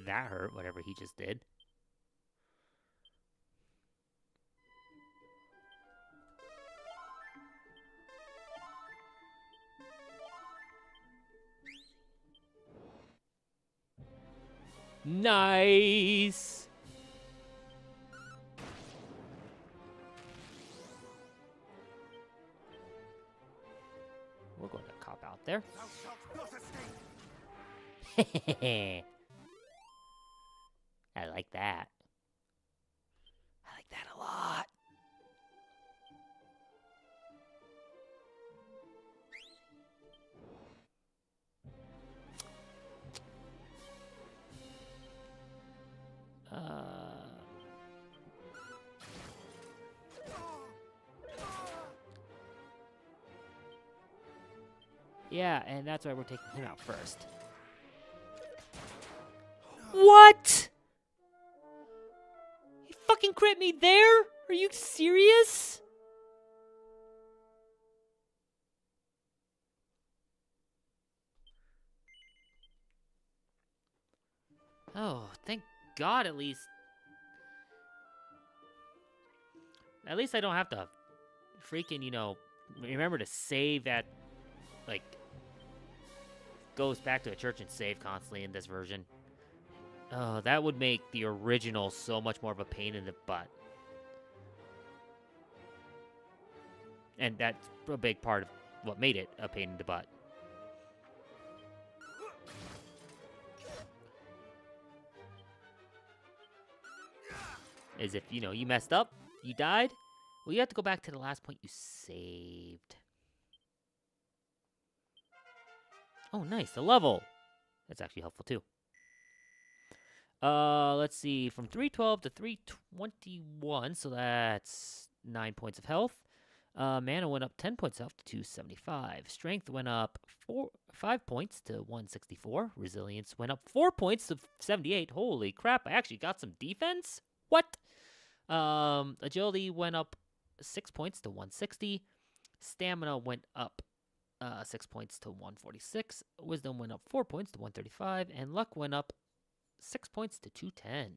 That hurt, whatever he just did. Nice. We're going to cop out there. Thou shalt not escape! I like that. I like that a lot. Yeah, and that's why we're taking him out first. What? He fucking crit me there? Are you serious? Oh, thank God at least. At least I don't have to freaking, you know, remember to save that, like, goes back to a church and save constantly in this version. Oh, that would make the original so much more of a pain in the butt. And that's a big part of what made it a pain in the butt. Is if, you know, you messed up, you died, well, you have to go back to the last point you saved. Oh, nice, the level. That's actually helpful, too. Let's see, from 312 to 321, so that's 9 points of health. Mana went up 10 points of health to 275. Strength went up 5 points to 164. Resilience went up 4 points to 78. Holy crap, I actually got some defense? What? Agility went up 6 points to 160. Stamina went up 6 points to 146. Wisdom went up 4 points to 135. And luck went up 6 points to 210.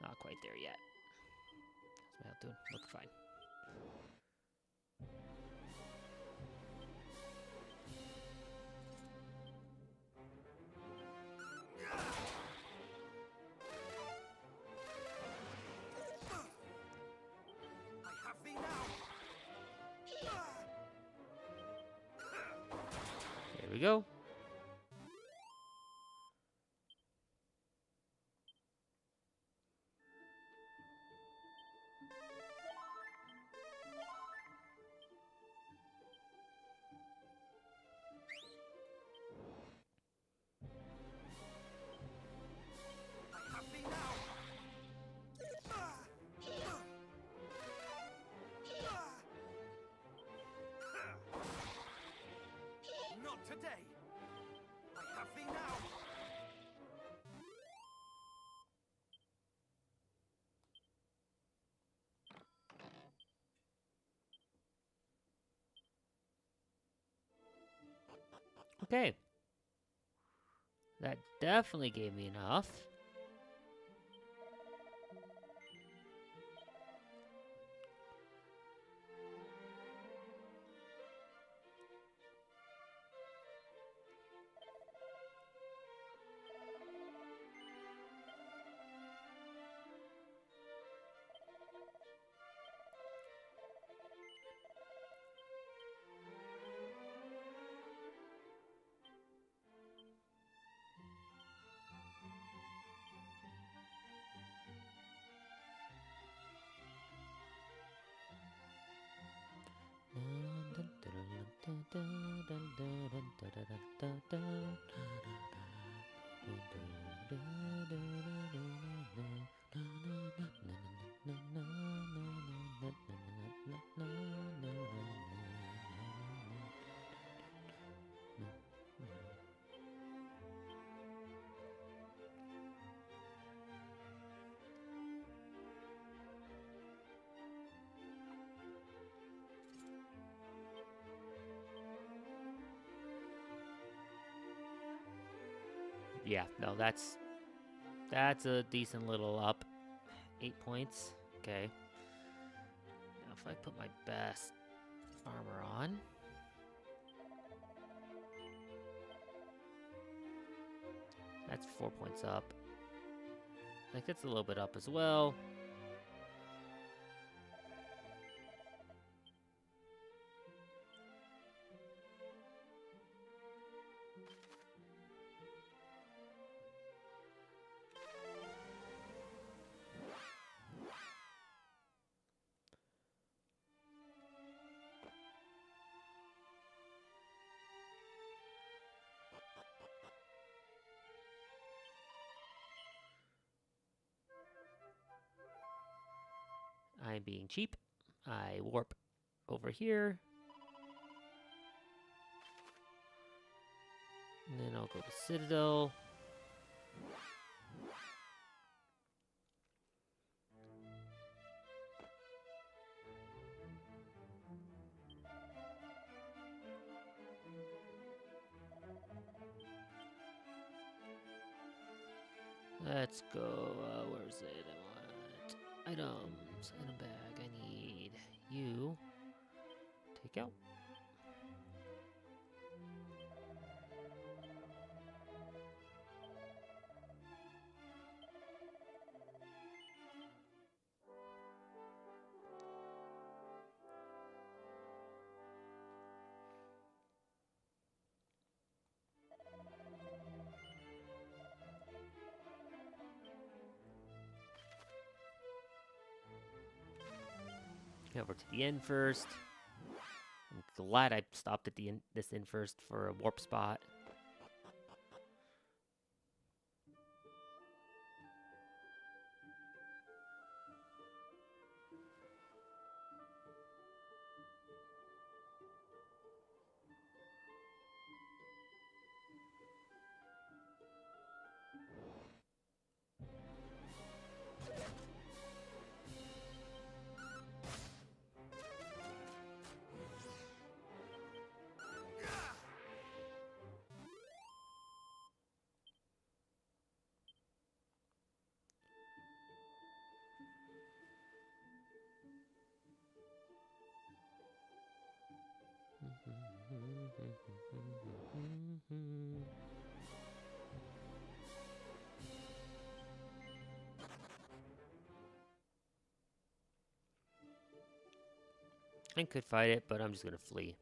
Not quite there yet. How's my health doing? Look fine. I have thee now. There we go. I have thee now. Not today. I have thee now. Okay. That definitely gave me enough. Yeah, no, that's a decent little up. 8 points. Okay. Now if I put my best armor on. That's 4 points up. That gets a little bit up as well. I'm being cheap. I warp over here. And then I'll go to Citadel. Let's go. Where is it? I want items. Item bag. I need you. Take out. Over to the end first. I'm glad I stopped at the this end first for a warp spot. I could fight it, but I'm just gonna flee.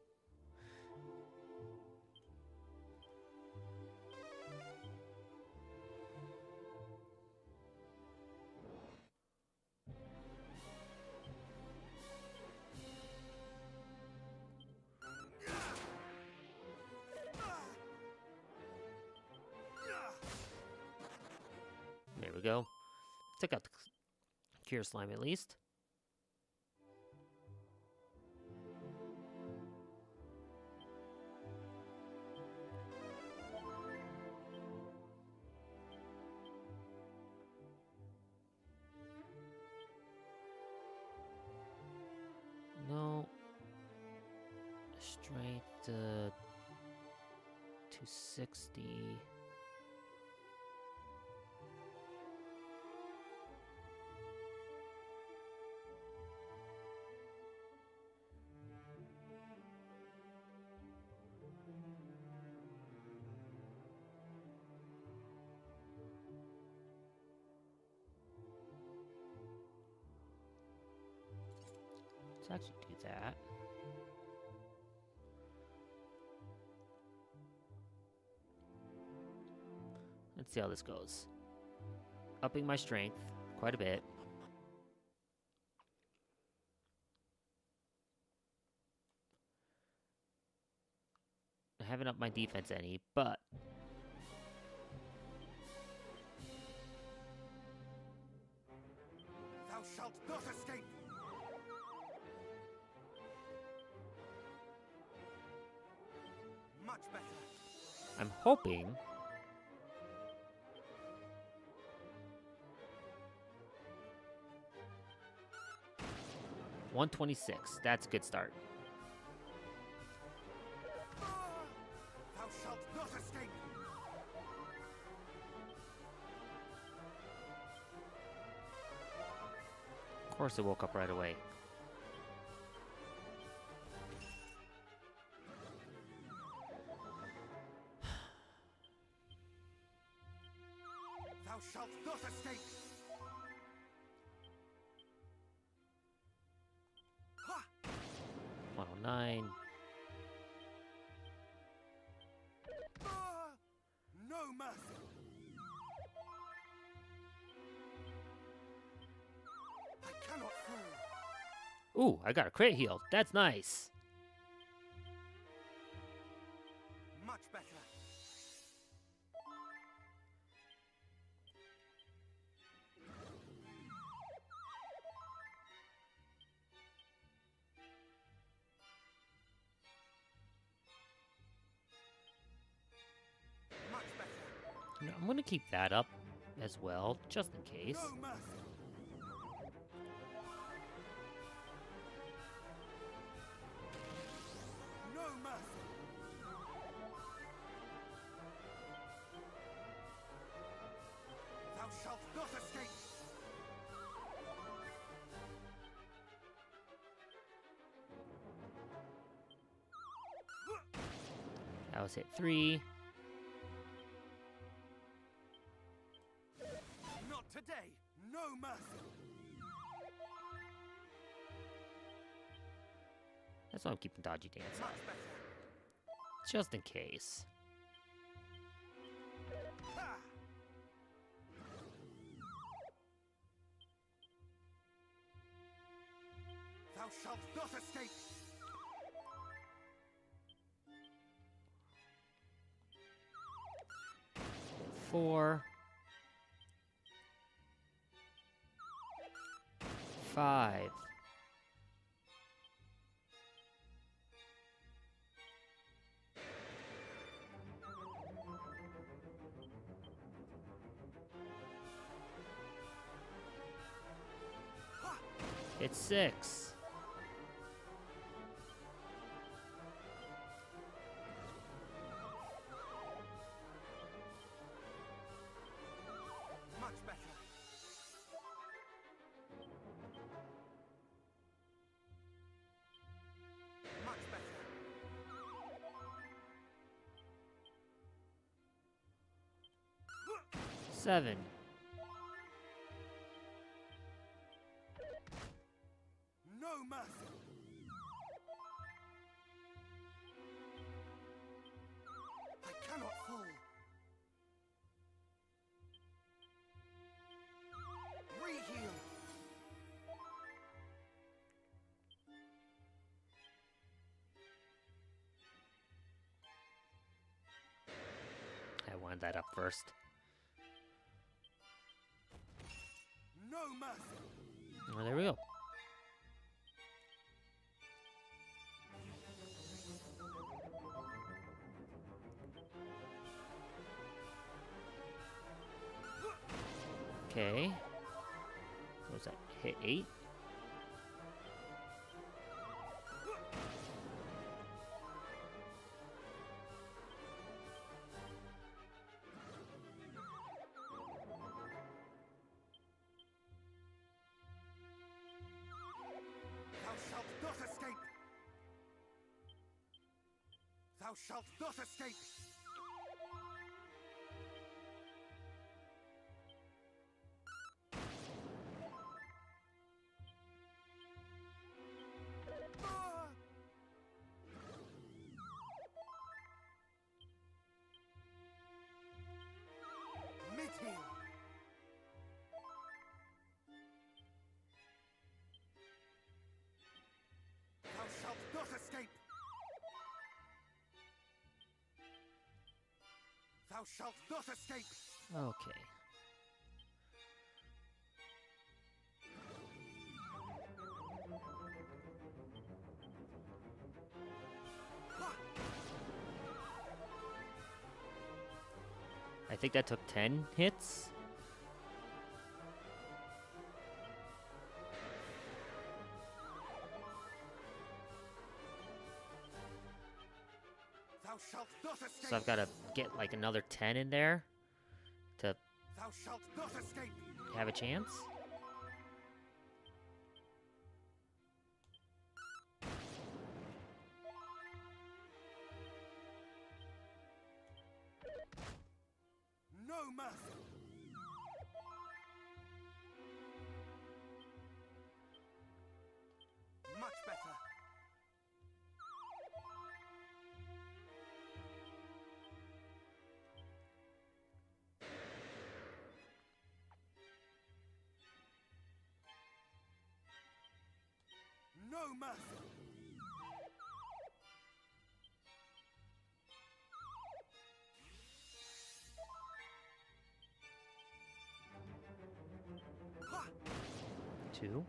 There we go. Took out the cure slime at least. No. Strength to 260. Let's actually do that. Let's see how this goes. Upping my strength quite a bit. I haven't upped my defense any, but Thou shalt not escape! Much better. I'm hoping 126. That's a good start. Thou shalt not escape! Of course it woke up right away. 9. No mercy. I cannot fall. Ooh, I got a crit heal. That's nice. Much better. Much better. You know, I'm gonna keep that up as well, just in case. No mercy. No mercy. Thou shalt not escape. That was hit 3. Not today. No mercy. That's why I'm keeping dodgy dance Much up, better. just in case. Ha! Thou shalt not escape. 4. 5. It's 6. Much better. Much better. 7. No mercy. I cannot fall. Reheal. I wanted that up first. No mercy. Oh, there we go. Okay. What was that? Hit 8? Thou shalt not escape. Thou shalt not escape. Ah! Mid-heal. Thou shalt not escape. Thou shalt not escape. Okay. I think that took 10 hits. Thou shalt not escape. So I've got to get like another 10 in there to Thou shalt not escape. have a chance. No mercy. Much better. No mercy! Two.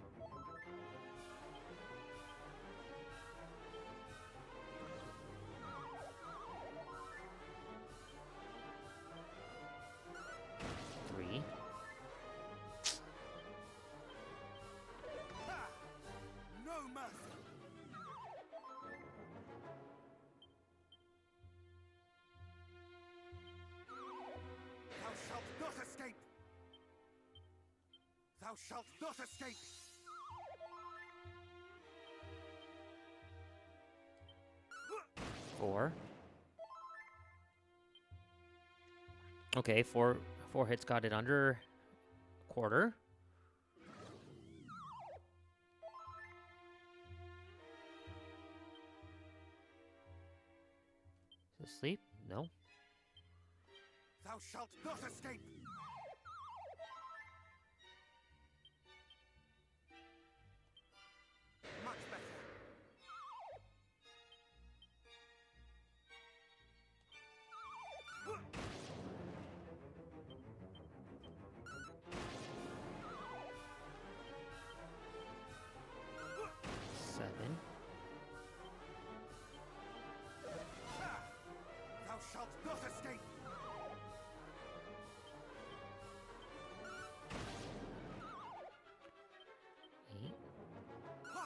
Three. No mercy! Thou shalt not escape! Thou shalt not escape! Four. Okay, four hits got it under quarter. Is it sleep? No. Thou shalt not escape! Much better. 7. Thou shalt not escape! Eight. Ha!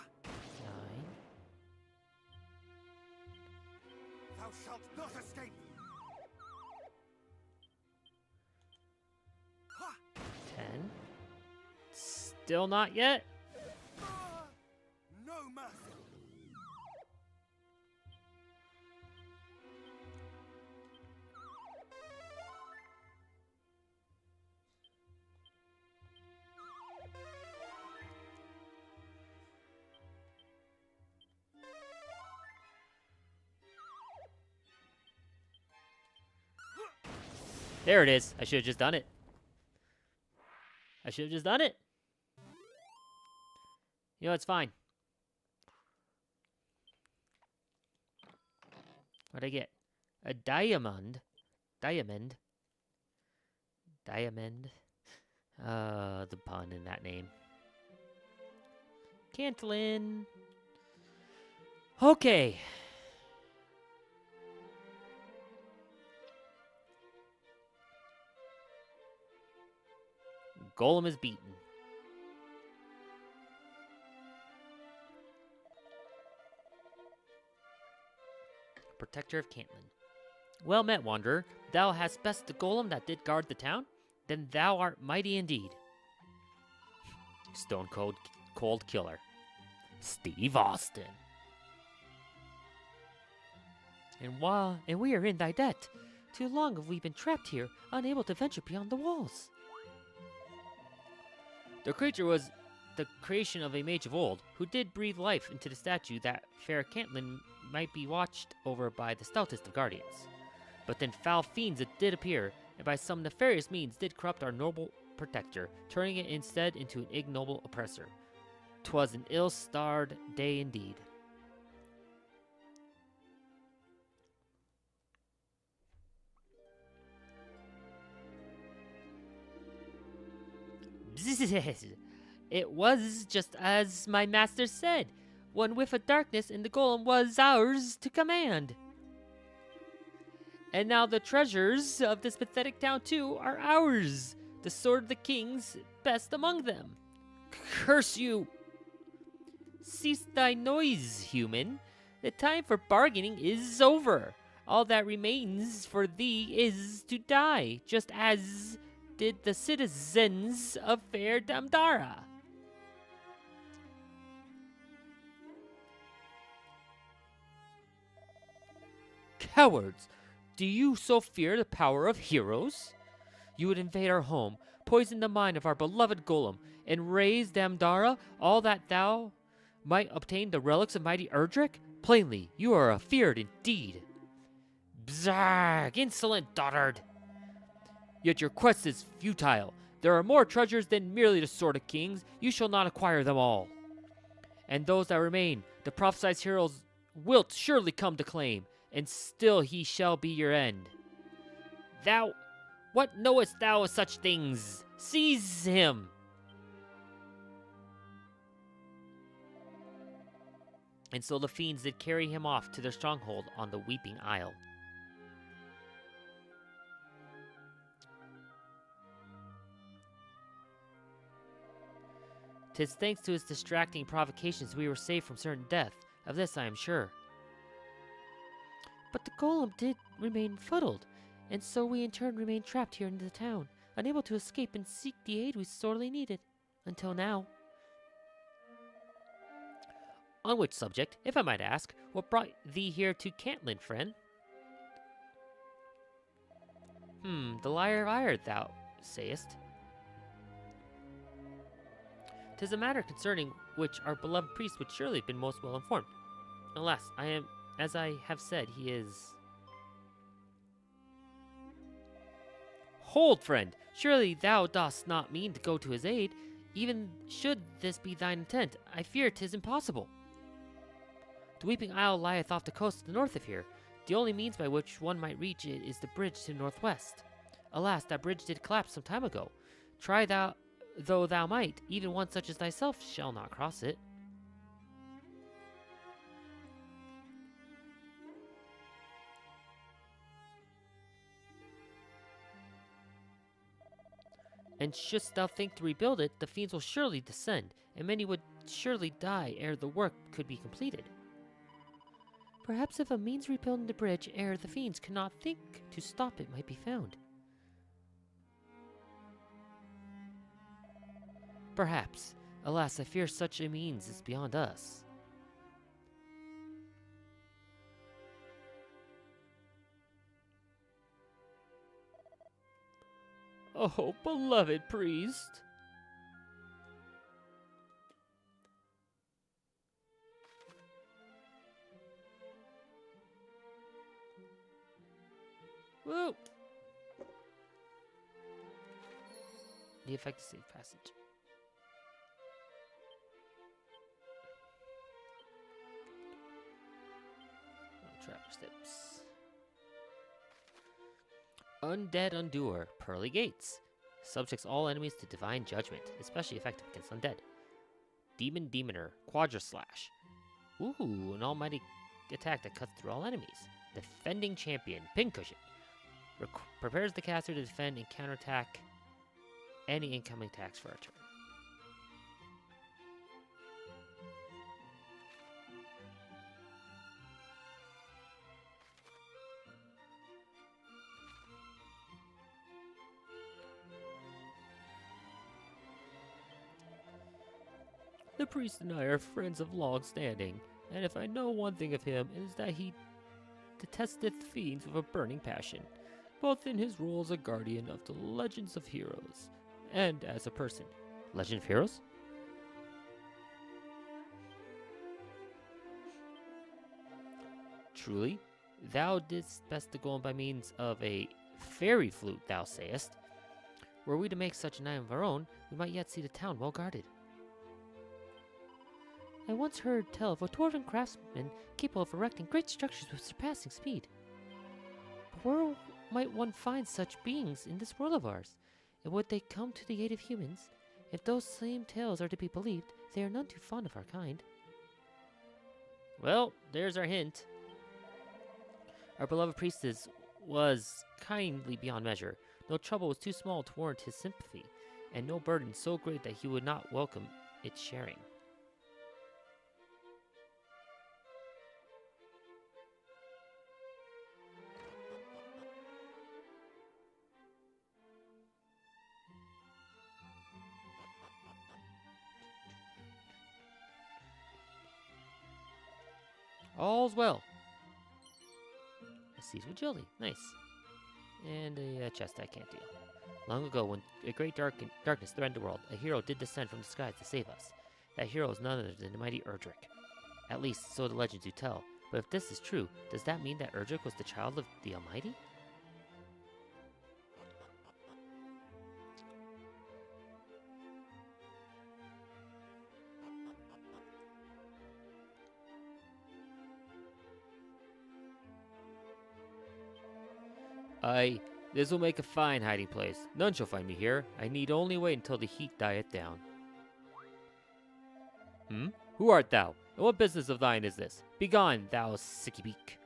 9. Thou shalt not escape! Ha! 10. Still not yet. No mercy! There it is. I should have just done it. I should have just done it. You know, it's fine. What'd I get? A diamond. Diamond. Diamond. The pun in that name. Cantlin. Okay. Golem is beaten. Protector of Cantlin. Well met, Wanderer. Thou hast best the golem that did guard the town? Then thou art mighty indeed. Stone Cold Killer. Steve Austin. And we are in thy debt. Too long have we been trapped here, unable to venture beyond the walls. The creature was the creation of a mage of old, who did breathe life into the statue that fair Cantlin might be watched over by the stoutest of guardians. But then foul fiends it did appear, and by some nefarious means did corrupt our noble protector, turning it instead into an ignoble oppressor. 'Twas an ill-starred day indeed. It was just as my master said. One whiff of darkness and the golem was ours to command. And now the treasures of this pathetic town too are ours. The sword of the kings, best among them. Curse you! Cease thy noise, human. The time for bargaining is over. All that remains for thee is to die, just as did the citizens of fair Damdara. Cowards! Do you so fear the power of heroes? You would invade our home, poison the mind of our beloved golem, and raise Damdara, all that thou might obtain the relics of mighty Erdrick? Plainly, you are afeared indeed. Bzarg, insolent dotard! Yet your quest is futile. There are more treasures than merely the Sword of Kings. You shall not acquire them all. and those that remain, the prophesied heroes wilt surely come to claim, and still he shall be your end. Thou, what knowest thou of such things? Seize him! And so the fiends did carry him off to their stronghold on the Weeping Isle. "'Tis thanks to his distracting provocations we were saved from certain death. Of this I am sure. But the golem did remain fuddled, and so we in turn remained trapped here in the town, unable to escape and seek the aid we sorely needed. Until now." "On which subject, if I might ask, what brought thee here to Cantlin, friend?" "The Lyre of Ire, thou sayest. 'Tis a matter concerning which our beloved priest would surely have been most well informed. Alas, as I have said, he is..." "Hold, friend! Surely thou dost not mean to go to his aid? Even should this be thine intent, I fear 'tis impossible. The Weeping Isle lieth off the coast to the north of here. The only means by which one might reach it is the bridge to the northwest. Alas, that bridge did collapse some time ago. Try though thou might, even one such as thyself shall not cross it." "And shouldst thou think to rebuild it, the fiends will surely descend, and many would surely die ere the work could be completed." "Perhaps if a means rebuilding the bridge ere the fiends could not think to stop it might be found." "Perhaps. Alas, I fear such a means is beyond us." "Oh, beloved priest." Woo! The effective safe passage. Traveler steps. Undead Undoer, Pearly Gates. Subjects all enemies to divine judgment, especially effective against undead. Demon Demoner, Quadra Slash. Ooh, an almighty attack that cuts through all enemies. Defending Champion, Pincushion. Prepares the caster to defend and counterattack any incoming attacks for a turn. The priest and I are friends of long standing, and if I know one thing of him, it is that he detesteth fiends with a burning passion, both in his role as a guardian of the legends of heroes, and as a person. Legend of Heroes? Truly, thou didst best the golem by means of a fairy flute, thou sayest. Were we to make such an item of our own, we might yet see the town well guarded. I once heard tell of a dwarven craftsman capable of erecting great structures with surpassing speed. But where might one find such beings in this world of ours? And would they come to the aid of humans? If those same tales are to be believed, they are none too fond of our kind. Well, there's our hint. Our beloved priestess was kindly beyond measure. No trouble was too small to warrant his sympathy, and no burden so great that he would not welcome its sharing. All's well. A seized with agility. Nice. And a chest I can't deal. Long ago, when a great darkness threatened the world, a hero did descend from the skies to save us. That hero is none other than the mighty Erdrick. At least, so the legends do tell. But if this is true, does that mean that Erdrick was the child of the Almighty? This will make a fine hiding place. None shall find me here. I need only wait until the heat dieth down. Who art thou? And what business of thine is this? Begone, thou sicky beak.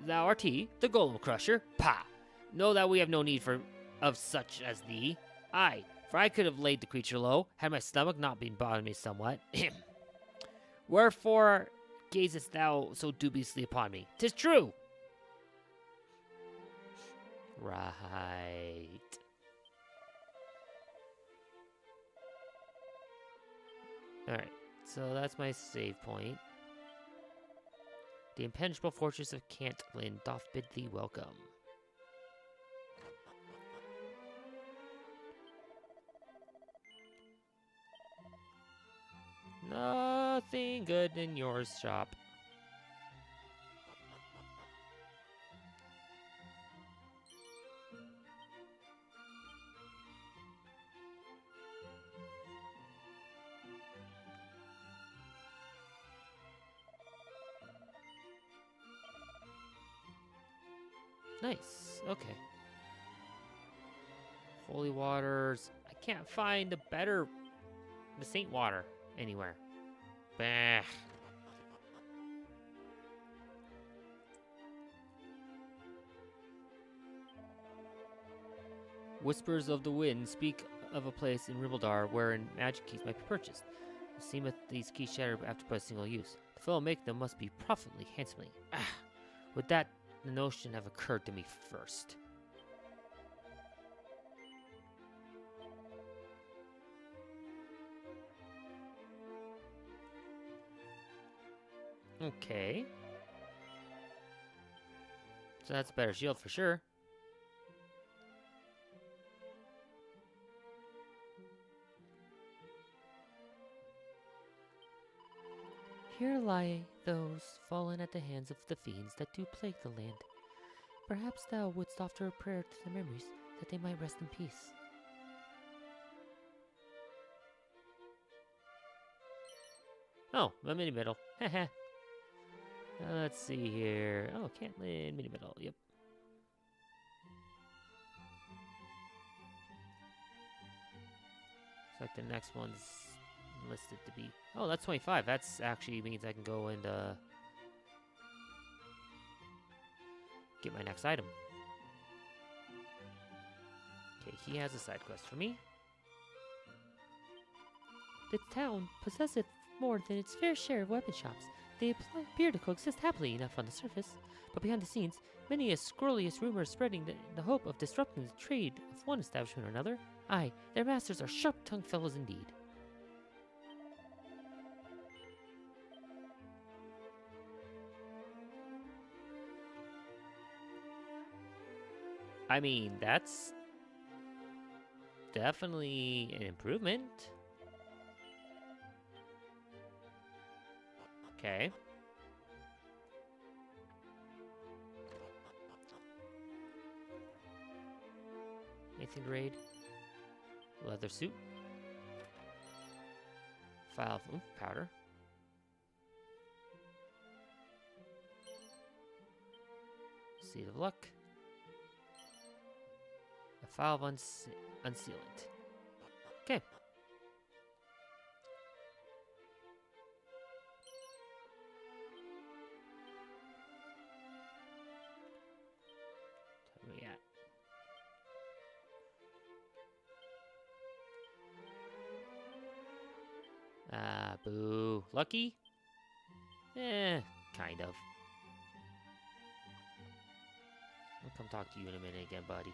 Thou art he, the golem crusher? Pah! Know that we have no need of such as thee. Aye, for I could have laid the creature low, had my stomach not been bothering me somewhat. Wherefore gazest thou so dubiously upon me? 'Tis true! Right. Alright, so that's my save point. The impenetrable fortress of Cantlin doth bid thee welcome. Nothing good in your shop. Nice. Okay. Holy waters. I can't find the saint water anywhere. Bah. Whispers of the wind speak of a place in Ribeldar wherein magic keys might be purchased. It seemeth these keys shatter after but a single use. The fellow make them must be profitably handsomely. Would that the notion have occurred to me first? Okay. So that's a better shield for sure. Here lie those fallen at the hands of the fiends that do plague the land. Perhaps thou wouldst offer a prayer to their memories, that they might rest in peace. Oh, a mini middle. Haha. Let's see here. Oh, Cantlin mini middle. Yep. Looks like the next one's listed to be. Oh, that's 25. That's actually means I can go and get my next item. Okay, he has a side quest for me. The town possesseth more than its fair share of weapon shops. They appear to coexist happily enough on the surface, but behind the scenes, many a scurrilous rumor is spreading the hope of disrupting the trade of one establishment or another. Aye, their masters are sharp-tongued fellows indeed. I mean, that's definitely an improvement. Okay. Anything to raid? Leather suit. File of powder. Seed of luck. A file of unsealant. Okay. Where we at? Boo. Lucky? Kind of. I'll come talk to you in a minute again, buddy.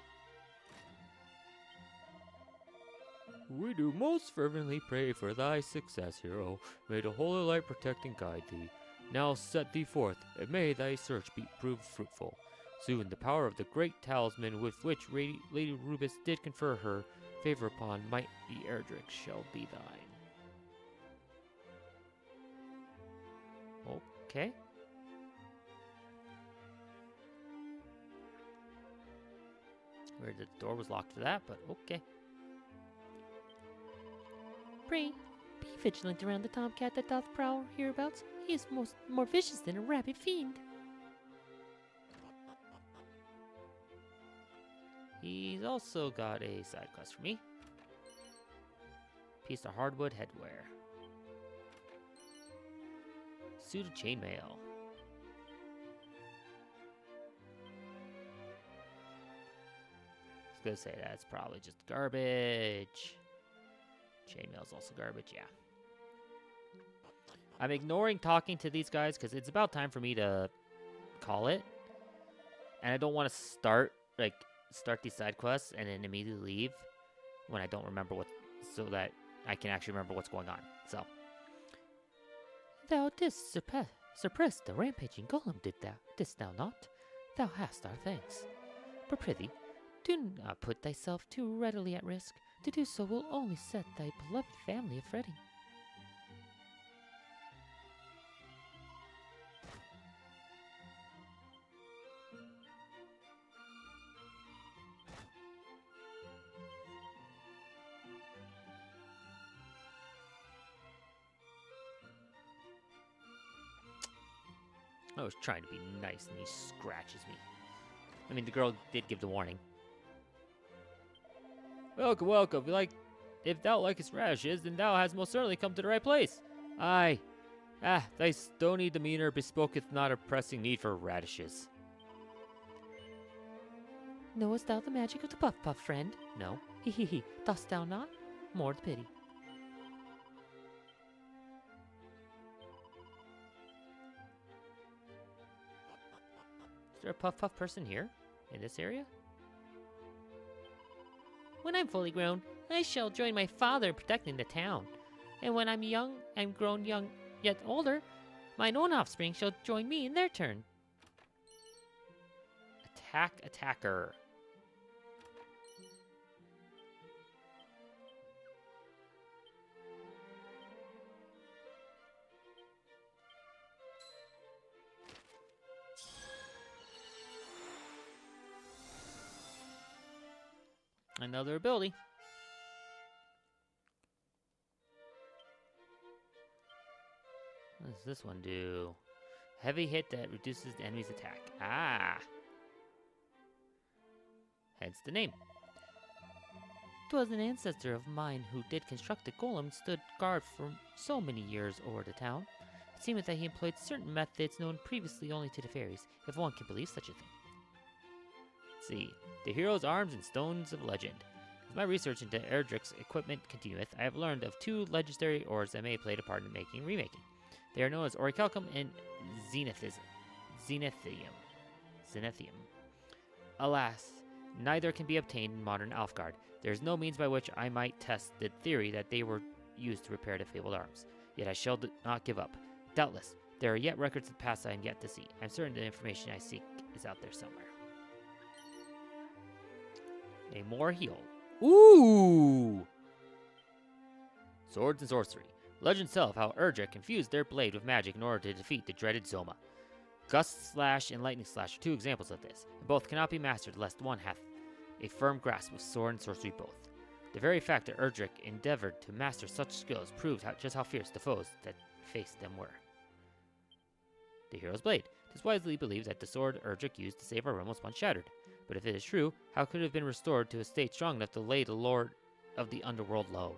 We do most fervently pray for thy success, hero. May the holy light protect and guide thee. Now set thee forth, and may thy search prove fruitful. Soon the power of the great talisman with which Lady Rubis did confer her favor upon mighty Erdrick shall be thine. Okay. Where the door was locked for that, but okay. Be vigilant around the tomcat that doth prowl hereabouts. He is more vicious than a rabid fiend. He's also got a side quest for me. Piece of hardwood headwear. Suit of chainmail. I was gonna say that's probably just garbage. Chainmail's also garbage, yeah. I'm ignoring talking to these guys because it's about time for me to call it. And I don't want to start these side quests and then immediately leave when I don't remember so that I can actually remember what's going on. So. Thou didst suppress the rampaging golem, didst thou not? Thou hast our thanks. But prithee, do not put thyself too readily at risk. To do so will only set thy beloved family a-fretting. I was trying to be nice and he scratches me. I mean, the girl did give the warning. Welcome, welcome. If thou likest radishes, then thou hast most certainly come to the right place. Aye. Thy stony demeanor bespoketh not a pressing need for radishes. Knowest thou the magic of the puff puff, friend? No. He. Dost thou not? More the pity. Is there a puff puff person here? In this area? When I'm fully grown, I shall join my father in protecting the town. And when I'm grown young yet older, mine own offspring shall join me in their turn. Attacker. Another ability. What does this one do? Heavy hit that reduces the enemy's attack. Hence the name. 'Twas an ancestor of mine who did construct the golem stood guard for so many years over the town. It seemeth that he employed certain methods known previously only to the fairies, if one can believe such a thing. Let's see. The hero's arms and stones of legend. As my research into Erdrick's equipment continueth, I have learned of two legendary ores that may have played a part in making and remaking. They are known as Orichalcum and Zenithium. Alas, neither can be obtained in modern Alfgard. There is no means by which I might test the theory that they were used to repair the fabled arms. Yet I shall not give up. Doubtless, there are yet records of the past I am yet to see. I'm certain the information I seek is out there somewhere. A more heal. Ooh! Swords and sorcery. Legends tell of how Erdrick confused their blade with magic in order to defeat the dreaded Zoma. Gust Slash and Lightning Slash are two examples of this, and both cannot be mastered lest one hath a firm grasp of sword and sorcery both. The very fact that Erdrick endeavored to master such skills proved just how fierce the foes that faced them were. The hero's blade. It is widely believed that the sword Erdrick used to save our realm was once shattered. But if it is true, how could it have been restored to a state strong enough to lay the lord of the underworld low?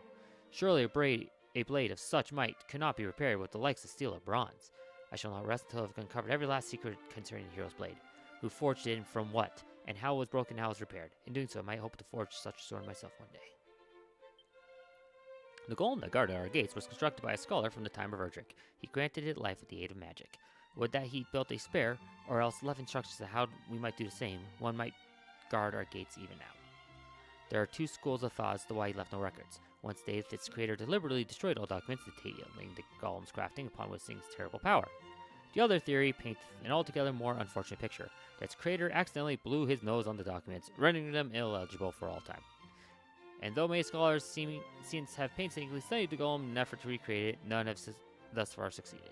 Surely a blade of such might could not be repaired with the likes of steel or bronze. I shall not rest until I have uncovered every last secret concerning the hero's blade. Who forged it and from what, and how it was broken and how it was repaired. In doing so, I might hope to forge such a sword myself one day. The golem that guarded our gates was constructed by a scholar from the time of Erdrick. He granted it life with the aid of magic. Would that he built a spare, or else left instructions on how we might do the same, one might guard our gates even now. There are two schools of thought as to why he left no records. One states its creator deliberately destroyed all documents detailing the golem's crafting upon witnessing its terrible power. The other theory paints an altogether more unfortunate picture, that its creator accidentally blew his nose on the documents, rendering them illegible for all time. And though many scholars since have painstakingly studied the golem in an effort to recreate it, none have thus far succeeded.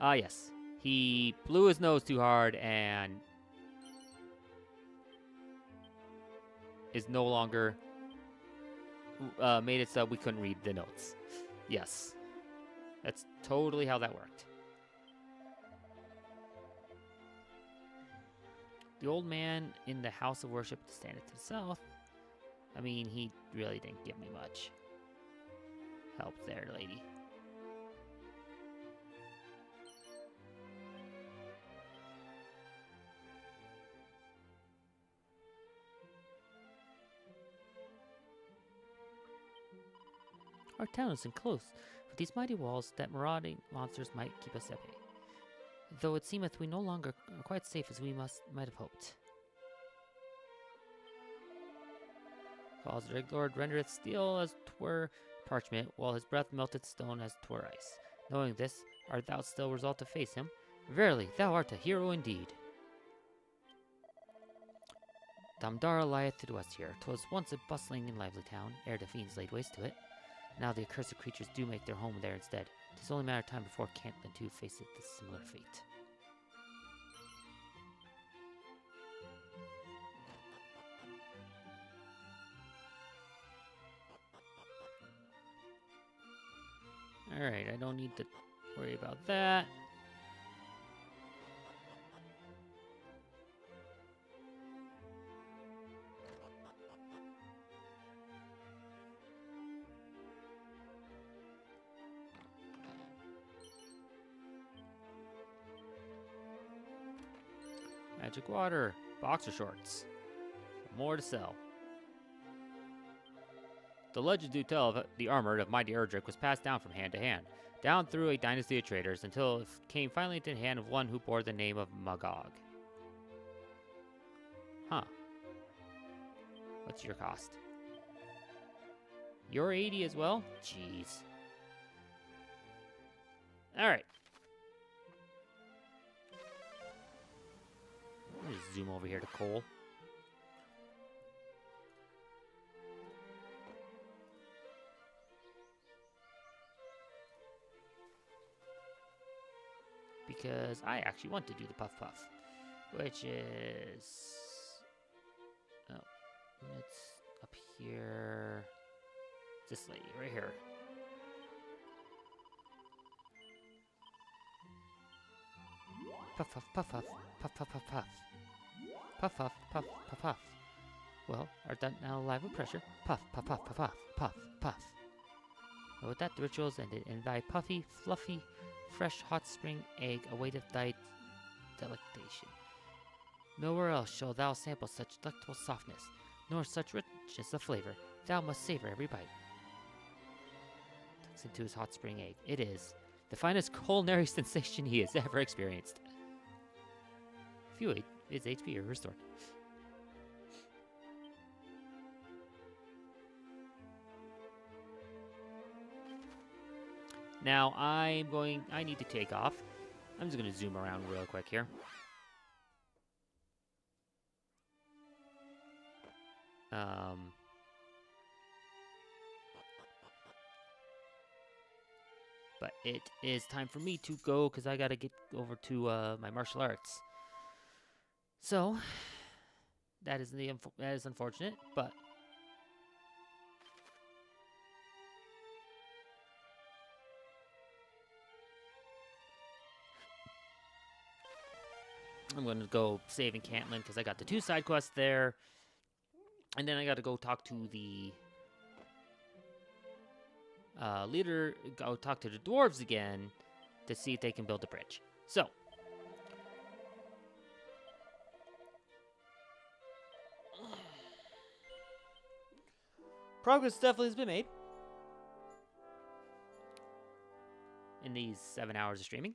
Yes. He blew his nose too hard and is no longer made it so we couldn't read the notes. Yes. That's totally how that worked. The old man in the house of worship standeth to the south. I mean, he really didn't give me much help there, lady. Our town is enclosed with these mighty walls that marauding monsters might keep us at bay. Though it seemeth we no longer are quite safe as we might have hoped. Calls the Lord rendereth steel as twere parchment, while his breath melted stone as twere ice. Knowing this, art thou still resolved to face him? Verily, thou art a hero indeed. Damdara lieth to the west here. 'Twas once a bustling and lively town, ere the fiends laid waste to it. Now the accursed creatures do make their home there instead. 'Tis only a matter of time before Cantland too faceth a similar fate. Alright, I don't need to worry about that. Magic water, boxer shorts. More to sell. The legends do tell that the armor of mighty Erdrick was passed down from hand to hand, down through a dynasty of traders, until it came finally into the hand of one who bore the name of Magog. Huh. What's your cost? You're 80 as well? Jeez. Alright. Let me just zoom over here to Cole. Because I actually want to do the Puff Puff, which is... Oh, it's up here. This lady right here. Puff, puff, puff, puff, puff, puff, puff, puff. Puff, puff, puff, puff, puff. Well, art thou now alive with pressure? Puff, puff, puff, puff, puff, puff, puff. And with that, the ritual's ended, and thy puffy, fluffy, fresh hot spring egg awaiteth thy delectation. Nowhere else shall thou sample such delectable softness, nor such richness of flavor. Thou must savor every bite. Tucks into his hot spring egg. It is the finest culinary sensation he has ever experienced. Few his HP are restored. Now I need to take off. I'm just going to zoom around real quick here. But it is time for me to go because I got to get over to my martial arts. So that is unfortunate, but I'm going to go save Encampment because I got the 2 side quests there. And then I got to go talk to the leader, go talk to the dwarves again to see if they can build a bridge. So, progress definitely has been made in these 7 hours of streaming.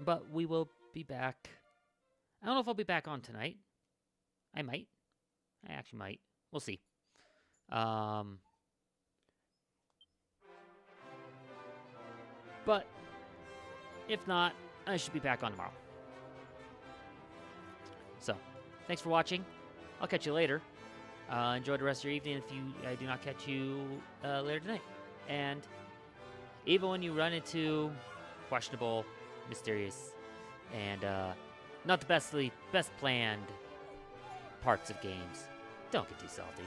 But we will be back. I don't know if I'll be back on tonight. I might. I actually might. We'll see. But if not, I should be back on tomorrow. So, thanks for watching. I'll catch you later. Enjoy the rest of your evening if I do not catch you later tonight. And even when you run into questionable, mysterious and not the best planned parts of games. Don't get too salty.